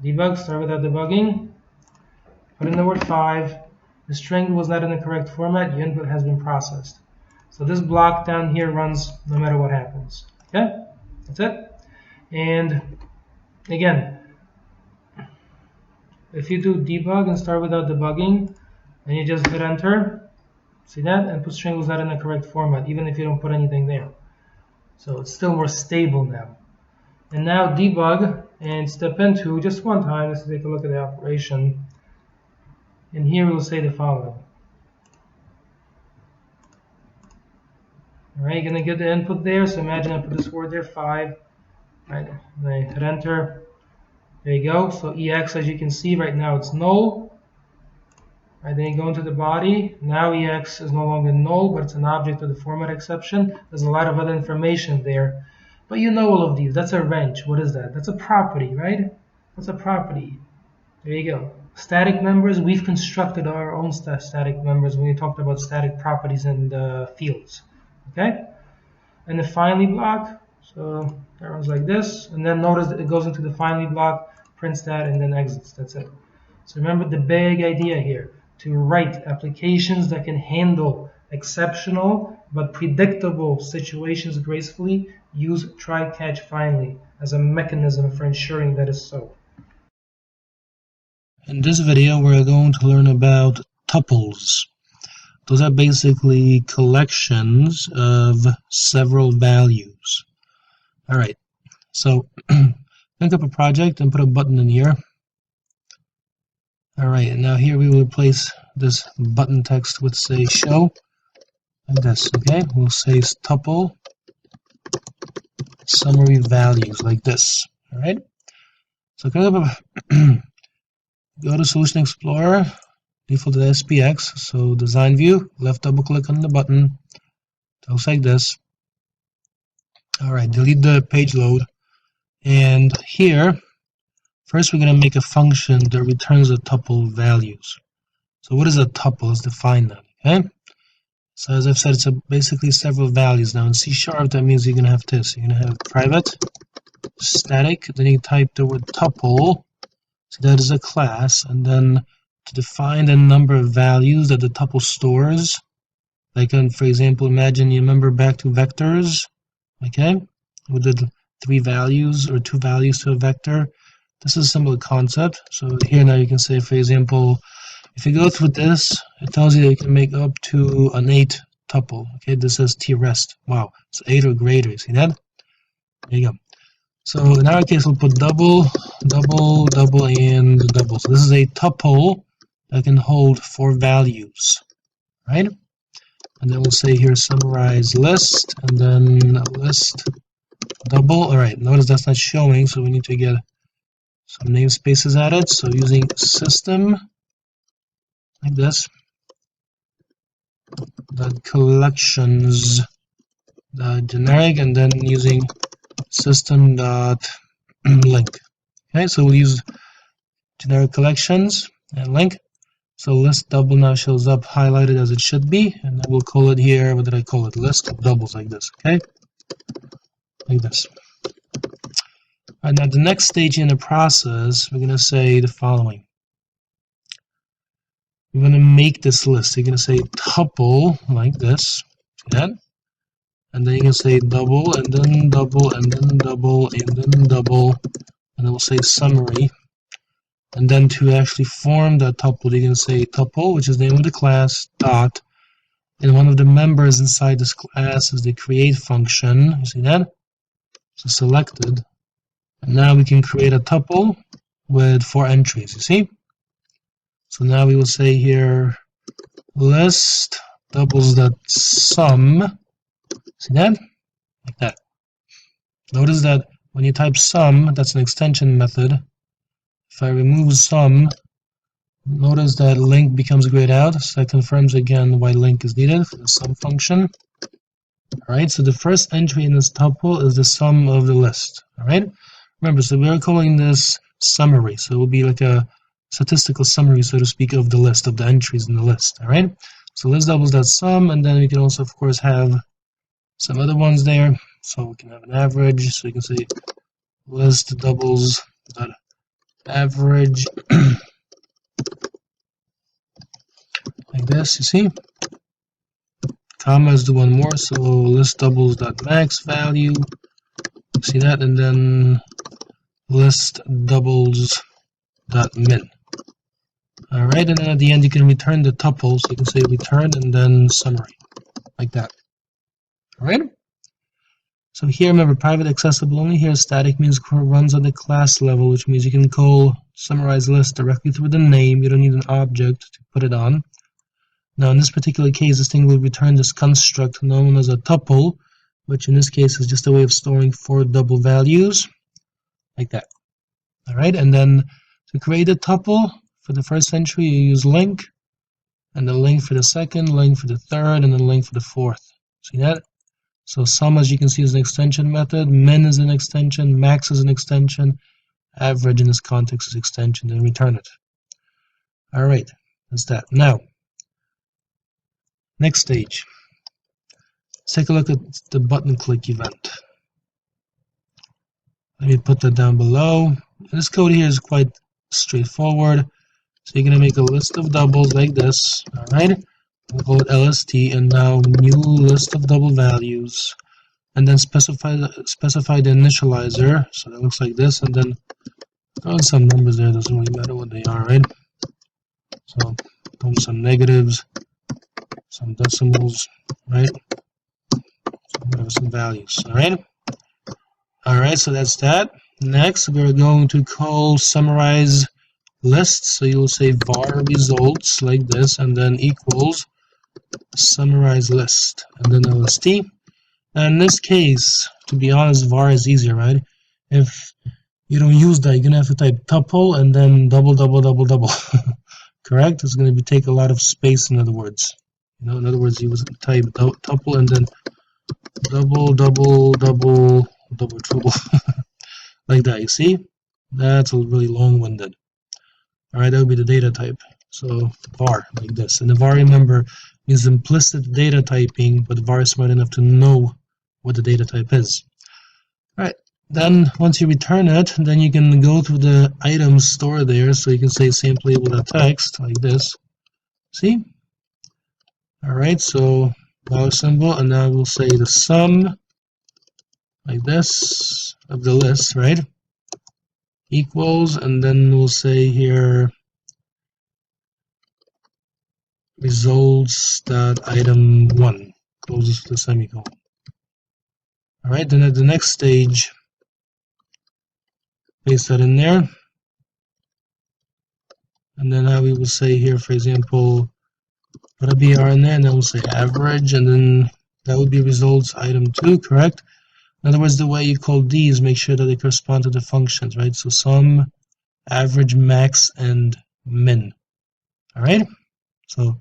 Debug. Start without debugging. Put in the word 5. The string was not in the correct format. Your input has been processed. So this block down here runs no matter what happens. Okay? That's it. And again, if you do debug and start without debugging, and you just hit enter, see that? Input string was not in the correct format, even if you don't put anything there. So it's still more stable now. And now debug and step into just one time. Let's take a look at the operation. And here we'll say the following. All right, you're gonna get the input there. So imagine I put this word there, 5. Right, then I hit enter. There you go. So EX, as you can see right now, it's null. Right, then you go into the body. Now EX is no longer null, but it's an object of the format exception. There's a lot of other information there. But you know all of these. That's a wrench. What is that? That's a property, right? That's a property. There you go. Static members, we've constructed our own static members when we talked about static properties in the fields. Okay? And the finally block, so that runs like this. And then notice that it goes into the finally block, prints that, and then exits. That's it. So remember the big idea here, to write applications that can handle exceptional but predictable situations gracefully. Use try, catch, finally as a mechanism for ensuring that is so. In this video, we're going to learn about tuples. Those are basically collections of several values. Alright, so think up a project and put a button in here. Alright, and now here we will replace this button text with, say, show, like this, okay? We'll say tuple summary values, like this, alright? So think up a go to Solution Explorer, default to SPX, so design view, left double click on the button, it looks like this. Alright, delete the page load, and here, first we're going to make a function that returns the tuple values. So what is a tuple? Let's define that, okay? So as I've said, it's basically several values. Now in C#, that means you're going to have this. You're going to have private, static, then you type the word tuple. So that is a class, and then to define the number of values that the tuple stores, like for example, imagine you remember back to vectors, okay, with the 3 values or 2 values to a vector. This is a similar concept. So here now you can say, for example, if you go through this, it tells you that you can make up to an 8 tuple. Okay, this says trest. Wow, it's 8 or greater. You see that? There you go. So in our case, we'll put double, double, double, and double. So this is a tuple that can hold 4 values, right? And then we'll say here summarize list, and then list double. All right, notice that's not showing, so we need to get some namespaces added. So using system, like this, dot collections, dot generic, and then using system dot link. Okay, so we'll use generic collections and link. So list double now shows up highlighted as it should be, and then we'll call it here, what did I call it? List doubles, like this, okay? Like this. Alright, now the next stage in the process, we're going to say the following. We're going to make this list. You're going to say tuple, like this, see that? And then you can say double, and then double, and then double, and then double, and then we'll say summary. And then to actually form that tuple, you can say tuple, which is the name of the class, dot, and one of the members inside this class is the create function. You see that? So selected. And now we can create a tuple with 4 entries, you see? So now we will say here list doubles.sum. See that? Like that. Notice that when you type sum, that's an extension method. If I remove sum, notice that link becomes grayed out. So that confirms again why link is needed for the sum function. Alright, so the first entry in this tuple is the sum of the list. Alright? Remember, so we are calling this summary. So it will be like a statistical summary, so to speak, of the list, of the entries in the list. Alright? So list doubles.sum, and then we can also, of course, have some other ones there. So we can have an average. So you can say list doubles dot average like this, you see? Commas do one more, so list doubles dot max value. See that? And then list doubles dot min. Alright, and then at the end you can return the tuple, so you can say return and then summary. Like that. Alright? So here, remember, private accessible only. Here, static means runs on the class level, which means you can call summarize list directly through the name. You don't need an object to put it on. Now in this particular case, this thing will return this construct known as a tuple, which in this case is just a way of storing 4 double values, like that. Alright, and then to create a tuple, for the first entry you use link, and then link for the second, link for the third, and then link for the fourth. See that? So sum, as you can see, is an extension method, min is an extension, max is an extension, average in this context is extension, then return it. Alright, that's that. Now, next stage. Let's take a look at the button click event. Let me put that down below. This code here is quite straightforward. So you're going to make a list of doubles like this. Alright, we'll call it LST, and now new list of double values. And then specify the initializer. So that looks like this, and then throw in some numbers there, doesn't really matter what they are, right? So throw in some negatives, some decimals, right? Whatever, some values, alright? Alright, so that's that. Next, we're going to call summarize list. So you'll say var results like this, and then equals summarize list, and then LST. And in this case, to be honest, var is easier, right? If you don't use that, you're gonna have to type tuple and then double. Correct? It's gonna take a lot of space. In other words, in other words, you would type tuple and then double triple like that. You see, that's really long-winded. All right, that would be the data type. So var like this, and the var, remember, means implicit data typing, but var is smart enough to know what the data type is. All right, then once you return it, then you can go through the items stored there. So you can say same label.text like this. See? All right, so dollar symbol, and now we'll say the sum like this of the list, right? Equals, and then we'll say here results.item1 closes the semicolon. All right, then at the next stage, paste that in there, and then now we will say here, for example, put a BR in there, and then we'll say average, and then that would be results item 2, correct? In other words, the way you call these, make sure that they correspond to the functions, right? So sum, average, max, and min. All right. So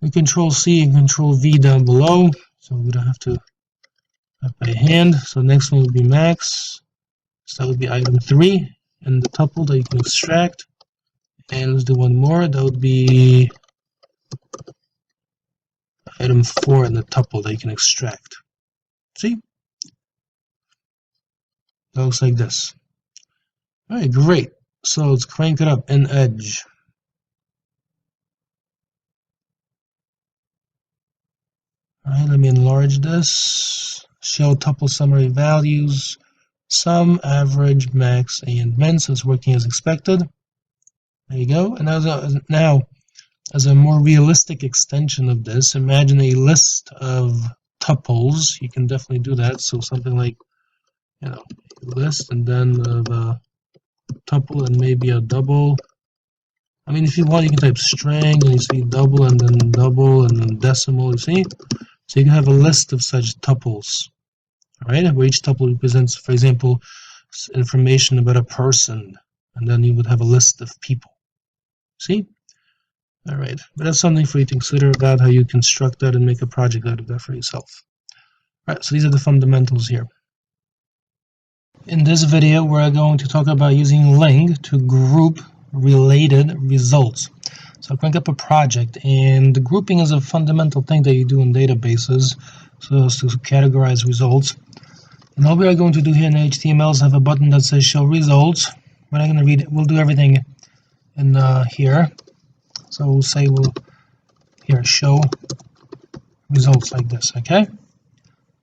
we Control C and Control V down below, so we don't have to type by hand. So next one would be max. So that would be item 3 and the tuple that you can extract. And let's do one more. That would be item 4 and the tuple that you can extract. See? That looks like this. Alright, great. So let's crank it up in Edge. Alright, let me enlarge this. Show tuple summary values. Sum, average, max, and min. So it's working as expected. There you go. And now, as a more realistic extension of this, imagine a list of tuples. You can definitely do that. So something like, list, and then the tuple and maybe a double. I mean, if you want, you can type string and you see double and then decimal, you see? So you can have a list of such tuples, all right, where each tuple represents, for example, information about a person, and then you would have a list of people. See? All right, but that's something for you to consider about how you construct that and make a project out of that for yourself. All right, so these are the fundamentals here. In this video, we're going to talk about using LING to group related results. So I'll crank up a project, and the grouping is a fundamental thing that you do in databases, so as to categorize results. And all we are going to do here in HTML is have a button that says show results. We're not going to read it. We'll do everything in here. So we'll say here show results like this, okay?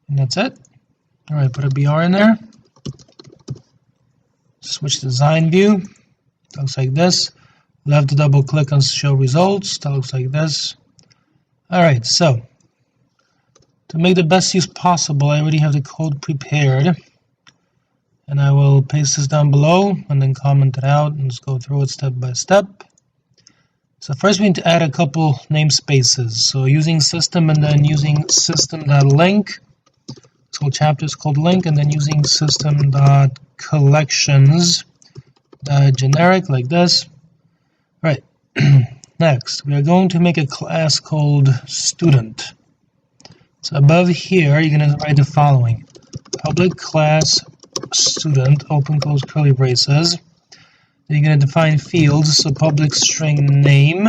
And that's it. All right, put a BR in there. Switch to design view. That looks like this. Left double click on show results. That looks like this. Alright, so to make the best use possible, I already have the code prepared. And I will paste this down below and then comment it out and just go through it step by step. So first we need to add a couple namespaces. So using system and then using system.link. This whole chapter is called link, and then using system.collections generic like this. Right. Next, we are going to make a class called student. So above here, you're going to write the following. Public class student, open close curly braces. Then you're going to define fields, so public string name,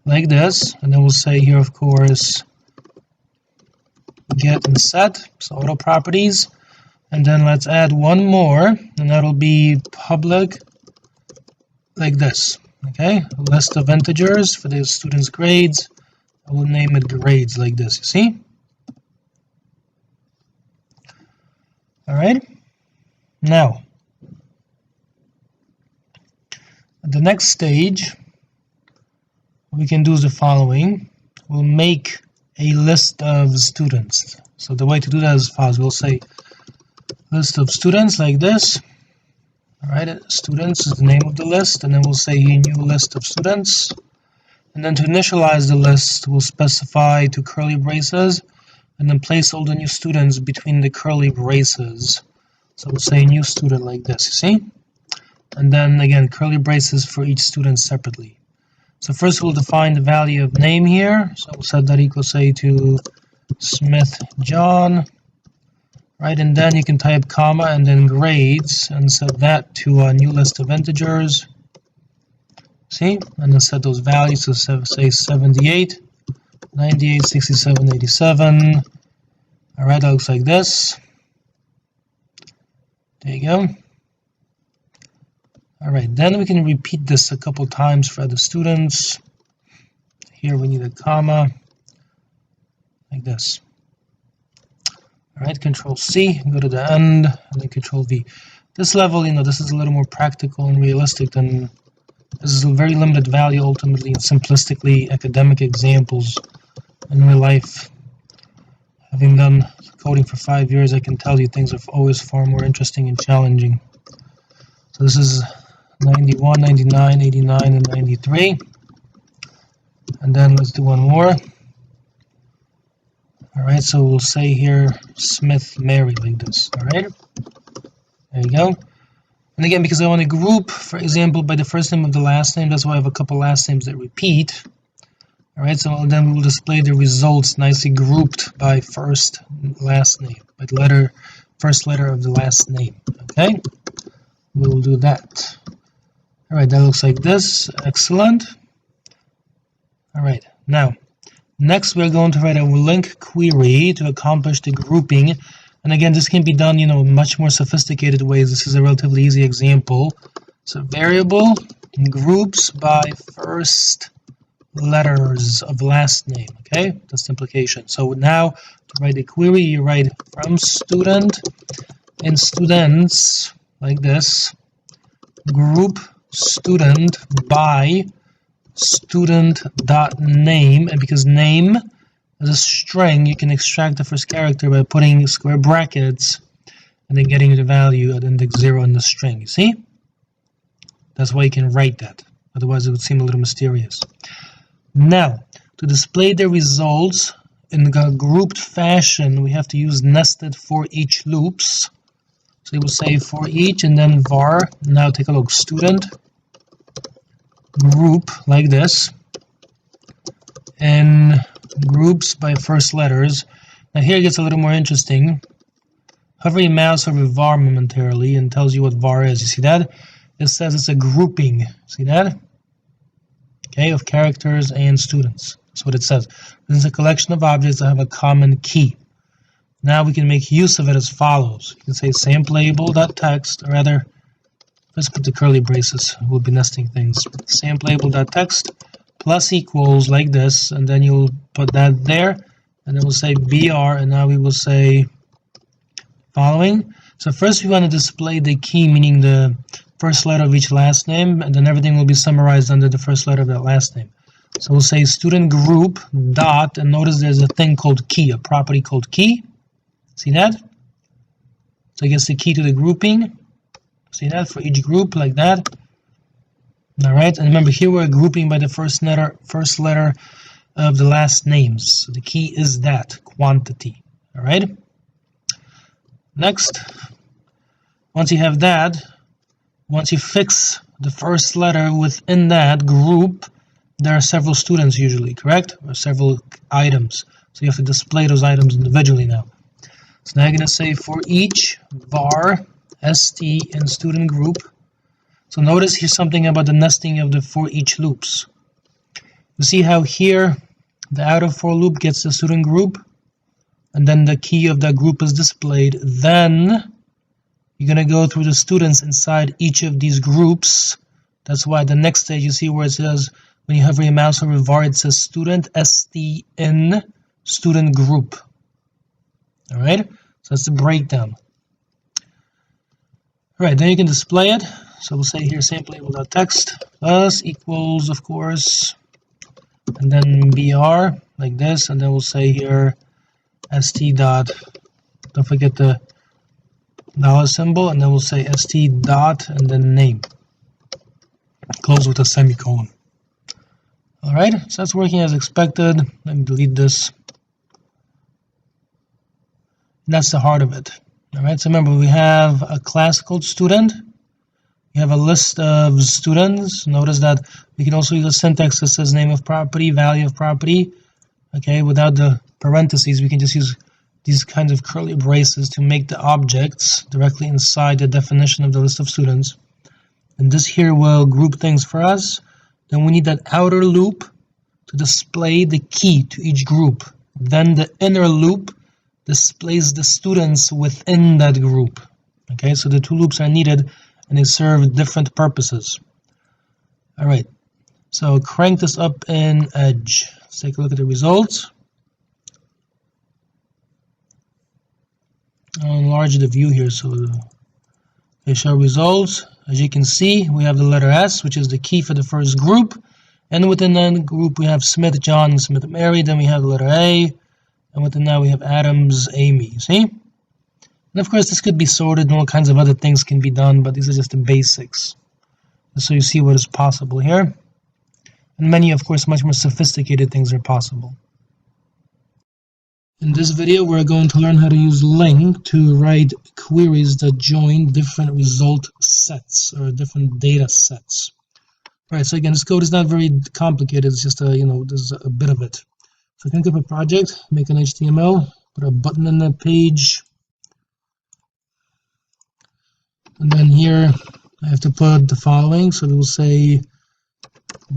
like this. And then we'll say here, of course, get and set, so auto properties. And then let's add one more, and that'll be public, like this. Okay, a list of integers for the students' grades. I will name it grades like this, you see? All right. Now, at the next stage, what we can do is the following. We'll make a list of students. So the way to do that is as follows. We'll say list of students like this. All right, students is the name of the list, and then we'll say a new list of students. And then to initialize the list, we'll specify two curly braces, and then place all the new students between the curly braces. So we'll say new student like this, you see? And then again, curly braces for each student separately. So first we'll define the value of name here. So we'll set that equals, say, to Smith John. Right, and then you can type comma and then grades and set that to a new list of integers. See? And then set those values to say 78, 98, 67, 87. All right, that looks like this. There you go. All right, then we can repeat this a couple times for other students. Here we need a comma, like this. All right, Control C, go to the end, and then Control V. This level, this is a little more practical and realistic than, this is a very limited value ultimately, and simplistically academic examples in real life. Having done coding for 5 years, I can tell you things are always far more interesting and challenging. So this is 91, 99, 89, and 93. And then let's do one more. All right, so we'll say here Smith Mary like this. All right, there you go. And again, because I want to group, for example, by the first name of the last name, that's why I have a couple last names that repeat. All right, so then we will display the results nicely grouped by first last name, by the first letter of the last name. Okay, we will do that. All right, that looks like this. Excellent. All right, now. Next, we're going to write a link query to accomplish the grouping. And again, this can be done, in much more sophisticated ways. This is a relatively easy example. So variable groups by first letters of last name. Okay, that's the implication. So now to write a query, you write from student and students like this, group student by student.name, and because name is a string, you can extract the first character by putting square brackets and then getting the value at index 0 in the string. You see? That's why you can write that. Otherwise, it would seem a little mysterious. Now, to display the results in a grouped fashion, we have to use nested for each loops. So you will say for each and then var. Now take a look. Student group like this, and groups by first letters. Now here it gets a little more interesting. Hover your mouse over var momentarily and tells you what var is. You see that? It says it's a grouping. See that? Okay, of characters and students. That's what it says. This is a collection of objects that have a common key. Now we can make use of it as follows. You can say sampleable.text, or rather, let's put the curly braces. We'll be nesting things. Sampleable.text plus equals like this, and then you'll put that there, and then we'll say br, and now we will say following. So first we want to display the key, meaning the first letter of each last name, and then everything will be summarized under the first letter of that last name. So we'll say student group dot, and notice there's a thing called key, a property called key. See that? So I guess the key to the grouping. See that? For each group, like that. All right, and remember here we're grouping by the first letter of the last names. So the key is that quantity. All right. Next, once you have that, once you fix the first letter within that group, there are several students usually, correct? Or several items. So you have to display those items individually now. So now you're going to say for each var st in student group. So notice here's something about the nesting of the for each loops. You see how here the outer for loop gets the student group, and then the key of that group is displayed. Then you're going to go through the students inside each of these groups. That's why the next stage you see where it says, when you hover your mouse over var, it says student st in student group. All right, so that's the breakdown. All right, then you can display it. So we'll say here sampleable.text plus equals, of course, and then br like this, and then we'll say here st dot, don't forget the dollar symbol, and then we'll say st dot and then name. Close with a semicolon. All right, so that's working as expected. Let me delete this. And that's the heart of it. All right, so remember we have a class called student. We have a list of students. Notice that we can also use a syntax that says name of property, value of property. Okay, without the parentheses, we can just use these kinds of curly braces to make the objects directly inside the definition of the list of students. And this here will group things for us. Then we need that outer loop to display the key to each group. Then the inner loop displays the students within that group. Okay, so the two loops are needed and they serve different purposes. All right, so crank this up in Edge. Let's take a look at the results. I'll enlarge the view here so they show results. As you can see, we have the letter S, which is the key for the first group. And within that group, we have Smith, John, and Smith, Mary. Then we have the letter A. And within that, we have Adams, Amy. See? And of course, this could be sorted and all kinds of other things can be done, but these are just the basics. So you see what is possible here. And many, of course, much more sophisticated things are possible. In this video, we're going to learn how to use LINQ to write queries that join different result sets or different data sets. All right, so again, this code is not very complicated. It's just there's a bit of it. So think of a project, make an HTML, put a button in the page. And then here, I have to put the following. So we'll say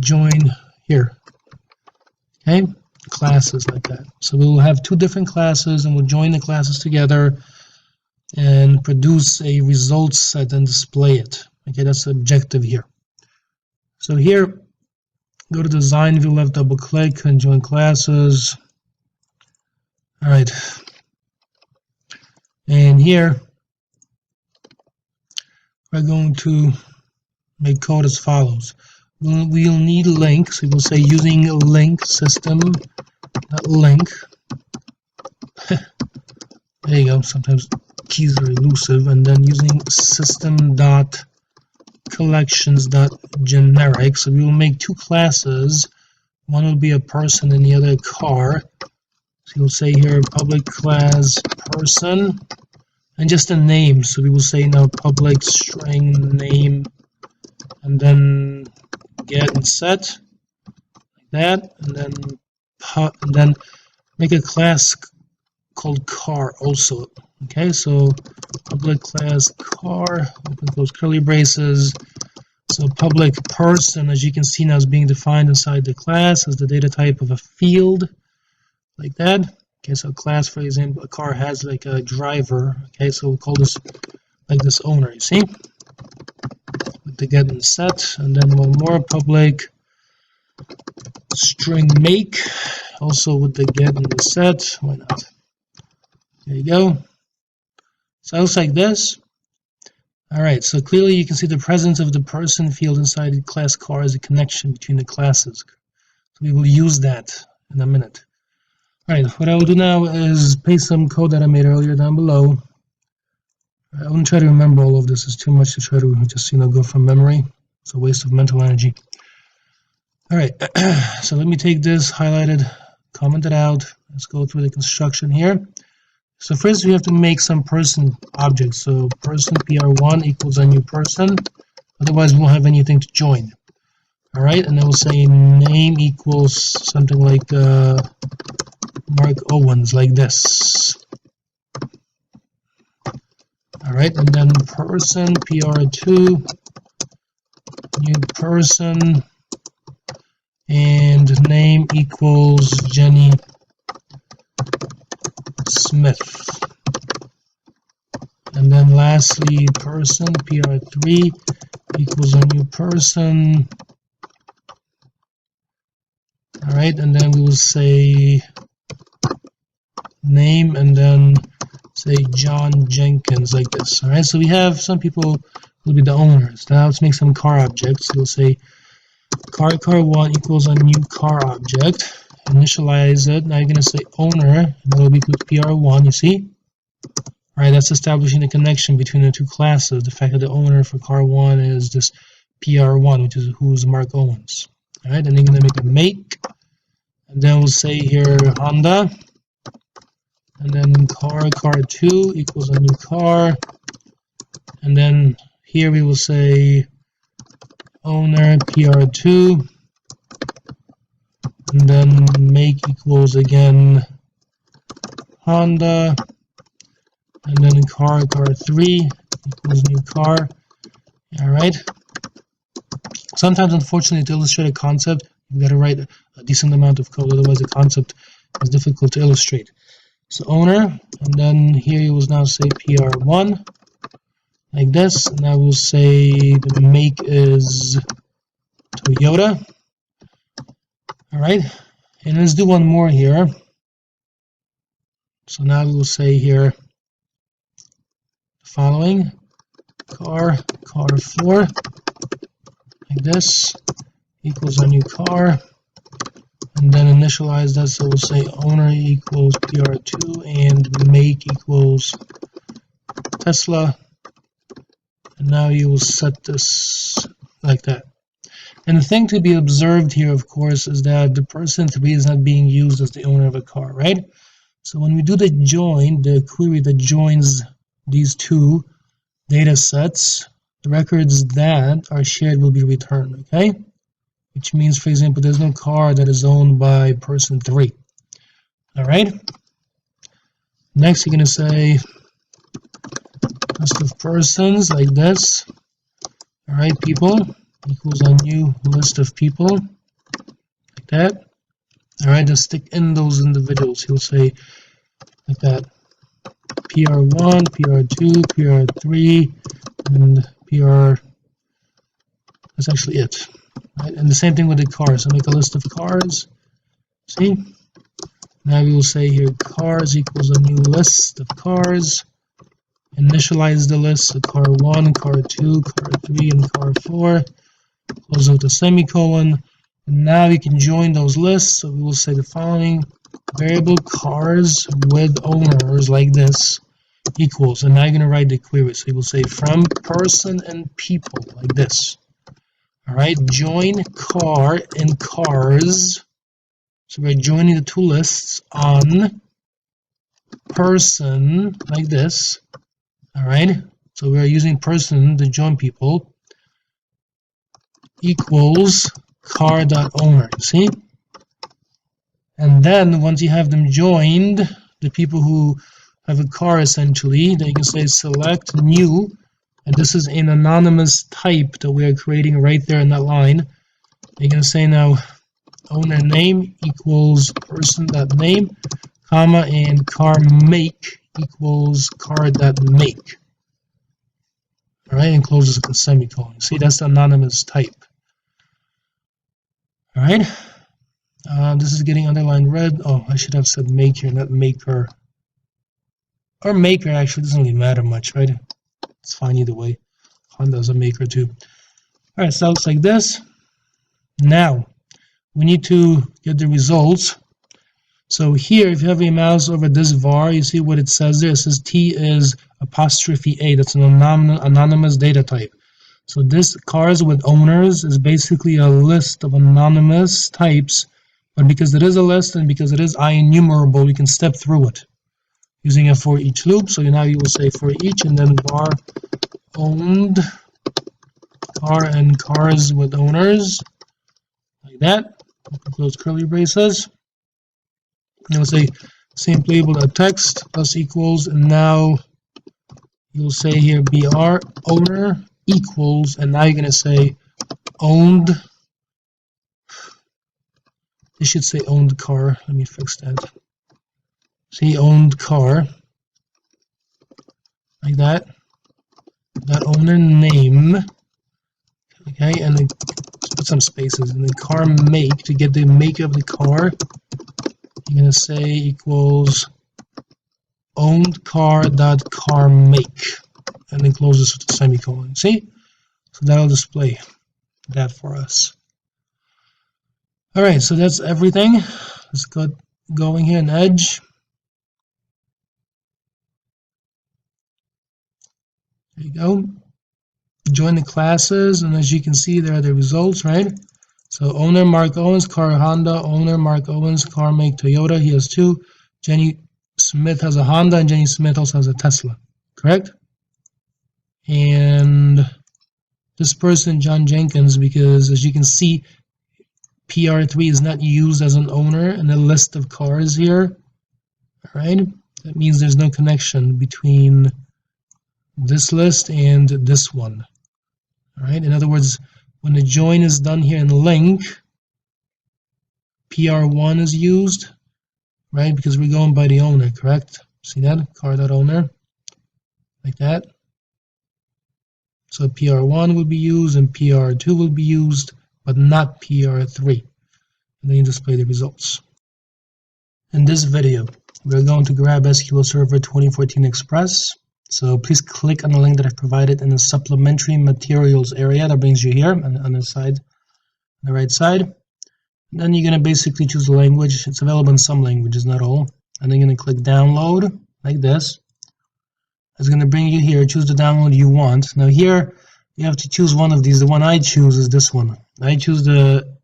join here. Okay, classes like that. So we'll have two different classes and we'll join the classes together and produce a results set and display it. Okay, that's the objective here. So here, go to design view, left double click and join classes. All right. And here, we're going to make code as follows. We'll need LINQ, so we'll say using LINQ system.LINQ. There you go, sometimes keys are elusive, and then using system.collections.generic. So we will make two classes. One will be a person and the other a car. So you'll say here public class person. And just a name, so we will say now public string name, and then get and set like that, and then make a class called car also. Okay, so public class car, open close curly braces. So public person, as you can see now, is being defined inside the class as the data type of a field, like that. Okay, so class, for example, a car has like a driver. Okay, so we'll call this like this owner, you see? With the get and set, and then one more public string make, also with the get and the set. Why not? There you go. So it looks like this. All right, so clearly you can see the presence of the person field inside the class car as a connection between the classes. So we will use that in a minute. Alright, what I will do now is paste some code that I made earlier down below. I wouldn't try to remember all of this, it's too much to try to just go from memory. It's a waste of mental energy. All right, so let me take this highlighted, comment it out. Let's go through the construction here. So first we have to make some person objects. So person PR1 equals a new person. Otherwise we won't have anything to join. All right, and then we'll say name equals something like Mark Owens, like this. All right, and then person PR2, new person, and name equals Jenny Smith. And then lastly, person PR3 equals a new person. All right, and then we will say name and then say John Jenkins, like this. All right, so we have some people will be the owners. Now let's make some car objects. We'll say car1 equals a new car object. Initialize it. Now you're going to say owner, and that will be equal to PR1, you see? All right, that's establishing the connection between the two classes. The fact that the owner for car1 is this PR1, which is who's Mark Owens. All right, and you're going to make a make, and then we'll say here Honda, and then car2 equals a new car, and then here we will say owner PR2, and then make equals again Honda, and then car3 equals new car. All right. Sometimes, unfortunately, to illustrate a concept, you've got to write a decent amount of code. Otherwise, the concept is difficult to illustrate. So owner, and then here you will now say PR1, like this. And I will say the make is Toyota. All right, and let's do one more here. So now we will say here the following: car4, like this, equals a new car, and then initialize that. So we'll say owner equals PR2 and make equals Tesla. And now you will set this like that. And the thing to be observed here, of course, is that the person 3 is not being used as the owner of a car, right? So when we do the join, the query that joins these two data sets, the records that are shared will be returned, okay? Which means, for example, there's no car that is owned by person 3. All right? Next, you're going to say list of persons, like this. All right, people equals a new list of people, like that. All right, just stick in those individuals. He'll say like that: PR1, PR2, PR3, and PR. That's actually it. Right? And the same thing with the cars. So make a list of cars. See? Now we will say here cars equals a new list of cars. Initialize the list. So car1, car2, car3, and car4. Close out the semicolon. And now we can join those lists. So we will say the following: variable cars with owners, like this, equals. And now you're going to write the query. So you will say from person and people, like this. All right, join car and cars. So we're joining the two lists on person, like this. All right, so we're using person to join people, equals car.owner, see? And then once you have them joined, the people who have a car essentially, then you can say select new, and this is an anonymous type that we are creating right there in that line. You're going to say now owner name equals person.name, comma, and car make equals car.make. All right, and closes with a semicolon. See, that's the anonymous type. All right, this is getting underlined red. Oh, I should have said make here, not maker. Or maker, actually, doesn't really matter much, right? It's fine either way. Honda's a maker too. All right, so it looks like this. Now, we need to get the results. So here, if you have a mouse over this var, you see what it says there. It says T is apostrophe A. That's an anonymous data type. So this cars with owners is basically a list of anonymous types, but because it is a list and because it is IEnumerable, we can step through it using a for each loop. So now you will say for each and then var owned car and cars with owners, like that. Close curly braces. And we'll say same label.text plus equals, and now you'll say here br owner equals, and now you're going to say owned. It should say owned car. Let me fix that. See, owned car, like that. That owner name, okay, and then put some spaces, and then car make, to get the make of the car, you're going to say equals owned car dot car make, and then close this with a semicolon. See? So that'll display that for us. Alright, so that's everything. Let's get going here in Edge. There you go. Join the classes, and as you can see, there are the results, right? So owner Mark Owens, car Honda. Owner Mark Owens, car make Toyota. He has 2. Jenny Smith has a Honda, and Jenny Smith also has a Tesla. Correct? And this person, John Jenkins, because as you can see, PR3 is not used as an owner in the list of cars here. Alright? That means there's no connection between this list and this one. Alright? In other words, when the join is done here in link, PR1 is used, right? Because we're going by the owner, correct? See that? Car.owner, like that. So PR1 will be used and PR2 will be used, but not PR3. And then you display the results. In this video, we're going to grab SQL Server 2014 Express. So please click on the link that I've provided in the supplementary materials area. That brings you here on the side, on the right side. And then you're going to basically choose the language. It's available in some languages, not all. And then you're going to click download, like this. It's going to bring you here. Choose the download you want. Now here, you have to choose one of these. The one I choose is this one. I choose the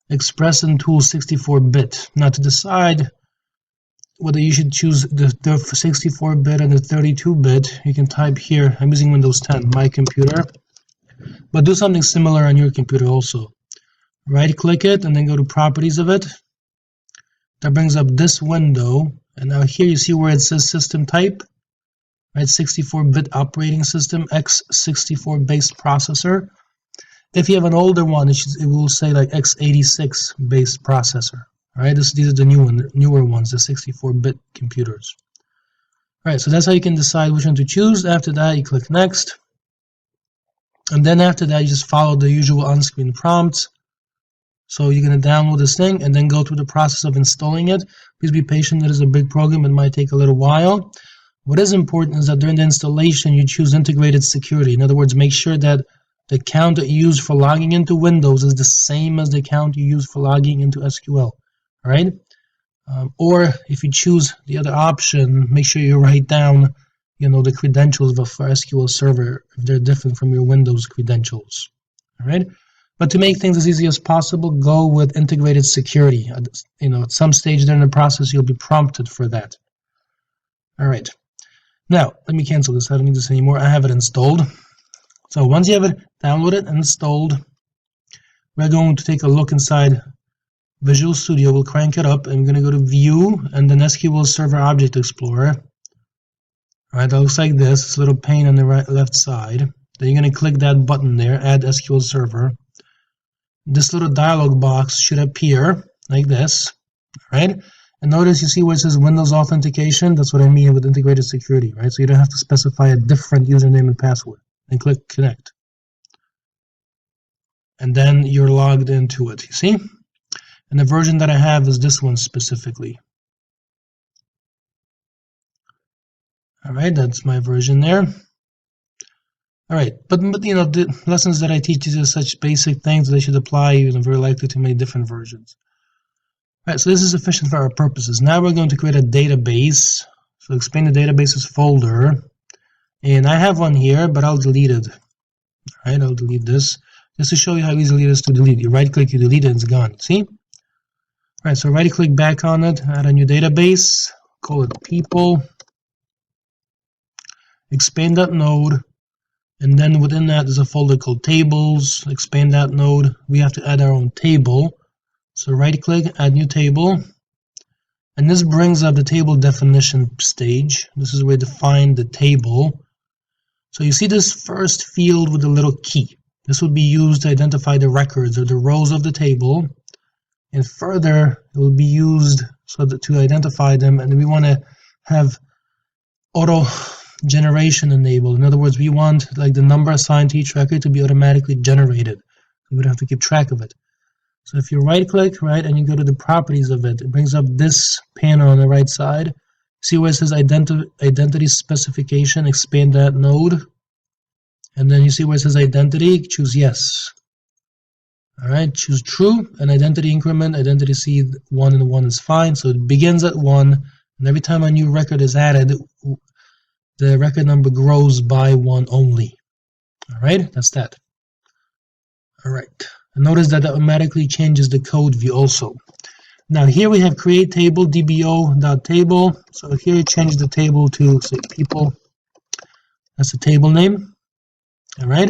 Express and Tool 64-bit. Now to decide whether you should choose the 64-bit and the 32-bit, you can type here. I'm using Windows 10, my computer. But do something similar on your computer also. Right-click it and then go to Properties of it. That brings up this window. And now here you see where it says System Type. Right, 64-bit operating system, x64-based processor. If you have an older one, it will say like x86-based processor. All right, these are the newer ones, the 64-bit computers. All right, so that's how you can decide which one to choose. After that, you click Next. And then after that, you just follow the usual on-screen prompts. So you're going to download this thing and then go through the process of installing it. Please be patient. It is a big program. It might take a little while. What is important is that during the installation, you choose integrated security. In other words, make sure that the account that you use for logging into Windows is the same as the account you use for logging into SQL. All right? Or if you choose the other option, make sure you write down, the credentials of a SQL server if they're different from your Windows credentials. All right? But to make things as easy as possible, go with integrated security. At some stage during the process, you'll be prompted for that. All right. Now, let me cancel this. I don't need this anymore. I have it installed. So once you have it downloaded and installed, we're going to take a look inside Visual Studio. We'll crank it up, and we're going to go to View and then SQL Server Object Explorer. All right, that looks like this. It's a little pane on the left side. Then you're going to click that button there, Add SQL Server. This little dialog box should appear like this. All right. And notice you see where it says Windows Authentication. That's what I mean with integrated security, right? So you don't have to specify a different username and password. And click Connect. And then you're logged into it, you see? And the version that I have is this one specifically. All right, that's my version there. All right, but the lessons that I teach you are such basic things that they should apply, very likely to many different versions. All right, so this is sufficient for our purposes. Now we're going to create a database. So explain the databases folder. And I have one here, but I'll delete it. All right, I'll delete this just to show you how easily it is to delete. You right click, you delete it, and it's gone. See? All right, so right click back on it, add a new database, call it people, expand that node, and then within that there's a folder called tables. Expand that node. We have to add our own table. So right click, add new table, and this brings up the table definition stage. This is where we define the table. So you see this first field with the little key. This would be used to identify the records or the rows of the table, and further it will be used so that to identify them. And we want to have auto generation enabled. In other words, we want like the number assigned to each record to be automatically generated. We don't have to keep track of it. So if you right click, right, and you go to the properties of it, it brings up this panel on the right side. See where it says identity specification, expand that node. And then you see where it says identity, choose yes. All right, choose true, and identity increment, identity seed 1 and 1 is fine. So it begins at 1, and every time a new record is added, the record number grows by 1 only. All right, that's that. All right. And notice that automatically changes the code view also. Now here we have create table dbo.table. So here you change the table to say people. That's the table name. All right.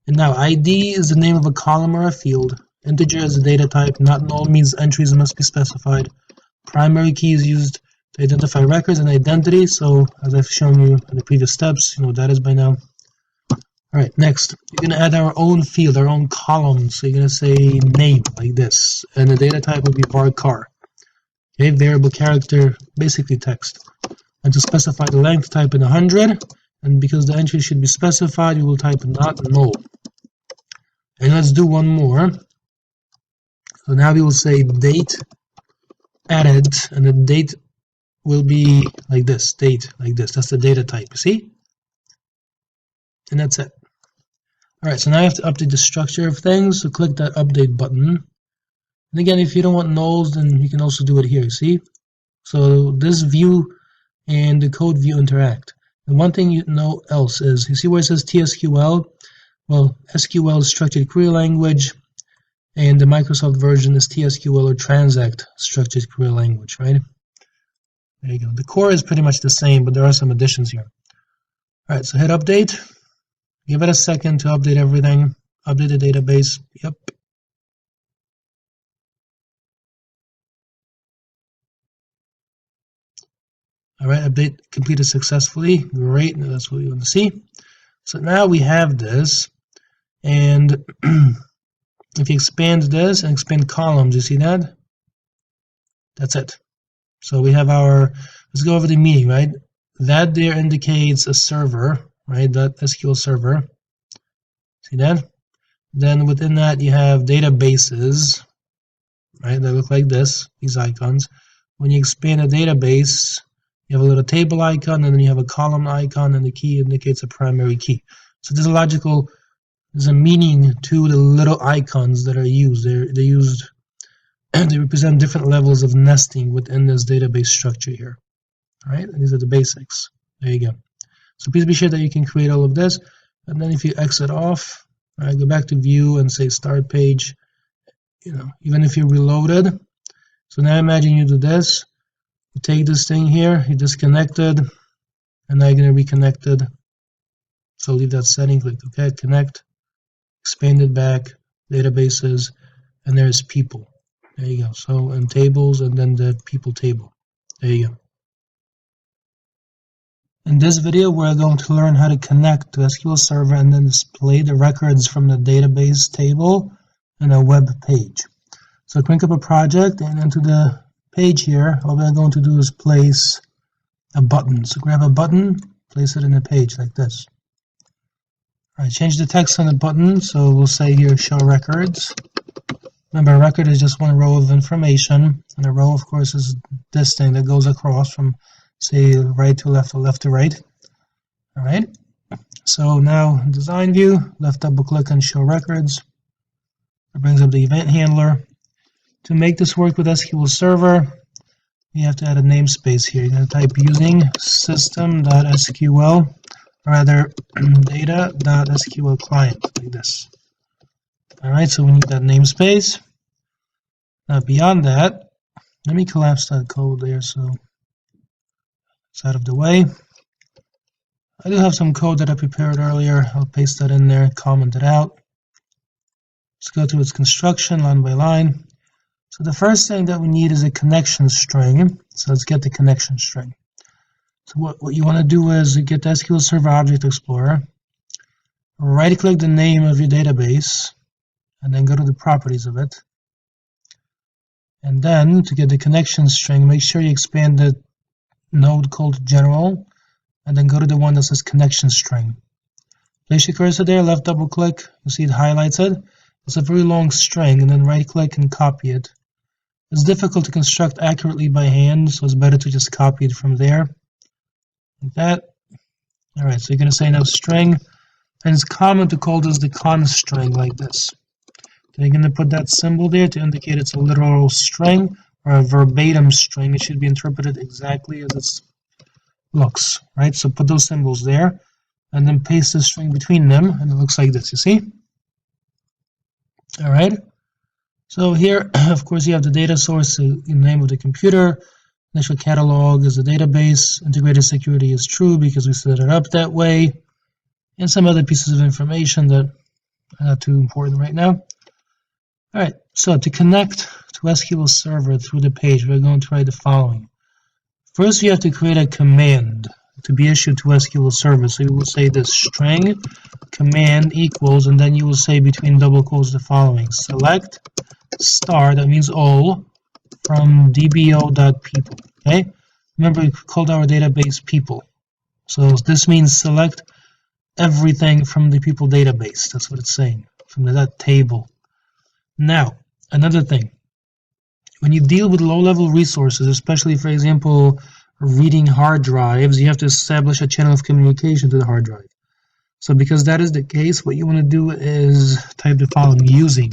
And now ID is the name of a column or a field. Integer is the data type. Not null means entries must be specified. Primary key is used to identify records, and identity. So as I've shown you in the previous steps, you know what that is by now. All right, next, you're going to add our own field, our own column. So you're going to say name like this, and the data type will be varchar. Okay, variable character, basically text. And to specify the length, type in 100. And because the entry should be specified, you will type not null. And let's do one more. So now we will say date added, and the date will be like this, date like this. That's the data type, see? And that's it. All right, so now you have to update the structure of things. So click that update button. And again, if you don't want nulls, then you can also do it here, see? So this view and the code view interact. And one thing you know else is, you see where it says TSQL? Well, SQL is structured query language, and the Microsoft version is TSQL or Transact structured query language, right? There you go. The core is pretty much the same, but there are some additions here. All right, so hit update. Give it a second to update everything. Update the database. Yep. All right, update completed successfully. Great, that's what we want to see. So now we have this, and if you expand this and expand columns, you see that? That's it. So we have our, let's go over the meaning, right? That there indicates a server, right? That SQL server. See that? Then within that you have databases, right? That look like this, these icons. When you expand a database, you have a little table icon, and then you have a column icon, and the key indicates a primary key. So there's a meaning to the little icons that are used. They're used, they represent different levels of nesting within this database structure here. All right, and these are the basics. There you go. So please be sure that you can create all of this, and then if you exit off, all right, go back to view and say start page. You know, even if you reloaded. So now imagine you do this. You take this thing here, you disconnected, and now you're going to reconnect it. So leave that setting, click OK, connect, expand it back, databases, and there's people. There you go. So and tables, and then the people table. There you go. In this video, we're going to learn how to connect to SQL Server and then display the records from the database table in a web page. So crank up a project, and into the page here, all we're going to do is place a button. So grab a button, place it in the page like this. All right, change the text on the button. So we'll say here, show records. Remember, a record is just one row of information, and a row, of course, is this thing that goes across from, say, right to left or left to right. All right. So now, design view, left double click on show records. It brings up the event handler. To make this work with SQL Server, you have to add a namespace here. You're going to type using system.sql. rather data.sql client, like this. Alright, so we need that namespace. Now beyond that, let me collapse that code there so it's out of the way. I do have some code that I prepared earlier. I'll paste that in there, comment it out. Let's go to its construction line by line. So the first thing that we need is a connection string. So let's get the connection string. So what you want to do is get the SQL Server Object Explorer, right-click the name of your database, and then go to the properties of it. And then to get the connection string, make sure you expand the node called general, and then go to the one that says connection string. Place your cursor there, left double click, you see it highlights it. It's a very long string, and then right click and copy it. It's difficult to construct accurately by hand, so it's better to just copy it from there. Like that. Alright, so you're going to say now string, and it's common to call this the const string like this. Then you're going to put that symbol there to indicate it's a literal string or a verbatim string. It should be interpreted exactly as it looks, right? So put those symbols there, and then paste the string between them, and it looks like this, you see? Alright, so here, of course, you have the data source, the name of the computer. Initial catalog is the database. Integrated security is true because we set it up that way. And some other pieces of information that are not too important right now. Alright, so to connect to SQL Server through the page, we're going to write the following. First, you have to create a command to be issued to SQL Server. So you will say this string command equals, and then you will say between double quotes the following. Select star, that means all, from dbo.people. Okay? Remember, we called our database people. So this means select everything from the people database. That's what it's saying, from that table. Now, another thing. When you deal with low-level resources, especially, for example, reading hard drives, you have to establish a channel of communication to the hard drive. So because that is the case, what you want to do is type the following, using.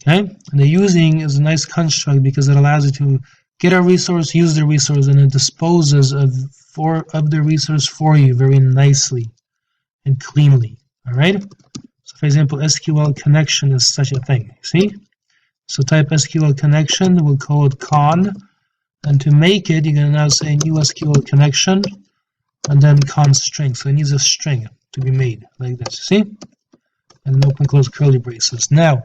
Okay? And the using is a nice construct because it allows you to get a resource, use the resource, and it disposes of the resource for you very nicely and cleanly. Alright? So for example, SQL connection is such a thing. See? So type SQL connection, we'll call it con, and to make it, you're going to now say new SQL connection, and then const string. So it needs a string to be made, like this, see? And then open close curly braces. Now,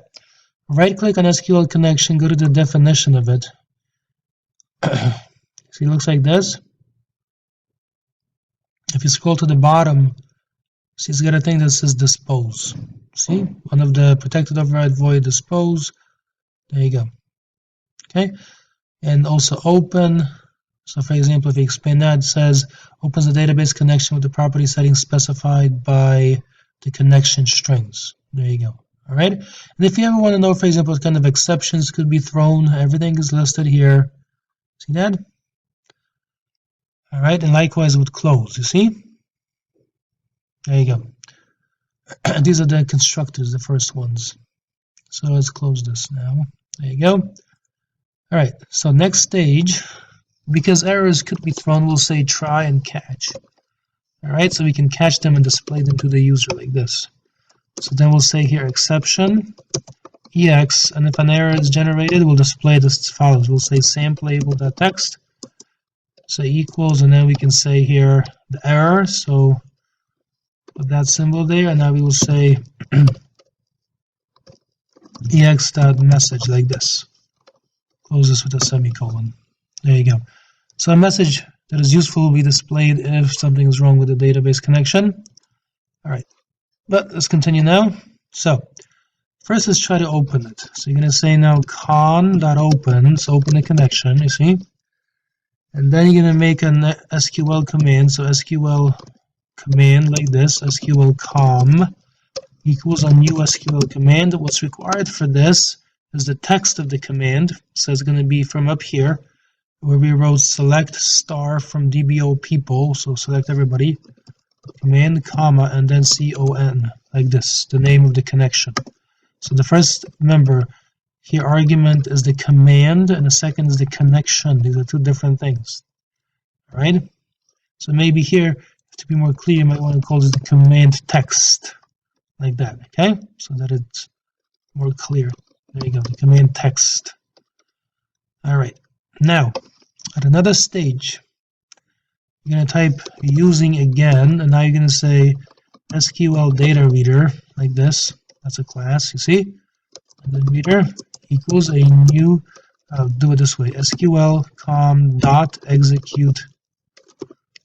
right-click on SQL connection, go to the definition of it. See, it looks like this. If you scroll to the bottom, see, it's got a thing that says dispose. See? One of the protected override void dispose. There you go. Okay? And also open. So for example, if you expand that, it says opens the database connection with the property settings specified by the connection strings. There you go. All right. And if you ever want to know, for example, what kind of exceptions could be thrown, everything is listed here. See that? All right. And likewise with close, you see? There you go. These are the constructors, the first ones. So let's close this now. There you go. All right. So next stage, because errors could be thrown, we'll say try and catch. All right. So we can catch them and display them to the user like this. So then we'll say here exception ex, and if an error is generated, we'll display this as follows. We'll say sample_label.txt, say equals, and then we can say here the error. So put that symbol there, and now we will say ex.message like this. Close this with a semicolon. There you go. So a message that is useful will be displayed if something is wrong with the database connection. All right. But let's continue now. So first let's try to open it. So you're going to say now con.open, so open the connection, you see. And then you're going to make an SQL command, so SQL command like this, SQL com equals a new SQL command. What's required for this is the text of the command. So it's going to be from up here, where we wrote select star from DBO people, so select everybody. Command, comma, and then con, like this, the name of the connection. So the first, remember, here argument is the command, and the second is the connection. These are two different things. All right? So maybe here, to be more clear, you might want to call this the command text, like that, okay? So that it's more clear. There you go, the command text. All right, now at another stage, you're going to type using again, and now you're going to say SQL data reader, like this. That's a class, you see? And then reader equals a new, do it this way, SQL com dot execute,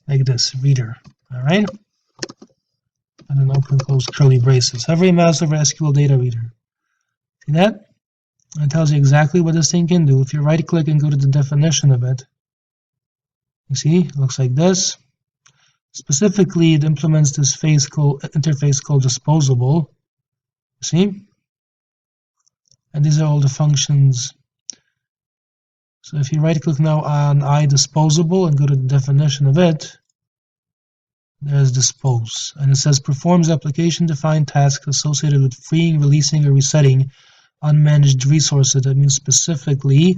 like this, reader, all right? And then open and close curly braces. Hover your mouse over SQL data reader. See that? It tells you exactly what this thing can do. If you right click and go to the definition of it, you see, it looks like this. Specifically, it implements this interface called disposable. You see? And these are all the functions. So if you right click now on iDisposable and go to the definition of it, there's dispose. And it says performs application defined tasks associated with freeing, releasing, or resetting unmanaged resources. That means specifically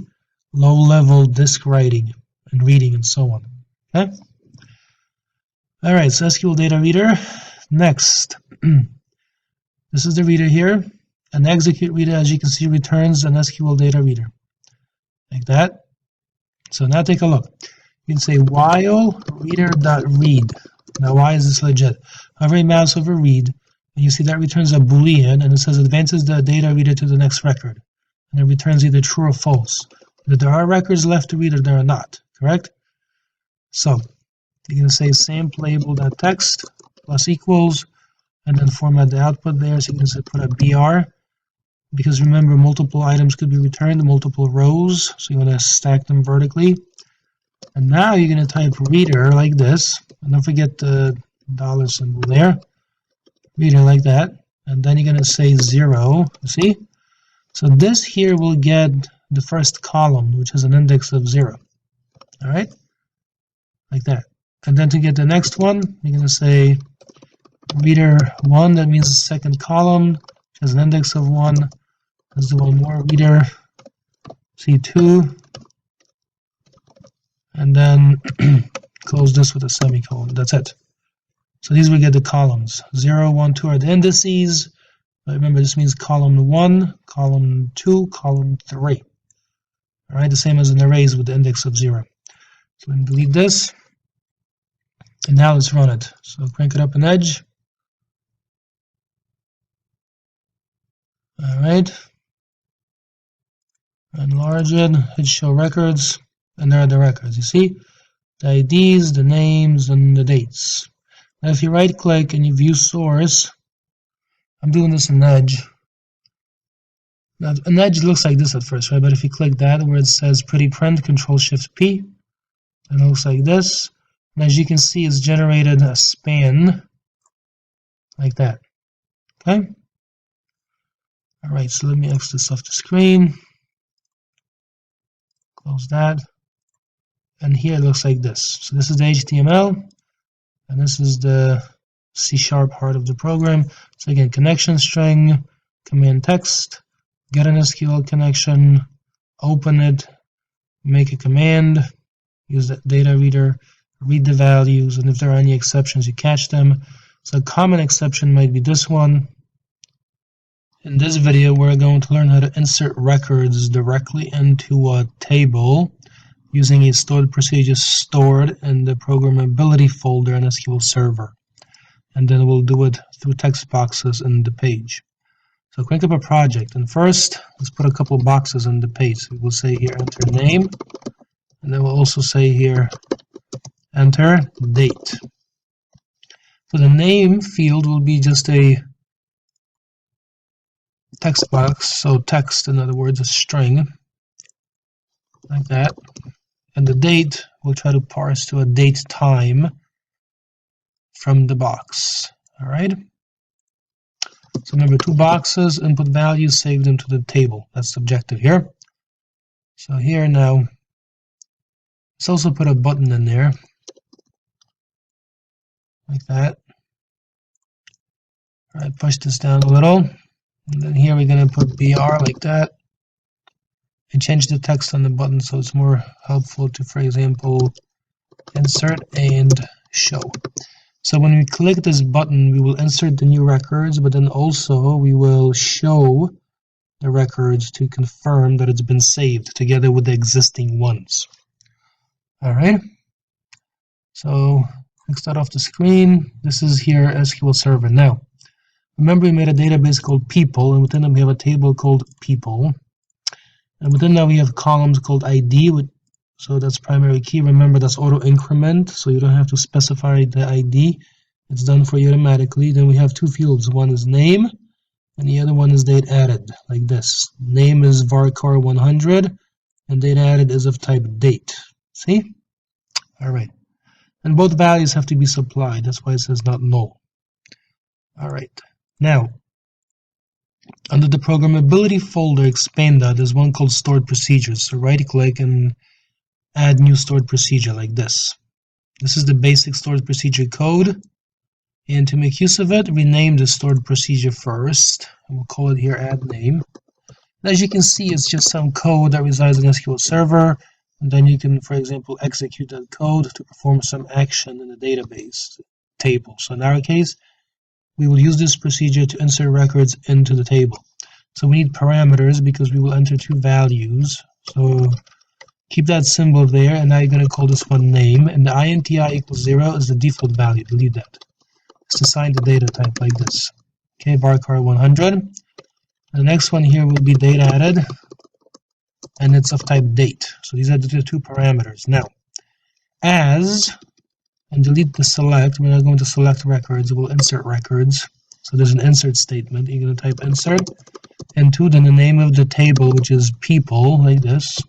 low level disk writing and reading and so on. Okay? All right, so SQL data reader. Next, this is the reader here. An execute reader, as you can see, returns an SQL data reader, like that. So now take a look. You can say while reader.read. Now, why is this legit? Hover your mouse over read, and you see that returns a Boolean, and it says advances the data reader to the next record, and it returns either true or false. If there are records left to read or there are not, correct? So you're going to say samplabel.text plus equals, and then format the output there. So you can just put a BR, because remember, multiple items could be returned, multiple rows, so you want to stack them vertically. And now you're going to type reader like this, and don't forget the dollar symbol there, reader like that, and then you're going to say 0, you see? So this here will get the first column, which is an index of 0, all right? Like that. And then to get the next one, you're going to say reader 1, that means the second column, which has an index of 1. Let's do one more, reader C2, and then close this with a semicolon. That's it. So these will get the columns. 0, 1, 2 are the indices. But remember, this means column 1, column 2, column 3. All right, the same as an arrays with the index of 0. So let me delete this. And now let's run it. So crank it up an edge. All right. Enlarge it, hit show records, and there are the records. You see? The IDs, the names, and the dates. Now if you right click and you view source, I'm doing this in Edge. Now an Edge looks like this at first, right? But if you click that where it says pretty print, Control-Shift-P, it looks like this. And as you can see, it's generated a span like that. Okay? Alright, so let me exit this off the screen. Close that. And here it looks like this. So this is the HTML, and this is the C# part of the program. So again, connection string, command text, get an SQL connection, open it, make a command, use that data reader, read the values, and if there are any exceptions, you catch them. So a common exception might be this one. In this video, we're going to learn how to insert records directly into a table using a stored procedure stored in the programmability folder in SQL Server. And then we'll do it through text boxes in the page. So crank up a project, and first, let's put a couple of boxes in the page. We'll say here, enter name, and then we'll also say here, enter date. So the name field will be just a text box, so text, in other words, a string, like that. And the date, we'll try to parse to a date time from the box. All right? So remember, 2 boxes, input values, save them to the table. That's the objective here. So here now, let's also put a button in there, like that. All right, push this down a little. And then here we're going to put BR like that. And change the text on the button so it's more helpful to, for example, insert and show. So when we click this button, we will insert the new records, but then also we will show the records to confirm that it's been saved together with the existing ones. All right. So let's start off the screen. This is here SQL Server. Now, remember we made a database called people, and within them we have a table called people. And within that we have columns called ID, so that's primary key. Remember that's auto increment, so you don't have to specify the ID. It's done for you automatically. Then we have two fields. One is name, and the other one is date added, like this. Name is varchar 100, and date added is of type date. See? All right. And both values have to be supplied. That's why it says not null. All right. Now, under the programmability folder, Expanda, there's one called stored procedures. So right-click and add new stored procedure like this. This is the basic stored procedure code. And to make use of it, rename the stored procedure first. And we'll call it here add name. And as you can see, it's just some code that resides in SQL Server. And then you can, for example, execute that code to perform some action in the database table. So in our case, we will use this procedure to insert records into the table. So we need parameters because we will enter two values. So keep that symbol there, and now you're going to call this one name. And the INTI equals 0 is the default value. Delete that. It's assigned the data type like this. Okay, varchar 100. The next one here will be date added, and it's of type date. So these are the two parameters. Now, as, and delete the select. We're not going to select records. We'll insert records. So there's an insert statement. You're going to type insert into then the name of the table, which is people, like this.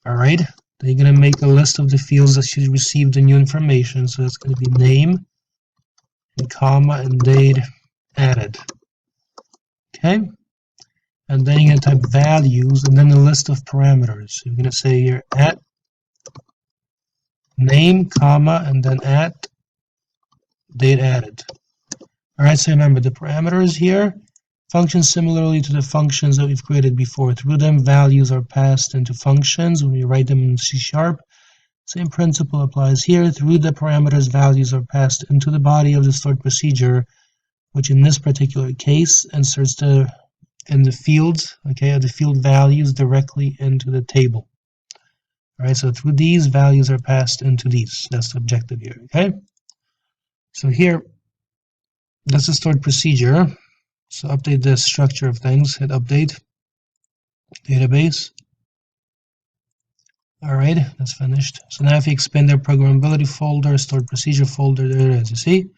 All right. Then you're going to make a list of the fields that should receive the new information. So that's going to be name, and comma, and date added. Okay. And then you're going to type values and then a list of parameters. So you're going to say here at name, comma, and then at date added. All right, so remember the parameters here function similarly to the functions that we've created before. Through them, values are passed into functions when we write them in C#. Same principle applies here. Through the parameters, values are passed into the body of the stored procedure, which in this particular case inserts the fields, okay, the field values directly into the table. All right, so through these, values are passed into these. That's the objective here, okay? So here, that's the stored procedure. So update the structure of things, hit update, database. All right, that's finished. So now if you expand their programmability folder, stored procedure folder, there it is, you see?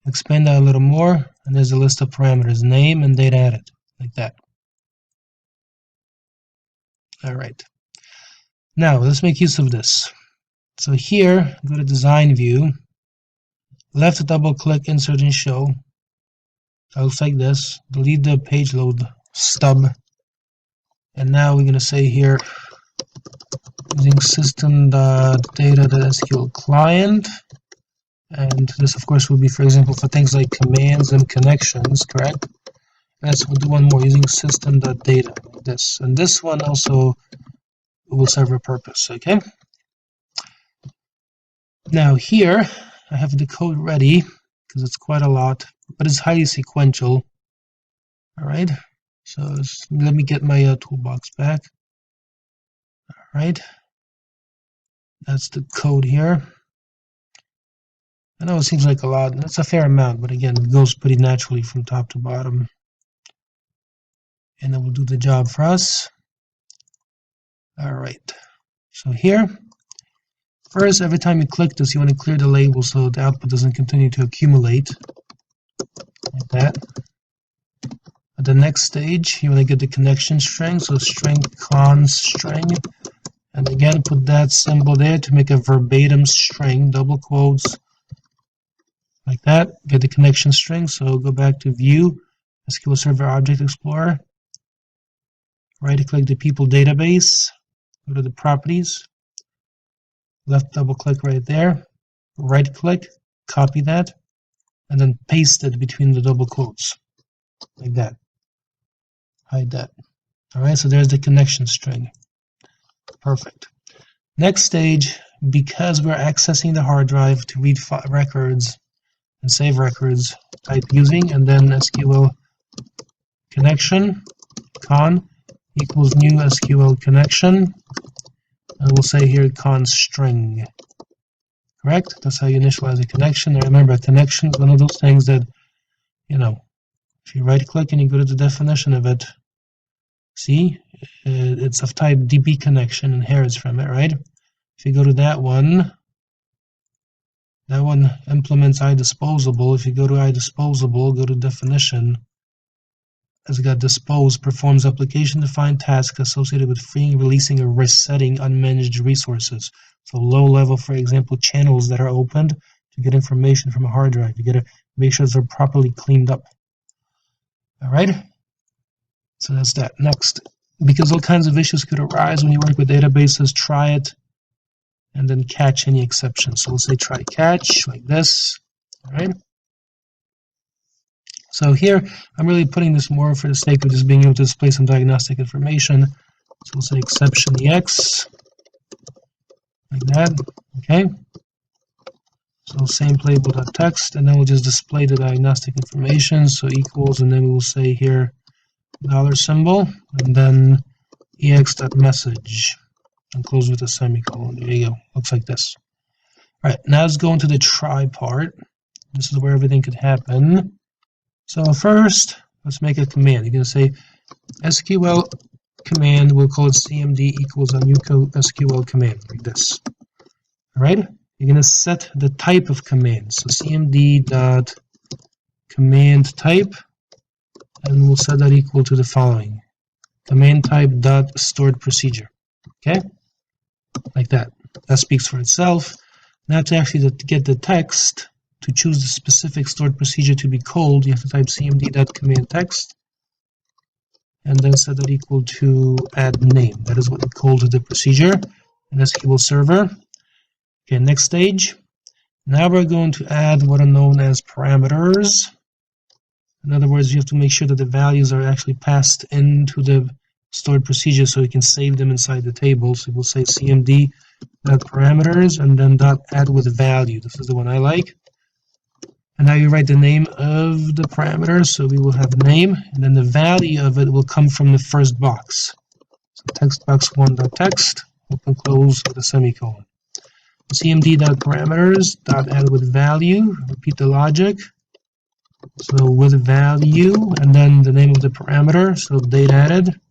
Expand that a little more, and there's a list of parameters, name and date added, like that. All right. Now, let's make use of this. So here, go to Design View, left double-click, Insert and Show. That looks like this. Delete the page load stub. And now we're going to say here, using system.data.sql client. And this, of course, will be, for example, for things like commands and connections, correct? We'll do one more, using system.data, like this. And this one also will serve a purpose, okay? Now here, I have the code ready, because it's quite a lot, but it's highly sequential. All right, so let me get my toolbox back. All right, that's the code here. I know it seems like a lot, that's a fair amount, but again, it goes pretty naturally from top to bottom. And it will do the job for us. All right, so here, first, every time you click this, you want to clear the label so the output doesn't continue to accumulate, like that. At the next stage, you want to get the connection string, so string const string, and again, put that symbol there to make a verbatim string, double quotes, like that. Get the connection string, so go back to View, SQL Server Object Explorer, right-click the people database, go to the properties, left double click right there, right click, copy that, and then paste it between the double quotes, like that. Hide that. All right, so there's the connection string. Perfect. Next stage, because we're accessing the hard drive to read records and save records, type using, and then SQL connection con equals new SQL connection, and we'll say here con string. Correct? That's how you initialize a connection. And remember, a connection is one of those things that, you know, if you right click and you go to the definition of it, see, it's of type DB connection, inherits from it, right? If you go to that one implements iDisposable. If you go to iDisposable, go to definition, it's got dispose, performs application-defined tasks associated with freeing, releasing, or resetting unmanaged resources. So low level, for example, channels that are opened to get information from a hard drive. You gotta make sure they're properly cleaned up. All right? So that's that. Next, because all kinds of issues could arise when you work with databases, try it and then catch any exceptions. So we'll say try catch like this. All right? So here, I'm really putting this more for the sake of just being able to display some diagnostic information. So we'll say exception EX, like that, okay? So same label.text, and then we'll just display the diagnostic information, so equals, and then we will say here $symbol, and then ex.message, and close with a semicolon. There you go, looks like this. All right, now let's go into the try part. This is where everything could happen. So first, let's make a command. You're going to say SQL command, we'll call it cmd equals a new SQL command, like this. All right? You're going to set the type of command. So cmd dot command type, and we'll set that equal to the following. Command type dot stored procedure. Okay? Like that. That speaks for itself. Now to actually get the text, to choose the specific stored procedure to be called, you have to type cmd.command text and then set that equal to add name. That is what we called the procedure in SQL Server. Okay, next stage. Now we're going to add what are known as parameters. In other words, you have to make sure that the values are actually passed into the stored procedure so you can save them inside the table. So we'll say cmd.parameters and then .add with value. This is the one I like. And now you write the name of the parameter, so we will have name, and then the value of it will come from the first box. So text box 1.text, open close with a semicolon. cmd.parameters, .add with value, repeat the logic. So with value, and then the name of the parameter, so date added.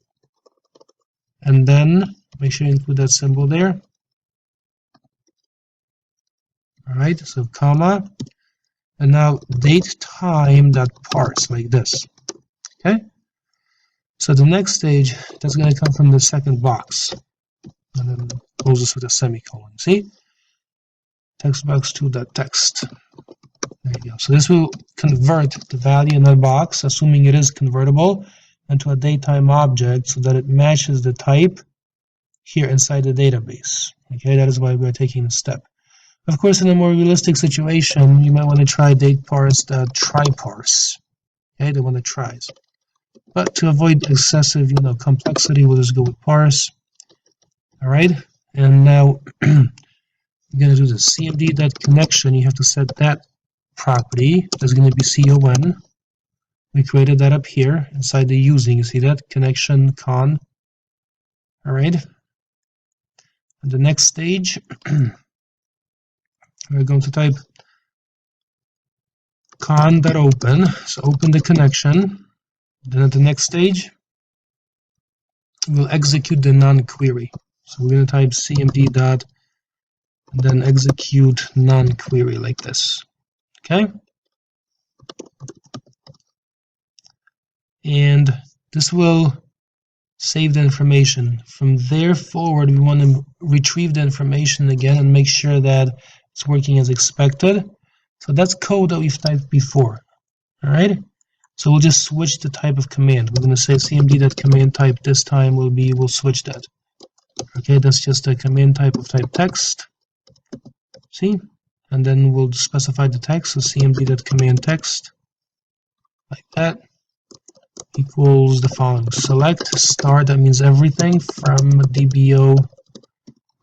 And then make sure you include that symbol there. All right, so comma. And now datetime.parse, like this. Okay? So the next stage, that's going to come from the second box. And then close this with a semicolon. See? Text box 2.text. There you go. So this will convert the value in that box, assuming it is convertible, into a datetime object so that it matches the type here inside the database. Okay? That is why we're taking the step. Of course, in a more realistic situation, you might want to try dateparse.tryparse. Okay, the one that tries. But to avoid excessive, complexity, we'll just go with parse. All right, and now you're going to do the cmd.connection. You have to set that property. That's going to be con. We created that up here inside the using. You see that connection con. All right. And the next stage. We're going to type con.open, so open the connection. Then at the next stage, we'll execute the non-query. So we're going to type cmd dot and then execute non-query like this. Okay? And this will save the information. From there forward, we want to retrieve the information again and make sure that it's working as expected. So that's code that we've typed before. All right. So we'll just switch the type of command. We're going to say cmd.command type. This time we'll switch that. Okay, that's just a command type of type text. See, and then we'll specify the text. So cmd.command text, like that, equals the following: select star. That means everything from DBO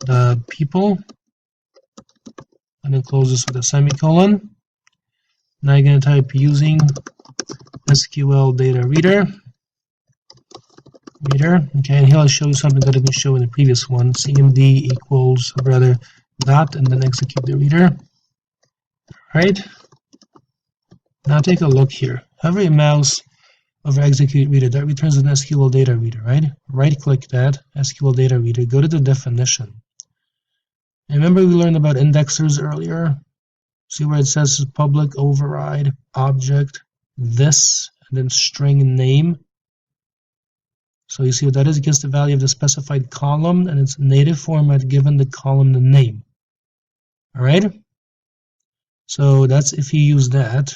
the people. and then close this with a semicolon. Now you're going to type using SQL data reader. Okay, and here I'll show you something that I didn't show in the previous one. CMD equals, rather, dot, and then execute the reader. Right? Now take a look here. Hover your mouse over execute reader. That returns an SQL data reader, right? Right-click that, SQL data reader. Go to the definition. And remember we learned about indexers earlier? See where it says public override object this, and then string name. So you see what that is? It gets the value of the specified column and its native format given the column the name. Alright? So that's if you use that.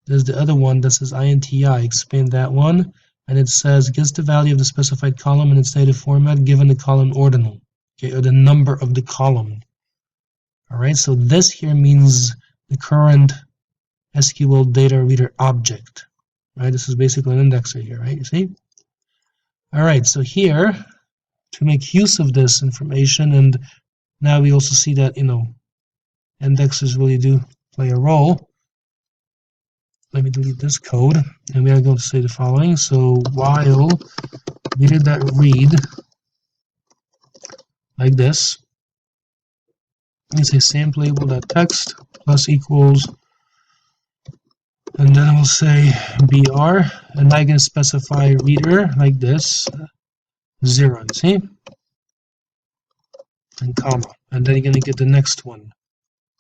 There's the other one that says INTI, expand that one, and it says gets the value of the specified column in its native format given the column ordinal, okay, or the number of the column. Alright, so this here means the current SQL data reader object. Right, this is basically an indexer here, right? You see? Alright, so here, to make use of this information, and now we also see that, indexers really do play a role. Let me delete this code, and we are going to say the following. So while reader.read, like this, you say sample label.text plus equals, and then we'll say br, and I can specify reader like this, 0, you see, and comma, and then you're going to get the next one.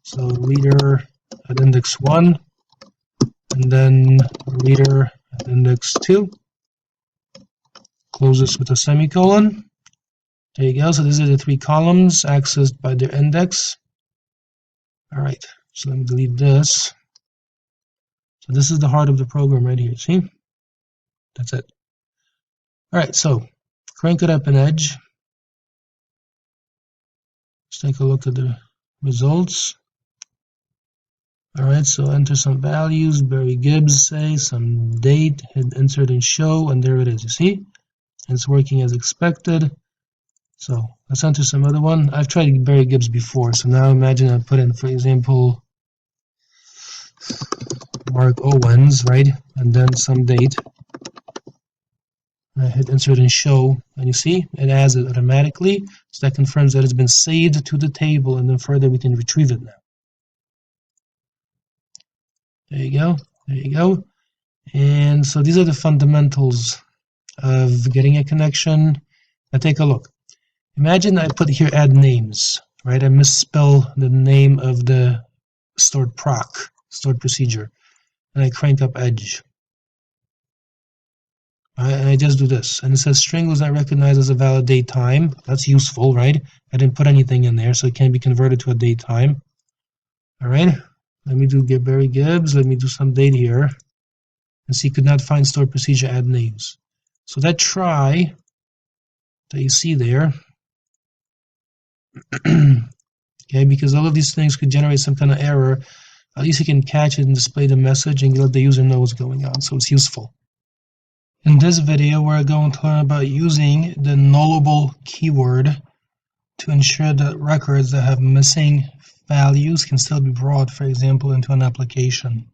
So reader at index 1, and then reader at index 2. Close this with a semicolon. There you go. So these are the 3 columns accessed by their index. Alright, so let me delete this. So this is the heart of the program right here, see? That's it. Alright, so crank it up in Edge. Let's take a look at the results. Alright, so enter some values, Barry Gibbs, say, some date, hit insert and show, and there it is, you see? And it's working as expected. So let's enter some other one. I've tried Barry Gibbs before, so now imagine I put in, for example, Mark Owens, right? And then some date. I hit insert and show, and you see, it adds it automatically. So that confirms that it's been saved to the table, and then further we can retrieve it now. There you go, there you go. And so these are the fundamentals of getting a connection. Now take a look. Imagine I put here add names, right? I misspell the name of the stored procedure, and I crank up Edge. And I just do this, and it says string was not recognized as a valid date time. That's useful, right? I didn't put anything in there, so it can be converted to a date time. All right. Let me do get Barry Gibbs. Let me do some date here. And see, could not find stored procedure add names. So that try that you see there, okay, because all of these things could generate some kind of error. At least you can catch it and display the message and let the user know what's going on. So it's useful. In this video, we're going to learn about using the nullable keyword to ensure that records that have missing values can still be brought, for example, into an application.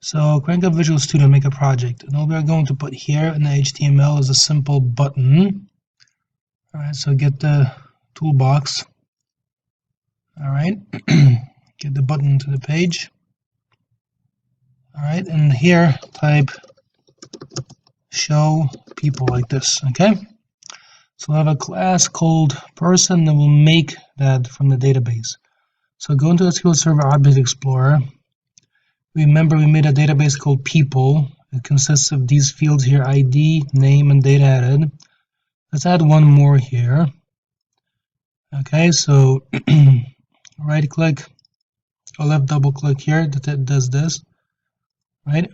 So crank up Visual Studio, make a project, and all we're going to put here in the HTML is a simple button. All right, so get the toolbox. All right, get the button to the page. All right, and here type show people like this. Okay, so we'll have a class called person that will make that from the database. So go into SQL Server Object Explorer. Remember, we made a database called people. It consists of these fields here: ID, name, and data added. Let's add one more here. Okay, so right click or left double click here that does this. Right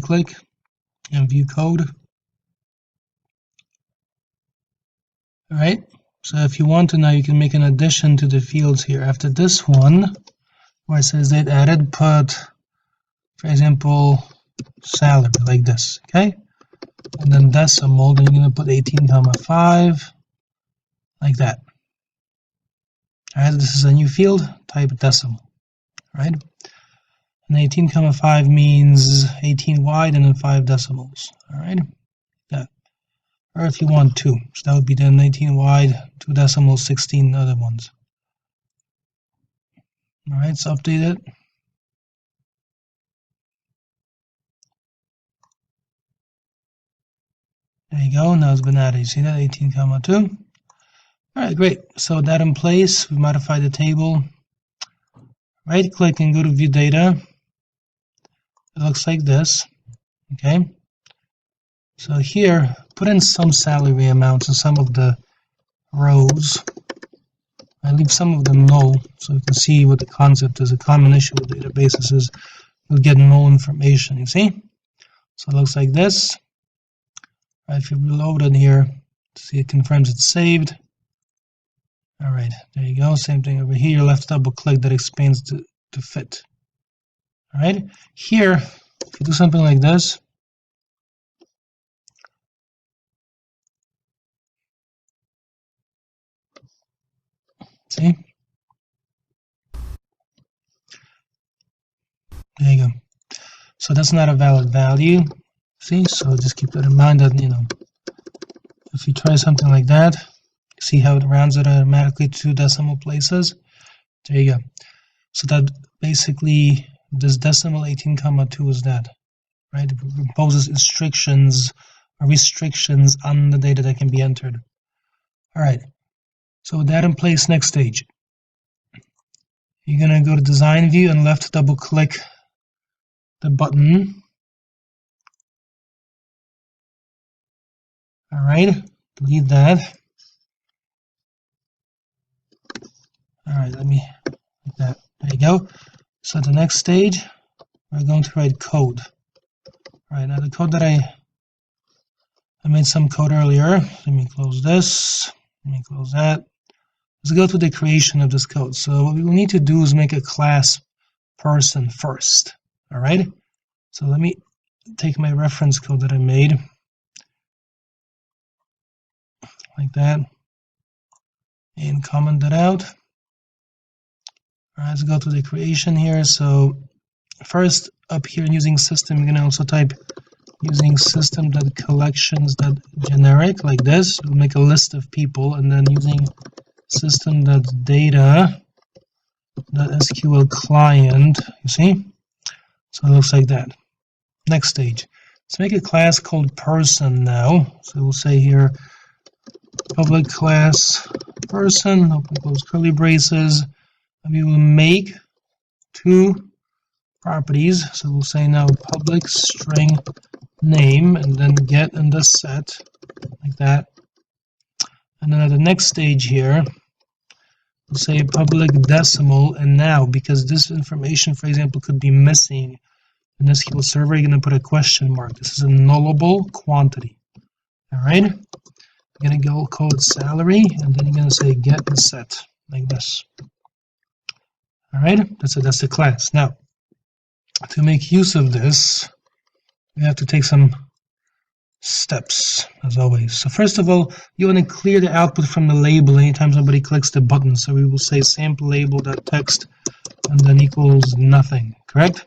click and view code. All right, so if you want to now, you can make an addition to the fields here. After this one, where it says date added, put, for example, salary like this, okay? And then decimal, then you're going to put 18,5, like that. All right, this is a new field. type decimal, right? And 18,5 means 18 wide and then 5 decimals, all right? That. Or if you want 2, so that would be then 18 wide, 2 decimals, 16 other ones. All right, so update it. There you go, now it's been added. You see that, 18, 2. All right, great. So with that in place, we modified the table. Right click and go to view data. It looks like this, okay? So here, put in some salary amounts in some of the rows. I leave some of them null, so you can see what the concept is. A common issue with databases is you'll get null information, you see? So it looks like this. If you reload it here, see it confirms it's saved. All right, there you go. Same thing over here. Left double click, that expands to fit. All right, here, if you do something like this, see? There you go. So that's not a valid value. See, so just keep that in mind that, if you try something like that, see how it rounds it automatically to decimal places. There you go. So that basically, this decimal 18,2 is that, right? It imposes restrictions on the data that can be entered. All right. So with that in place, next stage. You're going to go to design view and left double click the button. All right, delete that. All right, let me like that. There you go. So the next stage, we're going to write code. All right, now the code that I made some code earlier. Let me close this. Let me close that. Let's go to the creation of this code. So what we will need to do is make a class person first. All right. So let me take my reference code that I made. Like that, and comment that out. All right, let's go to the creation here. So first up here using system, you're gonna also type using system.collections.generic like this. We'll make a list of people, and then using system.data.sql client. You see? So it looks like that. Next stage. Let's make a class called person now. So we'll say here public class person, open close curly braces, and we will make 2 properties. So we'll say now public string name, and then get in the set, like that. And then at the next stage here, we'll say public decimal, and now, because this information, for example, could be missing in the SQL Server, you're going to put a question mark. This is a nullable quantity. All right? You're going to go code salary, and then you're going to say get and set, like this. All right, that's it. That's the class. Now, to make use of this, we have to take some steps, as always. So first of all, you want to clear the output from the label anytime somebody clicks the button. So we will say sample label.text, and then equals nothing, correct?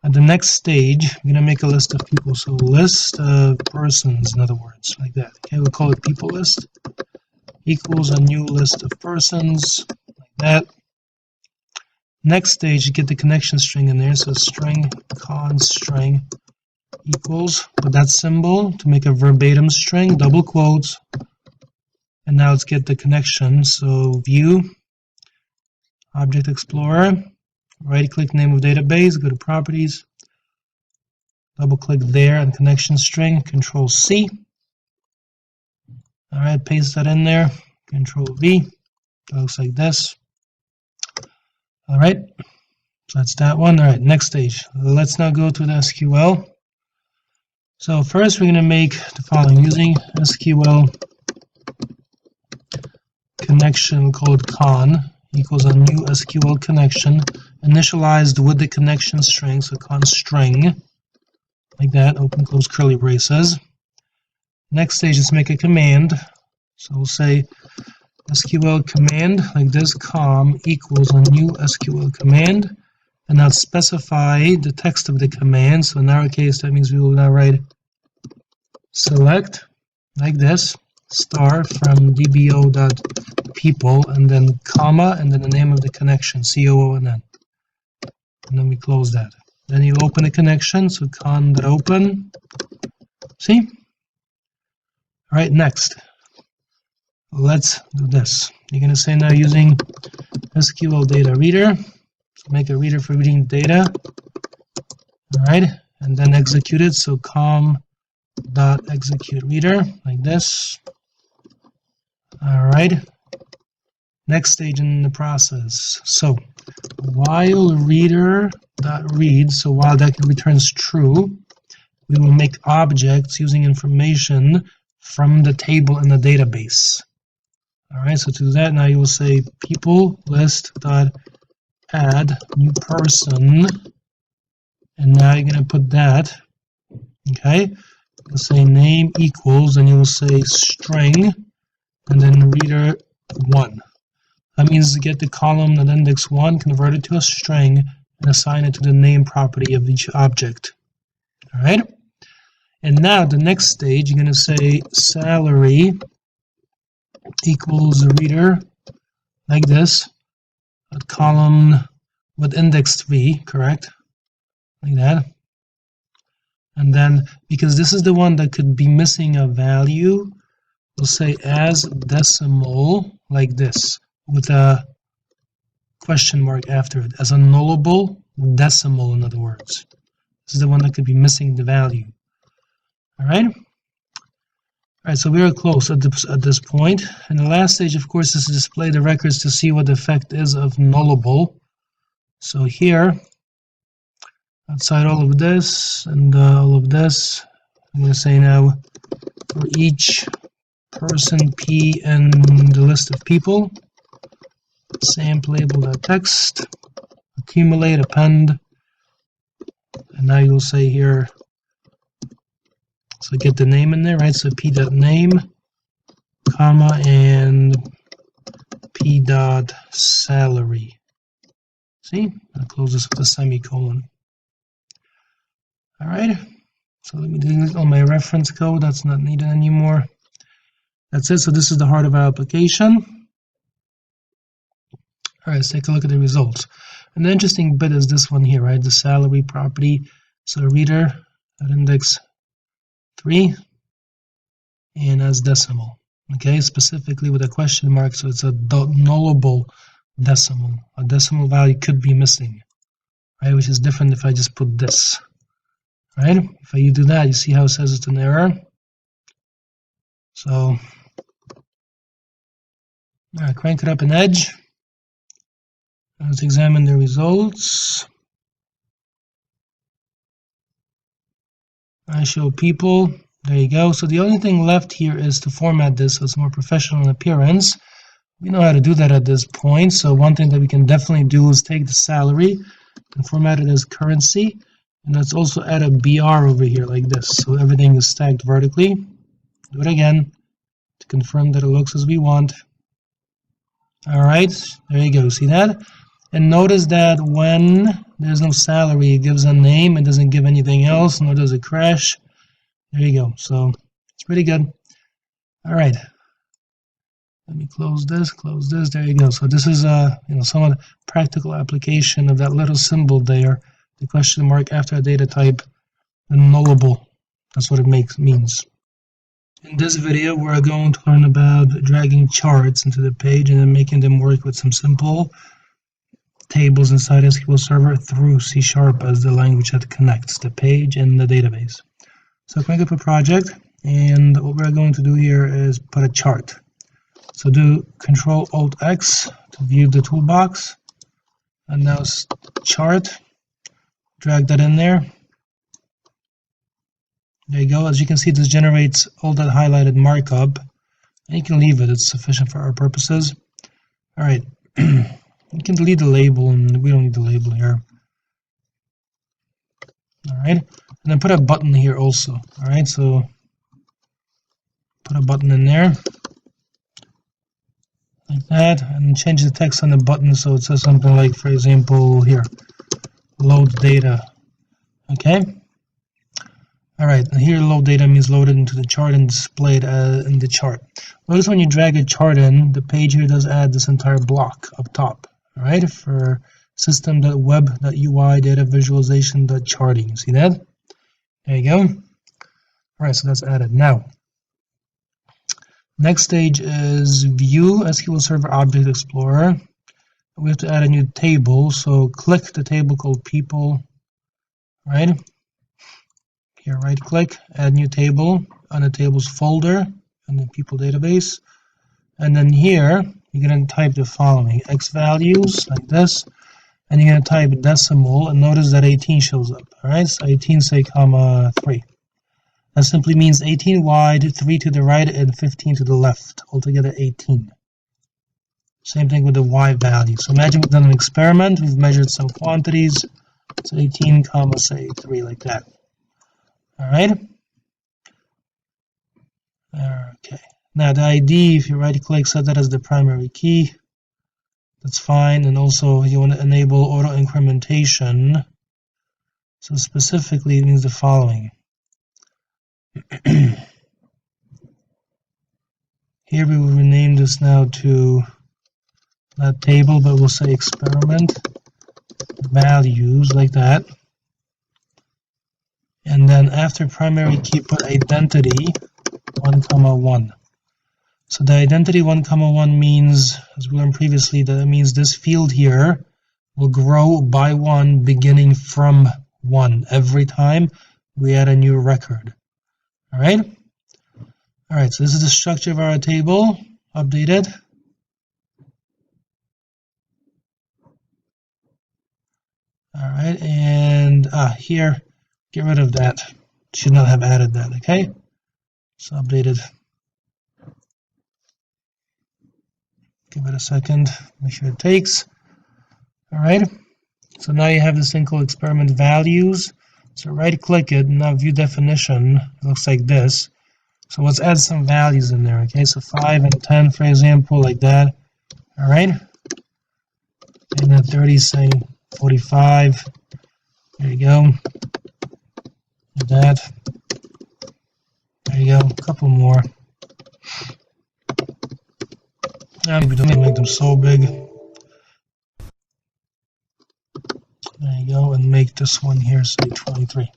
At the next stage, we're going to make a list of people. So list of persons, in other words, like that. Okay, we'll call it people list equals a new list of persons, like that. Next stage, you get the connection string in there. So string const string equals with that symbol to make a verbatim string, double quotes. And now let's get the connection. So view, object explorer. Right-click name of database, go to properties, double-click there and connection string, Control-C. All right, paste that in there, Control-V. That looks like this. All right, so that's that one. All right, next stage. Let's now go to the SQL. So first, we're going to make the following using SQL connection called con equals a new SQL connection initialized with the connection string, so const string, like that, open close curly braces. Next stage is make a command. So we'll say SQL command like this, com equals a new SQL command, and now specify the text of the command. So in our case, that means we will now write select like this, star from dbo.people, and then comma, and then the name of the connection, COONN. And then we close that. Then you open a connection, so con.open. See? All right, next. Let's do this. You're going to say now using SQL data reader. So make a reader for reading data. All right, and then execute it. So com.execute reader like this. All right. Next stage in the process. So while reader.read, so while that returns true, we will make objects using information from the table in the database. All right, so to do that, now you will say people list dot add new person, and now you're going to put that. Okay, you'll say name equals, and you will say string, and then reader 1. That means get the column at index 1, convert it to a string, and assign it to the name property of each object. All right. And now the next stage, you're going to say salary equals reader like this, a column with index 3, correct? Like that. And then, because this is the one that could be missing a value, we'll say as decimal like this, with a question mark after it, as a nullable decimal, in other words. This is the one that could be missing the value. All right. All right, so we are close at this point. And the last stage, of course, is to display the records to see what the effect is of nullable. So here, outside all of this and all of this, I'm going to say now for each person P in the list of people, sample label.text, accumulate, append, and now you'll say here, so get the name in there, right? So p.name, comma, and p.salary. See? I'll close this with a semicolon. All right. So let me delete all my reference code. That's not needed anymore. That's it. So this is the heart of our application. All right, let's take a look at the results. And the interesting bit is this one here, right? The salary property. So reader at index 3 and as decimal. Okay, specifically with a question mark, so it's a nullable decimal. A decimal value could be missing, right? Which is different if I just put this. Right? If you do that, you see how it says it's an error. So crank it up an edge. Let's examine the results. I show people. There you go. So the only thing left here is to format this so it's more professional in appearance. We know how to do that at this point. So one thing that we can definitely do is take the salary and format it as currency. And let's also add a BR over here like this. So everything is stacked vertically. Do it again to confirm that it looks as we want. All right, there you go. See that? And notice that when there's no salary, it gives a name. It doesn't give anything else, nor does it crash. There you go. So it's pretty good. All right. Let me close this. There you go. So this is somewhat practical application of that little symbol there, the question mark after a data type, the nullable. That's what it means. In this video, we're going to learn about dragging charts into the page and then making them work with some simple tables inside SQL Server through C# as the language that connects the page and the database. So crank up a project, and what we're going to do here is put a chart. So do Control-Alt-X to view the toolbox, and now chart, drag that in there. There you go. As you can see, this generates all that highlighted markup, and you can leave it. It's sufficient for our purposes. All right. You can delete the label, and we don't need the label here. All right, and then put a button here also. All right, so put a button in there. like that, and change the text on the button so it says something like, for example, here, load data. Okay. All right, and here load data means load it into the chart and display it in the chart. Notice when you drag a chart in, the page here does add this entire block up top. All right, for system.web.ui data visualization.charting. See that? There you go. All right, so that's added. Now, next stage is View SQL Server Object Explorer. We have to add a new table, so click the table called People. Right here, right click, add new table on the tables folder in the People database, and then here you're going to type the following: x values like this, and you're going to type decimal, and notice that 18 shows up. All right, so 18 say comma 3. That simply means 18 wide, 3 to the right, and 15 to the left. Altogether 18. Same thing with the y value. So imagine we've done an experiment. We've measured some quantities. It's 18 comma say 3 like that. All right. Okay. Now the ID, if you right click, set that as the primary key. That's fine. And also you want to enable auto incrementation. So specifically it means the following. Here we will rename this now to not table, but we'll say experiment values like that. And then after primary key, put identity 1, 1. So the identity 1, 1 means, as we learned previously, that it means this field here will grow by 1 beginning from 1 every time we add a new record. All right. All right. So this is the structure of our table updated. All right. And here, get rid of that. Should not have added that. Okay. So updated. Give it a second. Make sure it takes. All right. So now you have this thing called experiment values. So right click it, now view definition, it looks like this. So let's add some values in there, okay? So 5 and 10, for example, like that. All right. And then 30, say 45. There you go. Like that. There you go. A couple more. Maybe don't make them so big. There you go, and make this one here say 23.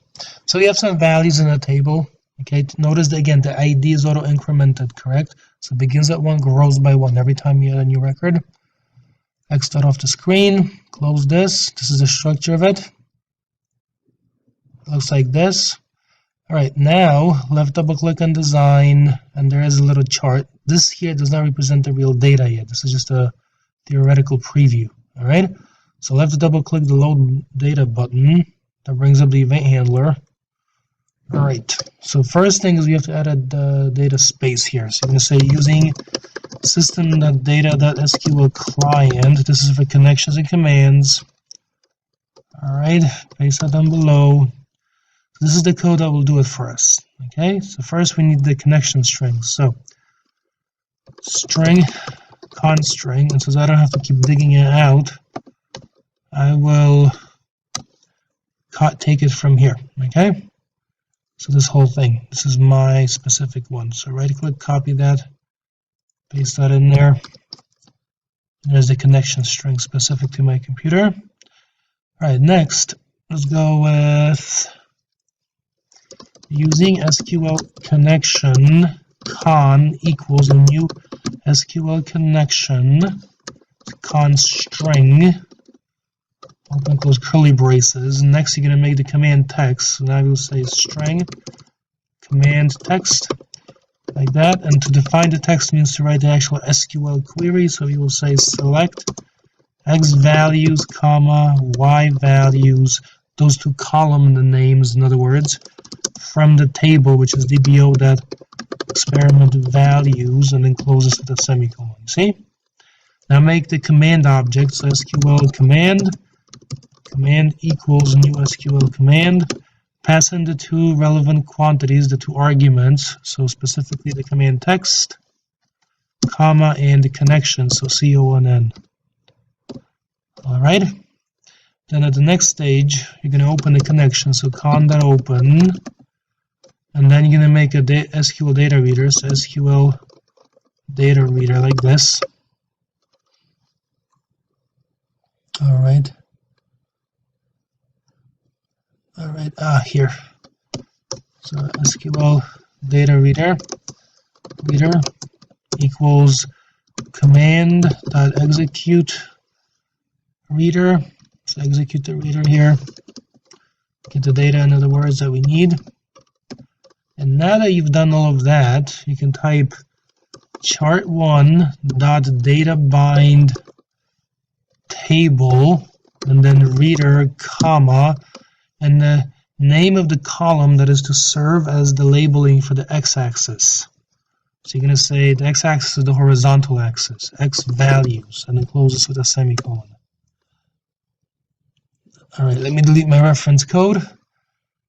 So we have some values in the table. Okay, notice that again the ID is auto incremented, correct? So it begins at 1, grows by 1 every time you add a new record. X that off the screen, close this. This is the structure of it. It looks like this. All right, now left double click on design, and there is a little chart. This here does not represent the real data yet. This is just a theoretical preview. All right. So left double click the load data button. That brings up the event handler. All right. So first thing is we have to add a data space here. So you're going to say using system.data.sql client. This is for connections and commands. All right. Paste that down below. This is the code that will do it for us. Okay. So first we need the connection string. So string const string, and so that I don't have to keep digging it out, I will take it from here. Okay. So this whole thing, this is my specific one. So right click, copy that, paste that in there. There's the connection string specific to my computer. All right, next, let's go with using SQL connection con equals a new SQL connection con string. Open close curly braces. Next, you're going to make the command text. So now we'll say string command text like that. And to define the text means to write the actual SQL query. So we will say select x values, comma, y values, those two column the names, in other words, from the table, which is dbo.experiment values, and then close this with a semicolon. See? Now make the command object, so SQL command equals new SQL command. Pass in the two relevant quantities, the two arguments, so specifically the command text comma, and the connection, so CONN. All right. Then at the next stage, you're going to open the connection, so con.open, and then you're going to make a SQL data reader, so SQL data reader like this. All right. Here. So SQL data reader equals command.execute reader. So execute the reader here. Get the data, in other words, that we need. And now that you've done all of that, you can type chart1.dataBind table and then reader, comma, and the name of the column that is to serve as the labeling for the x-axis. So you're going to say the x-axis is the horizontal axis, x values, and then close this with a semicolon. All right, let me delete my reference code.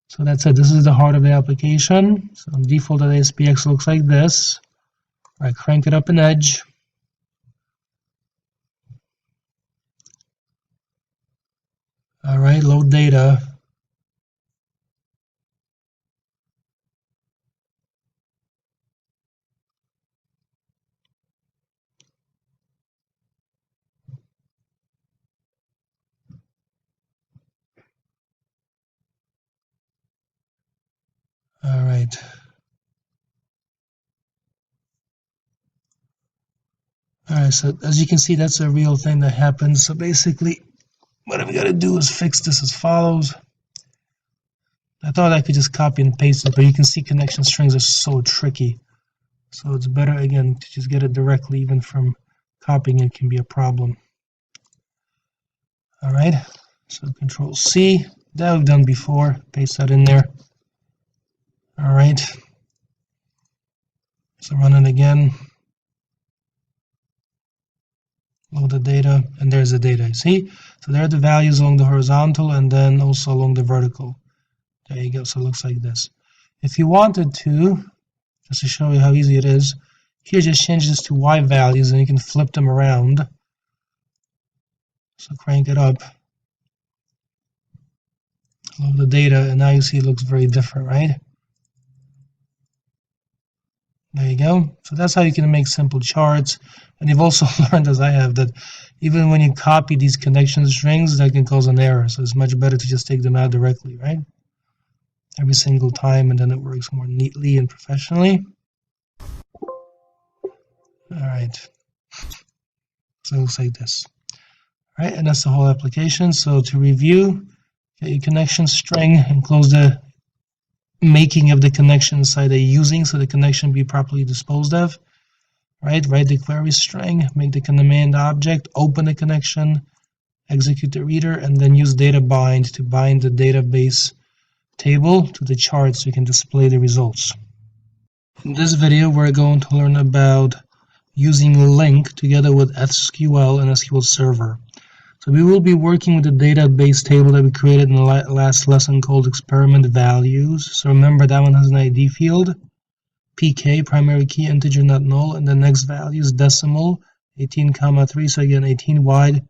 So that's it. This is the heart of the application. So default.aspx looks like this. All right, crank it up an edge. All right, load data. All right. All right, so as you can see, that's a real thing that happens. So basically, what I've got to do is fix this as follows. I thought I could just copy and paste it, but you can see connection strings are so tricky. So it's better, again, to just get it directly. Even from copying it can be a problem. All right, so Control C. That we've done before. Paste that in there. All right. So run it again. Load the data, and there's the data. See? So there are the values along the horizontal and then also along the vertical. There you go. So it looks like this. If you wanted to, just to show you how easy it is, here just change this to Y values and you can flip them around. So crank it up. Load the data, and now you see it looks very different, right? There you go. So that's how you can make simple charts. And you've also learned, as I have, that even when you copy these connection strings, that can cause an error. So it's much better to just take them out directly, right? Every single time, and then it works more neatly and professionally. All right. So it looks like this. All right, and that's the whole application. So to review, get your connection string and close the making of the connection inside a using, so the connection be properly disposed of. Right, write the query string, make the command object, open the connection, execute the reader, and then use dataBind to bind the database table to the chart so you can display the results. In this video, we're going to learn about using LINQ together with SQL and SQL Server. So we will be working with the database table that we created in the last lesson called experiment values. So remember, that one has an ID field, PK, primary key, integer not null, and the next value is decimal, 18,3, so again 18 wide.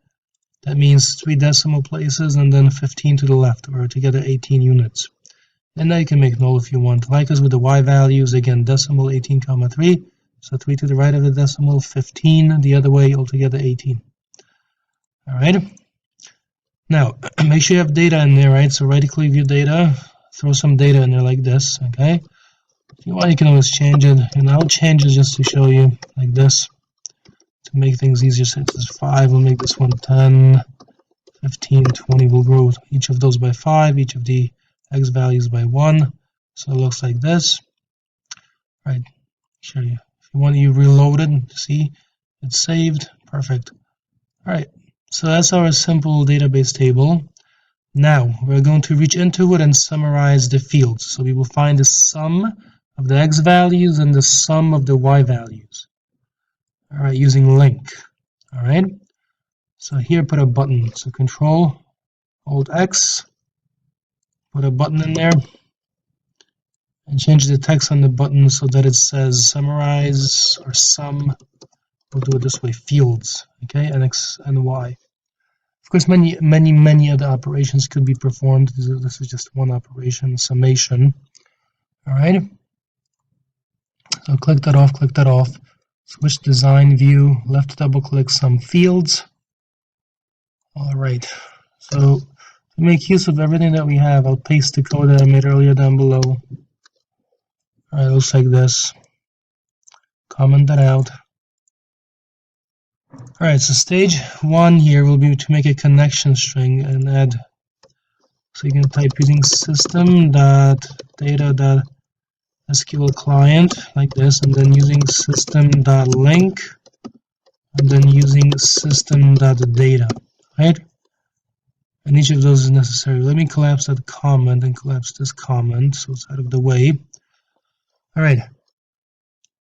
That means 3 decimal places and then 15 to the left, or together 18 units. And now you can make null if you want. Like us with the Y values, again decimal 18,3, so 3 to the right of the decimal, 15 the other way, altogether 18. All right. Now, make sure you have data in there, right? So right-click your data, throw some data in there like this, okay? If you want, you can always change it, and I'll change it just to show you like this to make things easier. So this is 5, we'll make this one 10, 15, 20. We'll grow each of those by 5, each of the x values by 1. So it looks like this. All right, show you. If you want, you reload it. See, it's saved. Perfect. All right, so that's our simple database table. Now we're going to reach into it and summarize the fields. So we will find the sum of the x values and the sum of the y values. All right, using LINQ. All right. So here, put a button. So Control Alt X. Put a button in there, and change the text on the button so that it says summarize or sum we'll do it this way, fields, okay, and X and Y. Of course, many other operations could be performed. This is just one operation, summation. All right. So click that off. Switch design view, left double click some fields. All right. So to make use of everything that we have, I'll paste the code that I made earlier down below. All right, it looks like this. Comment that out. All right, so stage 1 here will be to make a connection string and add. So you can type using system.data.SQL client like this, and then using system.link, and then using system.data, right? And each of those is necessary. Let me collapse that comment and collapse this comment so it's out of the way. All right.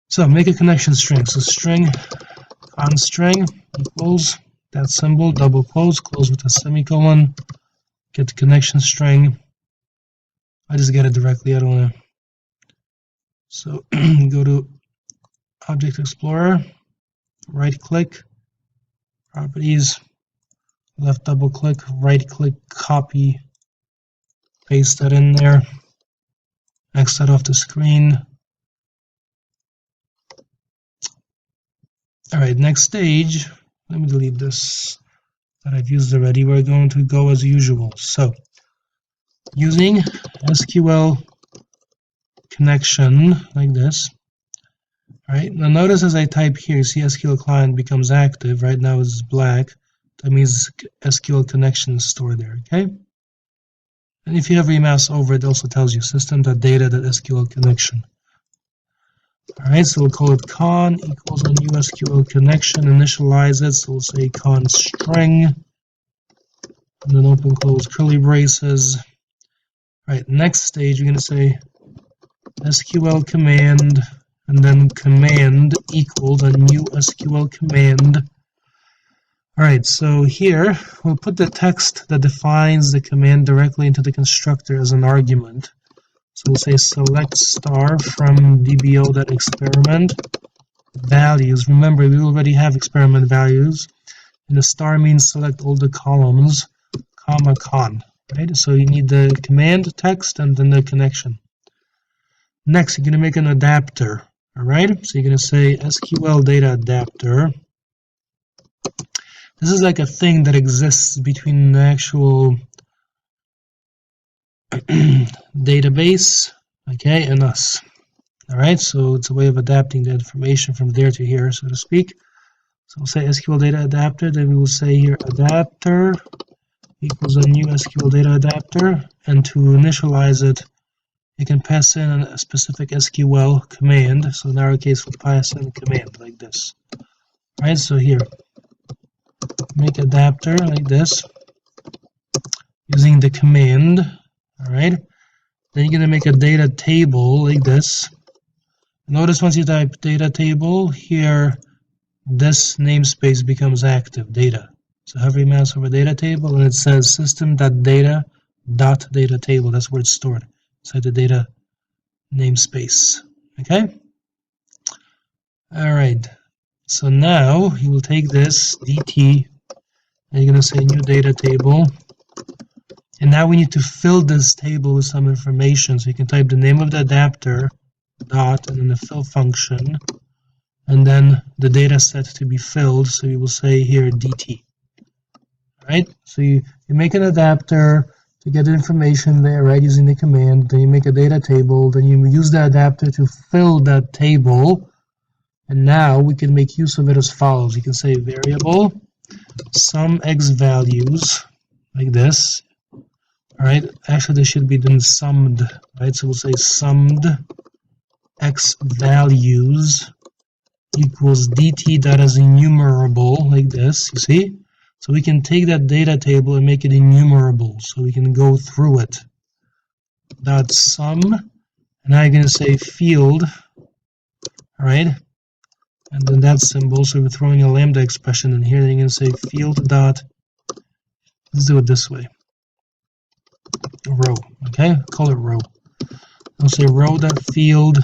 So make a connection string. So string constring equals that symbol, double quotes, close with a semicolon, get the connection string. I just get it directly, I don't want to. So go to Object Explorer, right click, properties, left double click, right click, copy, paste that in there, X that off the screen. Alright, next stage, let me delete this that I've used already. We're going to go as usual. So, using SQL connection like this. Alright, now notice as I type here, you see SQL client becomes active. Right now it's black. That means SQL connection is stored there, okay? And if you ever mouse over, it also tells you system.data.SQL connection. Alright, so we'll call it con equals a new SQL connection, initialize it, so we'll say con string, and then open close curly braces. Alright, next stage you're going to say SQL command, and then command equals a new SQL command. Alright, so here we'll put the text that defines the command directly into the constructor as an argument. So we'll say select star from dbo.experiment values. Remember, we already have experiment values, and the star means select all the columns, comma con. Right? So you need the command text and then the connection. Next, you're going to make an adapter. All right? So you're going to say SQL data adapter. This is like a thing that exists between the actual database, okay, and us. All right, so it's a way of adapting the information from there to here, so to speak. So we'll say SQL data adapter, then we will say here adapter equals a new SQL data adapter, and to initialize it, you can pass in a specific SQL command. So in our case, we'll pass in a command like this. All right, so here, make adapter like this using the command. All right, then you're going to make a data table like this. Notice once you type data table here, this namespace becomes active, data. So hover your mouse over data table and it says system.data.data table. That's where it's stored, inside the data namespace. Okay? All right, so now you will take this DT and you're going to say new data table. And now we need to fill this table with some information. So you can type the name of the adapter, dot, and then the fill function, and then the data set to be filled. So you will say here DT. Right? So you make an adapter to get the information there, right, using the command. Then you make a data table. Then you use the adapter to fill that table. And now we can make use of it as follows. You can say variable sum x values like this. All right, actually this should be then summed, right? So we'll say summed x values equals dt that is enumerable like this, you see? So we can take that data table and make it enumerable, so we can go through it. Dot sum, and now you're going to say field, all right? And then that symbol, so we're throwing a lambda expression in here, and you're going to say field dot, let's do it this way. Row, okay? Call it row. I'll say row.field,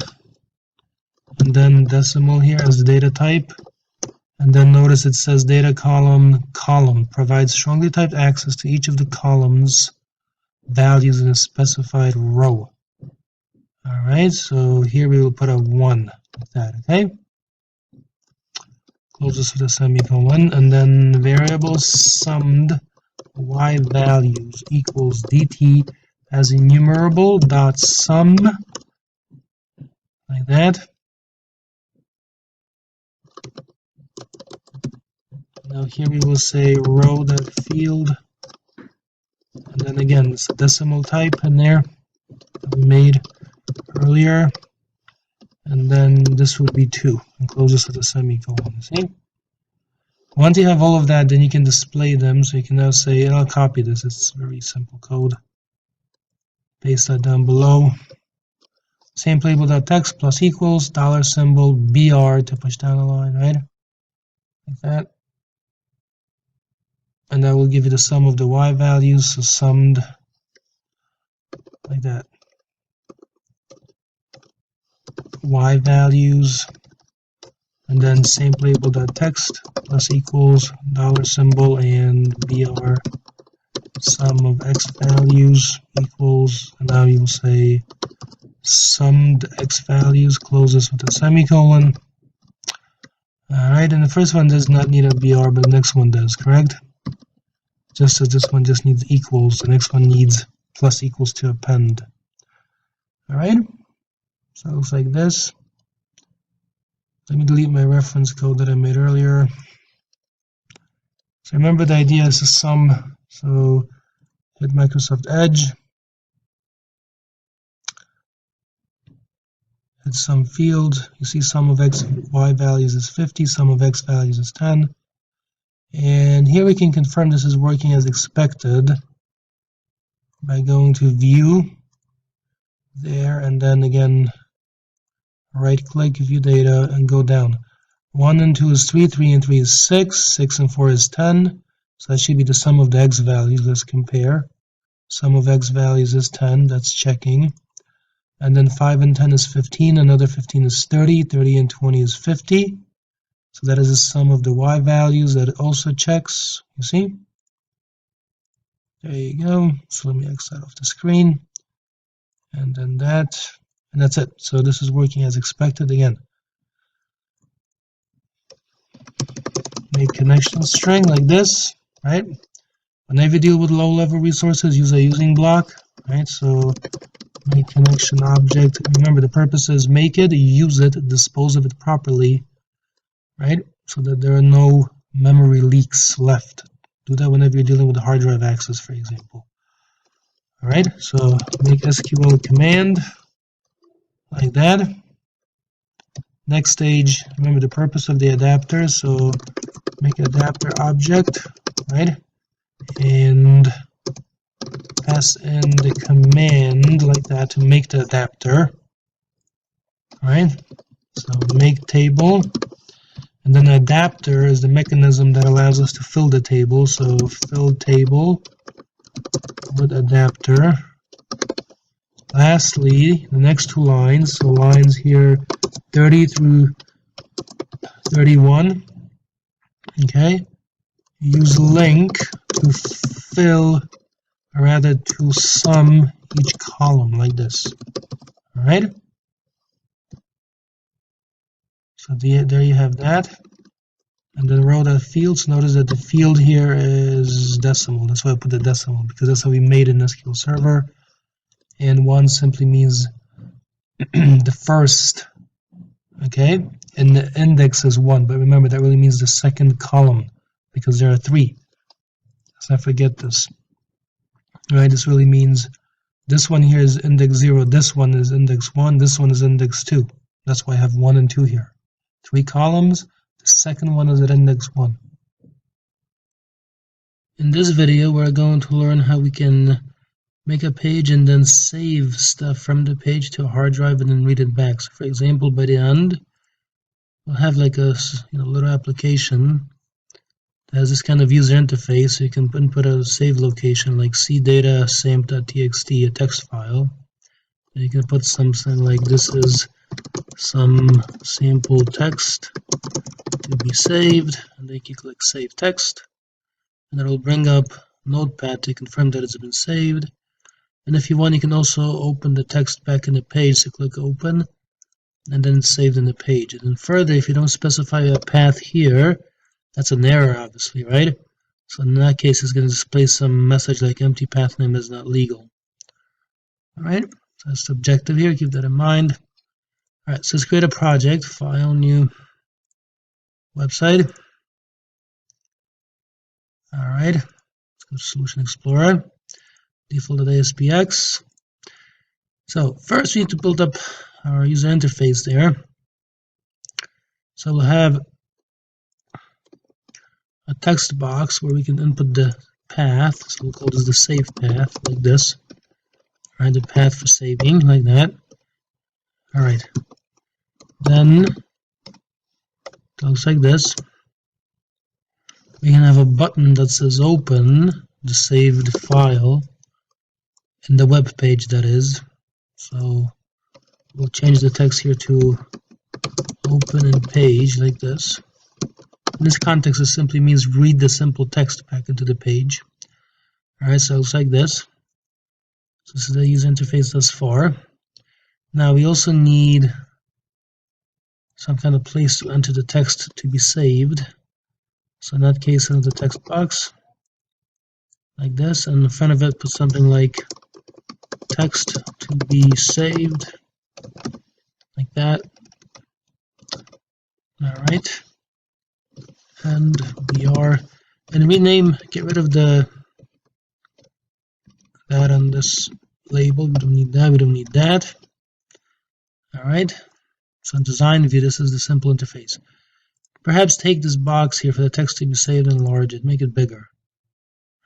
and then decimal here as the data type, And then notice it says data column provides strongly typed access to each of the columns values in a specified row. Alright, so here we will put a 1 like that, okay? Close this with a semicolon, and then variable summed y values equals dt as enumerable dot sum, like that. Now here we will say row.field, and then again it's a decimal type in there that we made earlier, and then this would be 2, and close this with a semicolon. See? Once you have all of that, then you can display them. So you can now say, and I'll copy this, it's very simple code. Paste that down below. Same playable.text plus equals $ symbol BR to push down the line, right? Like that. And that will give you the sum of the y values, so summed like that. Y values, and then same label.text plus equals $ symbol and BR sum of x values equals, and now you will say summed x values, close this with a semicolon. Alright, and the first one does not need a BR, but the next one does, correct? Just as this one just needs equals, the next one needs plus equals to append. Alright, so it looks like this. Let me delete my reference code that I made earlier. So remember the idea is to sum, so hit Microsoft Edge, hit sum field, you see sum of x y values is 50, sum of x values is 10. And here we can confirm this is working as expected by going to View there, and then again right click, View Data, and go down. 1 and 2 is 3, 3 and 3 is 6, 6 and 4 is 10. So that should be the sum of the x values. Let's compare. Sum of x values is 10, that's checking. And then 5 and 10 is 15, another 15 is 30, 30 and 20 is 50. So that is the sum of the y values that it also checks, you see? There you go. So let me X that off the screen. And then that, and that's it. So this is working as expected again. Make connection string like this, right? Whenever you deal with low-level resources, use a using block, right? So make connection object. Remember, the purpose is make it, use it, dispose of it properly, right? So that there are no memory leaks left. Do that whenever you're dealing with the hard drive access, for example. All right, so make SQL command like that. Next stage, remember the purpose of the adapter, so make adapter object, right? And pass in the command like that to make the adapter, right? So make table, and then the adapter is the mechanism that allows us to fill the table. So fill table with adapter. Lastly, the next two lines, so lines here 30 through 31, okay, use link to fill, or rather to sum each column like this. All right, so there you have that. And then row.fields, notice that the field here is decimal. That's why I put the decimal, because that's how we made it in SQL Server. And 1 simply means the first, okay? And the index is 1, but remember that really means the second column, because there are 3. Let's not forget this. All right, this really means this one here is index 0, this one is index 1, this one is index 2. That's why I have 1 and 2 here. 3 columns. The second one is at index 1. In this video, we're going to learn how we can make a page and then save stuff from the page to a hard drive and then read it back. So for example, by the end, we'll have like a little application that has this kind of user interface. So you can input a save location like cdata samp.txt, a text file. And you can put something like this is some sample text to be saved, and then you can click Save Text, and it will bring up Notepad to confirm that it's been saved. And if you want, you can also open the text back in the page, so click Open, and then it's saved in the page. And then further, if you don't specify a path here, that's an error, obviously, right? So in that case, it's going to display some message like empty path name is not legal. Alright, so that's the objective here, keep that in mind. Alright, so let's create a project, File, New, Website. Alright, let's go to Solution Explorer, default.aspx. So first we need to build up our user interface there. So we'll have a text box where we can input the path, so we'll call this the save path, like this. Alright, the path for saving, like that. Alright, then it looks like this. We can have a button that says open the saved file in the web page, that is. So we'll change the text here to open in page, like this. In this context, it simply means read the simple text back into the page. Alright, so it looks like this. So this is the user interface thus far. Now we also need some kind of place to enter the text to be saved. So in that case, in the text box, like this, and in front of it, put something like text to be saved, like that. Alright. And rename, get rid of that on this label. We don't need that, we don't need that. Alright. So in design view, this is the simple interface. Perhaps take this box here for the text to be saved and enlarge it, make it bigger.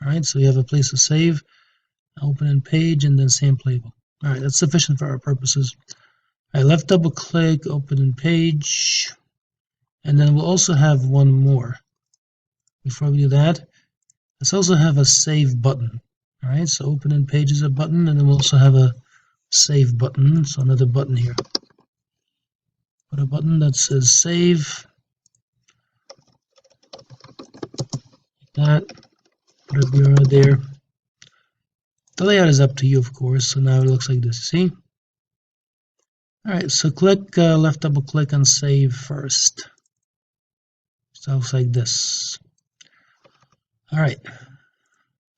Alright, so we have a place to save, open in page, and then stamp label. Alright, that's sufficient for our purposes. Alright, left double click, open in page, and then we'll also have one more. Before we do that, let's also have a save button. Alright, so open in page is a button, and then we'll also have a save button, so another button here. Put a button that says save, like that. Put a bureau there. The layout is up to you, of course, so now it looks like this, see? Alright, so click, left double click on save first. So it looks like this. Alright,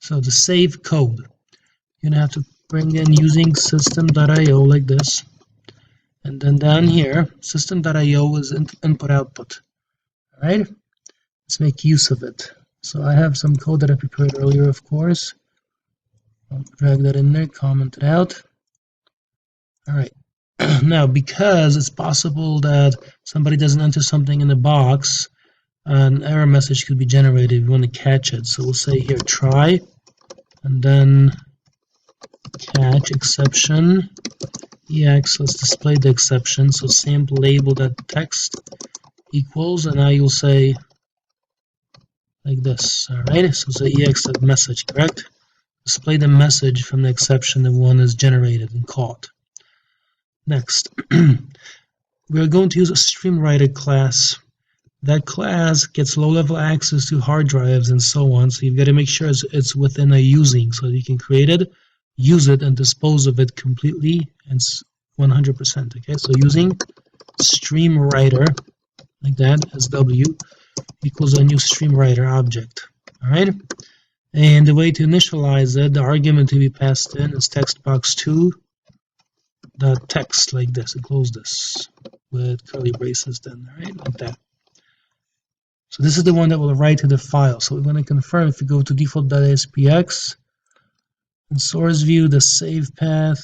so the save code. You're going to have to bring in using system.io like this. And then down here, system.io is input output. Alright, let's make use of it. So I have some code that I prepared earlier, of course. I'll drag that in there, comment it out. Alright, now because it's possible that somebody doesn't enter something in the box, an error message could be generated. We want to catch it. So we'll say here try, and then catch exception ex. Let's display the exception. So sample label that text equals, and now you'll say like this. Alright, so say ex that message, correct? Display the message from the exception that one is generated and caught. Next, we're going to use a StreamWriter class. That class gets low-level access to hard drives and so on, so you've got to make sure it's within a using, so you can create it, use it, and dispose of it completely and 100%. Okay, so using StreamWriter, like that, SW, equals a new StreamWriter object. Alright? And the way to initialize it, the argument to be passed in is textbox2 the text, like this, and close this with curly braces then, alright, like that. So this is the one that will write to the file. So we're going to confirm if we go to default.aspx and source view, the save path.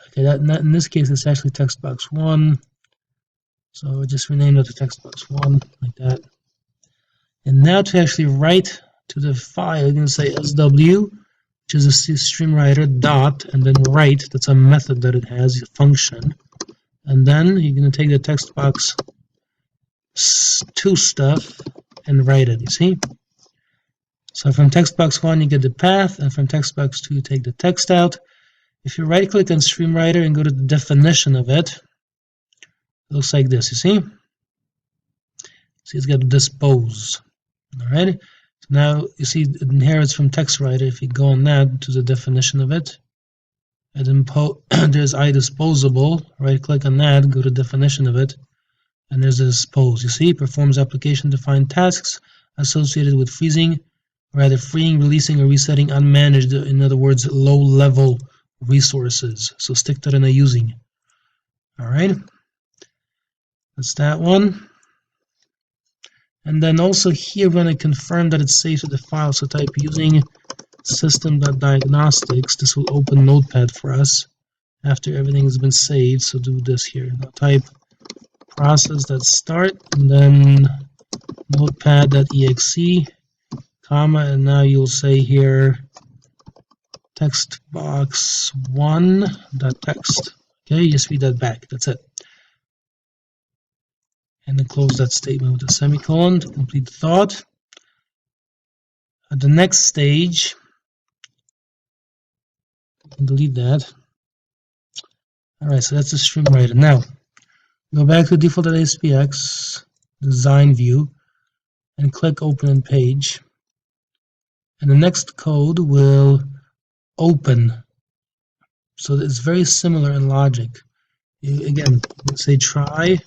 Okay, that in this case it's actually textbox1. So we just rename it to textbox1 like that. And now to actually write to the file, you're going to say SW, which is a StreamWriter dot, and then write. That's a method that it has, a function. And then you're going to take the textbox2 stuff and write it, you see? So from textbox1 you get the path, and from textbox2 you take the text out. If you right click on StreamWriter and go to the definition of it, it looks like this, you see? See, it's got dispose. Alright, so now you see it inherits from TextWriter. If you go on that to the definition of it, and there's iDisposable. Right click on that, go to definition of it, and there's a dispose. You see, performs application-defined tasks associated with freeing, releasing, or resetting unmanaged, in other words, low-level resources. So stick to the no using. Alright, that's that one. And then also here we're going to confirm that it's saved to the file. So type using system.diagnostics. This will open Notepad for us after everything has been saved. So do this here. Now type process.start and then notepad.exe, comma, and now you'll say here textbox1.text. Okay, you just read that back. That's it. And then close that statement with a semicolon to complete the thought. At the next stage, delete that. Alright, so that's the stream writer. Now, go back to default.aspx, design view, and click open in page. And the next code will open. So it's very similar in logic. Again, say try,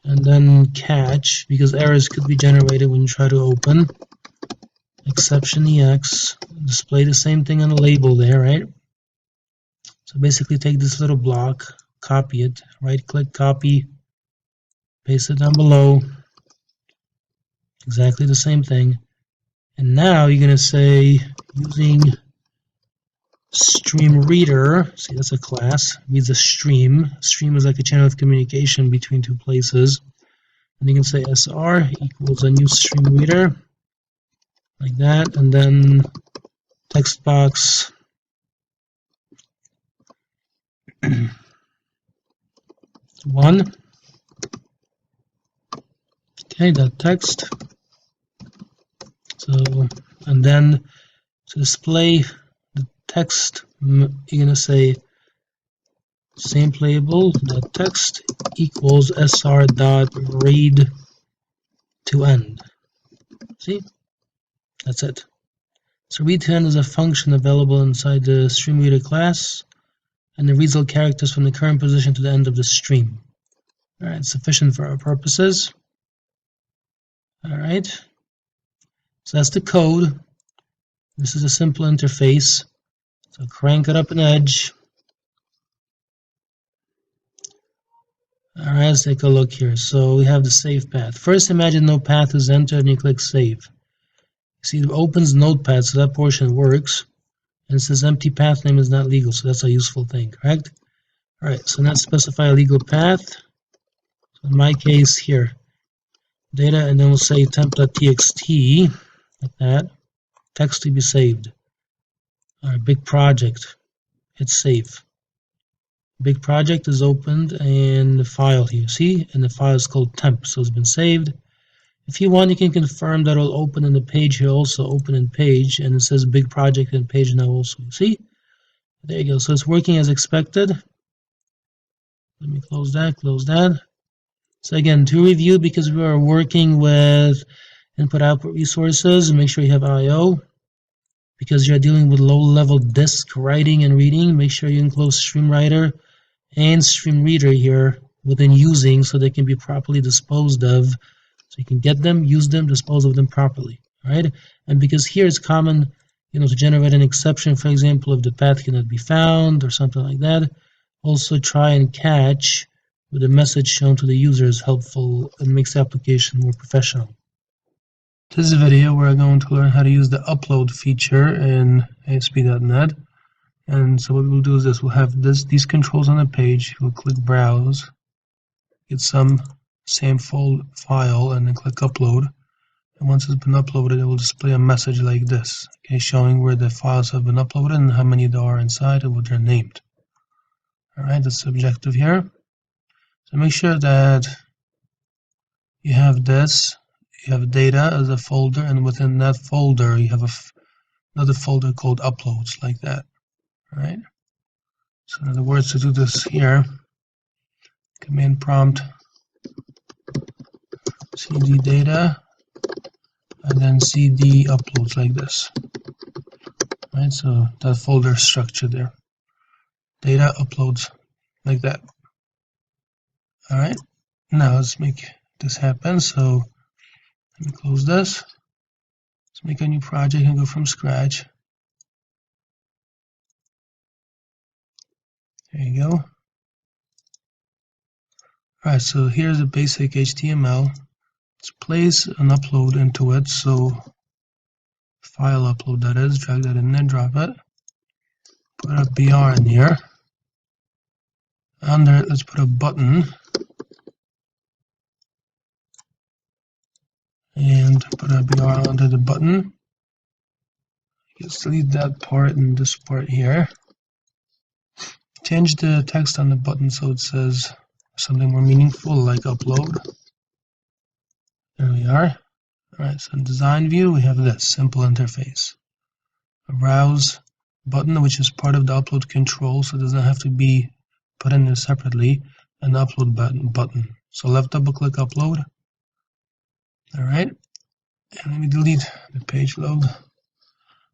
and then catch, because errors could be generated when you try to open. Exception EX, display the same thing on the label there, right? So basically take this little block, copy it, right click, copy, paste it down below, exactly the same thing. And now you're going to say using stream reader, see that's a class, reads a stream. Stream is like a channel of communication between two places. And you can say SR equals a new stream reader, like that, and then text box one. Okay, that text. So, and then to display the text, you're gonna say same label, that text equals sr dot read to end. See, that's it. So read to end is a function available inside the stream reader class, and it reads all characters from the current position to the end of the stream. All right, sufficient for our purposes. All right, so that's the code. This is a simple interface. So crank it up an edge. All right, let's take a look here. So we have the save path. First, imagine no path is entered and you click save. See, it opens Notepad, so that portion works. And it says empty path name is not legal, so that's a useful thing, correct? All right, so now specify a legal path. So in my case here, data, and then we'll say temp.txt, like that. Text to be saved. All right, big project. Hit save. Big project is opened and the file here, see? And the file is called temp, so it's been saved. If you want, you can confirm that it'll open in the page here also, open in page, and it says big project in page now also. See? There you go. So it's working as expected. Let me close that, close that. So again, to review, because we are working with input-output resources, make sure you have I/O. Because you're dealing with low-level disk writing and reading, make sure you enclose stream writer and stream reader here within using so they can be properly disposed of. So you can get them, use them, dispose of them properly. All right? And because here it's common, to generate an exception, for example, if the path cannot be found or something like that. Also try and catch with a message shown to the user is helpful and makes the application more professional. This video we're going to learn how to use the upload feature in ASP.NET. And so what we'll do is this, we'll have these controls on the page, we'll click browse, get some sample file, and then click upload. And once it's been uploaded, it will display a message like this, okay, showing where the files have been uploaded and how many there are inside and what they're named. Alright, that's the objective here. So make sure that you have this. You have data as a folder, and within that folder you have another folder called uploads, like that. All right. So in other words, to do this here, command prompt cd data, and then cd uploads like this. Right, so that folder structure there. Data uploads like that. Alright, now let's make this happen. So let me close this. Let's make a new project and go from scratch. There you go. Alright, so here's the basic HTML. Let's place an upload into it. So file upload, that is, drag that in there, drop it. Put a BR in here. Under it, let's put a button. And put a BR under the button. Let's delete that part and this part here. Change the text on the button so it says something more meaningful, like upload. There we are. Alright, so in design view we have this simple interface. A browse button, which is part of the upload control, so it doesn't have to be put in there separately. An upload button. So left double click upload. Alright, and let me delete the page load.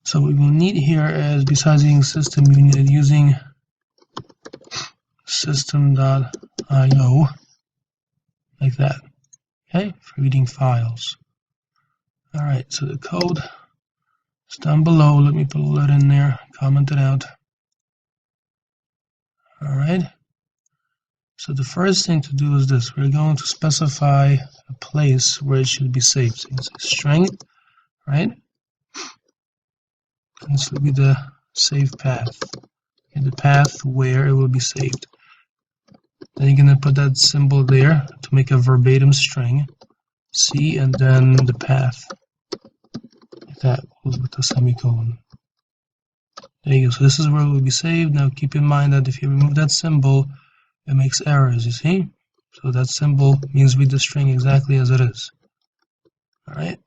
So what we will need here is, besides using system, you need using system.io like that. Okay, for reading files. Alright, so the code is down below. Let me put that in there, comment it out. Alright, so the first thing to do is this. We're going to specify a place where it should be saved. So you can say string, right? And this will be the save path. Okay, the path where it will be saved. Then you're going to put that symbol there to make a verbatim string. C and then the path. Like that, with the semicolon. There you go. So this is where it will be saved. Now keep in mind that if you remove that symbol, it makes errors, you see? So that symbol means read the string exactly as it is. Alright?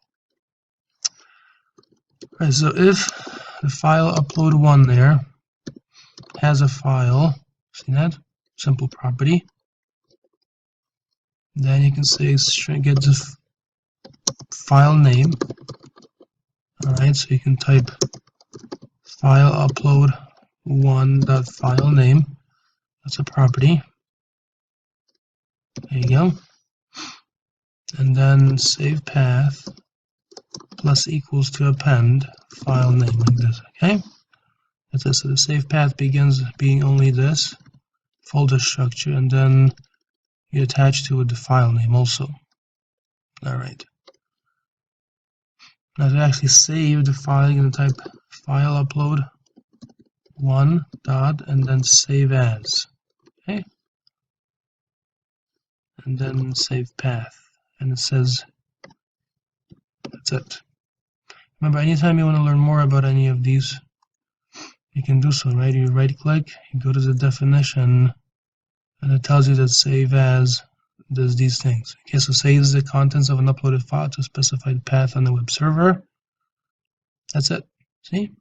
Alright, so if the file upload1 there has a file, see that? Simple property. Then you can say string, get the file name. Alright, so you can type file upload one.file name. That's a property. There you go. And then save path plus equals to append file name like this. Okay? That's it. So the save path begins being only this folder structure, and then you attach to it the file name also. Alright. Now to actually save the file, you're going to type file upload one dot and then save as. Okay? And then save path. And it says that's it. Remember, anytime you want to learn more about any of these, you can do so, right? You right click, you go to the definition, and it tells you that save as does these things. Okay, so saves the contents of an uploaded file to specify the path on the web server. That's it. See?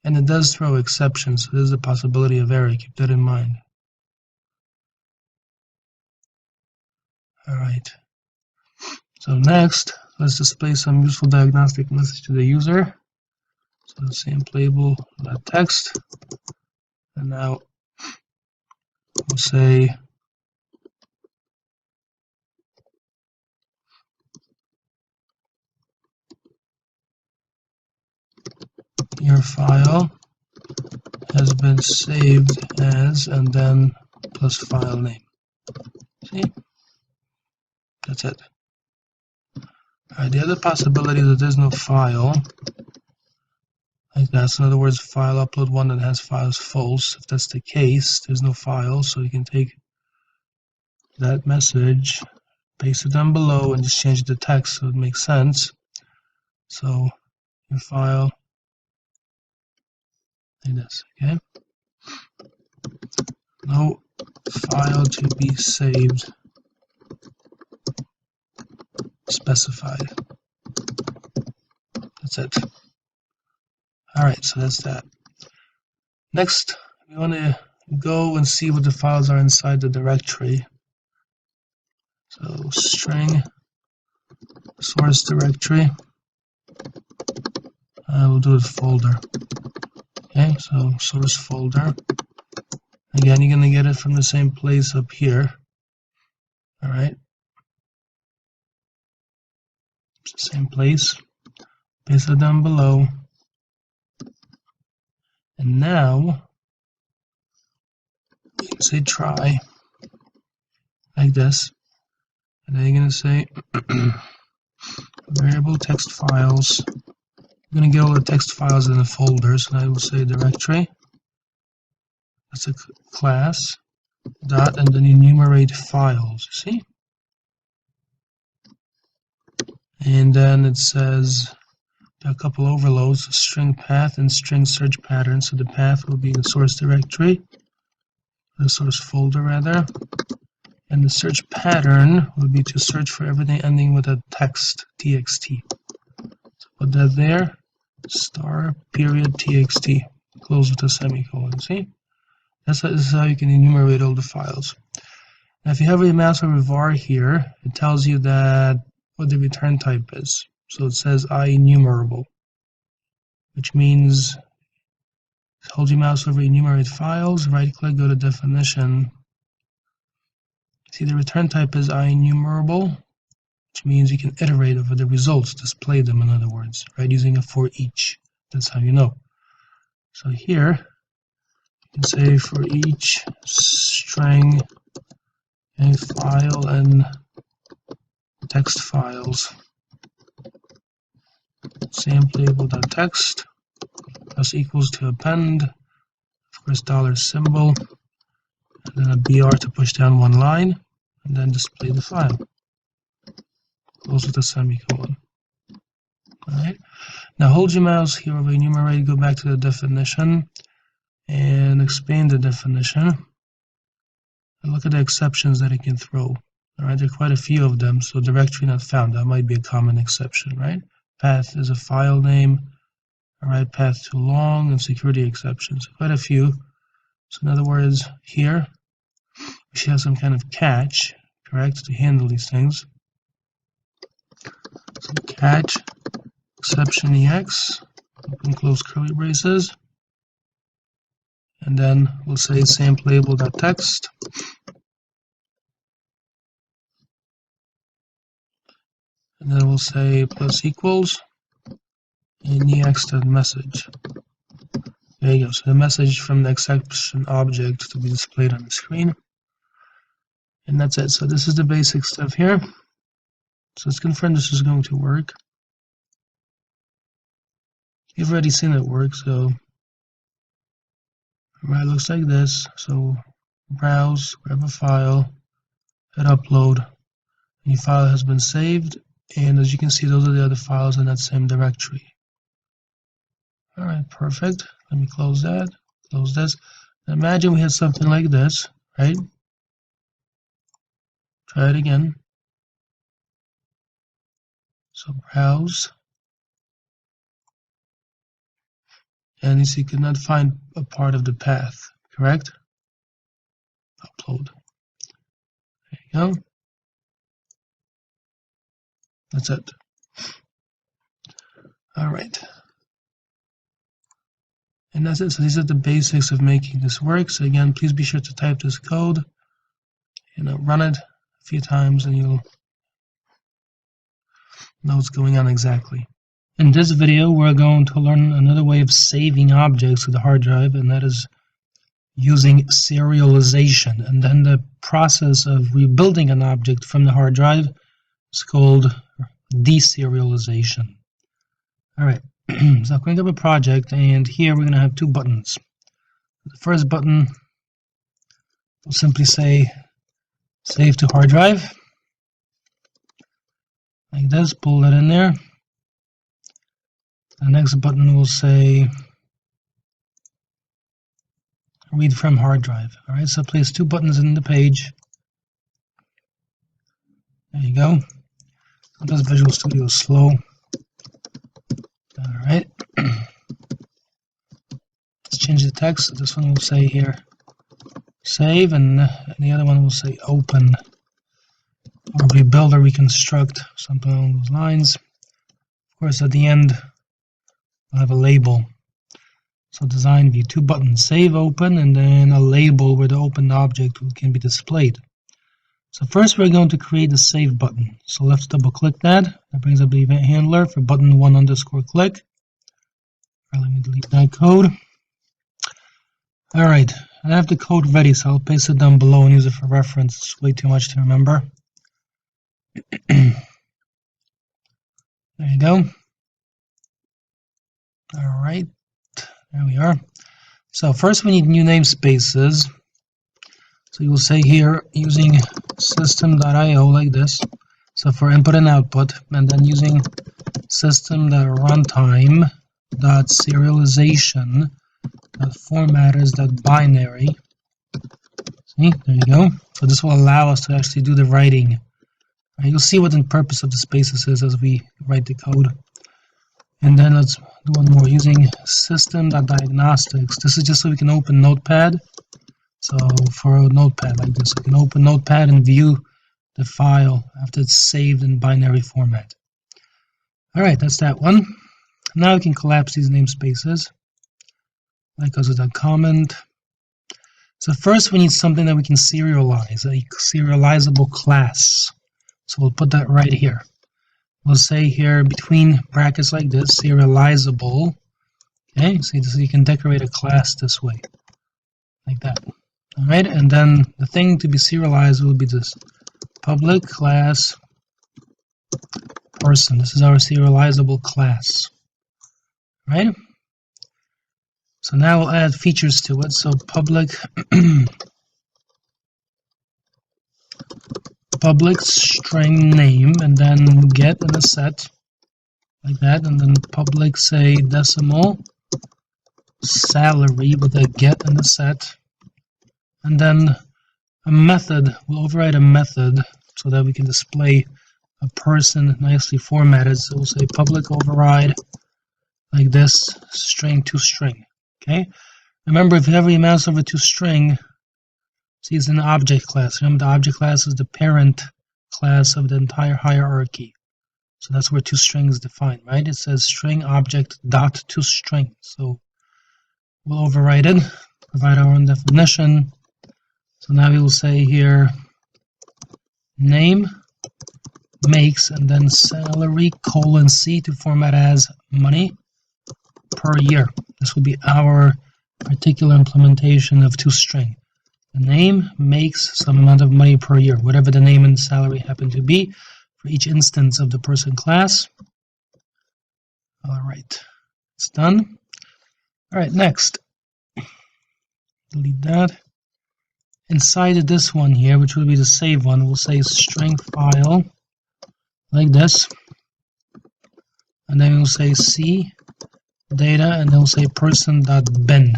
And it does throw exceptions, so there's a possibility of error. Keep that in mind. Alright. So next, let's display some useful diagnostic message to the user. So same label.text. And now we'll say your file has been saved as, and then plus file name. See? That's it. Alright, the other possibility is that there's no file. Like that. So in other words, file upload one that has files false. If that's the case, there's no file, so you can take that message, paste it down below, and just change the text so it makes sense. So your file like this, okay? No file to be saved specified. That's it. Alright, so that's that. Next, we want to go and see what the files are inside the directory. So string source directory. We'll do it folder. Okay, so source folder. Again, you're going to get it from the same place up here. All right. It's the same place. Paste it down below. And now, you can say try, like this. And then you're going to say variable text files. I'm going to get all the text files in the folders, and I will say directory. That's a class. Dot, and then enumerate files. See? And then it says a couple overloads, string path and string search pattern. So the path will be the source directory, the source folder rather, and the search pattern will be to search for everything ending with a text, txt. So put that there, star period txt, close with a semicolon. See? This is how you can enumerate all the files. Now, if you have a mouse over var here, it tells you that what the return type is. So it says IEnumerable, which means hold your mouse over enumerate files, right click, go to definition. See, the return type is IEnumerable, which means you can iterate over the results, display them in other words, right, using a for each. That's how you know. So here, you can say for each string a file and text files. Sampleable.txt plus equals to append, of course dollar symbol, and then a BR to push down one line, and then display the file. Close with a semicolon. Alright. Now hold your mouse here over enumerate, go back to the definition, and expand the definition. And look at the exceptions that it can throw. Alright, there are quite a few of them, so directory not found, that might be a common exception, right? Path is a file name, alright, path too long, and security exceptions, quite a few. So in other words, here, we should have some kind of catch, correct, to handle these things. So catch, exception EX, open close curly braces, and then we'll say sampleable.txt. And then we'll say plus equals and EX.message. There you go. So the message from the exception object to be displayed on the screen. And that's it. So this is the basic stuff here. So let's confirm this is going to work. You've already seen it work, so right, it looks like this. So browse, grab a file, hit upload, and your file has been saved. And as you can see, those are the other files in that same directory. Alright, perfect. Let me close that, close this. Now imagine we had something like this, right? Try it again. So browse. And you see, you could not find a part of the path, correct? Upload. There you go. That's it. Alright. And that's it. So these are the basics of making this work. So again, please be sure to type this code, run it a few times, and you'll know what's going on exactly. In this video, we're going to learn another way of saving objects to the hard drive, and that is using serialization. And then the process of rebuilding an object from the hard drive is called deserialization. Alright, so I'm going to have a project, and here we're going to have two buttons. The first button will simply say save to hard drive, like this, pull that in there. The next button will say read from hard drive. Alright, so place two buttons in the page. There you go. Sometimes Visual Studio is slow. Alright. Let's change the text. This one will say here save, and the other one will say open. or rebuild or reconstruct, something along those lines. Of course, at the end, we'll have a label. So design view, 2 buttons, save open, and then a label where the opened object can be displayed. So first we're going to create the save button. So let's double click that. That brings up the event handler for button 1_click. Let me delete that code. Alright, I have the code ready, so I'll paste it down below and use it for reference. It's way too much to remember. There you go. Alright, there we are. So first we need new namespaces. So you will say here using system.io like this. So for input and output, and then using system.runtime.serialization.formatters.binary. See, there you go. So this will allow us to actually do the writing. You'll see what the purpose of the spaces is as we write the code. And then let's do one more using system.diagnostics. This is just so we can open Notepad. So for a notepad like this, we can open Notepad and view the file after it's saved in binary format. Alright, that's that one. Now we can collapse these namespaces. That goes with a comment. So first we need something that we can serialize, a serializable class. So we'll put that right here. We'll say here between brackets like this, serializable. Okay, so you can decorate a class this way, like that. Alright, and then the thing to be serialized will be this public class person. This is our serializable class. Right? So now we'll add features to it. So public public string name, and then get in a set like that, and then public say decimal salary with a get in a set. And then a method, we'll override a method so that we can display a person nicely formatted. So we'll say public override like this, string to string. Okay. Remember, if you have a mouse over to string, see it's an object class. Remember, the object class is the parent class of the entire hierarchy. So that's where toString is defined, right? It says string object dot toString. So we'll override it, provide our own definition. So now we will say here name makes and then salary :C to format as money per year. This will be our particular implementation of toString. The name makes some amount of money per year, whatever the name and salary happen to be for each instance of the person class. Alright, it's done. Alright, next. Delete that. Inside of this one here, which will be the save one, we'll say string file like this. And then we'll say C data, and then we'll say person.bin.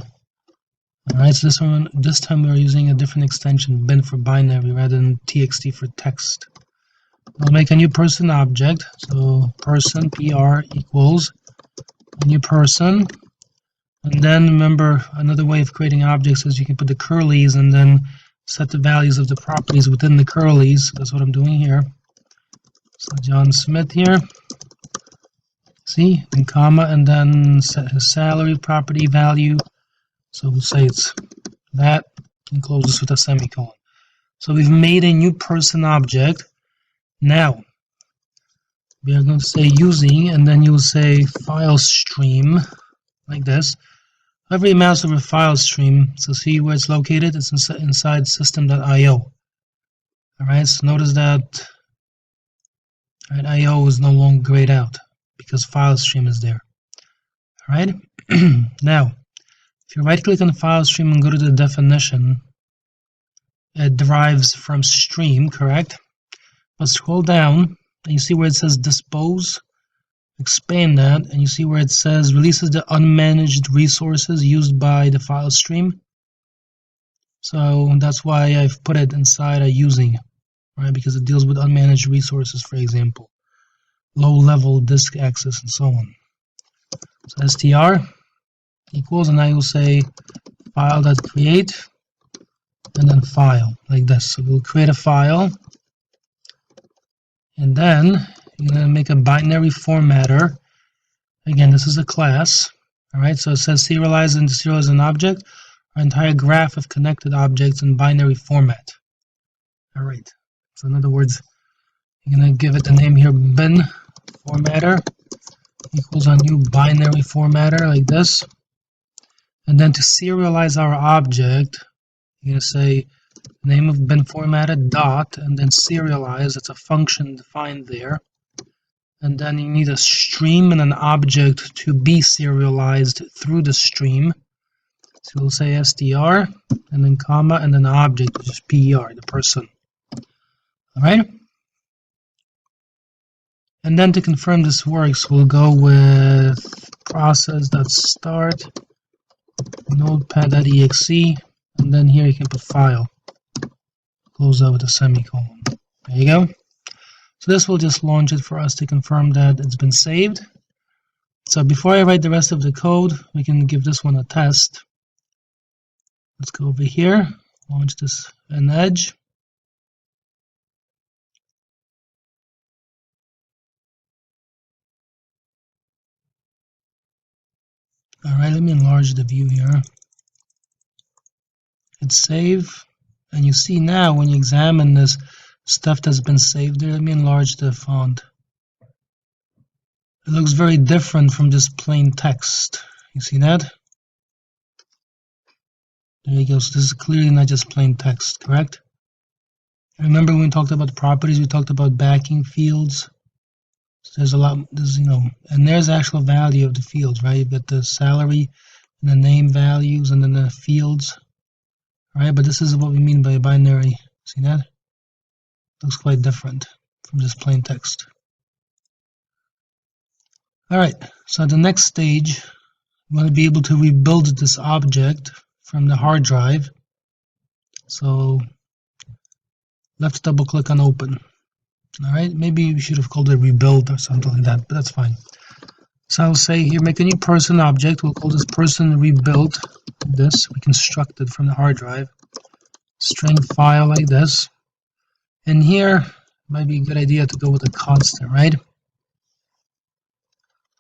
Alright, so this time we're using a different extension, bin for binary rather than txt for text. We'll make a new person object, so person PR equals a new person. And then remember, another way of creating objects is you can put the curlies and then set the values of the properties within the curlies. That's what I'm doing here. So John Smith here. See, and comma, and then set his salary property value. So we'll say it's that, and close this with a semicolon. So we've made a new person object. Now, we are going to say using, and then you will say file stream, like this. Every mouse over file stream, so see where it's located? It's inside system.io. Alright, so notice that IO is no longer grayed out because file stream is there. Alright, now, if you right click on the file stream and go to the definition, it derives from stream, correct? But scroll down and you see where it says dispose. Expand that, and you see where it says releases the unmanaged resources used by the file stream. So that's why I've put it inside a using, right? Because it deals with unmanaged resources, for example, low-level disk access, and so on. So str equals, and I will say file.create, and then file, like this. So we'll create a file, and then you're going to make a binary formatter. Again, this is a class. Alright, so it says serialize and deserialize an object, our entire graph of connected objects in binary format. Alright, so in other words, you're going to give it the name here, bin formatter equals a new binary formatter like this. And then to serialize our object, you're going to say name of bin formatter dot, and then serialize, it's a function defined there. And then you need a stream and an object to be serialized through the stream. So we'll say str, and then comma, and then the object, which is per, the person. Alright? And then to confirm this works, we'll go with process.start, notepad.exe, and then here you can put file. Close out with a semicolon. There you go. So this will just launch it for us to confirm that it's been saved. So before I write the rest of the code, we can give this one a test. Let's go over here, launch this in Edge. Alright, let me enlarge the view here. Hit save, and you see now when you examine this stuff that's been saved there, let me enlarge the font. It looks very different from just plain text. You see that? There you go. So this is clearly not just plain text, correct? Remember when we talked about properties, we talked about backing fields. So there's a lot, and there's actual value of the fields, right? You've got the salary and the name values and then the fields, right? But this is what we mean by binary. See that? Looks quite different from just plain text. Alright, so the next stage, we want to be able to rebuild this object from the hard drive. So let's double click on open. Alright, maybe we should have called it rebuild or something like that, but that's fine. So I'll say here, make a new person object. We'll call this person rebuild. This, we constructed from the hard drive. String file like this. And here, it might be a good idea to go with a constant, right?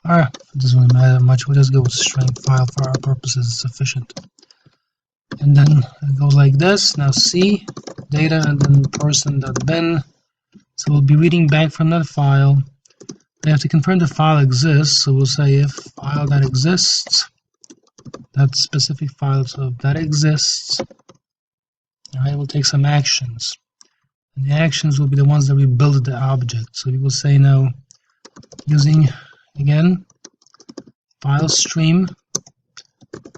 It doesn't really matter much. We'll just go with string file for our purposes. It's sufficient. And then it goes like this. Now C, data, and then person.bin. So we'll be reading back from that file. We have to confirm the file exists. So we'll say if file that exists, that specific file, so if that exists, alright, we'll take some actions. And the actions will be the ones that rebuild the object. So we will say now, using, again, file stream,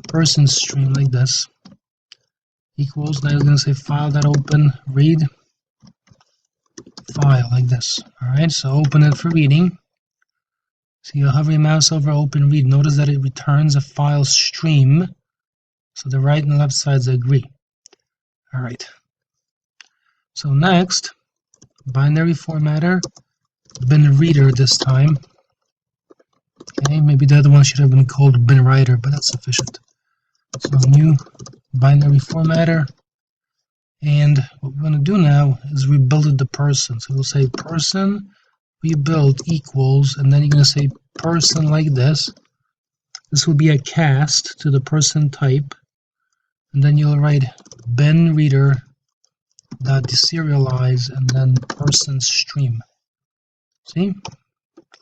person stream like this, equals, now we're going to say file.open, read, file like this. Alright, so open it for reading. So you hover your mouse over open read. Notice that it returns a file stream. So the right and left sides agree. Alright. So next, binary formatter, bin reader this time. Okay, maybe the other one should have been called bin writer, but that's sufficient. So new binary formatter. And what we're going to do now is rebuild the person. So we'll say person rebuild equals, and then you're going to say person like this. This will be a cast to the person type. And then you'll write bin reader dot deserialize and then person stream. See?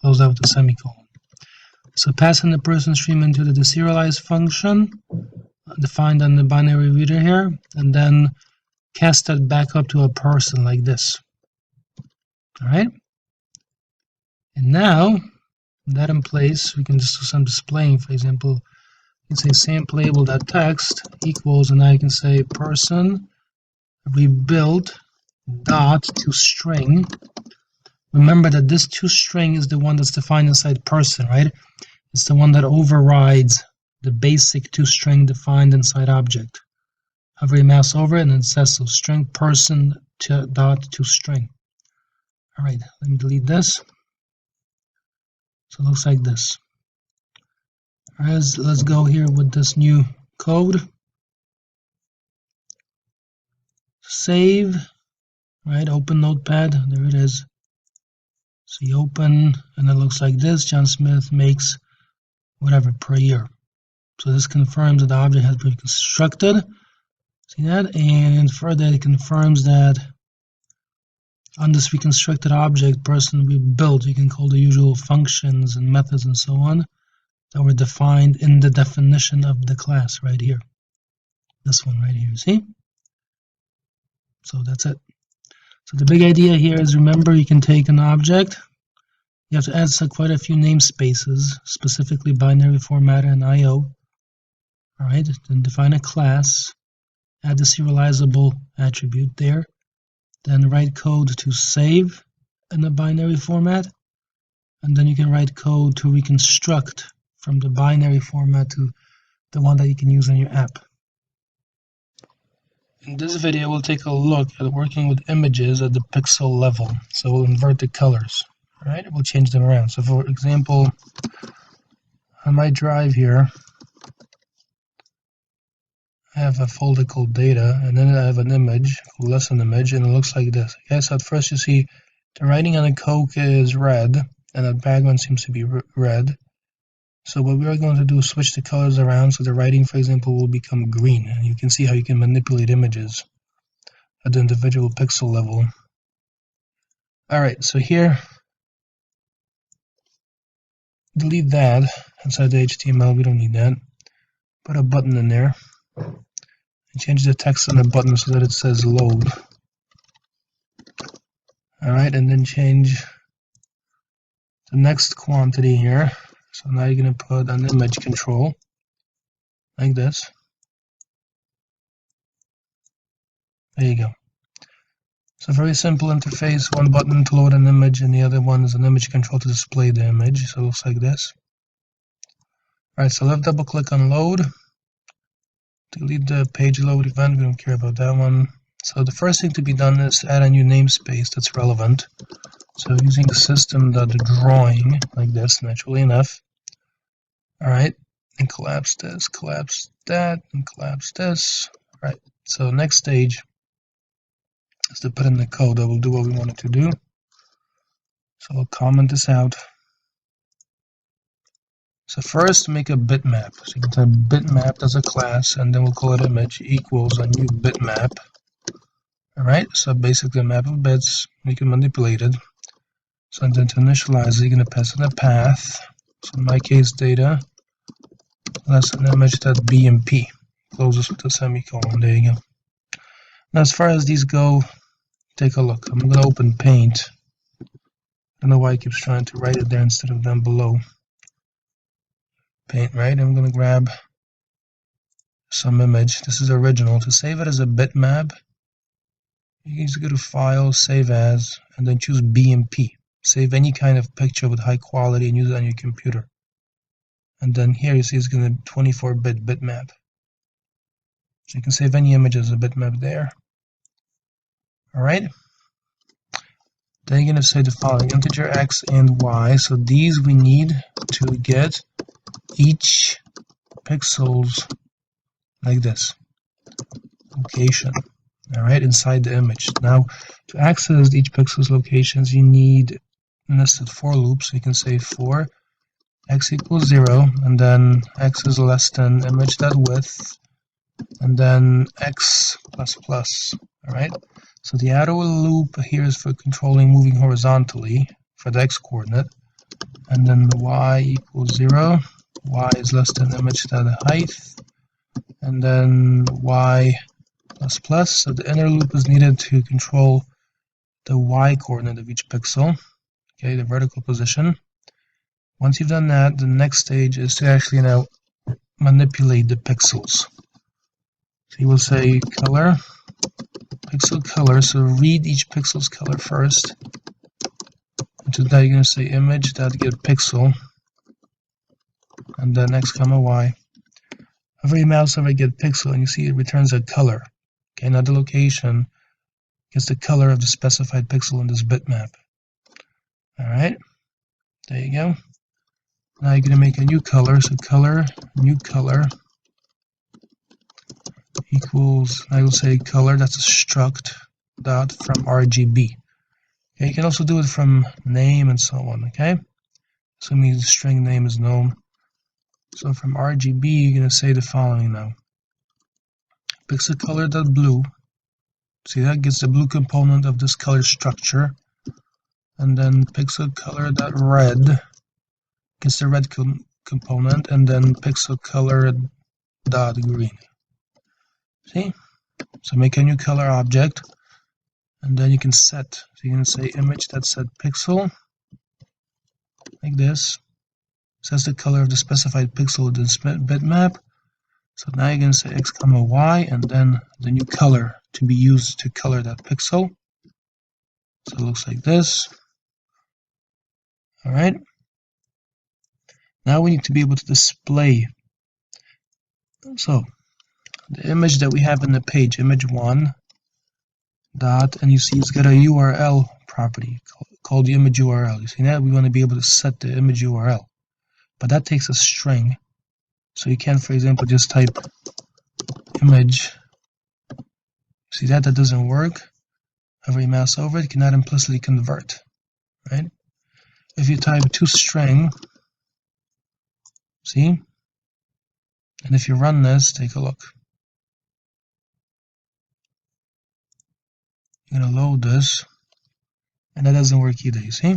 Close out the semicolon. So passing the person stream into the deserialize function defined on the binary reader here, and then cast that back up to a person like this. Alright? And now, that in place, we can just do some displaying. For example, you can say sampleable.text equals, and now you can say person rebuild dot toString. Remember that this toString is the one that's defined inside person, right? It's the one that overrides the basic toString defined inside object. Hover your mouse over it and it says so, string person dot toString. Alright, let me delete this. So it looks like this. Alright, let's go here with this new code. Save, right, open Notepad, there it is. So you open, and it looks like this. John Smith makes whatever per year. So this confirms that the object has been constructed. See that? And further, it confirms that on this reconstructed object, person we built, you can call the usual functions and methods and so on that were defined in the definition of the class right here. This one right here, see? So that's it. So the big idea here is, remember, you can take an object, you have to add quite a few namespaces, specifically binary format and IO. Alright, then define a class, add the serializable attribute there, then write code to save in a binary format, and then you can write code to reconstruct from the binary format to the one that you can use in your app. In this video, we'll take a look at working with images at the pixel level. So we'll invert the colors, right? We'll change them around. So for example, on my drive here, I have a folder called data, and then I have an image called lesson image, and it looks like this. Okay, so at first you see the writing on the Coke is red, and the background seems to be red. So what we are going to do is switch the colors around, so the writing, for example, will become green. And you can see how you can manipulate images at the individual pixel level. Alright, so here, delete that inside the HTML, we don't need that. Put a button in there. And change the text on the button so that it says load. Alright, and then change the next quantity here. So now you're going to put an image control, like this. There you go. So very simple interface, one button to load an image, and the other one is an image control to display the image. So it looks like this. Alright, so left double click on load. Delete the page load event, we don't care about that one. So the first thing to be done is add a new namespace that's relevant. So using the system.drawing, like this, naturally enough. Alright, and collapse this, collapse that, and collapse this. Alright, so next stage is to put in the code that will do what we want it to do. So we'll comment this out. So first make a bitmap. So you can type bitmap as a class, and then we'll call it image equals a new bitmap. Alright, so basically a map of bits, we can manipulate it. So then to initialize it, you're going to pass in a path. So in my case, data, that's an image.bmp. Closes with a semicolon, there you go. Now as far as these go, take a look. I'm going to open Paint. I don't know why it keeps trying to write it there instead of down below. Paint, right? I'm going to grab some image. This is original. To save it as a bitmap, you just go to File, Save As, and then choose BMP. Save any kind of picture with high quality and use it on your computer. And then here you see it's going to 24-bit bitmap. So you can save any image as a bitmap there. Alright. Then you're going to say the following: integer x and y. So these we need to get each pixels like this. Location. Alright, inside the image. Now, to access each pixel's locations, you need nested for loops. So you can say for x equals 0, and then x is less than image.width, and then x plus plus. Alright, so the arrow loop here is for controlling moving horizontally for the x coordinate, and then the y equals 0, y is less than image.height, and then y plus plus. So the inner loop is needed to control the y coordinate of each pixel, okay, the vertical position. Once you've done that, the next stage is to actually now manipulate the pixels. So you will say color, pixel color, so read each pixel's color first. And to that you're going to say image.getPixel, and then x comma y. Hover your mouse over getPixel, and you see it returns a color. Okay, now the location gets the color of the specified pixel in this bitmap. Alright, there you go. Now you're going to make a new color, so color, new color, equals, I will say color, that's a struct dot from RGB. Okay, you can also do it from name and so on, okay? Assuming the string name is known. So from RGB, you're going to say the following now. Pixel color.blue. See, that gets the blue component of this color structure. And then pixel color.red gets the red component. And then pixel color.green. See? So make a new color object. And then you can set. So you can say image that set pixel. Like this. Sets the color of the specified pixel with this bitmap. So now you're going to say x comma y and then the new color to be used to color that pixel. So it looks like this. Alright. Now we need to be able to display. So the image that we have in the page, image1 dot, and you see it's got a URL property called the image URL. You see that? We want to be able to set the image URL. But that takes a string. So you can, for example, just type image. See that? That doesn't work. Hover your mouse over it, cannot implicitly convert. Right? If you type toString, see? And if you run this, take a look. You're going to load this. And that doesn't work either, you see?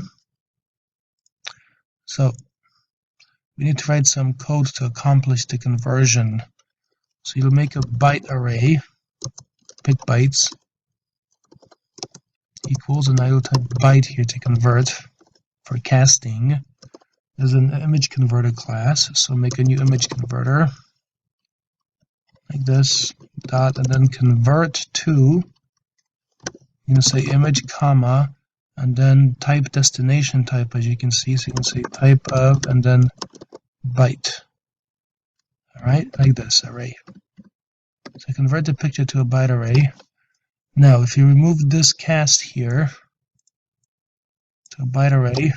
So we need to write some code to accomplish the conversion. So you'll make a byte array, pick bytes, equals, and I will type byte here to convert for casting. There's an image converter class, so make a new image converter, like this, dot, and then convert to, you're going to say image, comma, and then type destination type, as you can see, so you can say type of, and then byte. Alright, like this, array. So convert the picture to a byte array. Now, if you remove this cast here to a byte array,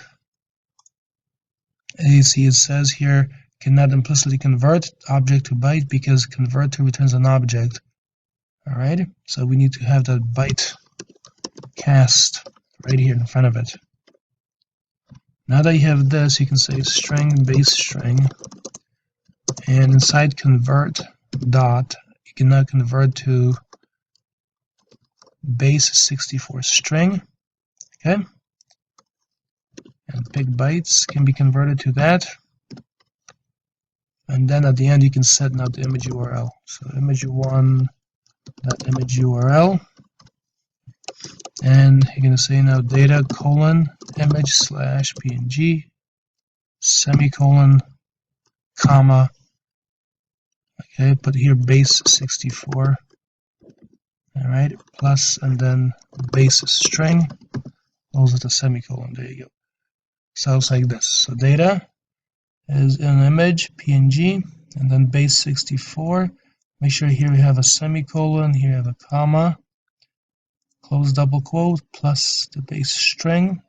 and you see it says here, cannot implicitly convert object to byte because convert to returns an object. Alright, so we need to have that byte cast right here in front of it. Now that you have this, you can say string base string, and inside convert dot, you can now convert to base 64 string, okay? And pick bytes can be converted to that. And then at the end, you can set now the image URL. So image1.image URL. And you're going to say now data colon image slash png semicolon comma, okay, put here base 64, all right, plus, and then base string, close with a semicolon. There you go. Sounds like this. So data is an image png and then base 64. Make sure here we have a semicolon, here we have a comma, close double quote, plus the base string,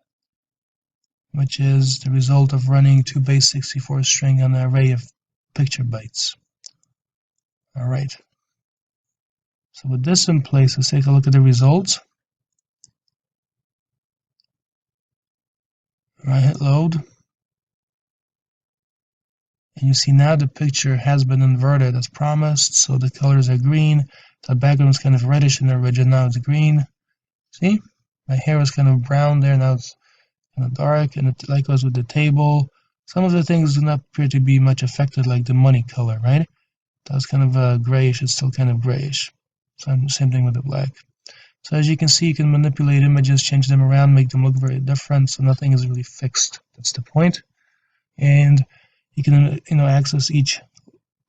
which is the result of running to base 64 string on an array of picture bytes. Alright. So with this in place, let's take a look at the results. Alright, hit load. And you see now the picture has been inverted as promised, so the colors are green. The background is kind of reddish in the origin, now it's green. See? My hair was kind of brown there, now it's kind of dark, and it likewise with the table. Some of the things do not appear to be much affected, like the money color, right? That was kind of grayish, it's still kind of grayish. So same thing with the black. So as you can see, you can manipulate images, change them around, make them look very different, so nothing is really fixed. That's the point. And you can, access each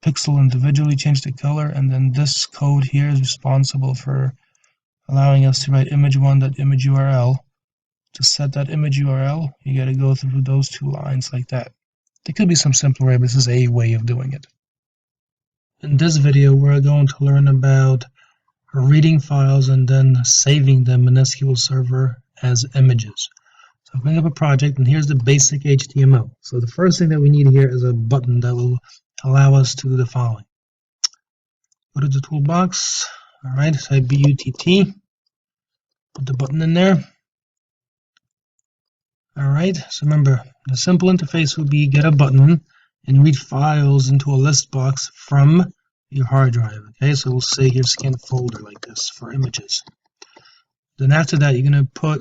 pixel individually, change the color, and then this code here is responsible for allowing us to write image1.image URL. To set that image URL, you got to go through those two lines like that. There could be some simpler way, but this is a way of doing it. In this video, we're going to learn about reading files and then saving them in SQL Server as images. So bring up a project, and here's the basic HTML. So the first thing that we need here is a button that will allow us to do the following. Go to the toolbox, alright, type BUTT, put the button in there, Alright, so remember, the simple interface would be get a button and read files into a list box from your hard drive. Okay, so we'll say here scan folder like this for images. Then after that, you're going to put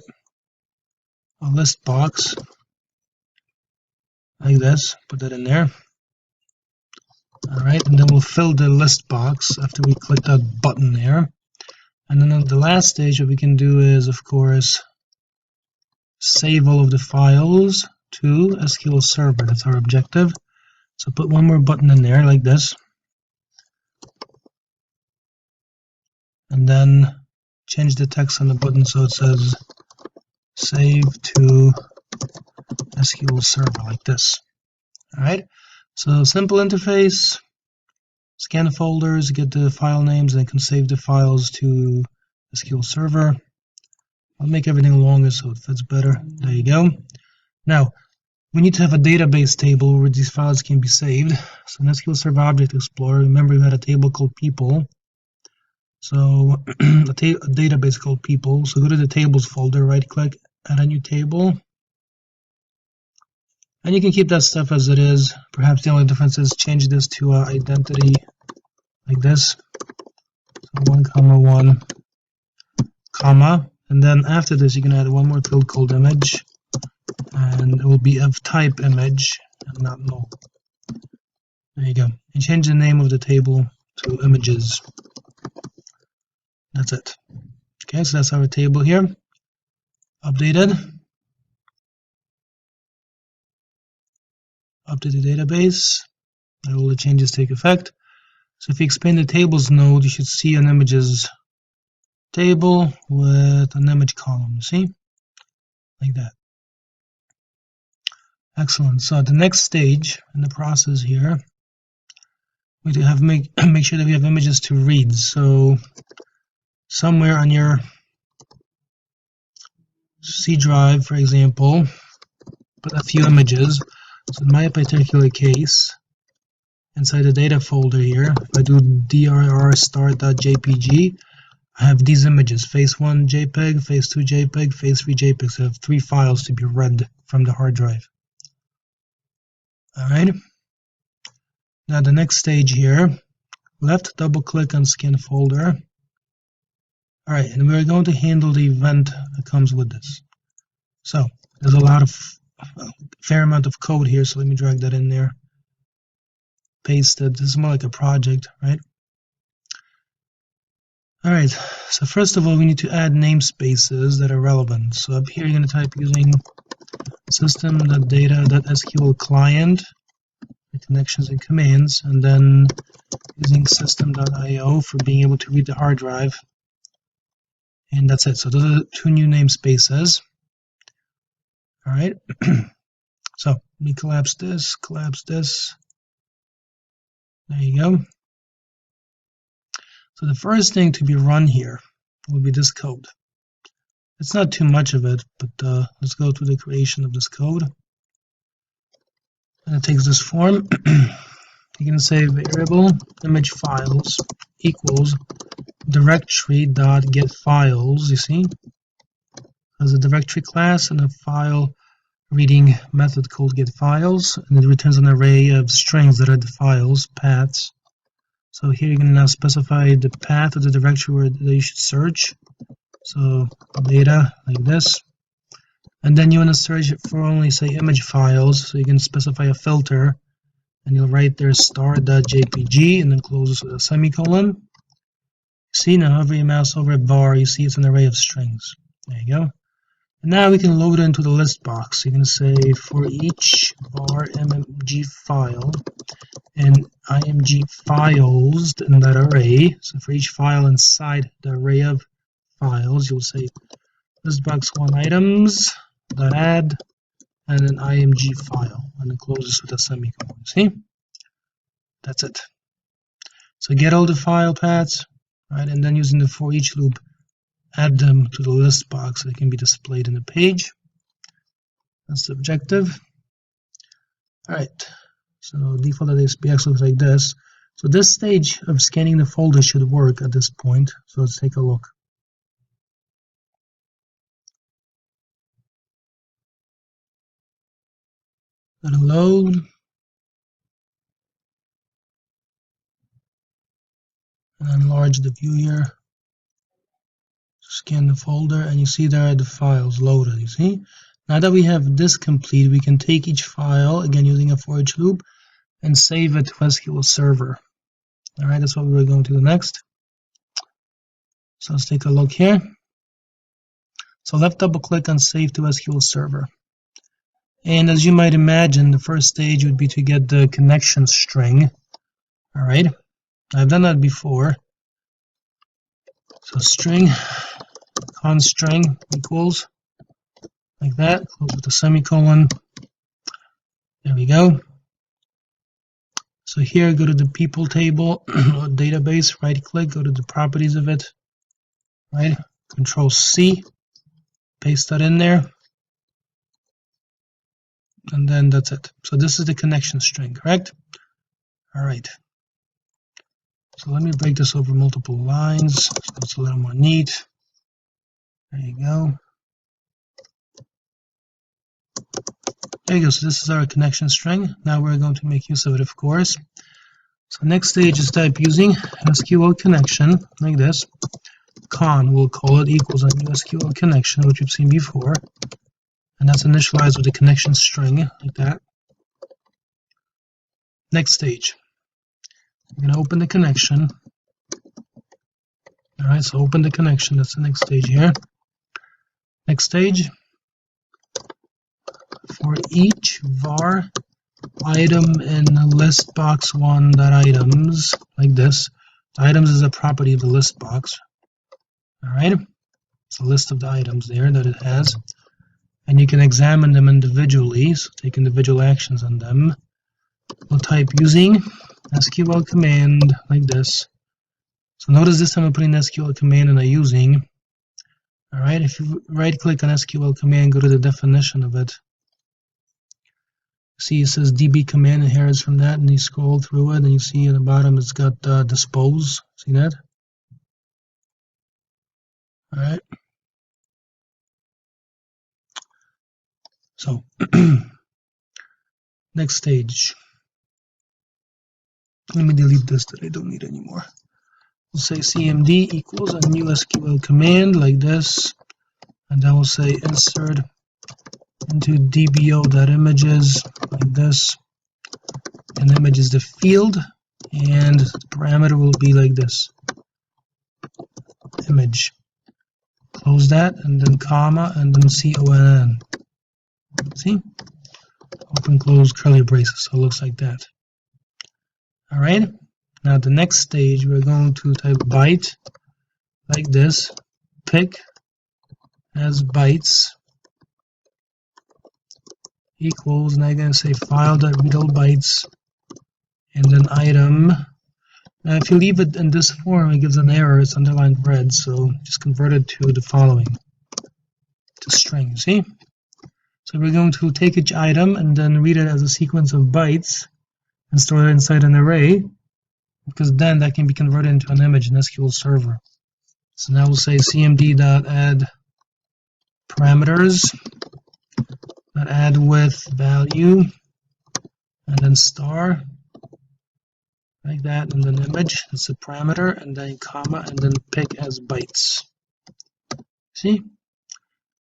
a list box like this, put that in there. Alright, and then we'll fill the list box after we click that button there. And then the last stage, what we can do is, of course, save all of the files to SQL Server. That's our objective. So put one more button in there like this. And then change the text on the button so it says save to SQL Server like this. Alright, so simple interface, scan the folders, get the file names, and I can save the files to SQL Server. I'll make everything longer so it fits better. There you go. Now, we need to have a database table where these files can be saved. So in SQL Server Object Explorer, remember we had a table called people. So a database called people. So go to the tables folder, right click, add a new table. And you can keep that stuff as it is. Perhaps the only difference is change this to identity like this. So 1, 1, comma. And then after this, you can add one more field called image. And it will be of type image and not null. There you go. And change the name of the table to images. That's it. Okay, so that's our table here. Updated. Update the database. And all the changes take effect. So if you expand the tables node, you should see an images table with an image column. You see? Like that. Excellent. So the next stage in the process here, we need to have make sure that we have images to read. So somewhere on your C drive, for example, put a few images. So in my particular case, inside the data folder here, if I do dir start.jpg, I have these images, face1 JPEG, face2 JPEG, face3 JPEG. So I have 3 files to be read from the hard drive. Alright. Now the next stage here, left double click on scan folder. Alright, and we're going to handle the event that comes with this. So there's a fair amount of code here, so let me drag that in there. Paste it. This is more like a project, right? Alright, so first of all, we need to add namespaces that are relevant. So up here, you're going to type using system.data.sql client, the connections and commands, and then using system.io for being able to read the hard drive. And that's it. So those are 2 new namespaces. Alright, so let me collapse this. There you go. So the first thing to be run here will be this code. It's not too much of it, but let's go to the creation of this code. And it takes this form. You can say variable image files equals directory.getFiles. You see, there's a directory class and a file reading method called getFiles, and it returns an array of strings that are the files, paths. So here you can now specify the path of the directory where you should search. So data like this. And then you want to search for only, say, image files. So you can specify a filter. And you'll write there star.jpg and then close this with a semicolon. See, now however you mouse over a bar, you see it's an array of strings. There you go. And now we can load it into the list box. You can say for each var img file and img files in that array. So for each file inside the array of files, you'll say listbox1 items dot add and an img file, and then close this with a semicolon. See? That's it. So get all the file paths, right, and then using the for each loop, add them to the list box so they can be displayed in the page. That's the objective. Alright, so default.aspx looks like this. So this stage of scanning the folder should work at this point. So let's take a look. Let it load. And enlarge the view here. Scan the folder, and you see there are the files loaded. You see? Now that we have this complete, we can take each file, again using a for each loop, and save it to SQL Server. Alright, that's what we're going to do next. So let's take a look here. So left double click on Save to SQL Server. And as you might imagine, the first stage would be to get the connection string. Alright, I've done that before. So string, const string equals, like that, close with a semicolon. There we go. So here, go to the people table, or database, right click, go to the properties of it, right? Control C, paste that in there. And then that's it. So this is the connection string, correct? All right. So let me break this over multiple lines so it's a little more neat. There you go. There you go. So this is our connection string. Now we're going to make use of it, of course. So next stage is type using SQL connection, like this. Con, we'll call it, equals a new SQL connection, which we've seen before. And that's initialized with a connection string, like that. Next stage. We're going to open the connection. Alright, so open the connection. That's the next stage here. Next stage. For each var item in list box one.items, like this. The items is a property of the list box. Alright, it's a list of the items there that it has. And you can examine them individually, so take individual actions on them. We'll type using SQL command like this. So notice this time I'm putting SQL command and a using. Alright, if you right click on SQL command, go to the definition of it. See, it says DB command inherits from that, and you scroll through it, and you see at the bottom it's got dispose. See that? Alright. So, next stage. Let me delete this that I don't need anymore. We'll say cmd equals a new SQL command like this, and then we'll say insert into dbo.images like this, and image is the field, and the parameter will be like this, image. Close that, and then comma, and then con. See? Open, close, curly braces, so it looks like that. Alright, now the next stage we're going to type byte like this, pick as bytes equals, and I'm going to say file.readAllBytes, and then item. Now if you leave it in this form, it gives an error, it's underlined red, so just convert it to the following, to string, see? So we're going to take each item and then read it as a sequence of bytes and store it inside an array, because then that can be converted into an image in SQL Server. So now we'll say cmd.add parameters, add with value, and then star, like that, and then image, that's a parameter, and then comma, and then pick as bytes. See?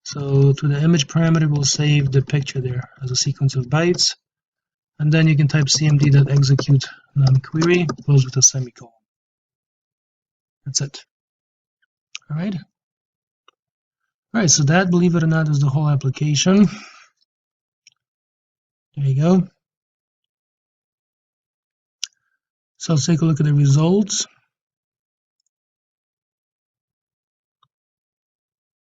So to the image parameter, we'll save the picture there as a sequence of bytes, and then you can type cmd.execute non-query, close with a semicolon. That's it. Alright? Alright, so that, believe it or not, is the whole application. There you go. So let's take a look at the results.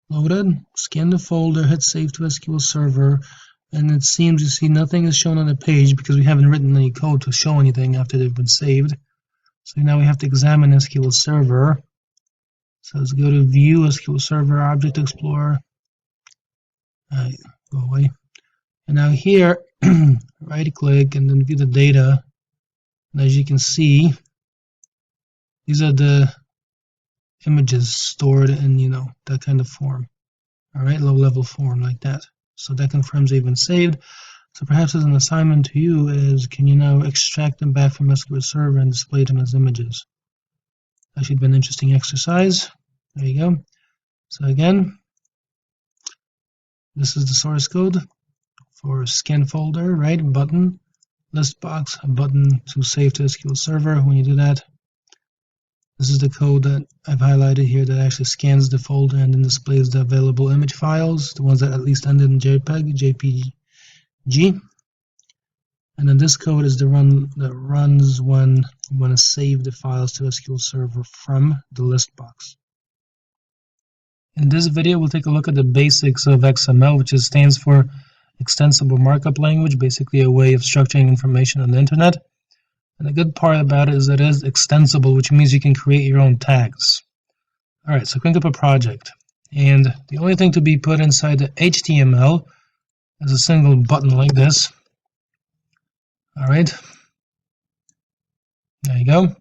Loaded, scan the folder, hit save to SQL Server, and it seems you see nothing is shown on the page because we haven't written any code to show anything after they've been saved. So now we have to examine SQL Server. So let's go to View, SQL Server, Object Explorer. Go away. And now here, right click and then view the data. And as you can see, these are the images stored in, that kind of form. Alright, low level form like that. So that confirms they've been saved. So perhaps as an assignment to you is, can you now extract them back from SQL Server and display them as images? That should be an interesting exercise. There you go. So again, this is the source code for scan folder, right? Button, list box, a button to save to SQL Server. When you do that, this is the code that I've highlighted here that actually scans the folder and then displays the available image files, the ones that at least ended in JPEG, JPG. And then this code is the run that runs when you want to save the files to SQL Server from the list box. In this video, we'll take a look at the basics of XML, which stands for Extensible Markup Language, basically a way of structuring information on the internet. And the good part about it is that it is extensible, which means you can create your own tags. Alright, so crank up a project. And the only thing to be put inside the HTML is a single button like this. Alright, there you go.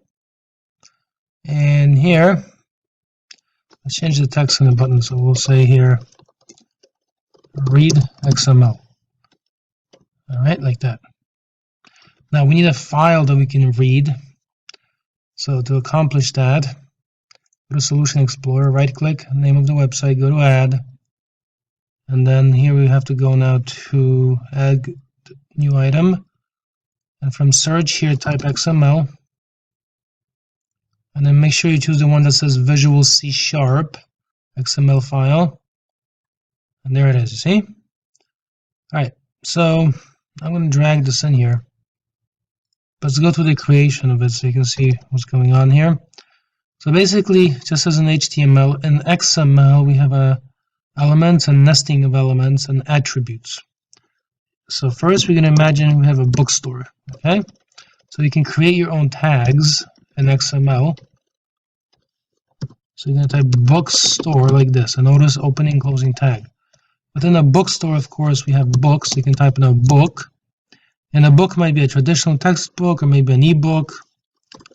And here, let's change the text in the button. So we'll say here, read XML. Alright, like that. Now we need a file that we can read. So to accomplish that, go to Solution Explorer, right click, name of the website, go to add. And then here we have to go now to add new item. And from search here, type XML. And then make sure you choose the one that says Visual C# XML file. And there it is, you see? Alright, so I'm going to drag this in here. Let's go to the creation of it so you can see what's going on here. So basically, just as in HTML, in XML we have elements and nesting of elements and attributes. So first we're going to imagine we have a bookstore, okay? So you can create your own tags in XML. So you're going to type bookstore like this, and notice opening, closing tag. Within a bookstore, of course, we have books. You can type in a book. And a book might be a traditional textbook or maybe an ebook.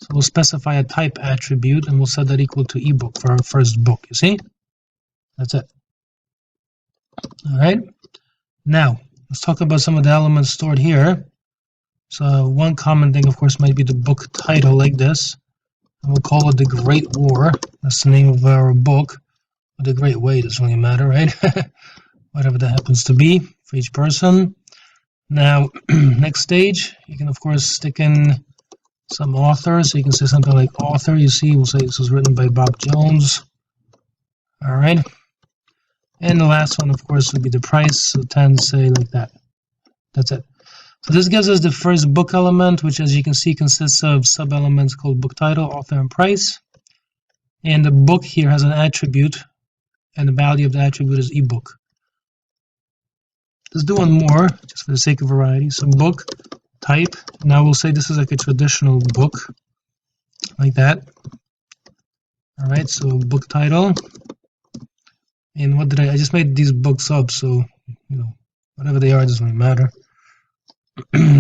So we'll specify a type attribute and we'll set that equal to ebook for our first book, you see? That's it. Alright, now let's talk about some of the elements stored here. So one common thing, of course, might be the book title like this. And we'll call it The Great War. That's the name of our book. But The Great Way doesn't really matter, right? Whatever that happens to be for each person. Now, next stage, you can, of course, stick in some author. So you can say something like author. You see, we'll say this was written by Bob Jones. All right. And the last one, of course, would be the price. So 10, say like that. That's it. So this gives us the first book element, which, as you can see, consists of sub-elements called book title, author, and price. And the book here has an attribute, and the value of the attribute is ebook. Let's do one more, just for the sake of variety. So book, type. Now we'll say this is like a traditional book, like that. All right, so book title. And what did I just made these books up, so, you know, whatever they are, it doesn't really matter.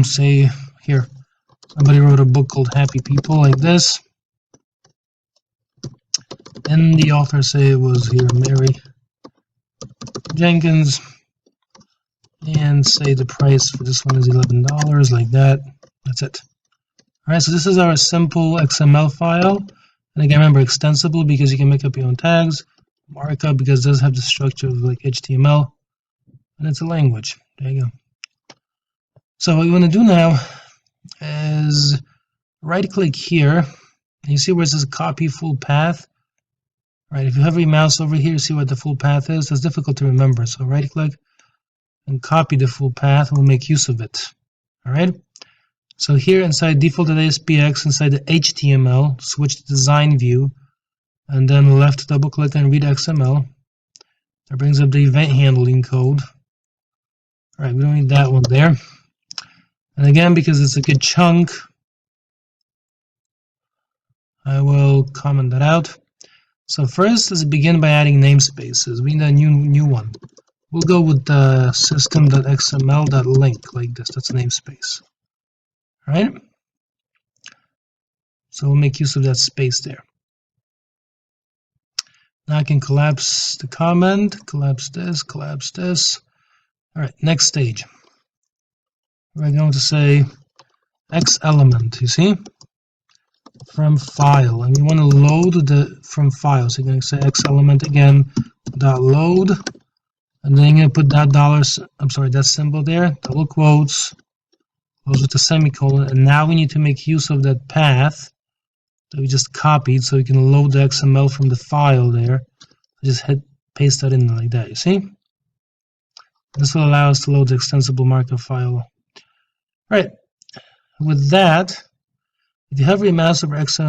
Say here, somebody wrote a book called Happy People, like this. And the author, say it was here, Mary Jenkins. And say the price for this one is $11, like that. That's it. Alright, so this is our simple XML file. And again, remember, extensible because you can make up your own tags. Markup because it does have the structure of like HTML. And it's a language. There you go. So what you want to do now is right click here. And you see where it says copy full path. Right, if you hover your mouse over here, see what the full path is. That's difficult to remember. So right click and copy the full path, we'll make use of it. Alright? So here inside default.aspx, inside the HTML, switch to design view, and then left double click and read XML. That brings up the event handling code. Alright, we don't need that one there. And again, because it's a good chunk, I will comment that out. So first, let's begin by adding namespaces. We need a new one. We'll go with the system.xml.link like this. That's a namespace. All right. So we'll make use of that space there. Now I can collapse the comment, collapse this. All right, next stage. we're going to say X element, you see, from file, and we want to load the from file. So you're going to say X element again dot load, and then you're going to put that symbol there, double quotes, close with a semicolon, and now we need to make use of that path that we just copied, so we can load the XML from the file there. Just paste that in like that. You see, this will allow us to load the extensible markup file. All right. With that, if you hover your mouse over X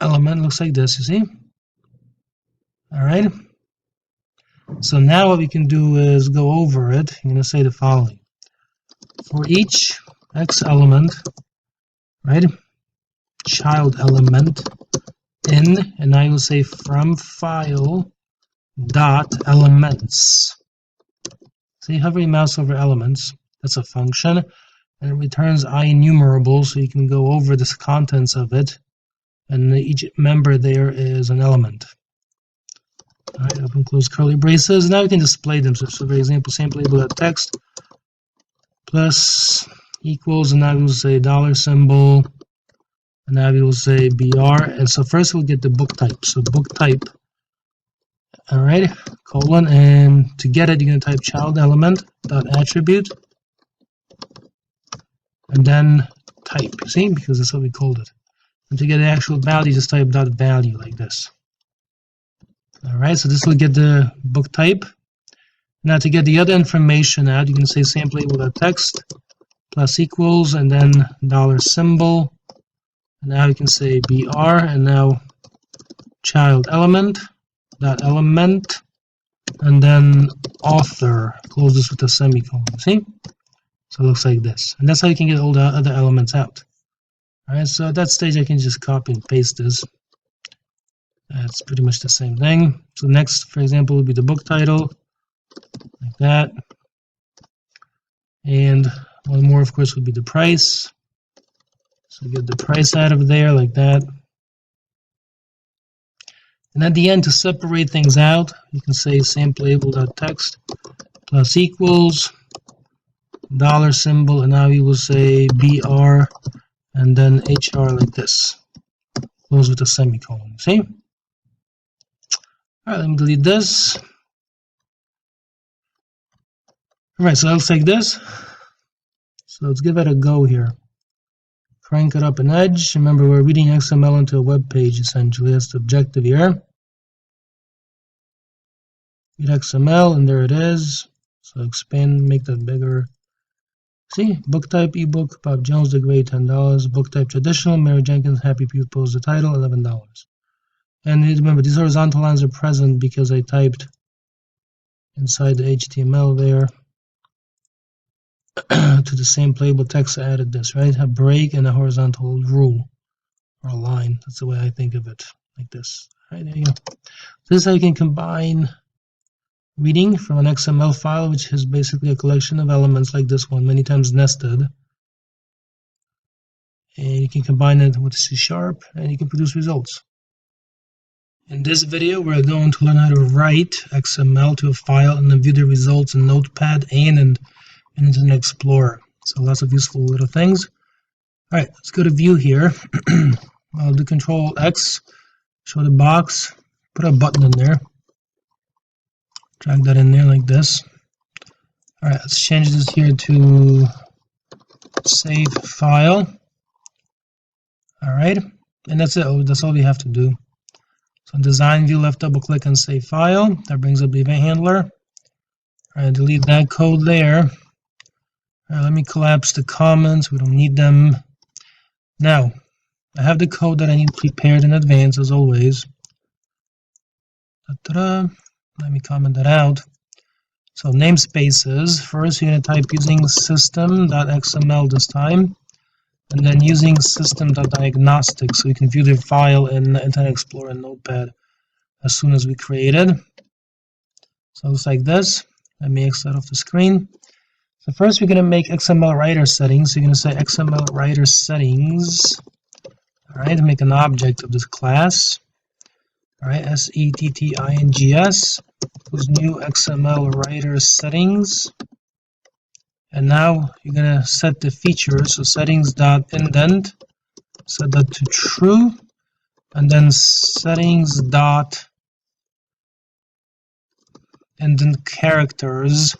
element, it looks like this. You see. All right. So now what we can do is go over it. I'm going to say the following: for each X element, right, child element in, and I will say from file dot elements. So you hover your mouse over elements. That's a function, and it returns IEnumerable, so you can go over the contents of it, and each member there is an element. All right, open close curly braces. Now we can display them. So for example, same label text plus equals, and now we will say dollar symbol, and now we will say BR. And so first we'll get the book type. So book type, all right, colon, and to get it, you're going to type child element dot attribute, and then type. See, because that's what we called it. And to get the actual value, just type dot value like this. All right, so this will get the book type. Now to get the other information out, you can say same label dot text plus equals, and then dollar symbol. And now you can say BR, and now child element dot element, and then author. Close this with a semicolon. See? So it looks like this, and that's how you can get all the other elements out. All right, so at that stage, I can just copy and paste this. That's pretty much the same thing. So next, for example, would be the book title, like that. And one more, of course, would be the price. So get the price out of there like that. And at the end, to separate things out, you can say same label.text plus equals, dollar symbol, and now we will say BR and then HR like this. Close with a semicolon. See? All right, let me delete this. All right, so that looks like this. So let's give it a go here. Crank it up an edge. Remember, we're reading XML into a web page, essentially. That's the objective here. Read XML, and there it is. So expand, make that bigger. See, book type, ebook, Bob Jones, The Great, $10. Book type, traditional, Mary Jenkins, Happy Pupils, the title, $11. And remember, these horizontal lines are present because I typed inside the HTML there to the same playable text. I added this, right? A break and a horizontal rule or a line. That's the way I think of it, like this. All right, there you go. This is how you can combine reading from an XML file, which is basically a collection of elements like this one, many times nested. And you can combine it with C# and you can produce results. In this video, we're going to learn how to write XML to a file and then view the results in Notepad and in Internet Explorer. So lots of useful little things. All right, let's go to view here. I'll do Control X, show the box, put a button in there. Drag that in there like this. All right, let's change this here to save file. All right, and that's it. That's all we have to do. So in design view, left double click and save file. That brings up the event handler. All right, delete that code there. All right, let me collapse the comments. We don't need them. Now, I have the code that I need prepared in advance, as always. Let me comment that out. So namespaces. First, you're going to type using system.xml this time, and then using system.diagnostic, so we can view the file in Internet Explorer and Notepad as soon as we create it. So it looks like this. Let me exit off the screen. So first, we're going to make XML writer settings. So you're going to say XML writer settings. All right, to make an object of this class. All right, settings, those new XML writer settings, And now you're going to set the features. So settings.indent, set that to true. And then settings.indent characters,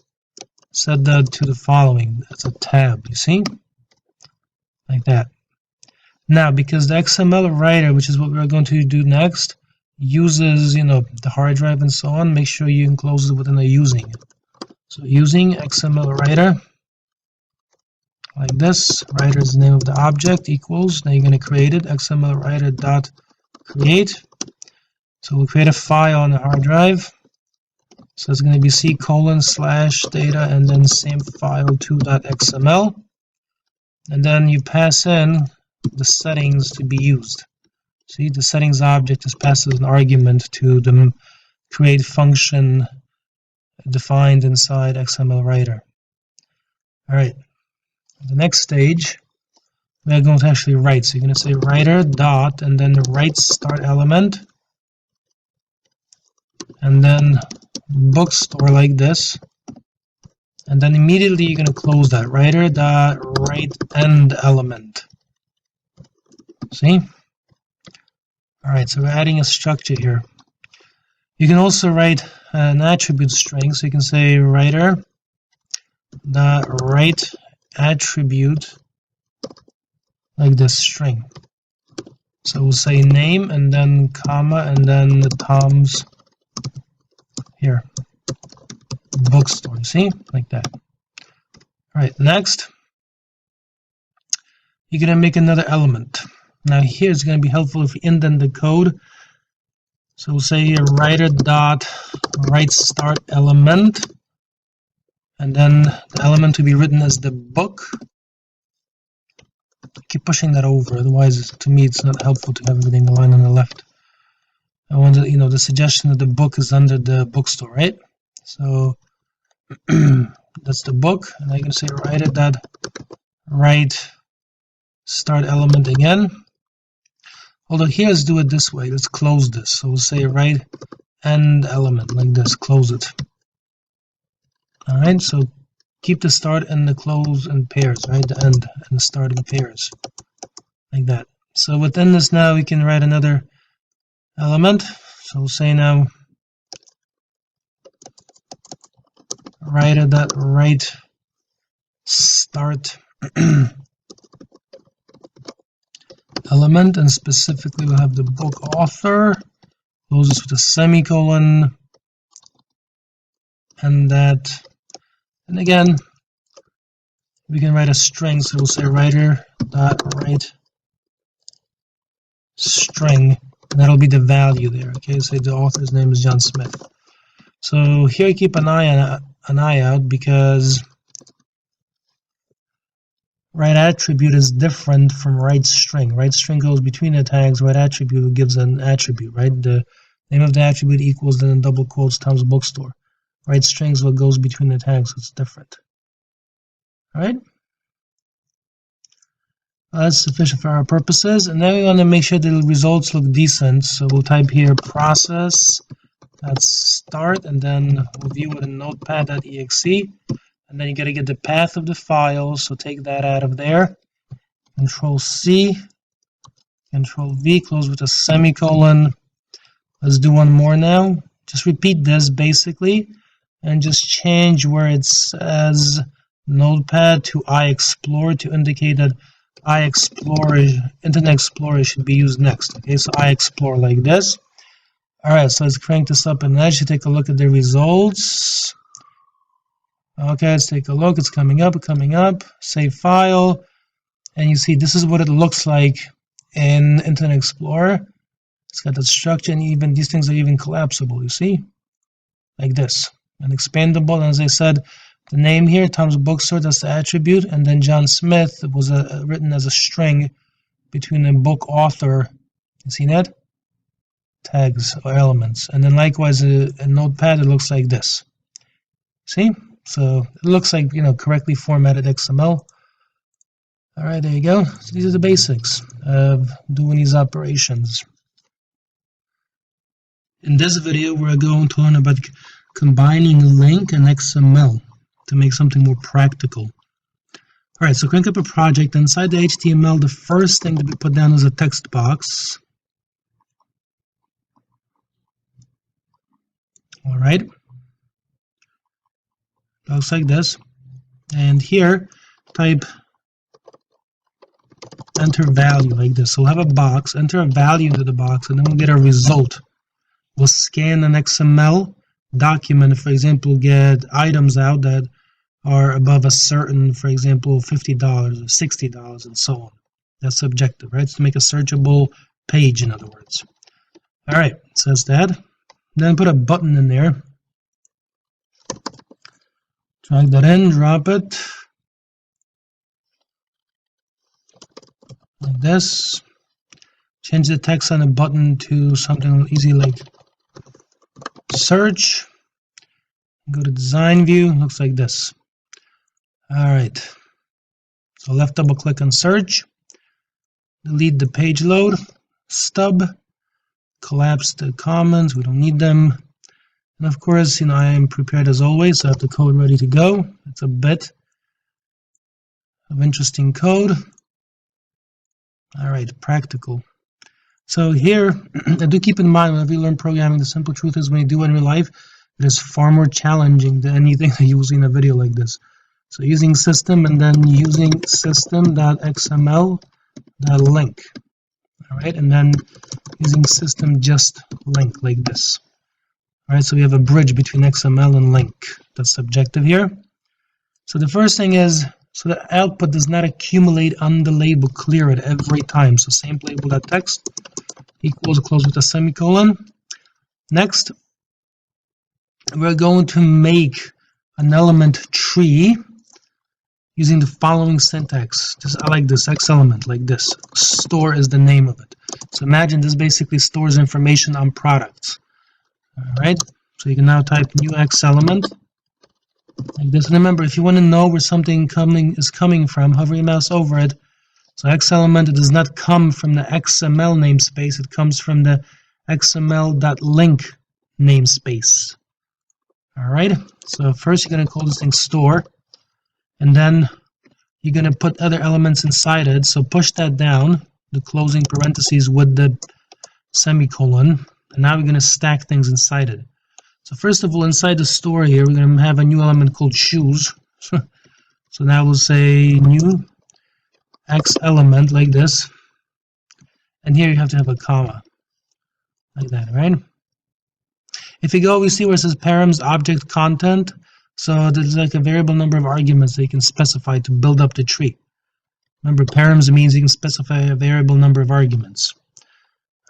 set that to the following. That's a tab, you see? Like that. Now, because the XML writer, which is what we're going to do next, uses, the hard drive and so on, make sure you enclose it within a using. So using XML writer, like this. Writer is the name of the object, equals. Now you're going to create it, XML writer dot create. So we'll create a file on the hard drive. So it's going to be c:/data and then same file 2.xml. And then you pass in the settings to be used. See, the settings object is passed as an argument to the create function defined inside XML writer. All right. The next stage, we're going to actually write. So you're going to say writer dot and then the write start element, and then bookstore like this, and then immediately you're going to close that. Writer dot write end element. See? All right. So we're adding a structure here. You can also write an attribute string. So you can say writer dot write attribute like this string. So we'll say name and then comma and then the Tom's here bookstore. See, like that. All right, next you're gonna make another element. Now here it's gonna be helpful if you indent the code. So we'll say here writer dot write start element, and then the element to be written as the book. Keep pushing that over, otherwise to me it's not helpful to have everything aligned on the left. I want to, the suggestion that the book is under the bookstore, right? So that's the book, and I'm going to say writer dot write start element again. Although here, let's do it this way. Let's close this. So we'll say write end element like this. Close it. All right. So keep the start and the close in pairs, right? The end and the start in pairs, like that. So within this now, we can write another element. So we'll say now writer dot write start element, and specifically we'll have the book author. Close this with a semicolon, and that. And again, we can write a string, so we'll say writer dot write string, and that'll be the value there. Okay, say the author's name is John Smith. So here keep an eye out because write attribute is different from write string. Write string goes between the tags. Write attribute gives an attribute, right? The name of the attribute equals then in double quotes Tom's bookstore. Write strings what goes between the tags, so it's different. All right. That's sufficient for our purposes. And now we want to make sure the results look decent. So we'll type here process. That's start, and then we'll view it in notepad.exe. And then you got to get the path of the file. So take that out of there. Control C, Control V, close with a semicolon. Let's do one more now. Just repeat this basically, and just change where it says Notepad to iExplorer to indicate that Internet Explorer should be used next. Okay, so iExplorer like this. All right, so let's crank this up and let's take a look at the results. Okay, let's take a look. It's coming up. Save file, and you see this is what it looks like in Internet Explorer. It's got that structure, and even these things are even collapsible. You see, like this, and expandable. And as I said, the name here, Tom's Bookstore, that's the attribute, and then John Smith was written as a string between the book author. You see that? Tags or elements, and then likewise in Notepad it looks like this. See, so it looks like correctly formatted XML. All right, there you go. So these are the basics of doing these operations. In this video, we're going to learn about combining LINQ and XML to make something more practical. All right, so crank up a project. Inside the HTML, the first thing to be put down is a text box. All right, looks like this. And here, type enter value like this. So we'll have a box, enter a value into the box, and then we'll get a result. We'll scan an XML document, for example, get items out that are above a certain, for example, $50 or $60 and so on. That's the objective, right? It's to make a searchable page, in other words. All right, it says that. Then put a button in there. Drag that in, drop it. Like this. Change the text on the button to something easy like search. Go to design view, looks like this. All right, so left double click on search, delete the page load, stub, collapse the comments, we don't need them. And of course, I am prepared as always, so I have the code ready to go. It's a bit of interesting code. All right, practical. So here, I do keep in mind whenever you learn programming, the simple truth is when you do it in real life, it is far more challenging than anything that you will see in a video like this. So using system and then using system.xml.link. All right, and then using system just link like this. All right, so we have a bridge between XML and link. That's the objective here. So the first thing is, so the output does not accumulate on the label, clear it every time. So same label.text equals, close with a semicolon. Next, we're going to make an element tree using the following syntax. I like this, X element, like this. Store is the name of it. So imagine this basically stores information on products. All right, so you can now type new X element like this. And remember, if you want to know where something is coming from, hover your mouse over it. So X element, it does not come from the XML namespace, it comes from the XML.link namespace. All right, so first you're going to call this thing store, and then you're going to put other elements inside it. So push that down, the closing parentheses with the semicolon, and now we're going to stack things inside it. So first of all, inside the store here, we're going to have a new element called shoes. So now we'll say new X element like this, and here you have to have a comma like that, right? If you go, we see where it says params object content. So there's like a variable number of arguments that you can specify to build up the tree. Remember, params means you can specify a variable number of arguments.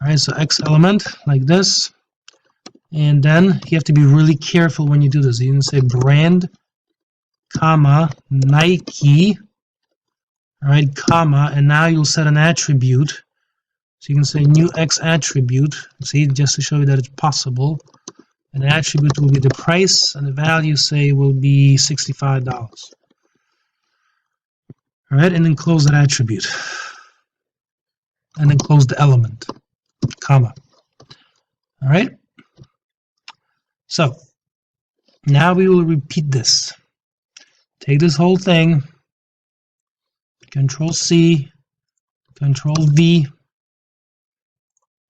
All right, so X element like this. And then you have to be really careful when you do this. You can say brand, comma, Nike, all right, comma, and now you'll set an attribute. So you can say new X attribute, see, just to show you that it's possible. And the attribute will be the price, and the value, say, will be $65. All right, and then close that attribute. And then close the element, comma. All right. So now we will repeat this. Take this whole thing, Control C, Control V.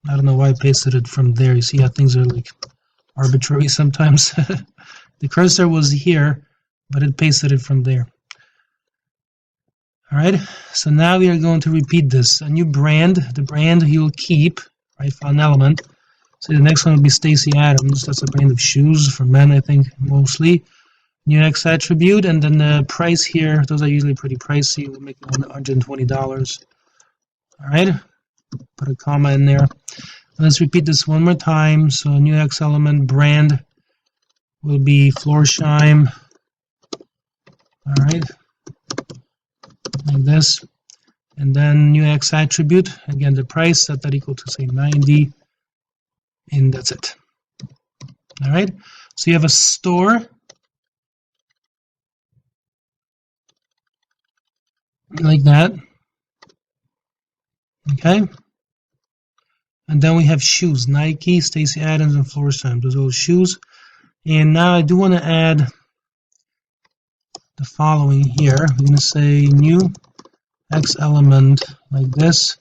I don't know why I pasted it from there. You see how things are like arbitrary sometimes. The cursor was here, but it pasted it from there. All right, so now we are going to repeat this. A new brand, the brand you'll keep, right, for an element. So the next one will be Stacy Adams. That's a brand of shoes for men, I think, mostly. New X attribute, and then the price here, those are usually pretty pricey. We'll make it $120. All right, put a comma in there. Let's repeat this one more time. So new X element brand will be Florsheim. All right, like this. And then new X attribute, again, the price, set that equal to, say, 90. And that's it. All right, so you have a store like that. Okay, and then we have shoes, Nike, Stacy Adams, and Florsheim. Those are all shoes. And now I do want to add the following here. We're going to say new X element like this,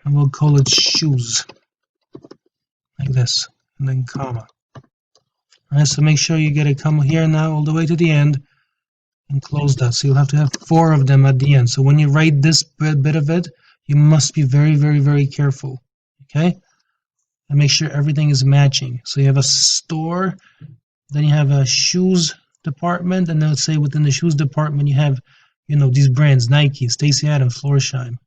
and we'll call it shoes like this, and then comma. Alright, so make sure you get a comma here now all the way to the end and close that. So you'll have to have 4 of them at the end. So when you write this bit of it, you must be very, very, very careful. Okay? And make sure everything is matching. So you have a store, then you have a shoes department, and then let's say within the shoes department you have, you know, these brands, Nike, Stacy Adams, Florsheim.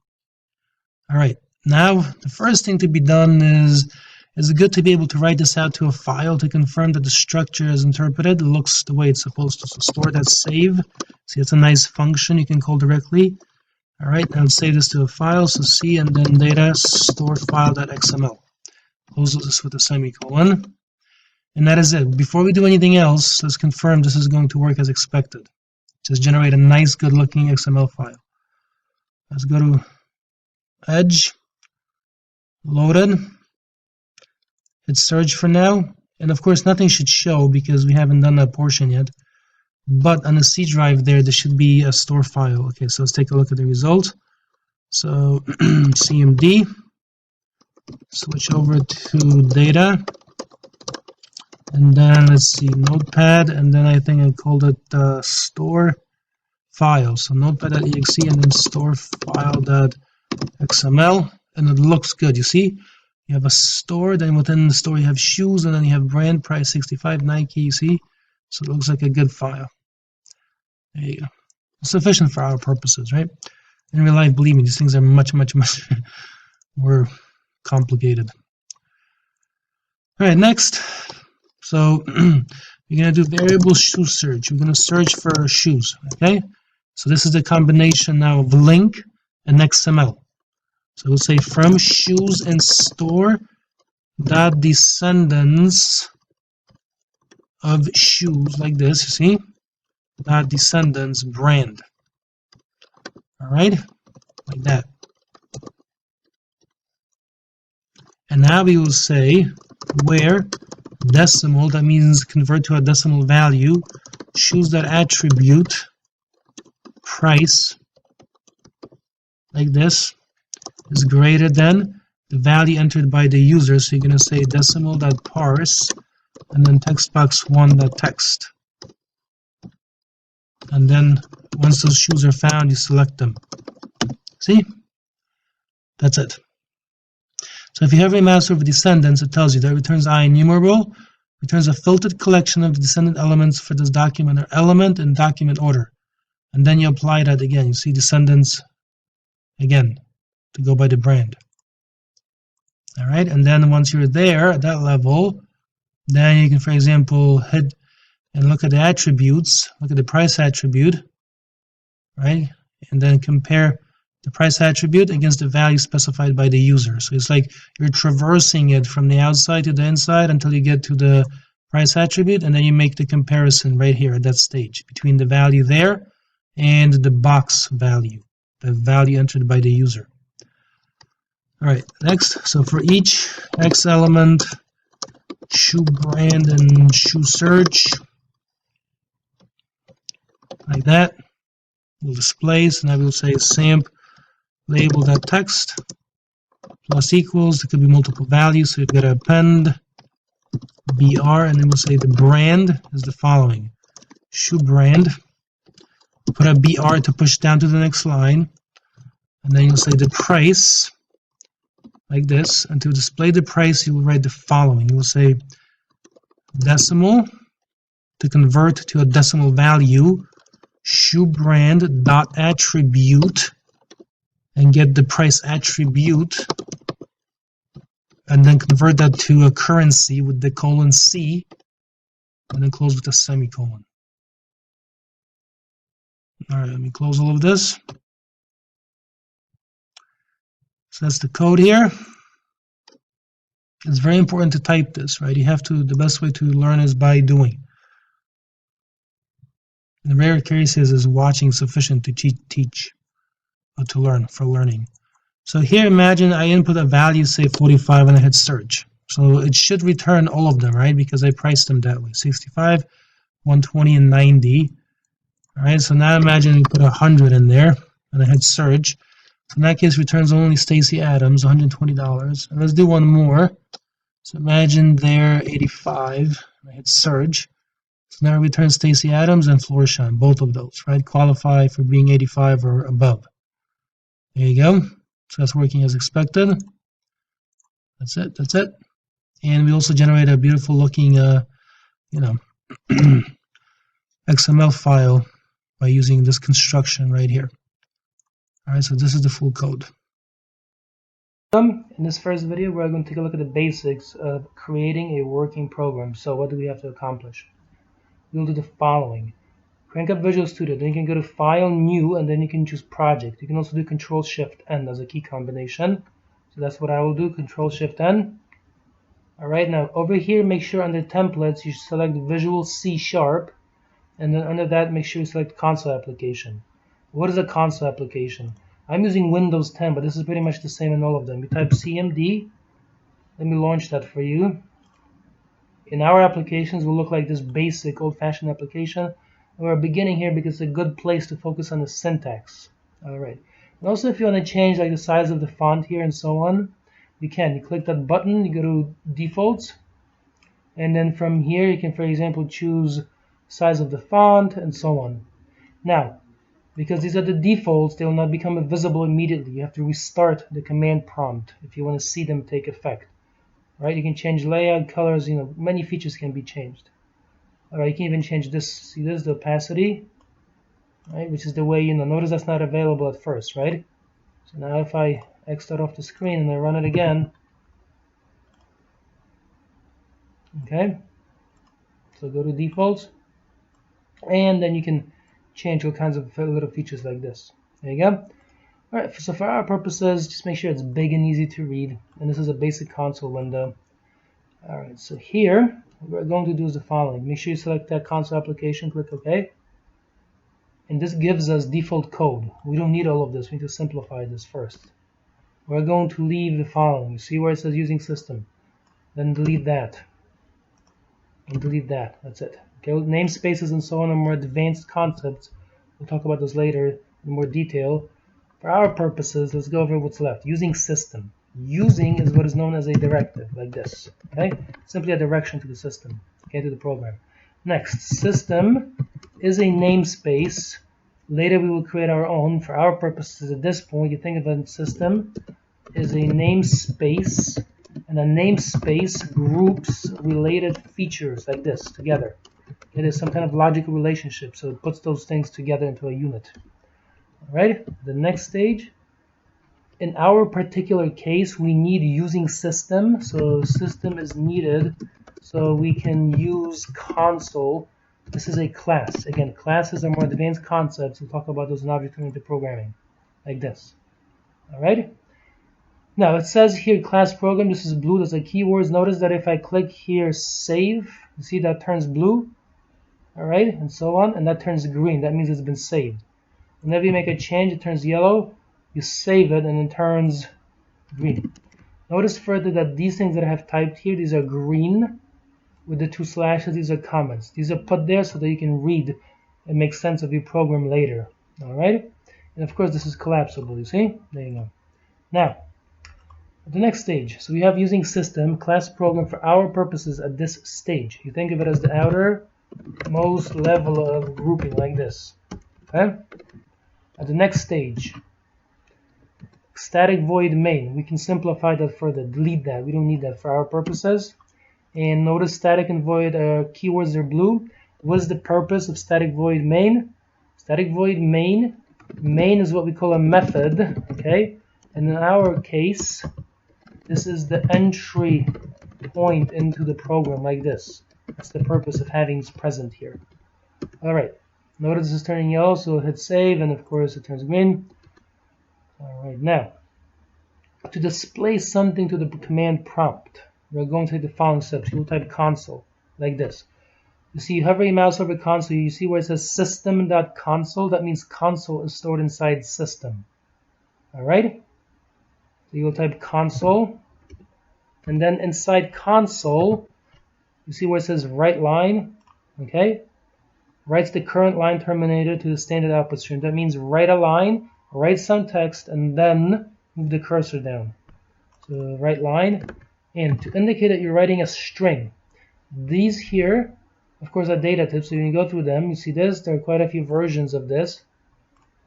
Alright, now the first thing to be done is it good to be able to write this out to a file to confirm that the structure is interpreted, looks the way it's supposed to. So store that save. See, it's a nice function you can call directly. Alright, now let's save this to a file. So C and then data store file.xml. Close this with a semicolon. And that is it. Before we do anything else, let's confirm this is going to work as expected. Just generate a nice, good looking XML file. Let's go to Edge, loaded. Hit search for now, and of course nothing should show because we haven't done that portion yet, but on the C drive there should be a store file. Okay, so let's take a look at the result. So CMD, switch over to data, and then let's see, notepad, and then I think I called it store file. So notepad.exe and then store file.xml, and it looks good. You see, you have a store, then within the store you have shoes, and then you have brand, price 65, Nike, you see? So it looks like a good file. There you go. Sufficient for our purposes, right? In real life, believe me, these things are much, much, much more complicated. Alright, next. So we're going to do variable shoe search. We're going to search for shoes, okay? So this is the combination now of link and XML. So we'll say from shoes and store dot descendants of shoes like this, you see, dot descendants brand. All right, like that. And now we will say where decimal, that means convert to a decimal value, shoes that attribute price like this is greater than the value entered by the user. So you're going to say decimal.parse and then text box 1.text. And then once those shoes are found, you select them. See? That's it. So if you have a mouse over descendants, it tells you that returns IEnumerable, returns a filtered collection of descendant elements for this document or element in document order. And then you apply that again. You see descendants again to go by the brand. All right, and then once you're there at that level, then you can, for example, hit and look at the attributes, look at the price attribute, right? And then compare the price attribute against the value specified by the user. So it's like you're traversing it from the outside to the inside until you get to the price attribute, and then you make the comparison right here at that stage between the value there and the box value, the value entered by the user. All right, next, so for each X element, shoe brand and shoe search, like that, we'll display. So now we'll say samp label.text plus equals, it could be multiple values, so you've got to append BR, and then we'll say the brand is the following, shoe brand, put a BR to push down to the next line, and then you'll say the price, like this, and to display the price you will write the following. You will say decimal to convert to a decimal value, shoe brand dot attribute, and get the price attribute, and then convert that to a currency with the colon C, and then close with a semicolon. All right, let me close all of this. So that's the code here. It's very important to type this, right? You have to, the best way to learn is by doing. In rare cases, is watching sufficient to teach or to learn, for learning. So here, imagine I input a value, say 45, and I hit search. So it should return all of them, right? Because I priced them that way, 65, 120, and 90, All right, so now imagine we put 100 in there and I hit search. So in that case, returns only Stacy Adams, $120. And let's do one more. So imagine they're 85. I hit search. So now it returns Stacy Adams and Florsheim, both of those, right? Qualify for being 85 or above. There you go. So that's working as expected. That's it. That's it. And we also generate a beautiful looking, XML file by using this construction right here. All right, so this is the full code. In this first video, we're going to take a look at the basics of creating a working program. So what do we have to accomplish? We'll do the following. Crank up Visual Studio, then you can go to File, New, and then you can choose Project. You can also do Control-Shift-N as a key combination. So that's what I will do, Control-Shift-N. Alright, now over here, make sure under Templates, you select Visual C#, and then under that, make sure you select Console Application. What is a console application? I'm using Windows 10, but this is pretty much the same in all of them. You type CMD. Let me launch that for you. In our applications, will look like this basic old-fashioned application. We're beginning here because it's a good place to focus on the syntax. All right. And also, if you want to change like the size of the font here and so on, you can. You click that button, you go to Defaults, and then from here you can, for example, choose size of the font and so on. Now, because these are the defaults, they will not become visible immediately. You have to restart the command prompt if you want to see them take effect. Right? You can change layout, colors, many features can be changed. Alright, you can even change this. See this, the opacity, right? Which is the way, notice that's not available at first, right? So now if I X that off the screen and I run it again, okay, so go to defaults, and then you can change all kinds of little features like this. There you go. Alright, so for our purposes, just make sure it's big and easy to read, and this is a basic console window. Alright, so here, what we're going to do is the following. Make sure you select that console application, click OK. And this gives us default code. We don't need all of this, we need to simplify this first. We're going to leave the following. You see where it says using system. Then delete that. And delete that, that's it. Okay, with namespaces and so on are more advanced concepts. We'll talk about those later in more detail. For our purposes, let's go over what's left. Using system. Using is what is known as a directive, like this. Okay, simply a direction to the system, okay, to the program. Next, system is a namespace. Later we will create our own. For our purposes at this point, you think of a system is a namespace, and a namespace groups related features like this together. It is some kind of logical relationship, so it puts those things together into a unit. All right, the next stage. In our particular case, we need using system, so system is needed, so we can use console. This is a class. Again, classes are more advanced concepts. We'll talk about those in object-oriented programming, like this. All right. Now it says here class program. This is blue. There's a keywords. Notice that if I click here save, you see that turns blue. All right, and so on, and that turns green. That means it's been saved. Whenever you make a change, it turns yellow. You save it, and it turns green. Notice further that these things that I have typed here, these are green with the 2 slashes. These are comments. These are put there so that you can read and make sense of your program later. All right, and of course this is collapsible. You see? There you go. Now, the next stage. So we have using system class program for our purposes at this stage. You think of it as the outermost level of grouping, like this. Okay. At the next stage, static void main. We can simplify that further. Delete that. We don't need that for our purposes. And notice static and void keywords are blue. What is the purpose of static void main? Static void main. Main is what we call a method. Okay. And in our case, this is the entry point into the program, like this. That's the purpose of having it present here. All right. Notice this is turning yellow, so we'll hit save, and of course it turns green. All right, now, to display something to the command prompt, we're going to take the following steps. You'll type console, like this. You see, you hover your mouse over console, you see where it says system.console. That means console is stored inside system. All right? So you'll type console, and then inside console, you see where it says write line, okay? writes the current line terminator to the standard output stream. That means write a line, write some text, and then move the cursor down. So write line, and to indicate that you're writing a string. These here, of course, are data types. So when you go through them, you see this. There are quite a few versions of this.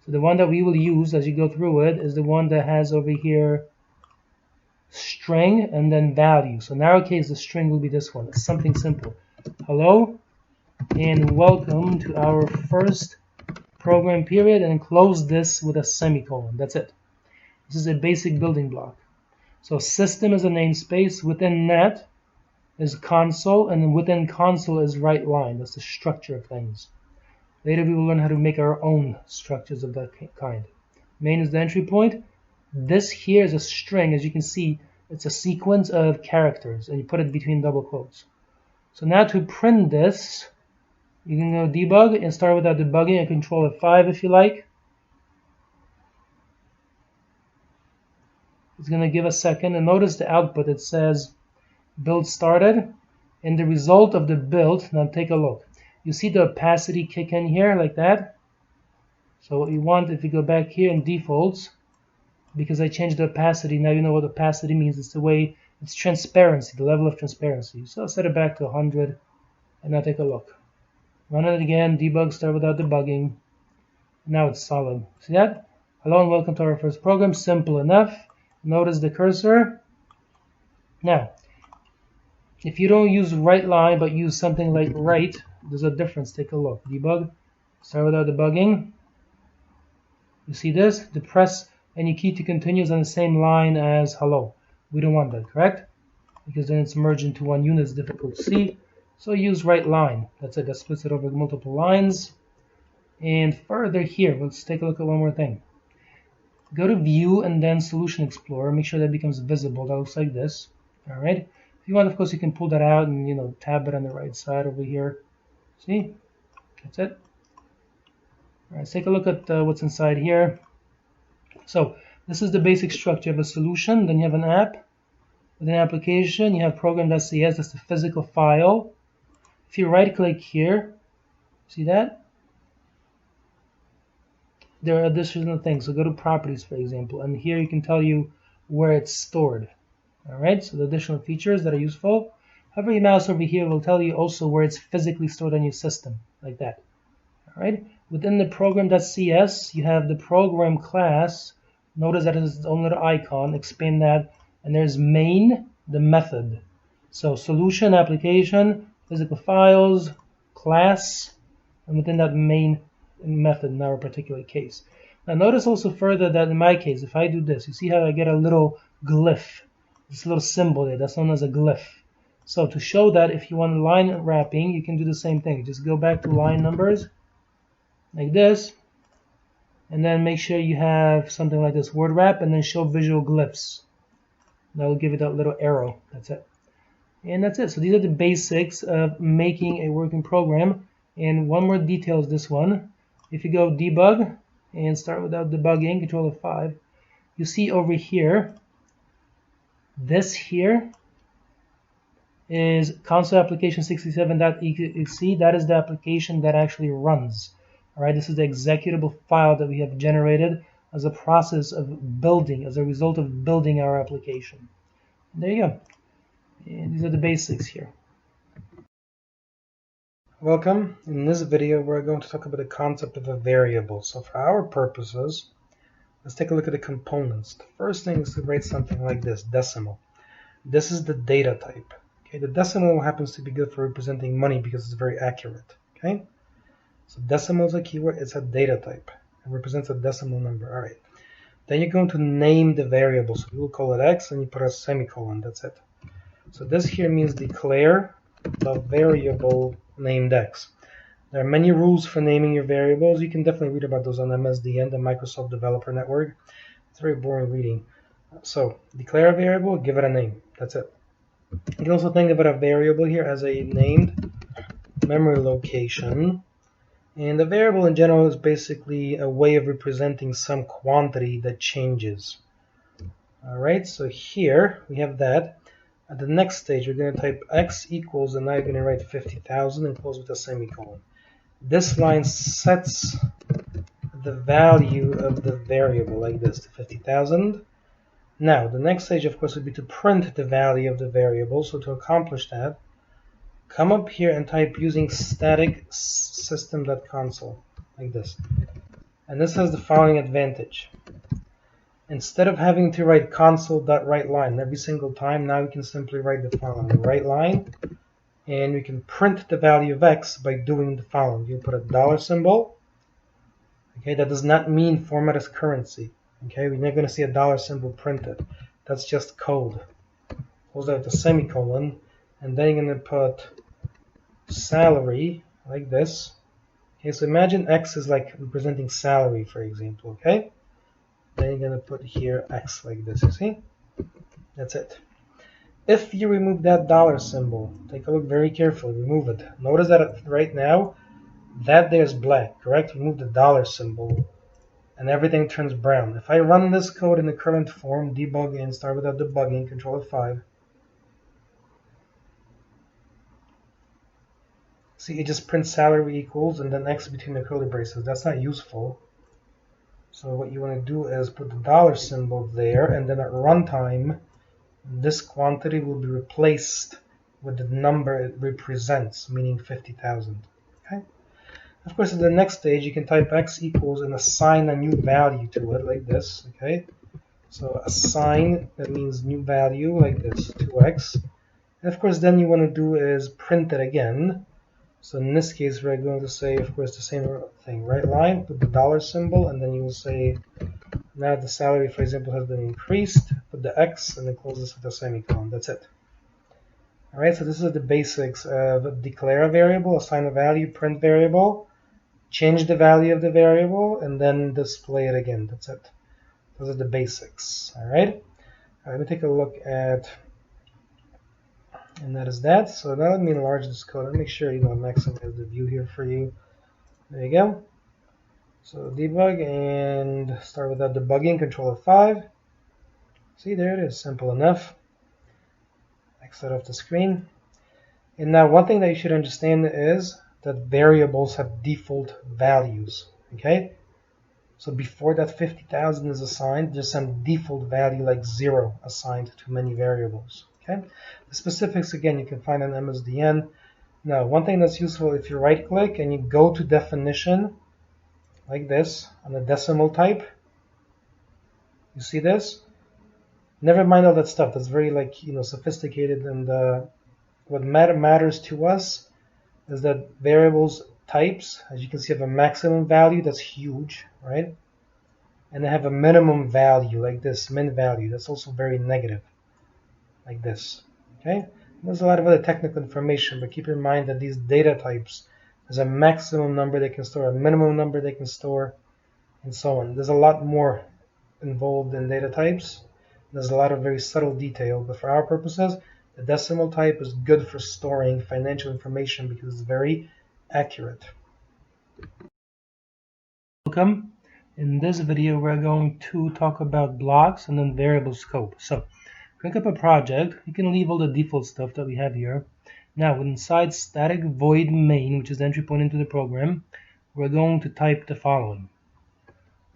So the one that we will use as you go through it is the one that has over here string and then value. So in our case, the string will be this one. It's something simple. Hello and welcome to our first program period, and close this with a semicolon. That's it. This is a basic building block. So system is a namespace. Within that is console, and within console is write line. That's the structure of things. Later we will learn how to make our own structures of that kind. Main is the entry point. This here is a string. As you can see, it's a sequence of characters, and you put it between double quotes. So now to print this, you can go debug and start without debugging and Control F5 if you like. It's going to give a second, and notice the output. It says build started, and the result of the build. Now take a look. You see the opacity kick in here like that. So what you want, if you go back here in defaults, because I changed the opacity, now you know what opacity means. It's the way, it's transparency, the level of transparency. So I'll set it back to 100, and now take a look. Run it again, debug, start without debugging. Now it's solid. See that? Hello and welcome to our first program. Simple enough. Notice the cursor. Now, if you don't use write line but use something like write, there's a difference. Take a look. Debug, start without debugging. You see this? Depress any key to continue is on the same line as hello. We don't want that, correct? Because then it's merged into one unit. It's difficult to see. So use write line. That's it. That splits it over multiple lines. And further here, let's take a look at one more thing. Go to View and then Solution Explorer. Make sure that becomes visible. That looks like this. All right. If you want, of course, you can pull that out and tab it on the right side over here. See? That's it. All right. Let's take a look at what's inside here. So this is the basic structure of a solution. Then you have an app. With an application, you have program.cs. That's the physical file. If you right-click here, see that? There are additional things. So go to Properties, for example, and here you can tell you where it's stored. All right, so the additional features that are useful. Hover your mouse over here will tell you also where it's physically stored on your system, like that. All right. Within the program.cs, you have the program class. Notice that it has its own little icon. Expand that, and there's main, the method. So solution, application, physical files, class, and within that main method in our particular case. Now notice also further that in my case, if I do this, you see how I get a little glyph, this little symbol there, that's known as a glyph. So to show that if you want line wrapping, you can do the same thing. Just go back to line numbers, like this, and then make sure you have something like this, word wrap, and then show visual glyphs. That will give it that little arrow. That's it. And that's it. So these are the basics of making a working program. And one more detail is this one. If you go debug and start without debugging, Control F5, you see over here, this here is console application 67.exe. That is the application that actually runs. All right, this is the executable file that we have generated as a process of building, as a result of building our application. And there you go. And these are the basics here. Welcome. In this video, we're going to talk about the concept of a variable. So for our purposes, let's take a look at the components. The first thing is to write something like this, decimal. This is the data type. Okay, the decimal happens to be good for representing money because it's very accurate. Okay, so decimal is a keyword. It's a data type. It represents a decimal number. All right. Then you're going to name the variable. So we'll call it x, and you put a semicolon. That's it. So this here means declare the variable named x. There are many rules for naming your variables. You can definitely read about those on MSDN, the Microsoft Developer Network. It's very boring reading. So declare a variable, give it a name. That's it. You can also think about a variable here as a named memory location. And the variable in general is basically a way of representing some quantity that changes. All right, so here we have that. At the next stage, we're going to type x equals, and now you're going to write 50,000 and close with a semicolon. this line sets the value of the variable like this to 50,000. Now, the next stage, of course, would be to print the value of the variable. So to accomplish that, come up here and type using static system.console like this. And this has the following advantage. Instead of having to write console.writeLine every single time, now we can simply write the following: writeLine, and we can print the value of x by doing the following. You put a dollar symbol. Okay, that does not mean format as currency. Okay, we're not going to see a dollar symbol printed. That's just code. Close that with a semicolon, and then you're going to put salary like this. Okay, so imagine x is like representing salary, for example. Okay, then you're going to put here x like this. You see? That's it. If you remove that dollar symbol, take a look very carefully. Remove it. Notice that right now, that there's black. Correct? Remove the dollar symbol, and everything turns brown. If I run this code in the current form, debug and start without debugging, Control F5. See, it just prints salary equals and then x between the curly braces. That's not useful. So what you want to do is put the dollar symbol there, and then at runtime, this quantity will be replaced with the number it represents, meaning 50,000. Okay. Of course, at the next stage, you can type x equals and assign a new value to it like this. Okay. So assign, that means new value like this, 2x. And of course, then you want to do is print it again. So in this case, we're going to say, of course, the same thing. writeLine, put the dollar symbol, and then you will say, now the salary, for example, has been increased. Put the x, and then close this with a semicolon. That's it. All right, so this is the basics of declare a variable, assign a value, print variable, change the value of the variable, and then display it again. That's it. Those are the basics. All right. Let me take a look at. And that is that. So now let me enlarge this code. Let me make sure I maximize the view here for you. There you go. So debug and start without debugging. Control F5. See, there it is. Simple enough. Exit off the screen. And now one thing that you should understand is that variables have default values. Okay. So before that 50,000 is assigned, there's some default value like 0 assigned to many variables. Okay. The specifics, again, you can find on MSDN. Now, one thing that's useful, if you right-click and you go to definition, like this, on the decimal type, you see this? Never mind all that stuff. That's very, sophisticated. And what matters to us is that variables types, as you can see, have a maximum value that's huge, right? And they have a minimum value, like this, min value. That's also very negative. Like this. Okay? There's a lot of other technical information, but keep in mind that these data types, there's a maximum number they can store, a minimum number they can store, and so on. There's a lot more involved in data types. There's a lot of very subtle detail, but for our purposes, the decimal type is good for storing financial information because it's very accurate. Welcome. In this video, we're going to talk about blocks and then variable scope. So, click up a project. You can leave all the default stuff that we have here. Now, inside static void main, which is the entry point into the program, we're going to type the following.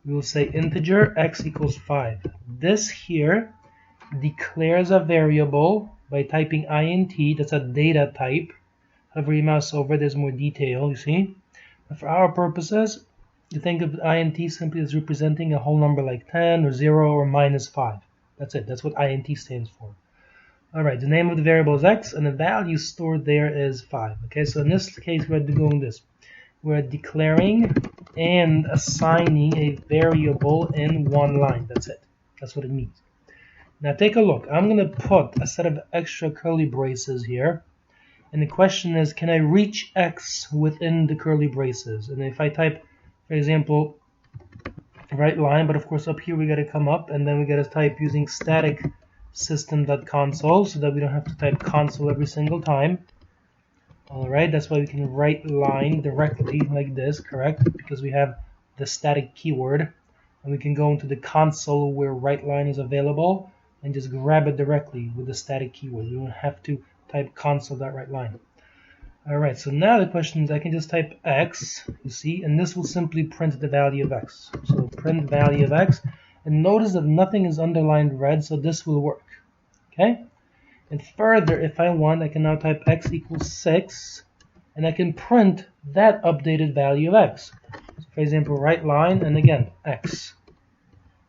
We will say integer x equals 5. This here declares a variable by typing int. That's a data type. Hover your mouse over, there's more detail, you see. But for our purposes, you think of int simply as representing a whole number like 10 or 0 or minus 5. That's it. That's what int stands for. All right. The name of the variable is x, and the value stored there is 5. Okay. So in this case, we're doing this. We're declaring and assigning a variable in one line. That's it. That's what it means. Now take a look. I'm going to put a set of extra curly braces here. And the question is, can I reach x within the curly braces? And if I type, for example, writeLine, but of course up here we got to come up and then we got to type using static system.console so that we don't have to type console every single time. Alright, that's why we can writeLine directly like this, correct? Because we have the static keyword, and we can go into the console where writeLine is available and just grab it directly with the static keyword. You don't have to type console.writeLine. Alright, so now the question is I can just type x, you see, and this will simply print the value of x. So print value of x, and notice that nothing is underlined red, so this will work. Okay? And further, if I want, I can now type x equals 6, and I can print that updated value of x. So for example, right line, and again, x,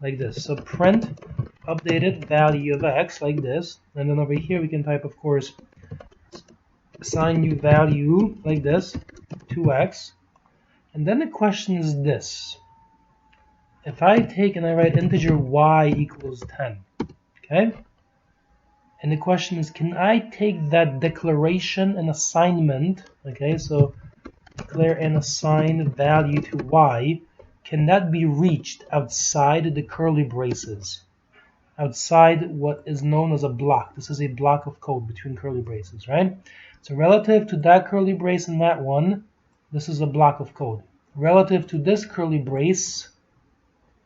like this. So print updated value of x, like this. And then over here we can type, of course, assign new value, like this, 2x. And then the question is this. If I take and I write integer y equals 10, okay? And the question is, can I take that declaration and assignment, okay, so declare and assign value to y, can that be reached outside the curly braces? Outside what is known as a block. This is a block of code between curly braces, right? So relative to that curly brace and that one, this is a block of code. Relative to this curly brace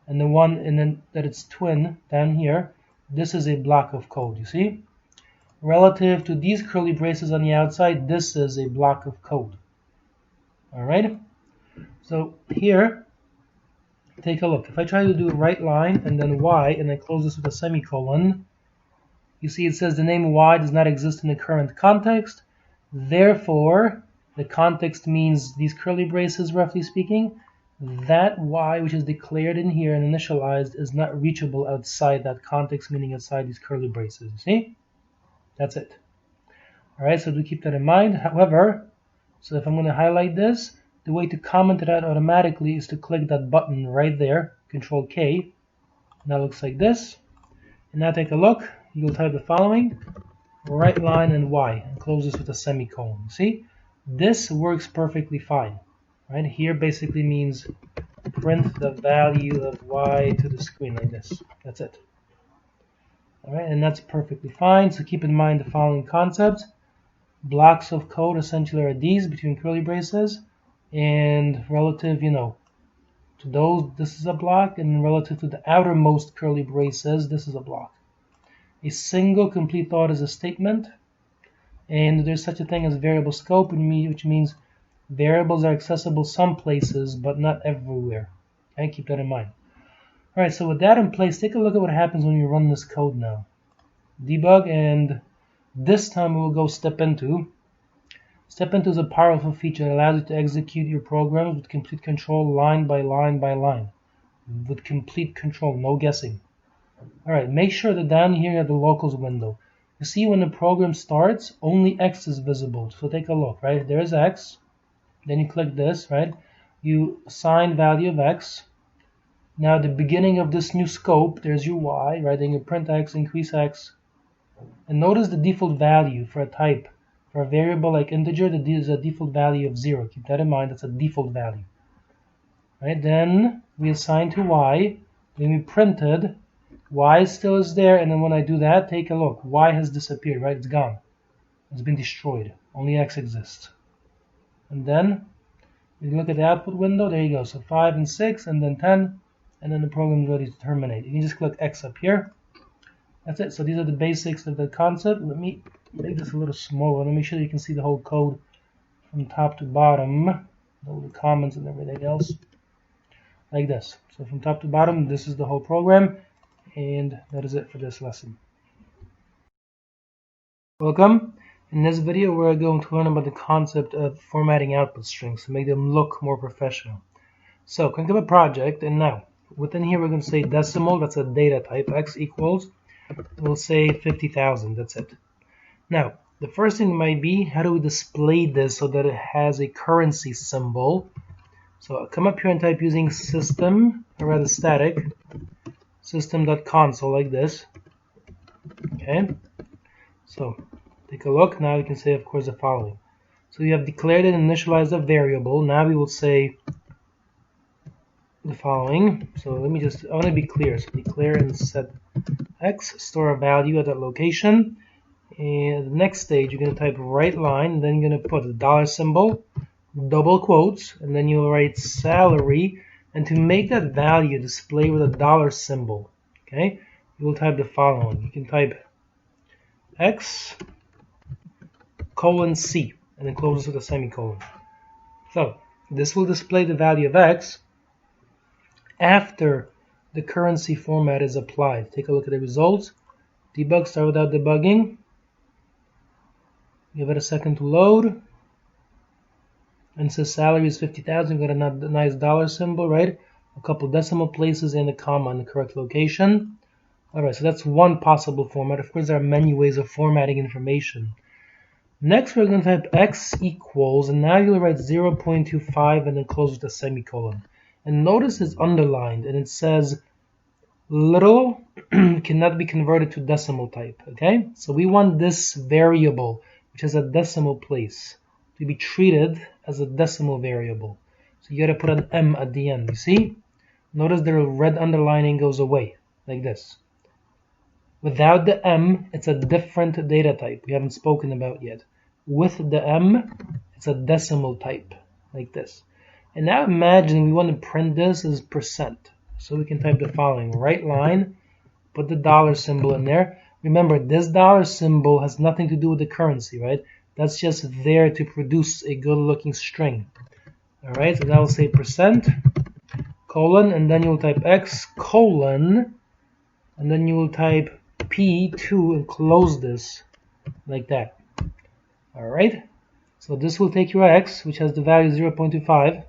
and the one and then that it's twin down here, this is a block of code, you see? Relative to these curly braces on the outside, this is a block of code. Alright? So here, take a look. If I try to do a right line and then y and I close this with a semicolon, you see it says the name y does not exist in the current context. Therefore, the context means these curly braces, roughly speaking. That y, which is declared in here and initialized, is not reachable outside that context, meaning outside these curly braces. You see? That's it. Alright, so do keep that in mind. However, so if I'm going to highlight this, the way to comment it out automatically is to click that button right there, Control K. And that looks like this. And now take a look. You'll type the following, right line and y, and close this with a semicolon. See? This works perfectly fine. Right? Here basically means print the value of y to the screen like this. That's it. Alright, and that's perfectly fine. So keep in mind the following concepts. Blocks of code essentially are these between curly braces, and relative, to those, this is a block, and relative to the outermost curly braces, this is a block. A single complete thought is a statement, and there's such a thing as variable scope, which means variables are accessible some places, but not everywhere. Okay, keep that in mind. Alright, so with that in place, take a look at what happens when you run this code now. Debug, and this time we will go step into. Step into is a powerful feature that allows you to execute your programs with complete control, line by line by line. With complete control, no guessing. Alright, make sure that down here you have the locals window. You see when the program starts, only X is visible. So take a look, right? There's X. Then you click this, right? You assign value of X. Now at the beginning of this new scope, there's your Y, right? Then you print X, increase X. And notice the default value for a type. For a variable like integer, there is a default value of 0. Keep that in mind, that's a default value. Right? Then we assign to Y. Then we printed. Y still is there, and then when I do that, take a look. Y has disappeared, right? It's gone. It's been destroyed. Only X exists. And then you look at the output window, there you go. So 5 and 6, and then 10, and then the program is ready to terminate. You can just click X up here. That's it. So these are the basics of the concept. Let me make this a little smaller. Let me make sure you can see the whole code from top to bottom. All the comments and everything else. Like this. So from top to bottom, this is the whole program. And that is it for this lesson. Welcome. In this video, we're going to learn about the concept of formatting output strings to make them look more professional. So click on a project, and now within here we're going to say decimal. That's a data type. X equals. We'll say 50,000. That's it. Now, the first thing might be, how do we display this so that it has a currency symbol? So I'll come up here and type using system, or rather static, system.console like this. Okay. So take a look. Now we can say, of course, the following. So you have declared and initialized a variable. Now we will say the following. So let me I want to be clear. So declare and set X, store a value at that location. And the next stage, you're going to type right line, and then you're going to put the dollar symbol, double quotes, and then you'll write salary. And to make that value display with a dollar symbol, okay, you will type the following. You can type X : C, and then closes with a semicolon. So this will display the value of x after the currency format is applied. Take a look at the results. Debug, start without debugging. Give it a second to load. And it says salary is 50,000. Got a nice dollar symbol, right? A couple decimal places and a comma in the correct location. Alright, so that's one possible format. Of course, there are many ways of formatting information. Next, we're going to type x equals, and now you'll write 0.25 and then close with a semicolon. And notice it's underlined, and it says little cannot be converted to decimal type. Okay, so we want this variable, which is a decimal place, to be treated as a decimal variable. So you got to put an m at the end. You see? Notice the red underlining goes away, like this. Without the m, it's a different data type we haven't spoken about yet. With the m, it's a decimal type, like this. And now imagine we want to print this as percent. So we can type the following: right line, put the dollar symbol in there. Remember, this dollar symbol has nothing to do with the currency, right? That's just there to produce a good looking string. Alright, so now we'll say percent, colon, and then you'll type x, colon, and then you will type P2 and close this like that. Alright, so this will take your x, which has the value 0.25.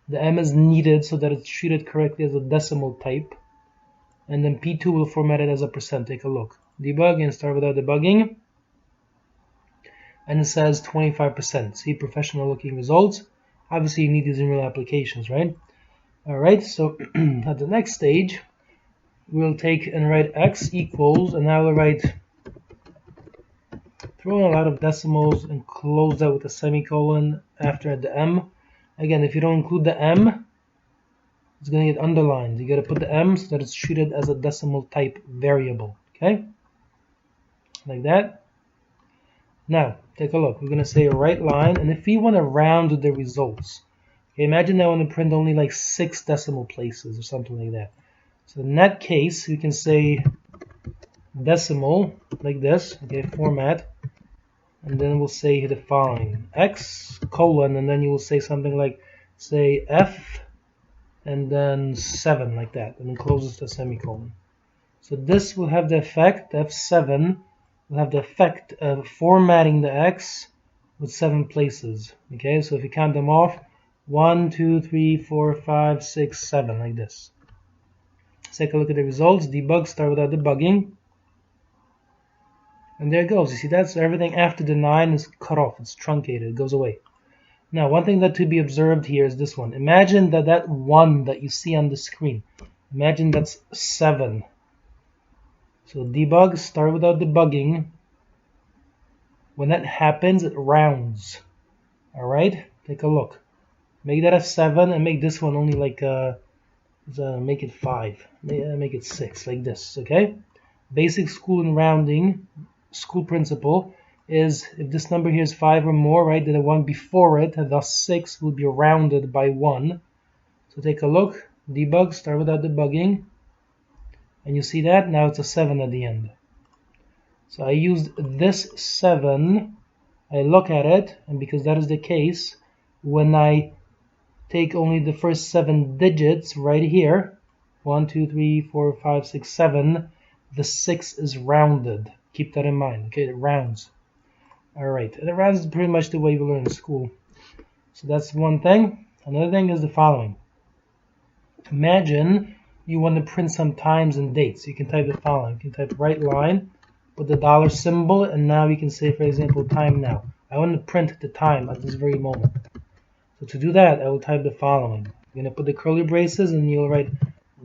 The m is needed so that it's treated correctly as a decimal type. And then P2 will format it as a percent. Take a look. Debug and start without debugging. And it says 25%. See, professional looking results. Obviously, you need these in real applications, right? Alright, so at the next stage, we'll take and write x equals, and now we'll write, throw in a lot of decimals and close that with a semicolon after the m. Again, if you don't include the m, it's going to get underlined. You got to put the m so that it's treated as a decimal type variable. Okay, like that. Now take a look. We're going to say a right line, and if we want to round the results, okay, imagine I want to print only like 6 decimal places or something like that. So in that case, we can say decimal like this. Okay, format. And then we'll say the following: x, colon, and then you will say something like, say, f, and then 7, like that, and then closes the semicolon. So this will have the effect, f7 will have the effect of formatting the x with 7 places. Okay, so if you count them off, 1, 2, 3, 4, 5, 6, 7, like this. Let's take a look at the results. Debug, start without debugging. And there it goes. You see, that's everything after the 9 is cut off. It's truncated. It goes away. Now, one thing that to be observed here is this one. Imagine that 1 that you see on the screen, imagine that's 7. So debug, start without debugging. When that happens, it rounds. Alright? Take a look. Make that a 7 and make this one only like, make it 5. Make it 6, like this. Okay? Basic school and rounding. School principle is if this number here is 5 or more, right, then the one before it, thus 6, will be rounded by 1. So take a look, debug, start without debugging, and you see that now it's a 7 at the end. So I used this 7, I look at it, and because that is the case, when I take only the first 7 digits right here, 1, 2, 3, 4, 5, 6, 7, the 6 is rounded. Keep that in mind. Okay, it rounds. Alright, and it rounds pretty much the way we learn in school. So that's one thing. Another thing is the following. Imagine you want to print some times and dates. You can type the following. You can type right line, put the dollar symbol, and now you can say, for example, time now. I want to print the time at this very moment. So to do that, I will type the following. You're going to put the curly braces and you'll write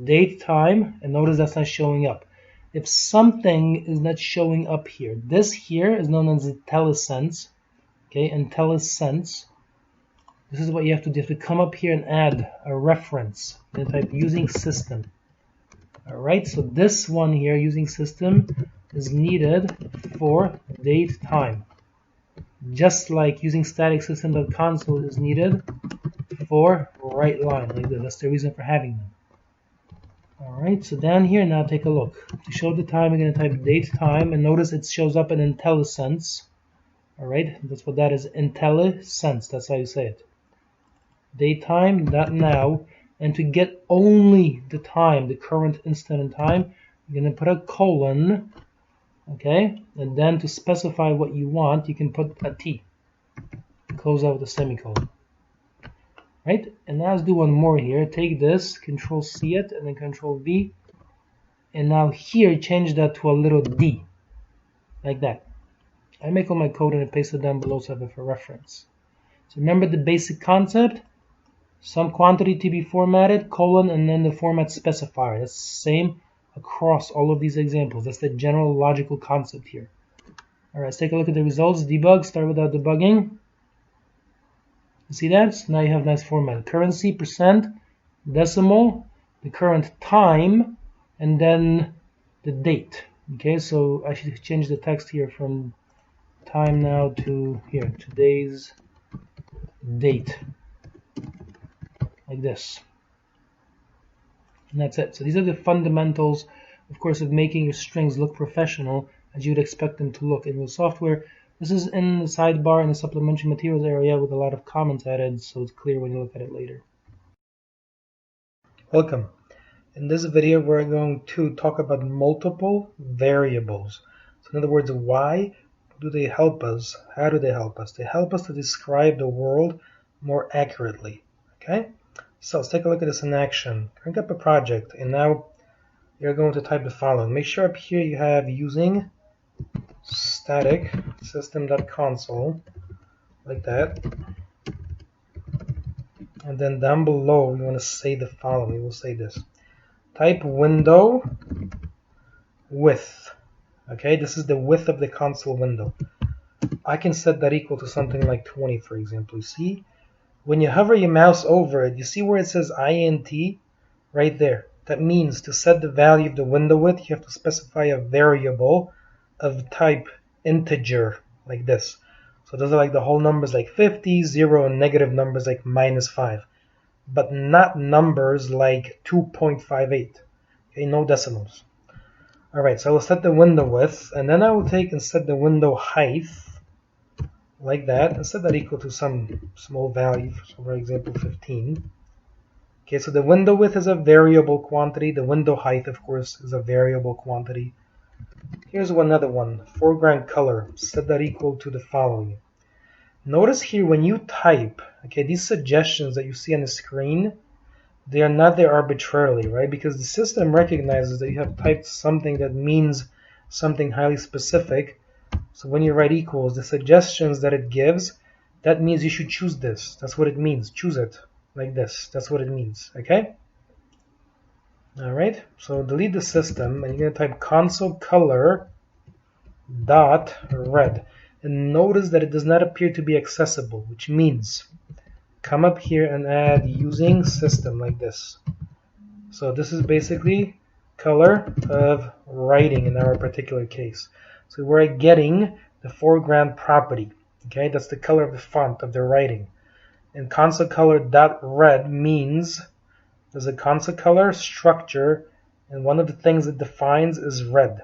date time, and notice that's not showing up. If something is not showing up here, this here is known as IntelliSense. Okay, IntelliSense. This is what you have to do. You have to come up here and add a reference. And type using system. Alright, so this one here, using system, is needed for date time. Just like using static system.console is needed for right line. Like that. That's the reason for having them. Alright, so down here now take a look. To show the time, we're going to type date time, and notice it shows up in IntelliSense. All right, that's what that is. IntelliSense. That's how you say it. Datetime.now, and to get only the time, the current instant in time, you're going to put a colon, okay? And then to specify what you want, you can put a T. Close out with a semicolon. Right? And now let's do one more here. Take this, Control C it, and then Control V. And now here, change that to a little d. Like that. I make all my code and I paste it down below so I have it for reference. So remember the basic concept? Some quantity to be formatted, colon, and then the format specifier. That's the same across all of these examples. That's the general logical concept here. All right, let's take a look at the results. Debug, start without debugging. You see that? So now you have nice format. Currency, percent, decimal, the current time, and then the date. Okay, so I should change the text here from time now to here, today's date. Like this. And that's it. So these are the fundamentals, of course, of making your strings look professional as you'd expect them to look in your software. This is in the sidebar in the supplementary materials area with a lot of comments added, so it's clear when you look at it later. Welcome. In this video, we're going to talk about multiple variables. So in other words, why do they help us? How do they help us? They help us to describe the world more accurately. Okay? So let's take a look at this in action. Crank up a project, and now you're going to type the following. Make sure up here you have using static system.console, like that. And then down below, we want to say the following. We will say this. Type window width. Okay, this is the width of the console window. I can set that equal to something like 20, for example. You see? When you hover your mouse over it, you see where it says int right there. That means to set the value of the window width, you have to specify a variable of type integer, like this. So those are like the whole numbers like 50, 0, and negative numbers like -5. But not numbers like 2.58. Okay, no decimals. Alright, so I will set the window width, and then I will take and set the window height, like that, and set that equal to some small value, so for example 15. Okay, so the window width is a variable quantity. The window height, of course, is a variable quantity. Here's another one, foreground color. Set that equal to the following. Notice here when you type, okay, these suggestions that you see on the screen, they are not there arbitrarily, right? Because the system recognizes that you have typed something that means something highly specific. So when you write equals, the suggestions that it gives, that means you should choose this. That's what it means. Choose it like this. That's what it means, okay? All right, so delete the system, and you're going to type console color dot red. And notice that it does not appear to be accessible, which means come up here and add using system like this. So this is basically color of writing in our particular case. So we're getting the foreground property. Okay, that's the color of the font of the writing. And console color dot red means there's a console color structure, and one of the things it defines is red.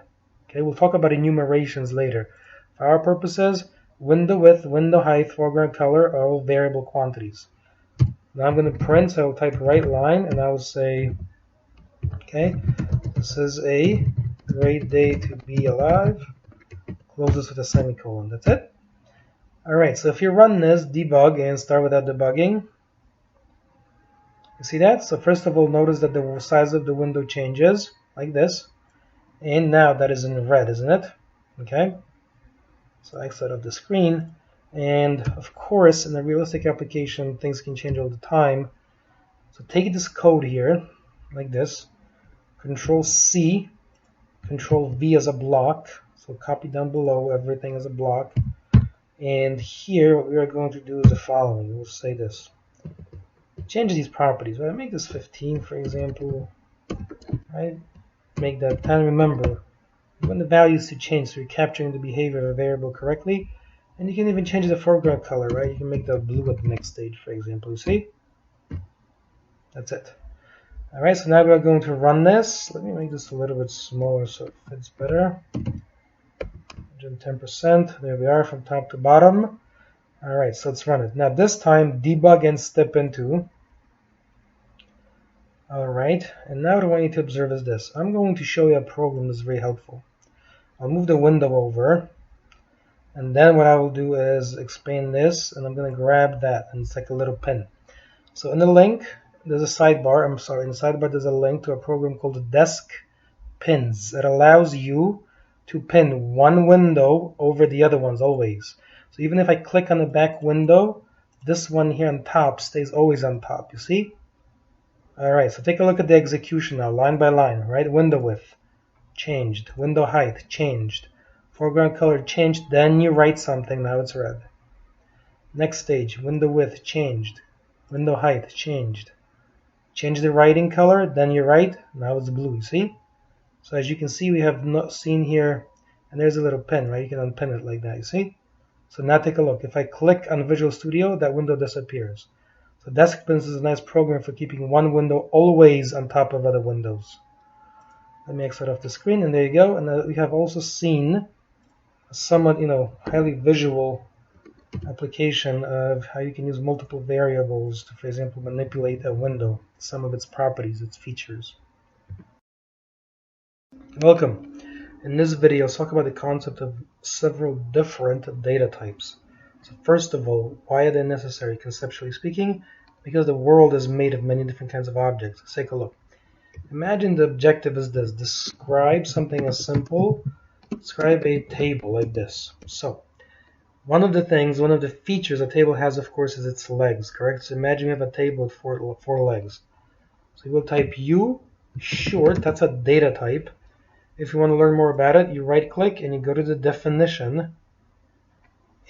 Okay, we'll talk about enumerations later. For our purposes, window width, window height, foreground color are all variable quantities. Now I'm going to print, so I'll type right line, and I will say, okay, this is a great day to be alive. Close this with a semicolon. That's it. Alright, so if you run this, debug, and start without debugging, you see that? So first of all, notice that the size of the window changes, like this. And now that is in red, isn't it? Okay. So I exit off the screen. And of course, in a realistic application, things can change all the time. So take this code here, like this. Control C, Control V as a block. So copy down below everything as a block. And here, what we are going to do is the following. We'll say this. Change these properties. Right? Make this 15, for example. Right? Make that 10. Remember, you want the values to change, so you're capturing the behavior of a variable correctly. And you can even change the foreground color, right? You can make that blue at the next stage, for example. You see? That's it. All right, so now we're going to run this. Let me make this a little bit smaller so it fits better. 110%. There we are from top to bottom. Alright, so let's run it. Now this time debug and step into. Alright, and now what I want you to observe is this. I'm going to show you a program that's very helpful. I'll move the window over, and then what I will do is expand this, and I'm going to grab that, and it's like a little pin. So in the link, there's a sidebar. In the sidebar there's a link to a program called Desk Pins. It allows you to pin one window over the other ones always. So even if I click on the back window, this one here on top stays always on top, you see? Alright, so take a look at the execution now, line by line, right? Window width, changed. Window height, changed. Foreground color, changed. Then you write something, now it's red. Next stage, window width, changed. Window height, changed. Change the writing color, then you write, now it's blue, you see? So as you can see, we have not seen here, and there's a little pin, right? You can unpin it like that, you see? So now take a look. If I click on Visual Studio, that window disappears. So Desk Pins is a nice program for keeping one window always on top of other windows. Let me exit off the screen, and there you go. And we have also seen a somewhat, highly visual application of how you can use multiple variables to, for example, manipulate a window, some of its properties, its features. Welcome. In this video, I'll talk about the concept of several different data types. So first of all, why are they necessary, conceptually speaking? Because the world is made of many different kinds of objects. Let's take a look. Imagine the objective is this. Describe something as simple. Describe a table like this. So one of the features a table has, of course, is its legs, correct? So imagine you have a table with four legs. So you will type U short, that's a data type. If you want to learn more about it, you right click and you go to the definition.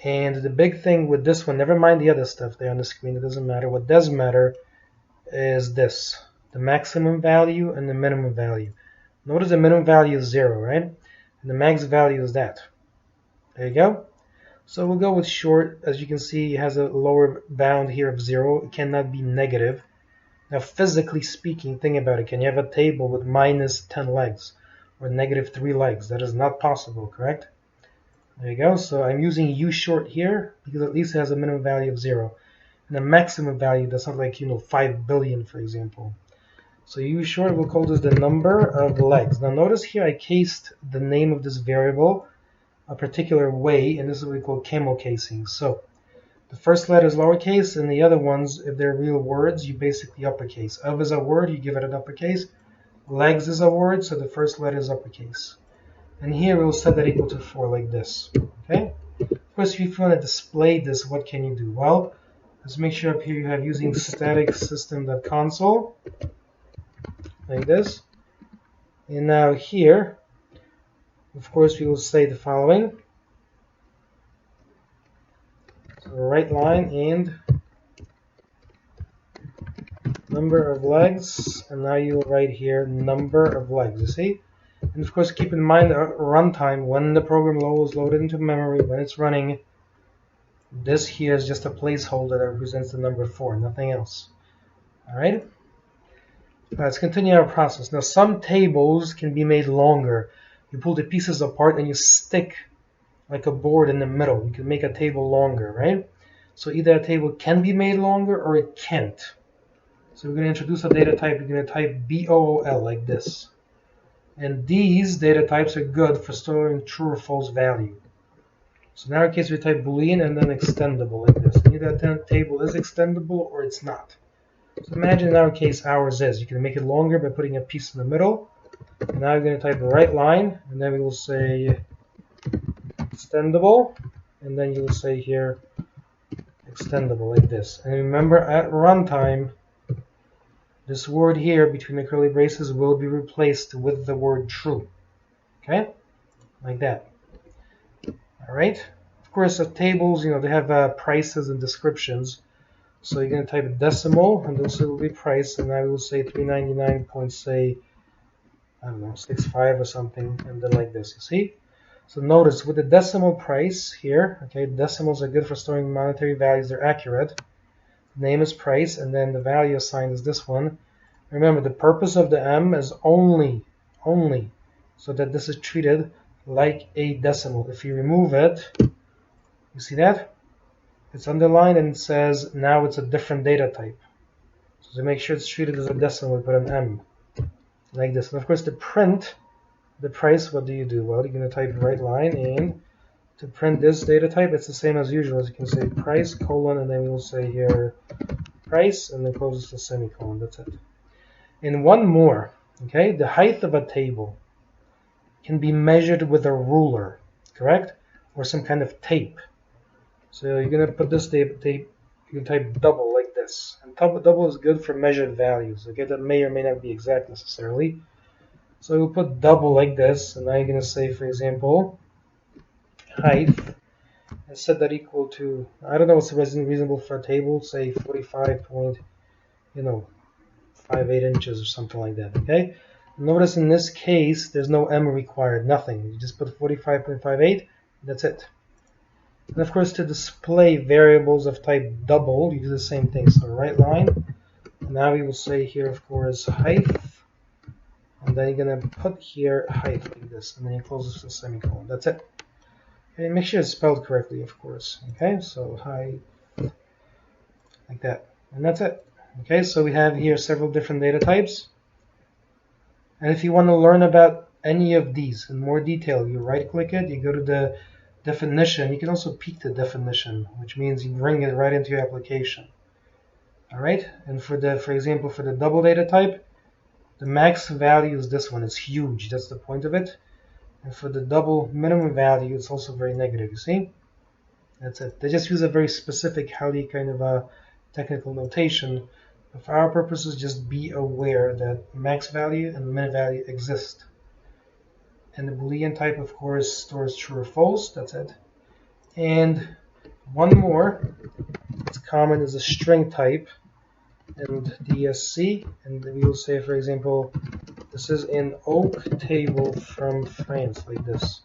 And the big thing with this one, never mind the other stuff there on the screen, it doesn't matter. What does matter is this, the maximum value and the minimum value. Notice the minimum value is 0, right? And the max value is that. There you go. So we'll go with short. As you can see, it has a lower bound here of 0. It cannot be negative. Now, physically speaking, think about it. Can you have a table with minus 10 legs or negative 3 legs? That is not possible, correct? There you go. So I'm using U short here because at least it has a minimum value of 0. And the maximum value, that's not like, 5 billion, for example. So U short, we'll call this the number of legs. Now notice here I cased the name of this variable a particular way, and this is what we call camel casing. So the first letter is lowercase, and the other ones, if they're real words, you basically uppercase. Of is a word, you give it an uppercase. Legs is a word, so the first letter is uppercase. And here we'll set that equal to 4 like this. Okay? Of course, if you want to display this, what can you do? Well, let's make sure up here you have using static system.console like this. And now here, of course, we will say the following. So right line and number of legs, and now you'll write here number of legs, you see? And of course, keep in mind the runtime, when the program is loaded into memory, when it's running, this here is just a placeholder that represents the number 4, nothing else. Alright? Let's continue our process. Now, some tables can be made longer. You pull the pieces apart and you stick like a board in the middle. You can make a table longer, right? So either a table can be made longer or it can't. So we're going to introduce a data type. We're going to type BOOL like this. And these data types are good for storing true or false value. So in our case, we type Boolean and then extendable like this. And either that table is extendable or it's not. So imagine in our case, ours is. You can make it longer by putting a piece in the middle. And now we're going to type the right line, and then we will say extendable, and then you will say here extendable like this. And remember, at runtime, this word here between the curly braces will be replaced with the word true. Okay? Like that. Alright? Of course, the tables, they have prices and descriptions. So you're going to type a decimal, and this will be price, and I will say 399. Say, I don't know, 65 or something, and then like this, you see? So notice, with the decimal price here, okay, decimals are good for storing monetary values, they're accurate. The name is price, and then the value assigned is this one. Remember, the purpose of the M is only so that this is treated like a decimal. If you remove it, you see that? It's underlined and it says now it's a different data type. So to make sure it's treated as a decimal, we put an M, like this. And of course to print the price, what do? Well, you're going to type right line, and to print this data type, it's the same as usual. As you can say price, colon, and then we'll say here price, and then closes the semicolon. That's it. And one more, okay? The height of a table can be measured with a ruler, correct? Or some kind of tape. So you're going to put this tape, you can type double like this. And double is good for measured values, okay? That may or may not be exact necessarily. So we'll put double like this, and now you're going to say, for example, height, and set that equal to, I don't know what's reasonable for a table, say 45.58 inches or something like that, okay? Notice in this case, there's no M required, nothing. You just put 45.58, that's it. And of course, to display variables of type double, you do the same thing. So right line, and now we will say here, of course, height, and then you're going to put here height like this, and then you close this with a semicolon. That's it. Okay, make sure it's spelled correctly, of course. Okay, so height, like that. And that's it. Okay, so we have here several different data types. And if you want to learn about any of these in more detail, you right-click it, you go to the definition. You can also peek the definition, which means you bring it right into your application. All right, and for example, for the double data type, the max value is this one. It's huge. That's the point of it. And for the double minimum value, it's also very negative. You see? That's it. They just use a very specific, highly kind of a technical notation. But for our purposes, just be aware that max value and min value exist. And the Boolean type, of course, stores true or false. That's it. And one more, it's common, is a string type and DSC. And we will say, for example, this is an oak table from France, like this.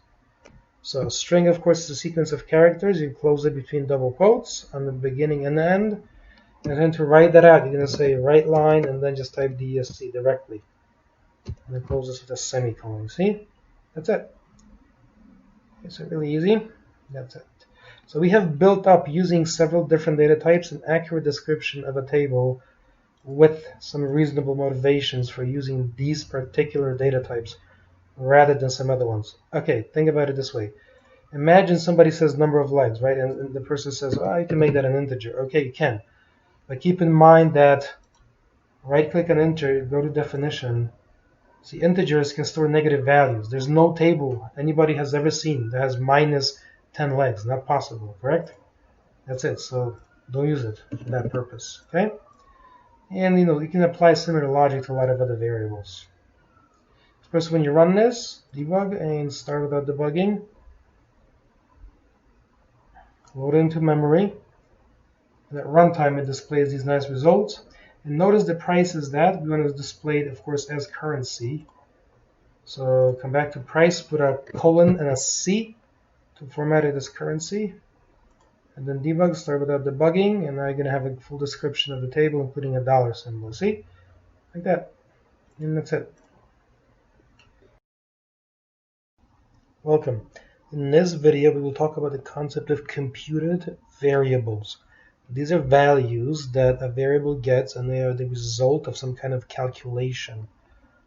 So string, of course, is a sequence of characters. You close it between double quotes on the beginning and the end. And then to write that out, you're going to say right line and then just type DSC directly. And then close this with a semicolon. See? That's it. It's really easy. That's it. So we have built up, using several different data types, an accurate description of a table with some reasonable motivations for using these particular data types rather than some other ones. Okay, think about it this way. Imagine somebody says number of legs, right? And the person says, oh, you can make that an integer. Okay, you can. But keep in mind that right-click on integer, go to definition. See, integers can store negative values. There's no table anybody has ever seen that has minus 10 legs. Not possible, correct? That's it. So don't use it for that purpose, okay? And you can apply similar logic to a lot of other variables. Of course, when you run this, debug and start without debugging, load into memory, and at runtime it displays these nice results. And notice the price is that we want to display it, of course, as currency. So come back to price, put a colon and a C to format it as currency. And then debug, start without debugging, and now you're going to have a full description of the table, including a dollar symbol. See? Like that. And that's it. Welcome. In this video, we will talk about the concept of computed variables. These are values that a variable gets, and they are the result of some kind of calculation.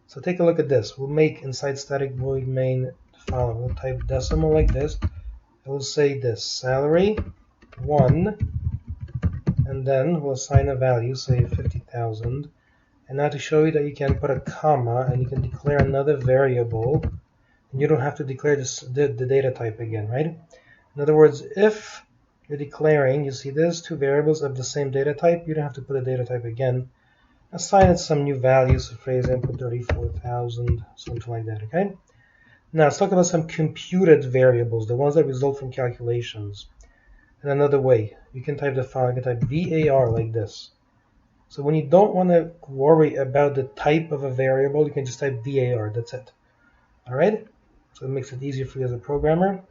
So take a look at this. We'll make inside static void main the following. We'll type decimal like this. I will say this, salary 1, and then we'll assign a value, say 50,000. And now to show you that you can put a comma and you can declare another variable, and you don't have to declare the data type again, right? In other words, if you're declaring, you see there's two variables of the same data type, you don't have to put a data type again. Assign it some new values, so for example 34,000, something like that, okay? Now let's talk about some computed variables, the ones that result from calculations. In another way, you can type the following, you can type VAR like this. So when you don't want to worry about the type of a variable, you can just type VAR, that's it. Alright? So it makes it easier for you as a programmer.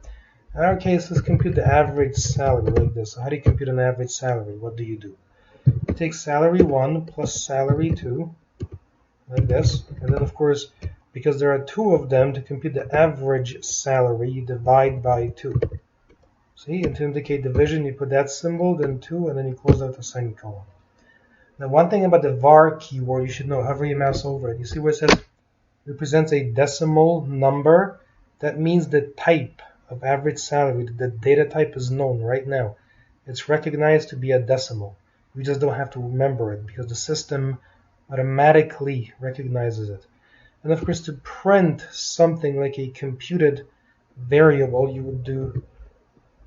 In our case, let's compute the average salary like this. So how do you compute an average salary? What do? You take salary 1 plus salary 2, like this. And then, of course, because there are 2 of them, to compute the average salary, you divide by 2. See, and to indicate division, you put that symbol, then 2, and then you close out the semicolon. Now, one thing about the var keyword you should know, hover your mouse over it. You see where it says represents a decimal number? That means the type of average salary, the data type is known right now. It's recognized to be a decimal. We just don't have to remember it because the system automatically recognizes it. And of course, to print something like a computed variable, you would do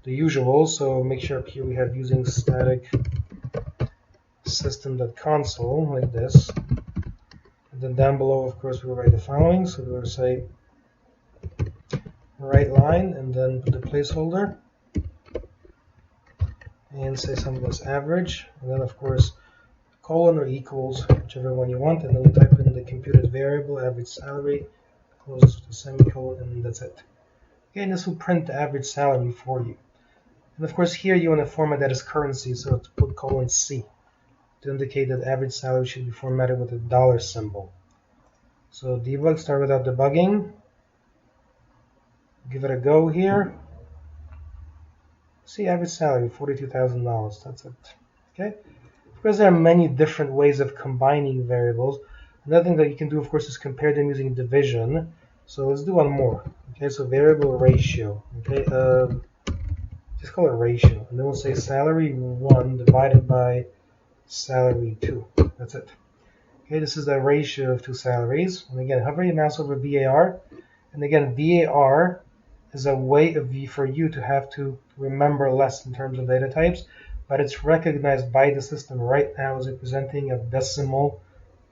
the usual. So make sure up here we have using static system.console like this. And then down below, of course, we'll write the following. So we'll say right line and then put the placeholder and say something that's average. And then, of course, colon or equals, whichever one you want. And then you type in the computed variable, average salary, close the semicolon, and that's it. Okay, and this will print the average salary for you. And of course, here you want to format that as currency, so to put $C to indicate that average salary should be formatted with a dollar symbol. So debug, start without debugging. Give it a go here. See, average salary, $42,000. That's it. Okay. Of course, there are many different ways of combining variables. Another thing that you can do, of course, is compare them using division. So let's do one more. Okay, so variable ratio. Okay, just call it ratio, and then we'll say salary 1 divided by salary 2. That's it. Okay, this is the ratio of 2 salaries. And again, hover your mouse over VAR. And again, VAR is a way for you to have to remember less in terms of data types, but it's recognized by the system right now as representing a decimal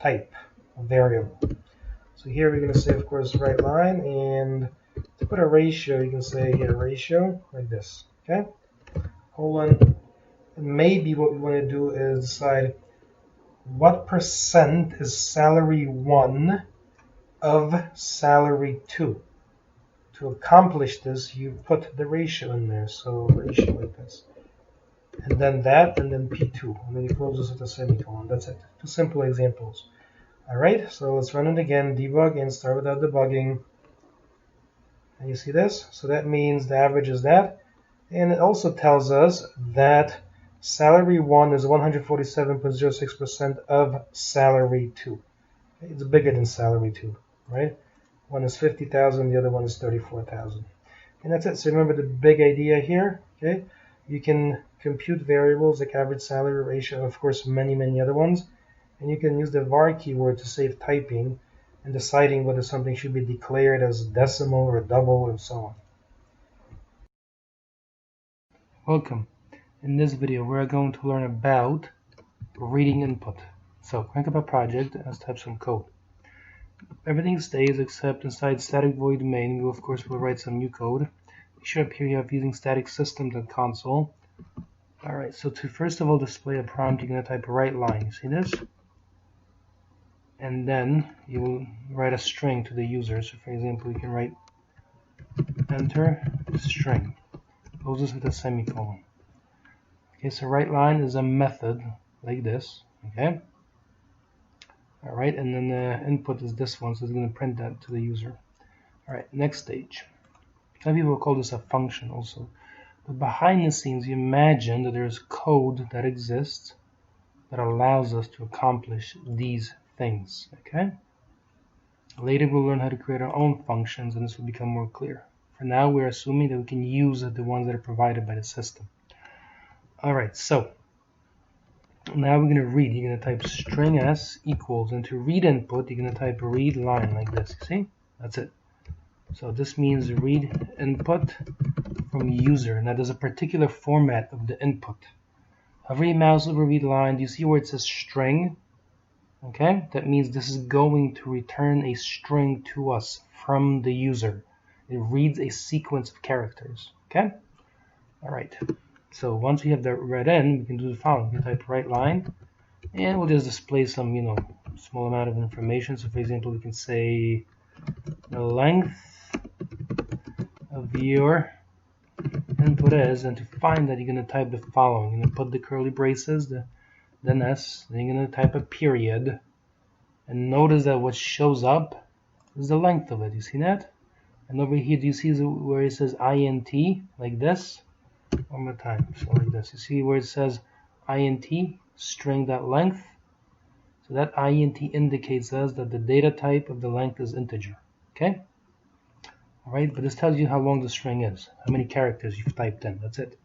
type of variable. So here we're going to say, of course, right line, and to put a ratio, you can say here ratio like this. Okay, colon. And maybe what we want to do is decide what percent is salary 1 of salary 2. To accomplish this, you put the ratio in there. So ratio like this. And then that, and then P2. And then you close this with a semicolon. That's it. 2 simple examples. All right, so let's run it again. Debug and start without debugging. And you see this? So that means the average is that. And it also tells us that salary 1 is 147.06% of salary 2. It's bigger than salary 2, right? One is 50,000, the other one is 34,000. And that's it. So remember the big idea here, okay? You can compute variables like average salary, ratio, and of course many other ones. And you can use the var keyword to save typing and deciding whether something should be declared as decimal or double and so on. Welcome. In this video, we're going to learn about reading input. So crank up a project and let's type some code. Everything stays except inside static void main. We of course will write some new code. Make sure up here you have using static system.console. Alright, so to first of all display a prompt, you're going to type right line. You see this? And then you will write a string to the user. So for example, you can write enter string. Close this with a semicolon. Okay, so right line is a method like this. Okay. Alright, and then the input is this one, so it's going to print that to the user. Alright, next stage. Some people call this a function also. But behind the scenes, you imagine that there's code that exists that allows us to accomplish these things. Okay. Later we'll learn how to create our own functions, and this will become more clear. For now, we're assuming that we can use the ones that are provided by the system. Alright, so now we're going to read. You're going to type string s equals, and to read input, you're going to type read line like this. You see? That's it. So this means read input from user. Now there's a particular format of the input. Hover your mouse over read line. Do you see where it says string? Okay, that means this is going to return a string to us from the user. It reads a sequence of characters. Okay? Alright. So once we have that read in, we can do the following. We can type right line, and we'll just display some, small amount of information. So for example, we can say the length of your input is, and to find that, you're going to type the following. You're going to put the curly braces, then you're going to type a period, and notice that what shows up This is the length of it. You see that? And over here, do you see where it says int like this? One more time. So like this. You see where it says int string.length? So that int indicates us that the data type of the length is integer. Okay? Alright, but this tells you how long the string is, how many characters you've typed in. That's it.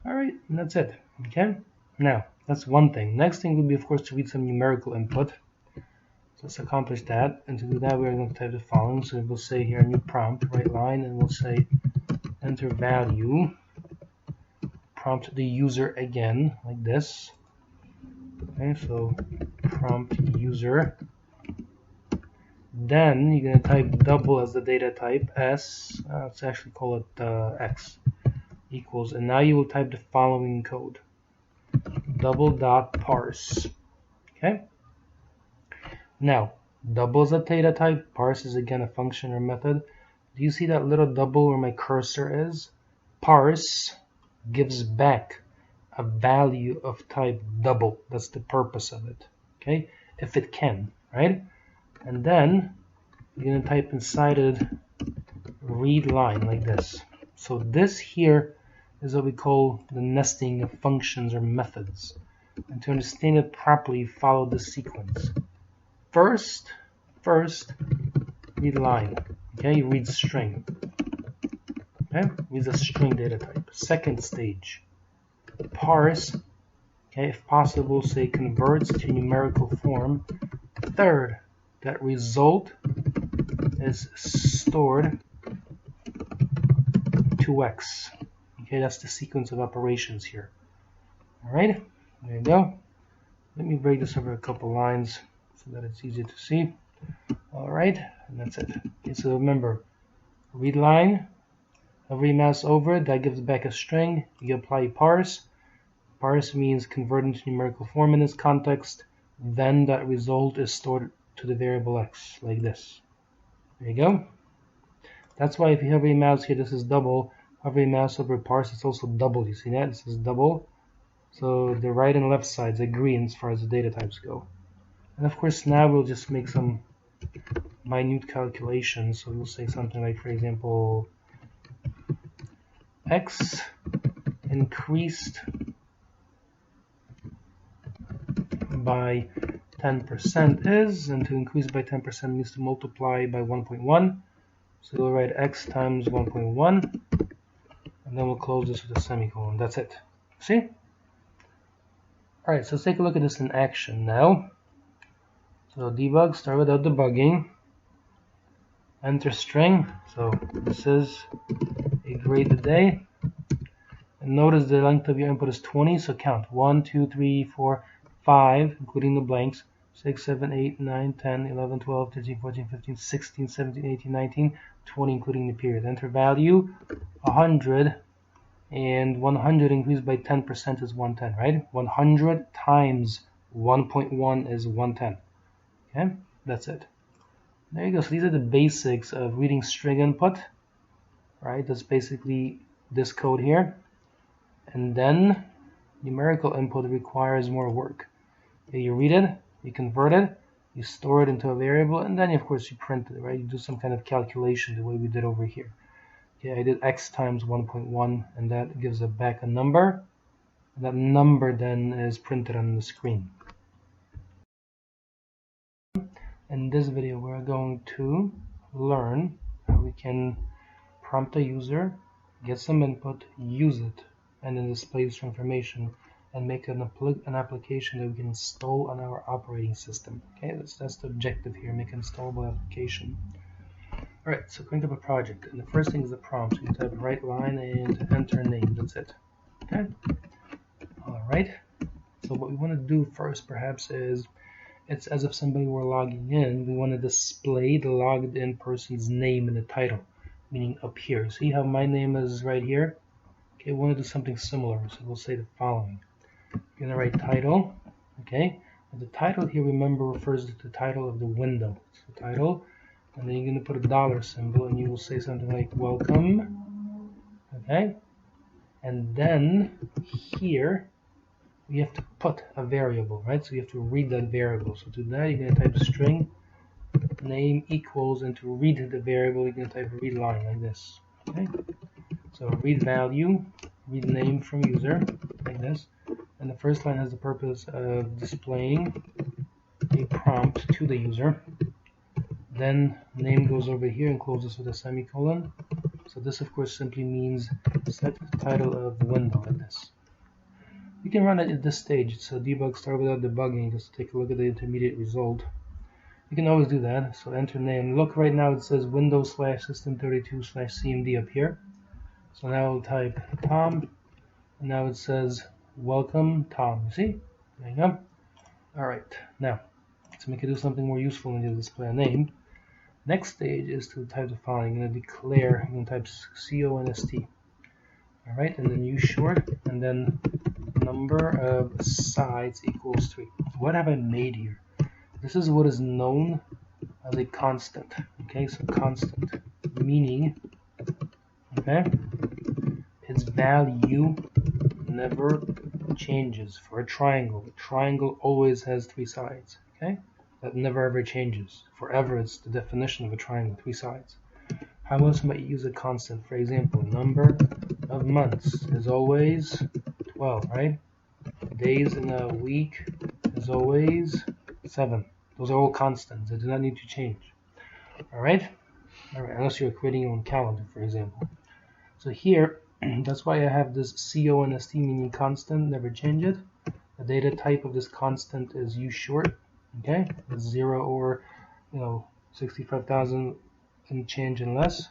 Alright, and that's it. Okay? Now, that's one thing. Next thing would be, of course, to read some numerical input. So let's accomplish that. And to do that, we're going to type the following. So we'll say here, new prompt, right line, and we'll say enter value. Prompt the user again, like this. Okay, so prompt user. Then you're going to type double as the data type, s, let's actually call it x, equals, and now you will type the following code. Double dot parse. Okay? Now, double is a data type, parse is again a function or method. Do you see that little double where my cursor is? Parse gives back a value of type double. That's the purpose of it. Okay? If it can, right? And then you're going to type inside it read line like this. So this here is what we call the nesting of functions or methods. And to understand it properly, follow this sequence. First read line. Okay, you read string. Okay, reads a string data type. Second stage, parse. Okay, if possible, say converts to numerical form. Third, that result is stored to x. Okay, that's the sequence of operations here. Alright, there you go. Let me break this over a couple lines so that it's easy to see. Alright, and that's it. Okay, so remember, read line, hover your mouse over it, that gives back a string. You apply parse. Parse means convert into numerical form in this context. Then that result is stored to the variable x, like this. There you go. That's why if you hover your mouse here, this is double. Hover your mouse over parse, it's also double. You see that? This is double. So the right and left sides agree as far as the data types go. And of course, now we'll just make some minute calculations. So we'll say something like, for example, x increased by 10% is, and to increase by 10% means to multiply by 1.1. So we'll write x times 1.1, and then we'll close this with a semicolon. That's it. See? Alright, so let's take a look at this in action now. So debug, start without debugging. Enter string. So this is a grade day. And notice the length of your input is 20, so count 1, 2, 3, 4, 5, including the blanks, 6, 7, 8, 9, 10, 11, 12, 13, 14, 15, 16, 17, 18, 19, 20, including the period. Enter value, 100, and 100 increased by 10% is 110, right? 100 times 1.1 is 110. Okay, that's it. There you go. So these are the basics of reading string input, right? That's basically this code here. And then numerical input requires more work. Okay, you read it, you convert it, you store it into a variable, and then of course you print it, right? You do some kind of calculation the way we did over here. Okay, I did x times 1.1, and that gives it back a number. And that number then is printed on the screen. In this video, we're going to learn how we can prompt a user, get some input, use it, and then display this information and make an application that we can install on our operating system. Okay, that's the objective here, make an installable application. Alright, so crank up a project, and the first thing is the prompt. So you type right line and enter name, that's it. Okay? Alright, so what we want to do first perhaps is, it's as if somebody were logging in, we want to display the logged in person's name in the title, meaning up here. See how my name is right here? Okay, we want to do something similar, so we'll say the following. You're going to write title, okay? And the title here, remember, refers to the title of the window. So title, and then you're going to put a dollar symbol, and you will say something like welcome, okay? And then here, we have to put a variable, right? So you have to read that variable. So to that, you're going to type string name equals, and to read the variable, you can type read line like this. Okay. So read value, read name from user like this, and the first line has the purpose of displaying a prompt to the user. Then name goes over here and closes with a semicolon. So this of course simply means set title of the window like this. You can run it at this stage. So debug start without debugging, just take a look at the intermediate result. You can always do that. So enter name. Look, right now it says Windows/System32/CMD up here. So now I'll type Tom, and now it says welcome Tom. You see? There you go. Alright, now to make it do something more useful when you display a name, next stage is to type the following. You're going to declare, you're going to type const. Alright, and then use short, and then number of sides equals 3. What have I made here? This is what is known as a constant. Okay, so constant, meaning, okay, its value never changes. For a triangle always has 3 sides. Okay, that never ever changes. Forever, it's the definition of a triangle, 3 sides. How else might you use a constant? For example, number of months is always 12, right? Days in a week is always 7. Those are all constants. They do not need to change. Alright? Alright, unless you're creating your own calendar, for example. So here, that's why I have this const, meaning constant, never change it. The data type of this constant is use short. Okay? It's 0 or 65,000 and change and less.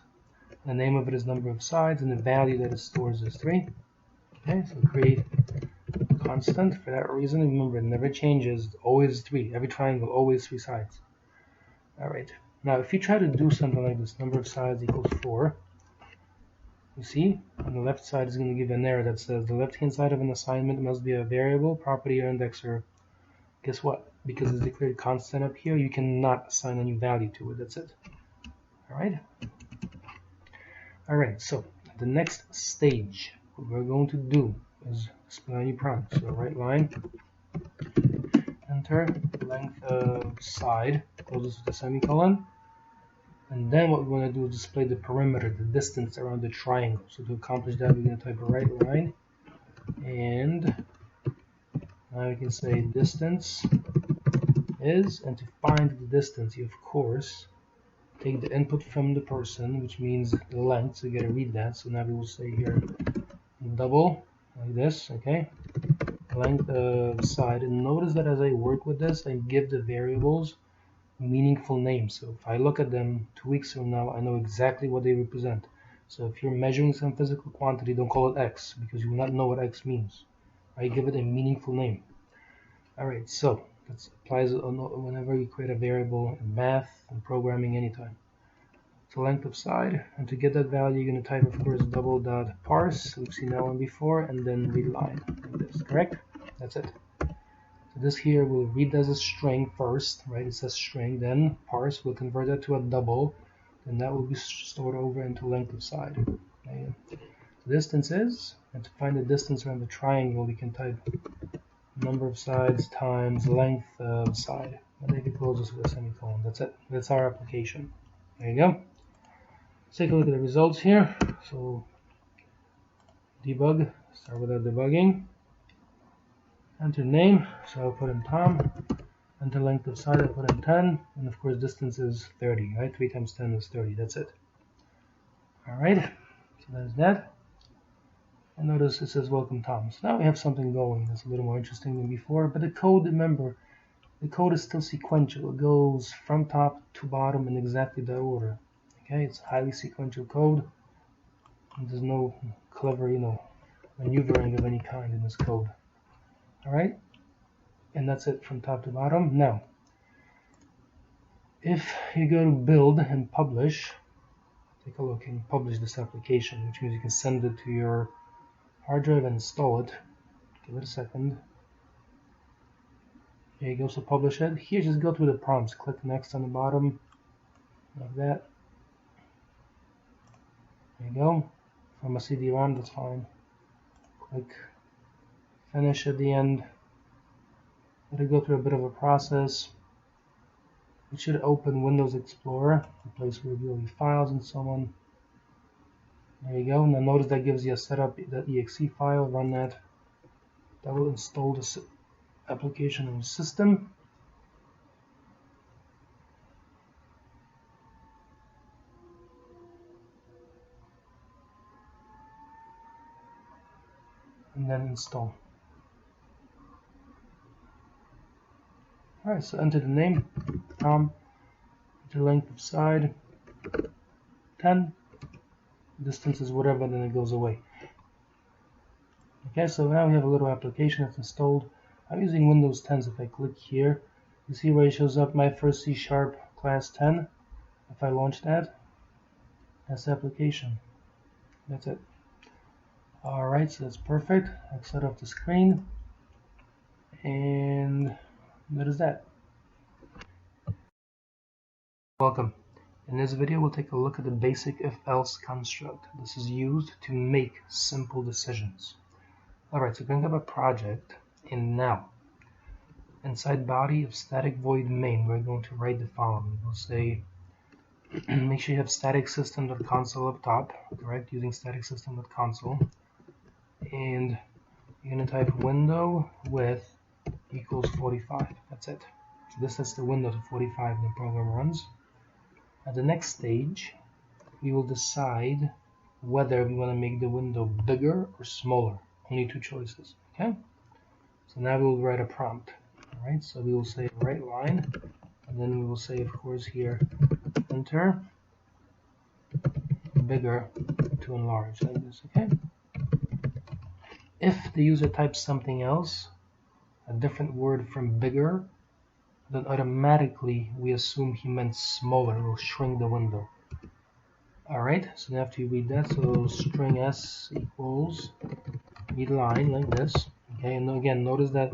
The name of it is number of sides, and the value that it stores is 3. Okay, so create constant for that reason. Remember, it never changes, always 3. Every triangle, always 3 sides. Alright, now if you try to do something like this, number of sides equals 4, you see, on the left side is going to give an error that says the left-hand side of an assignment must be a variable, property, or indexer. Guess what? Because it's declared constant up here, you cannot assign any value to it. That's it. Alright? Alright, so the next stage, what we're going to do is display a new prompt. So right line, enter length of side, closes with a semicolon, and then what we're going to do is display the perimeter, the distance around the triangle. So to accomplish that, we're going to type a right line, and now we can say distance is, and to find the distance, you of course take the input from the person, which means the length, so you got to read that. So now we will say here double like this, okay, length of side, and notice that as I work with this, I give the variables meaningful names. So if I look at them 2 weeks from now, I know exactly what they represent. So if you're measuring some physical quantity, don't call it x, because you will not know what x means. I give it a meaningful name. Alright, so that applies whenever you create a variable in math and programming anytime. So length of side, and to get that value, you're going to type, of course, double dot parse, we've seen that one before, and then read line like this, correct? That's it. So this here will read as a string first, right? It says string, then parse will convert that to a double, then that will be stored over into length of side. Okay. So distance is, and to find the distance around the triangle, we can type number of sides times length of side. And then it closes with a semicolon. That's it. That's our application. There you go. Let's take a look at the results here. So debug, start without debugging. Enter name, so I'll put in Tom. Enter length of side, I'll put in 10. And of course distance is 30, right? 3 times 10 is 30, that's it. Alright, so there's that. And notice it says welcome Tom. So now we have something going that's a little more interesting than before, but the code, remember, the code is still sequential. It goes from top to bottom in exactly that order. Okay, it's highly sequential code. And there's no clever, maneuvering of any kind in this code. Alright? And that's it from top to bottom. Now, if you go to build and publish, take a look and publish this application, which means you can send it to your hard drive and install it. Give it a second. Here you go, so publish it. Here, just go through the prompts. Click next on the bottom, like that. There you go. From a CD-ROM, that's fine. Click finish at the end. Let it go through a bit of a process. it should open Windows Explorer, the place where you view files and so on. There you go. Now notice that gives you a setup, the exe file, run that. That will install this application in the system. And then install. Alright, so enter the name, Tom, the length of side, 10, distance is whatever, then it goes away. Okay, so now we have a little application that's installed. I'm using Windows 10, so if I click here, you see where it shows up my first C# class 10. If I launch that, that's the application. That's it. Alright, so that's perfect. I'll set up the screen, and that is that. Welcome. In this video, we'll take a look at the basic if-else construct. This is used to make simple decisions. Alright, so bring up a project, and now, inside body of static void main, we're going to write the following. We'll say, make sure you have static system.console up top, correct, using static system.console. And you're going to type window width equals 45. That's it. So this sets the window to 45 and the program runs. At the next stage, we will decide whether we want to make the window bigger or smaller. Only two choices. Okay? So now we will write a prompt. Alright, so we will say write line, and then we will say, of course, here enter bigger to enlarge, like this. Okay? If the user types something else, a different word from bigger, then automatically we assume he meant smaller. We'll shrink the window. Alright, so now after you read that, so string s equals read line like this. Okay, and again, notice that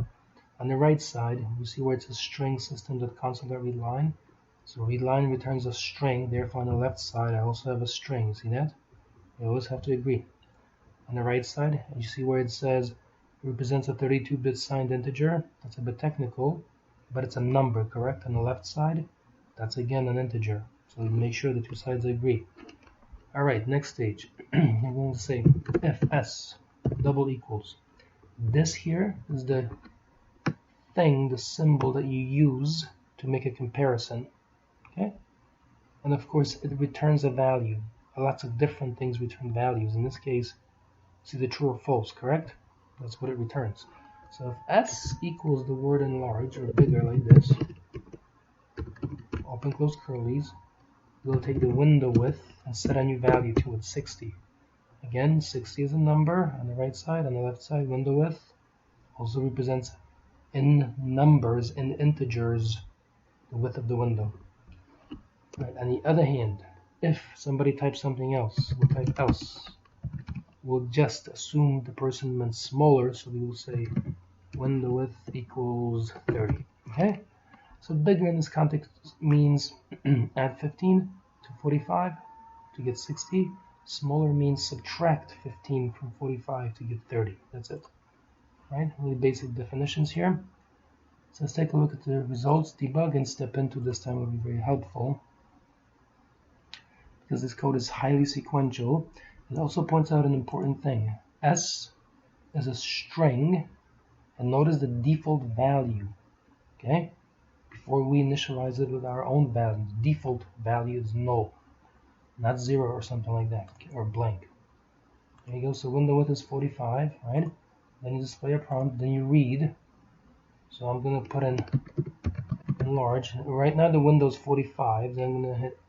on the right side, you see where it says string system.console.readline. So readline returns a string, therefore on the left side I also have a string. See that? You always have to agree. On the right side, you see where it says it represents a 32-bit signed integer. That's a bit technical, but it's a number, correct? On the left side, that's again an integer. So make sure the two sides agree. Alright, next stage. We're going to say if s double equals. This here is the thing, the symbol that you use to make a comparison. Okay? And of course, it returns a value. Lots of different things return values. In this case, it's either true or false, correct? That's what it returns. So if s equals the word enlarge or bigger like this, open close curlies, we'll take the window width and set a new value to it, 60. Again, 60 is a number on the right side. On the left side, window width also represents in numbers, in integers, the width of the window. Right. On the other hand, if somebody types something else, we'll type else. We'll just assume the person meant smaller, so we will say window width equals 30. Okay? So bigger in this context means add 15 to 45 to get 60. Smaller means subtract 15 from 45 to get 30. That's it. Right? Really basic definitions here. So let's take a look at the results, debug, and step into this time will be very helpful because this code is highly sequential. It also points out an important thing. S is a string, and notice the default value. Okay? Before we initialize it with our own values, default value is null, not 0 or something like that, or blank. There you go. So window width is 45, right? Then you display a prompt, then you read. So I'm going to put in enlarge. Right now the window is 45, then I'm going to hit.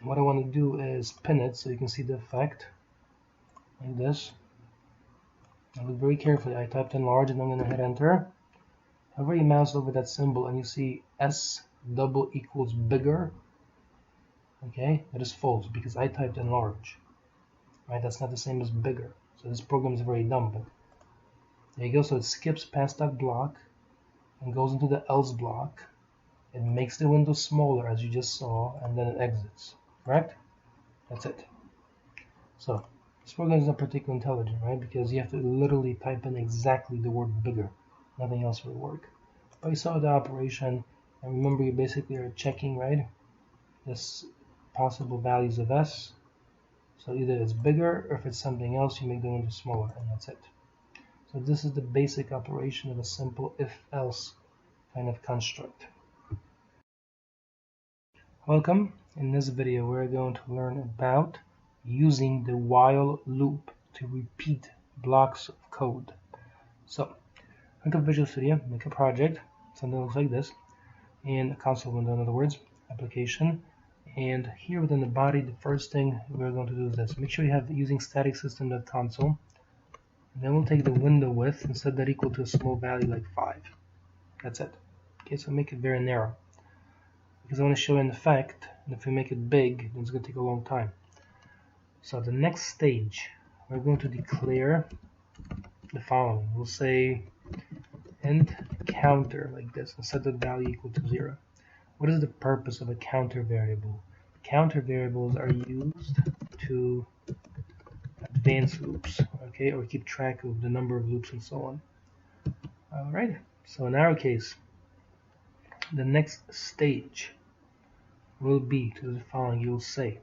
What I want to do is pin it so you can see the effect, like this. Now look very carefully. I typed enlarge and I'm going to hit enter. Hover your mouse over that symbol and you see s double equals bigger. Okay, that is false because I typed enlarge. Right, that's not the same as bigger. So this program is very dumb. But there you go. So it skips past that block and goes into the else block. It makes the window smaller as you just saw, and then it exits. Correct? That's it. So this program is not particularly intelligent, right? Because you have to literally type in exactly the word bigger. Nothing else will work. But you saw the operation. And remember, you basically are checking, right, this possible values of s. So either it's bigger, or if it's something else, you make the window smaller, and that's it. So this is the basic operation of a simple if-else kind of construct. Welcome. In this video, we're going to learn about using the while loop to repeat blocks of code. So, think of Visual Studio, make a project, something that looks like this, and a console window, in other words, application. And here within the body, the first thing we're going to do is this. Make sure you have using static system.console. And then we'll take the window width and set that equal to a small value like 5. That's it. Okay, so make it very narrow. Because I want to show an effect, and if we make it big, then it's going to take a long time. So the next stage, we're going to declare the following. We'll say int counter like this and set the value equal to 0. What is the purpose of a counter variable? Counter variables are used to advance loops, okay, or keep track of the number of loops and so on. Alright, so in our case, the next stage will be to the following. You'll say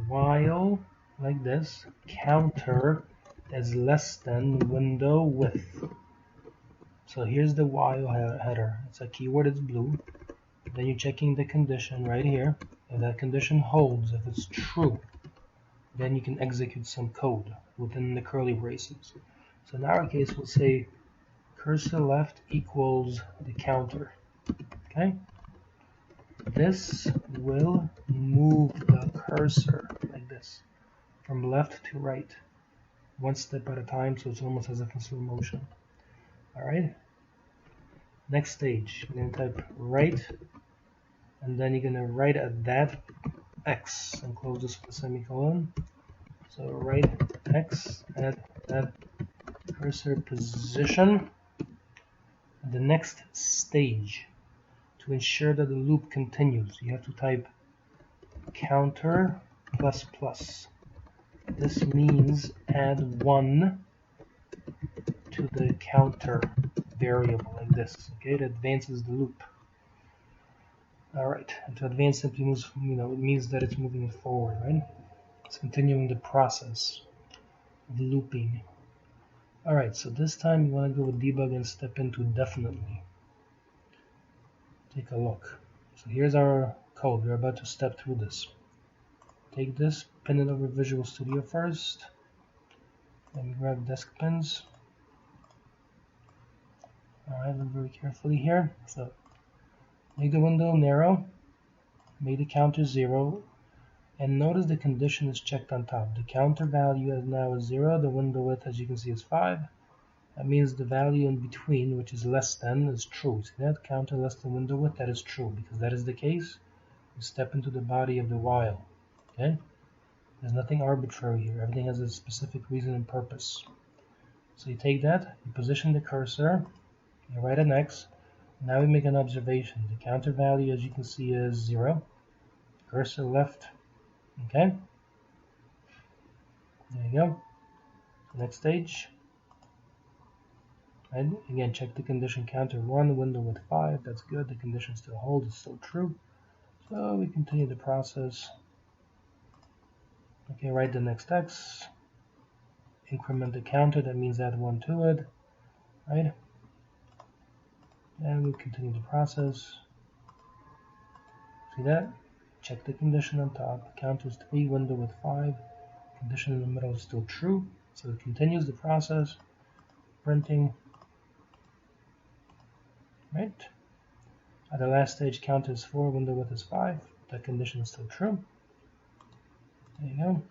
while like this, counter is less than window width. So here's the while header. It's a keyword, it's blue. Then you're checking the condition right here. If that condition holds, if it's true, then you can execute some code within the curly braces. So in our case, we'll say cursor left equals the counter. Okay? This will move the cursor like this from left to right, one step at a time, so it's almost as if in slow motion. Alright? Next stage, you're going to type right, and then you're going to write at that x and close this with a semicolon. So write x at that cursor position. And the next stage, to ensure that the loop continues, you have to type counter plus plus. This means add 1 to the counter variable like this. Okay, it advances the loop. Alright, and to advance simply moves, it means that it's moving it forward, right? It's continuing the process of looping. Alright, so this time you want to go with debug and step into definitely. Take a look. So here's our code. We're about to step through this. Take this, pin it over Visual Studio first. Then grab desk pins. Alright, look very carefully here. So make the window narrow, make the counter 0, and notice the condition is checked on top. The counter value is now 0, the window width, as you can see, is 5. That means the value in between, which is less than, is true. See that? Counter less than window width, that is true. Because that is the case, you step into the body of the while. Okay? There's nothing arbitrary here. Everything has a specific reason and purpose. So you take that, you position the cursor, you write an X. Now we make an observation. The counter value, as you can see, is 0. Cursor left. Okay? There you go. Next stage. And again, check the condition counter 1, window width 5. That's good. The condition still holds. It's still true. So we continue the process. Okay, write the next X. Increment the counter. That means add 1 to it. Right? And we continue the process. See that? Check the condition on top. Counter is 3, window with 5. Condition in the middle is still true. So it continues the process. Printing. Right? At the last stage, counter is 4, window width is 5. That condition is still true. There you go.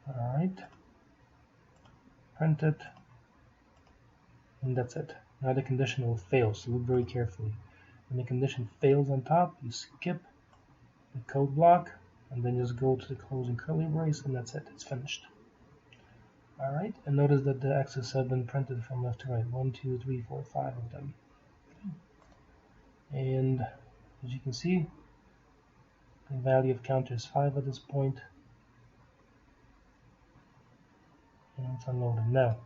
Alright. Print it. And that's it. Now the condition will fail, so look very carefully. When the condition fails on top, you skip the code block, and then just go to the closing curly brace, and that's it. It's finished. Alright, and notice that the X's have been printed from left to right. 1, 2, 3, 4, 5 of them. Okay. And as you can see, the value of counter is 5 at this point. And it's unloaded now.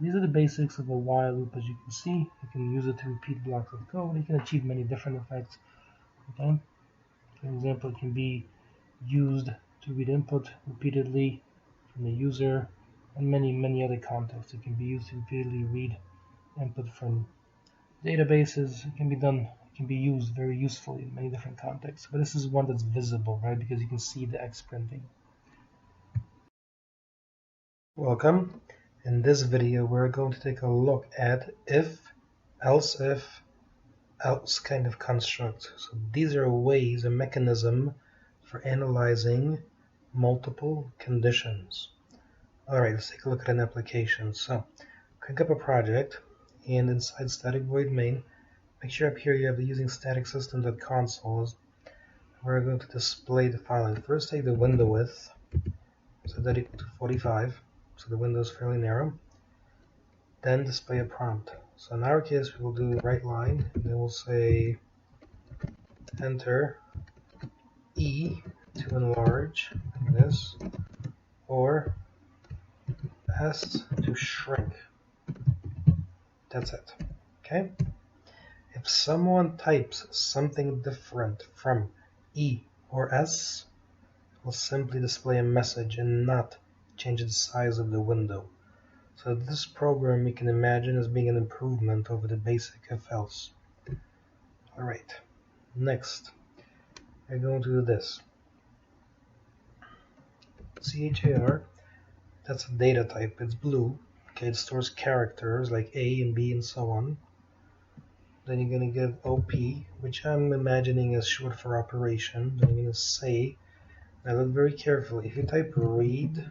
These are the basics of a while loop. As you can see, you can use it to repeat blocks of code. You can achieve many different effects. Okay. For example, it can be used to read input repeatedly from the user, and many other contexts. It can be used to repeatedly read input from databases. It can be used very usefully in many different contexts. But this is one that's visible, right? Because you can see the X printing. Welcome. In this video, we're going to take a look at if, else kind of constructs. So these are ways, a mechanism for analyzing multiple conditions. Alright, let's take a look at an application. So, crank up a project, and inside static void main, make sure up here you have the using static system.console. We're going to display the following. First, take the window width, set that equal to 45, so the window is fairly narrow. Then display a prompt. So in our case, we will do right line, and then we'll say enter E to enlarge, like this, or S to shrink. That's it. Okay? If someone types something different from E or S, we'll simply display a message and not change the size of the window. So this program you can imagine as being an improvement over the basic if-else. Alright, next we're going to do this. CHAR, that's a data type, it's blue. Okay, it stores characters like A and B and so on. Then you're going to give OP, which I'm imagining is short for operation. Then you're going to say, now look very carefully, if you type read,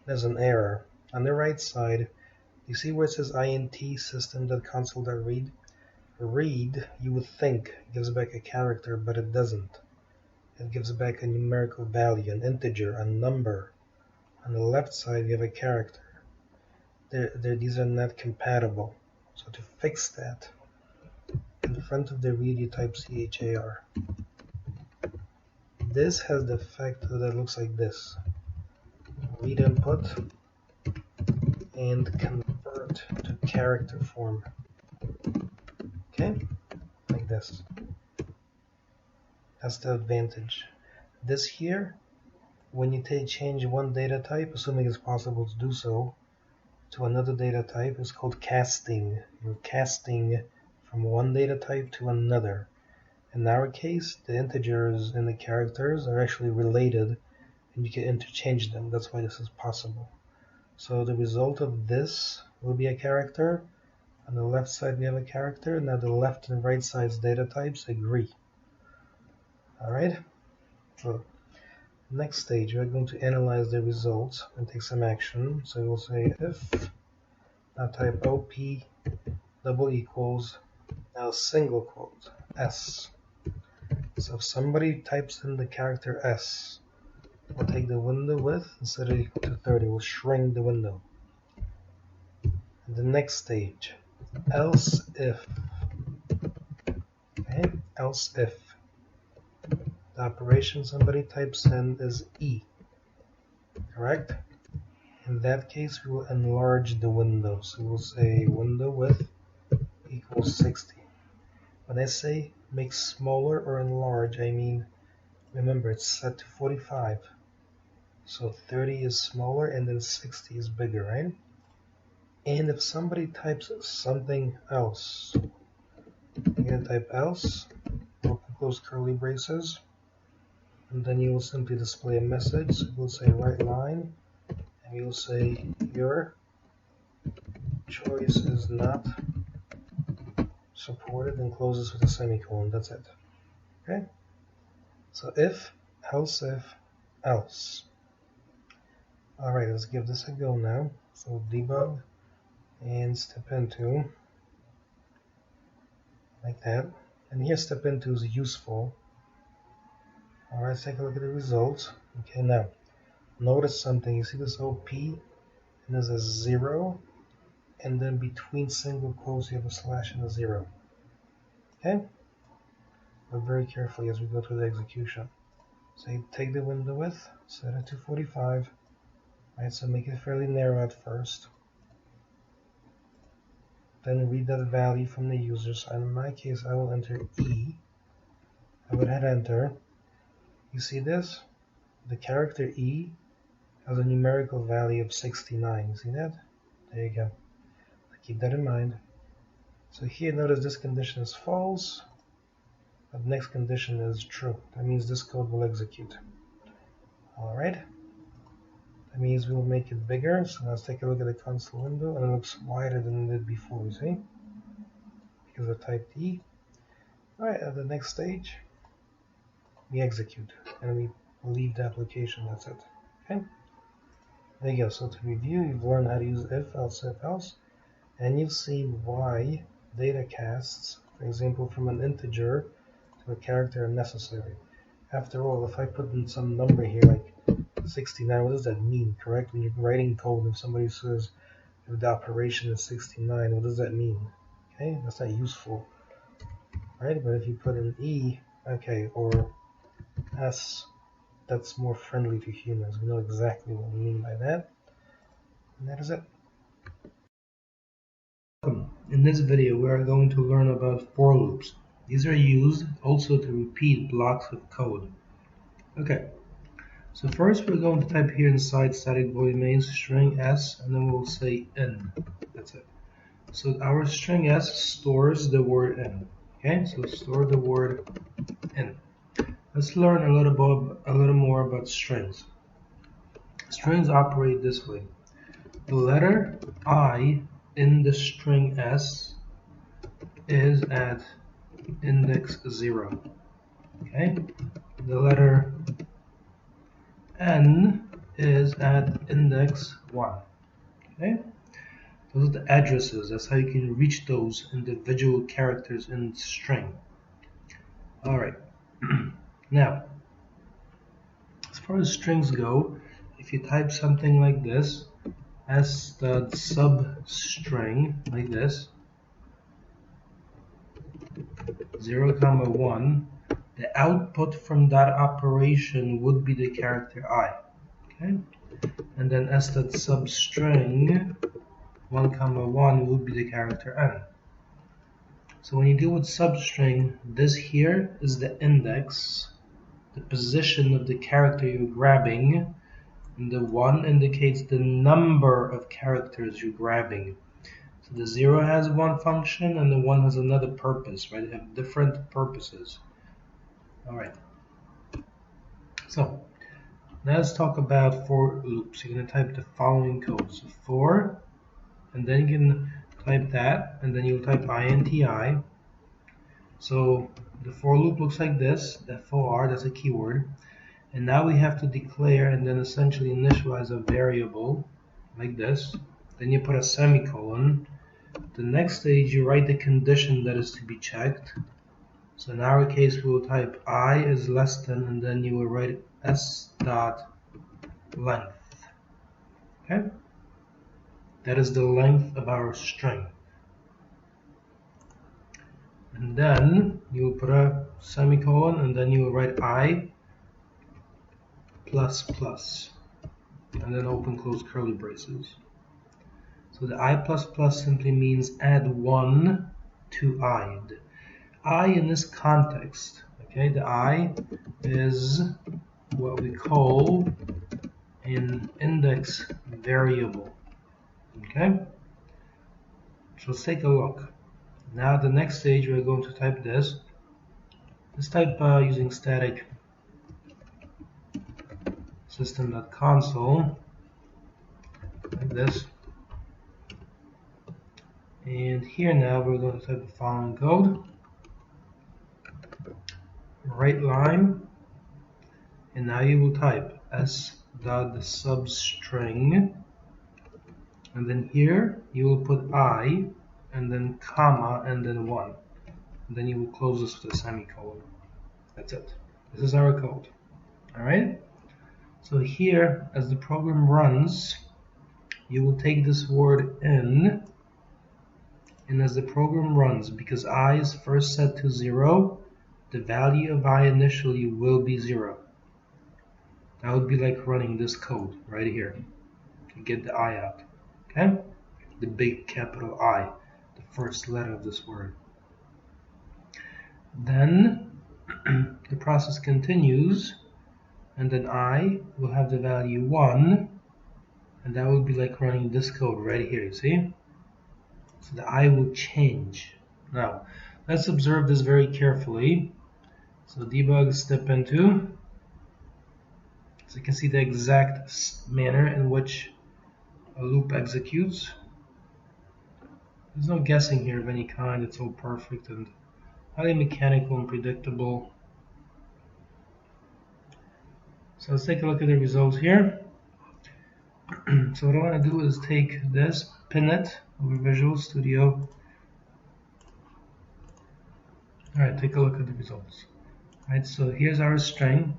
there's an error. On the right side, you see where it says int system.console.read? Read, you would think, gives back a character, but it doesn't. It gives back a numerical value, an integer, a number. On the left side, you have a character. These are not compatible. So to fix that, in front of the read, you type CHAR. This has the effect that looks like this. Read input and convert to character form. Okay? Like this. That's the advantage. This here, when you change one data type, assuming it's possible to do so, to another data type, is called casting. You're casting from one data type to another. In our case, the integers and the characters are actually related, and you can interchange them. That's why this is possible. So the result of this will be a character. On the left side we have a character. Now the left and right side's data types agree. Alright? So next stage, we're going to analyze the results and take some action. So we'll say if, now type OP double equals, now single quote, S. So if somebody types in the character S, we'll take the window width and set it equal to 30. We'll shrink the window. And the next stage, else if. Okay, else if. The operation somebody types in is E. Correct? In that case, we will enlarge the window. So we'll say window width equals 60. When I say make smaller or enlarge, I mean, remember, it's set to 45. So 30 is smaller and then 60 is bigger, right? And if somebody types something else, you're going to type else, open close curly braces, and then you will simply display a message. So we'll say right line, and you'll say your choice is not supported, and closes with a semicolon. That's it. Okay? So if, else if, else. Alright, let's give this a go now. So debug and step into, like that. And here step into is useful. Alright, let's take a look at the results. Okay, now notice something. You see this OP, and there's a 0, and then between single quotes you have a slash and a 0. Okay? But very carefully as we go through the execution. So you take the window width, set it to 45. Right, so make it fairly narrow at first. then read that value from the user. So in my case, I will enter E. I would hit enter. You see this? The character E has a numerical value of 69. You see that? There you go. Keep that in mind. So here, notice this condition is false, but the next condition is true. That means this code will execute. Alright. That means we'll make it bigger. So let's take a look at the console window, and it looks wider than it did before, you see? Because I typed E. Alright, at the next stage, we execute, and we leave the application. That's it. Okay? There you go. So to review, you've learned how to use if, else, and you've seen why data casts, for example, from an integer to a character, are necessary. After all, if I put in some number here like 69, what does that mean, correct? When you're writing code, if somebody says if the operation is 69, what does that mean? Okay, that's not useful, right? But if you put in E, okay, or S, that's more friendly to humans. We know exactly what we mean by that. And that is it. In this video, we are going to learn about for loops. These are used also to repeat blocks of code. Okay, so first we're going to type here inside static void main string s, and then we'll say in. That's it. So our string s stores the word in. Okay, so store the word in. Let's learn a little more about strings. Strings operate this way. The letter I in the string s is at index 0. Okay? The letter n is at index 1. Okay? Those are the addresses. That's how you can reach those individual characters in the string. Alright. Now, as far as strings go, if you type something like this, as the substring, like this, 0, 1, the output from that operation would be the character I. Okay? And then as that substring, 1, 1 would be the character n. So when you deal with substring, this here is the index, the position of the character you're grabbing, and the 1 indicates the number of characters you're grabbing. So the 0 has one function and the 1 has another purpose, right? They have different purposes. Alright. So let's talk about for loops. You're going to type the following code. So for, and then you can type that, and then you'll type INTI. So the for loop looks like this, FOR, that's a keyword. And now we have to declare and then essentially initialize a variable like this. Then you put a semicolon. The next stage you write the condition that is to be checked. So in our case we'll type I is less than, and then you will write s dot length. Okay? That is the length of our string. And then you will put a semicolon, and then you will write I plus plus, and then open close curly braces. So the I plus plus simply means add 1 to I. The I in this context, okay, the I is what we call an index variable. Okay, so let's take a look. Now the next stage we're going to type this. Let's type using static system.console like this. And here now we're going to type the following code. Right line, and now you will type s.substring, and then here you will put I, and then comma, and then 1. And then you will close this with a semicolon. That's it. This is our code. Alright? So here, as the program runs, you will take this word in, and as the program runs, because I is first set to 0, the value of I initially will be 0. That would be like running this code right here to get the I out. Okay? The big capital I. The first letter of this word. Then the process continues, and then I will have the value 1, and that will be like running this code right here, you see? So the I will change. Now, let's observe this very carefully. So debug step into. So you can see the exact manner in which a loop executes. There's no guessing here of any kind. It's all perfect and highly mechanical and predictable. So let's take a look at the results here. So what I want to do is take this, pin it over Visual Studio. Alright, take a look at the results. Alright, so here's our string.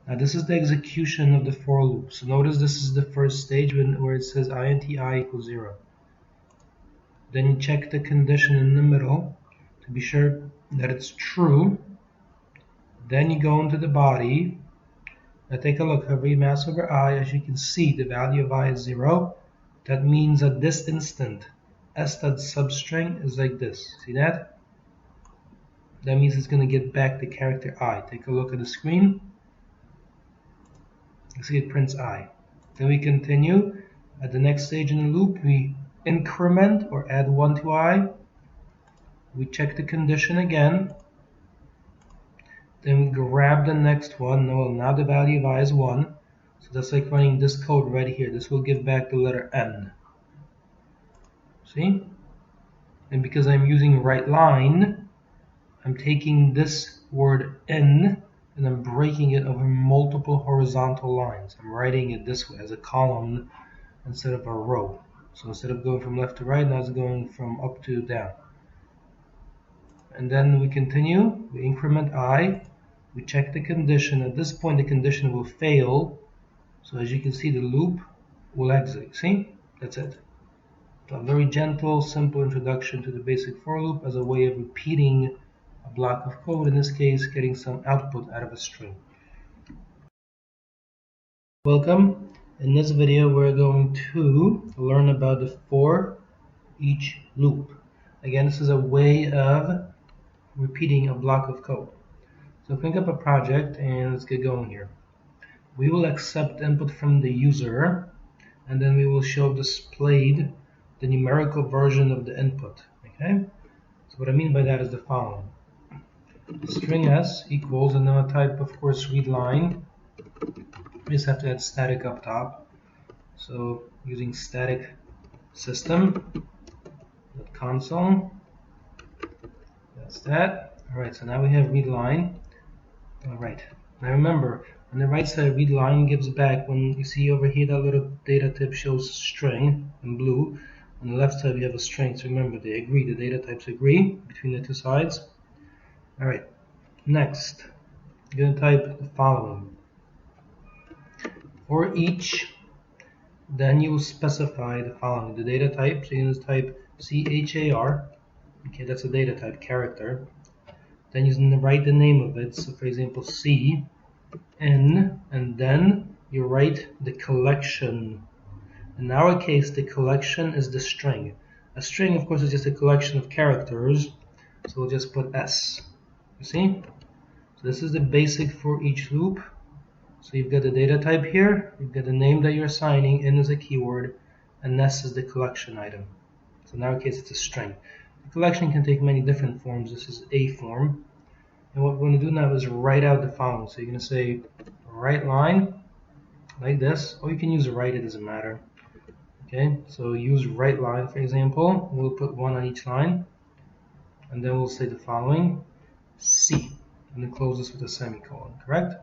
Now this is the execution of the for loop. So notice this is the first stage where it says int I equals 0. Then you check the condition in the middle to be sure that it's true. Then you go into the body. Now take a look, I read mass over I. As you can see, the value of I is 0. That means at this instant, s.substring is like this. See that? That means it's going to get back the character I. Take a look at the screen. You see it prints I. Then we continue. At the next stage in the loop, we increment or add 1 to I. We check the condition again. Then we grab the next one. Well, now the value of I is 1. So that's like running this code right here. This will give back the letter N. See? And because I'm using right line, I'm taking this word N and I'm breaking it over multiple horizontal lines. I'm writing it this way as a column instead of a row. So instead of going from left to right, now it's going from up to down. And then we continue. We increment I. We check the condition. At this point, the condition will fail. So as you can see, the loop will exit. See? That's it. So a very gentle, simple introduction to the basic for loop as a way of repeating a block of code, in this case, getting some output out of a string. Welcome. In this video, we're going to learn about the for each loop. Again, this is a way of repeating a block of code. So think up a project and let's get going here. We will accept input from the user and then we will show displayed the numerical version of the input. Okay? So what I mean by that is the following. String s equals, and then I'll type, of course, read line. We just have to add static up top. So using static system.console. That's that. Alright, so now we have read line. Alright, now remember, on the right side, read line gives back, when you see over here that little data type shows string in blue. On the left side we have a string, so remember they agree, the data types agree between the two sides. Alright, next, you're going to type the following. For each, then you will specify the following, the data type, so you're going to type char, okay, that's a data type, character. Then you write the name of it, so for example C, N, and then you write the collection. In our case, the collection is the string. A string, of course, is just a collection of characters, so we'll just put S. You see? So this is the basic for each loop. So you've got the data type here, you've got the name that you're assigning, N is a keyword, and S is the collection item. So in our case, it's a string. The collection can take many different forms. This is a form. And what we're going to do now is write out the following. So you're going to say write line like this, or you can use write, it doesn't matter. Okay, so use write line, for example. We'll put 1 on each line, and then we'll say the following C, and then close this with a semicolon, correct?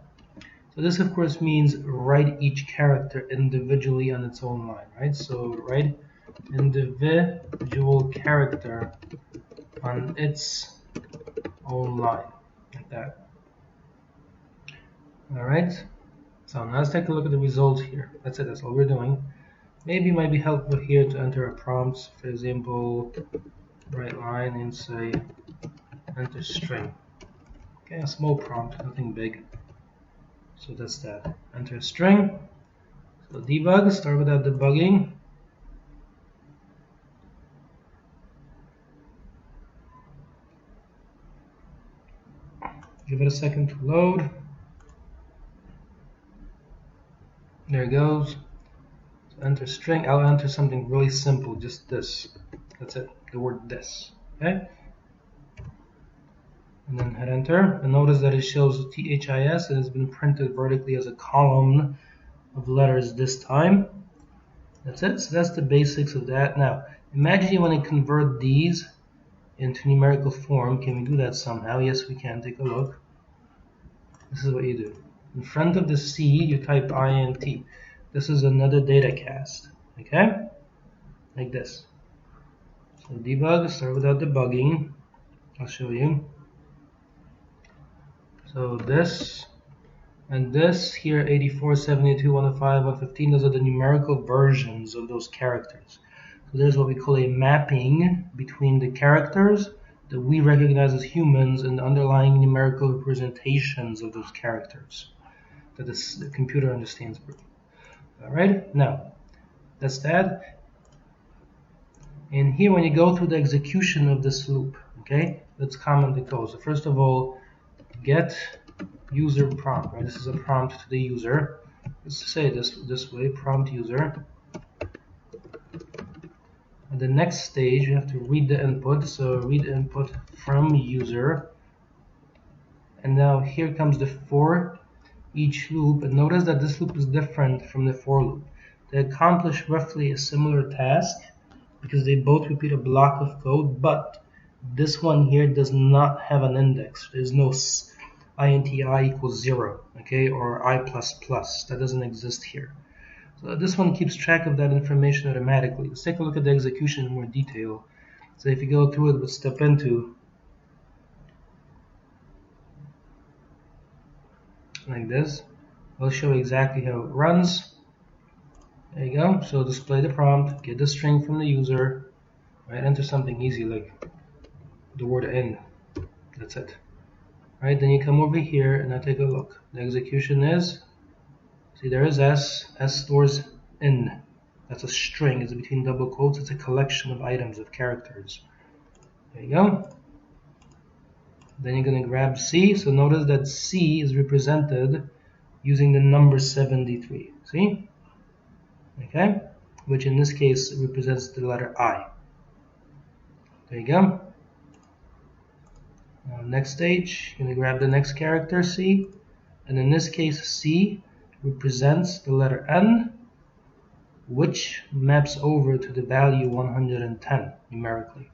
So this, of course, means write each character individually on its own line, right? So write individual character on its own line, like that. Alright, so now let's take a look at the results here. That's it, that's all we're doing. Maybe it might be helpful here to enter a prompt, for example, write line and say enter string. Okay, a small prompt, nothing big. So that's that. Enter string. So debug, start without debugging. Give it a second to load. There it goes. So enter string. I'll enter something really simple, just this. That's it, the word this. Okay? And then hit enter. And notice that it shows THIS. It has been printed vertically as a column of letters this time. That's it. So that's the basics of that. Now, imagine you want to convert these into numerical form. Can we do that somehow? Yes, we can. Take a look. This is what you do. In front of the C, you type INT. This is another data cast. Okay? Like this. So debug, start without debugging. I'll show you. So this and this here, 84, 72, 105, 115, those are the numerical versions of those characters. So there's what we call a mapping between the characters that we recognize as humans and the underlying numerical representations of those characters that the computer understands. Alright, now that's that. And here when you go through the execution of this loop, okay, let's comment the code. So first of all, get user prompt, right? This is a prompt to the user. Let's say this way, prompt user. At the next stage, you have to read the input. So read input from user. And now here comes the for each loop. And notice that this loop is different from the for loop. They accomplish roughly a similar task because they both repeat a block of code, but this one here does not have an index. There's no INTI equals 0, okay, or I++. That doesn't exist here. So this one keeps track of that information automatically. Let's take a look at the execution in more detail. So if you go through it with step into, like this, I'll show you exactly how it runs. There you go. So display the prompt, get the string from the user, right? Enter something easy like the word in. That's it. Right, then you come over here and now take a look. The execution is, see there is S stores in. That's a string, it's between double quotes, it's a collection of items, of characters. There you go. Then you're going to grab C, so notice that C is represented using the number 73, see? Okay, which in this case represents the letter I. There you go. Next stage, you're going to grab the next character, C, and in this case, C represents the letter N, which maps over to the value 110 numerically.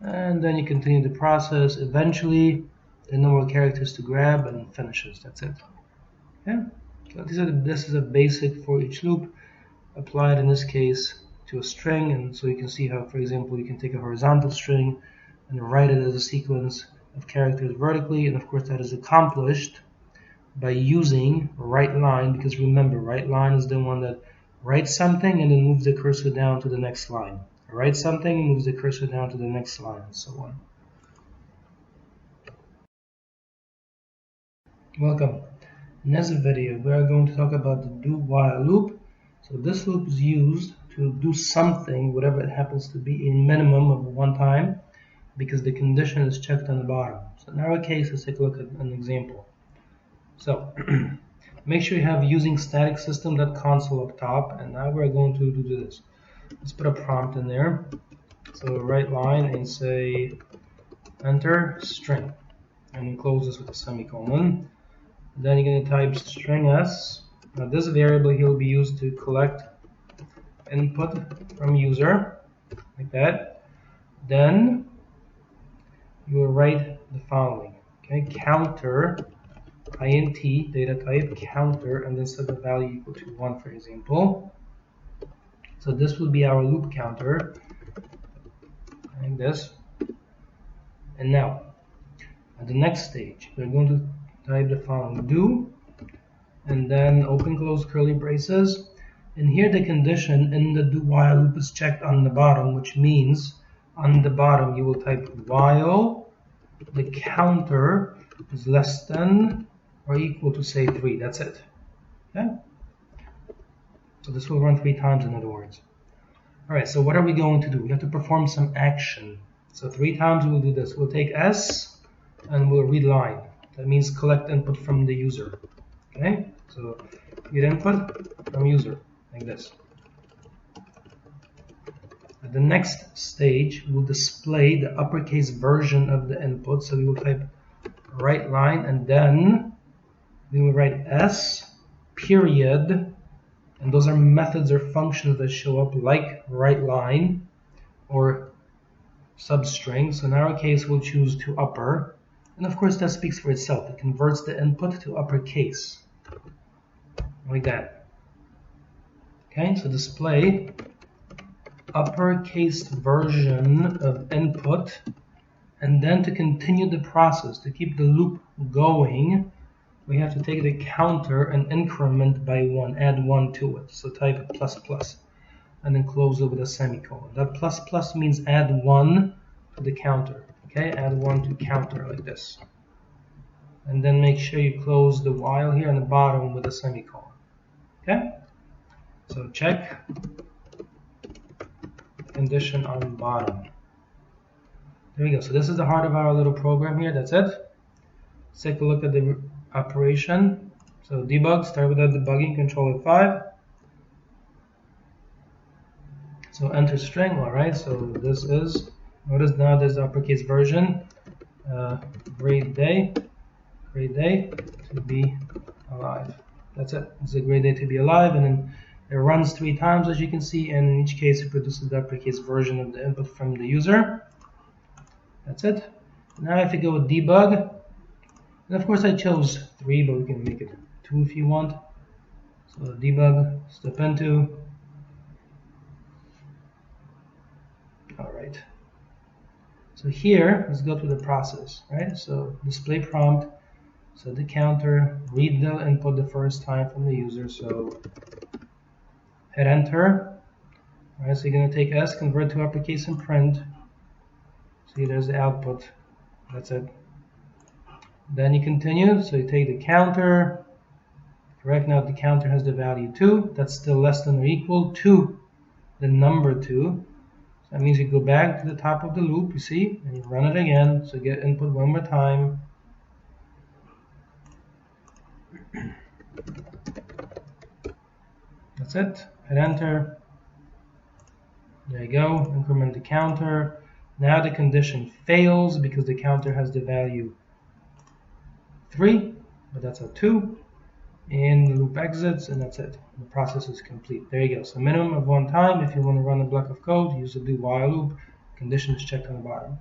And then you continue the process. Eventually, there are no more characters to grab and finishes. That's it. Okay? So this is a basic for each loop applied in this case to a string, and so you can see how, for example, you can take a horizontal string and write it as a sequence of characters vertically, and of course that is accomplished by using WriteLine, because remember, WriteLine is the one that writes something and then moves the cursor down to the next line. Writes something and moves the cursor down to the next line, and so on. Welcome. In this video, we are going to talk about the do-while loop. So this loop is used to do something, whatever it happens to be, a minimum of one time, because the condition is checked on the bottom. So in our case, let's take a look at an example. So make sure you have using static system.console up top, and now we're going to do this. Let's put a prompt in there. So WriteLine and say enter string, and close this with a semicolon. Then you're going to type string s. Now this variable here will be used to collect input from user, like that. Then you will write the following, okay, counter int data type counter, and then set the value equal to 1, for example. So this will be our loop counter, like this. And now at the next stage, we're going to type the following: do, and then open close curly braces, and here the condition in the do while loop is checked on the bottom, which means on the bottom you will type while the counter is less than or equal to, say, 3. That's it. Okay? So this will run 3 times, in other words. Alright, so what are we going to do? We have to perform some action. So 3 times we will do this. We'll take S and we'll read line. That means collect input from the user. Okay, so get input from user like this. At the next stage, we'll display the uppercase version of the input. So we will type write line, and then we will write s period, and those are methods or functions that show up like write line or substring. So in our case, we'll choose to upper, and of course that speaks for itself. It converts the input to uppercase like that. Okay, so display uppercase version of input, and then to continue the process, to keep the loop going, we have to take the counter and increment by 1, add 1 to it. So type ++, and then close it with a semicolon. That ++ means add 1 to the counter. Okay, add 1 to counter like this. And then make sure you close the while here on the bottom with a semicolon. Okay, so check condition on bottom. There we go. So this is the heart of our little program here. That's it. Let's take a look at the operation. So debug, start with that debugging, Control F5. So enter string. All right, so this is, notice now there's the uppercase version. Great day to be alive. That's it. It's a great day to be alive, and then it runs 3 times, as you can see, and in each case it produces the uppercase version of the input from the user. That's it. Now if you go with debug, and of course I chose 3, but we can make it 2 if you want. So debug, step into. Alright. So here, let's go through the process, right? So display prompt, set the counter, read the input the first time from the user, so hit enter. Alright, so you're going to take S, convert to uppercase, and print. See, there's the output. That's it. Then you continue, so you take the counter. Correct, now the counter has the value 2. That's still less than or equal to the number 2. So that means you go back to the top of the loop, you see, and you run it again. So get input one more time. That's it. Hit enter. There you go. Increment the counter. Now the condition fails because the counter has the value 3, but that's a 2. And the loop exits, and that's it. The process is complete. There you go. So minimum of 1 time. If you want to run a block of code, use the do while loop. Condition is checked on the bottom.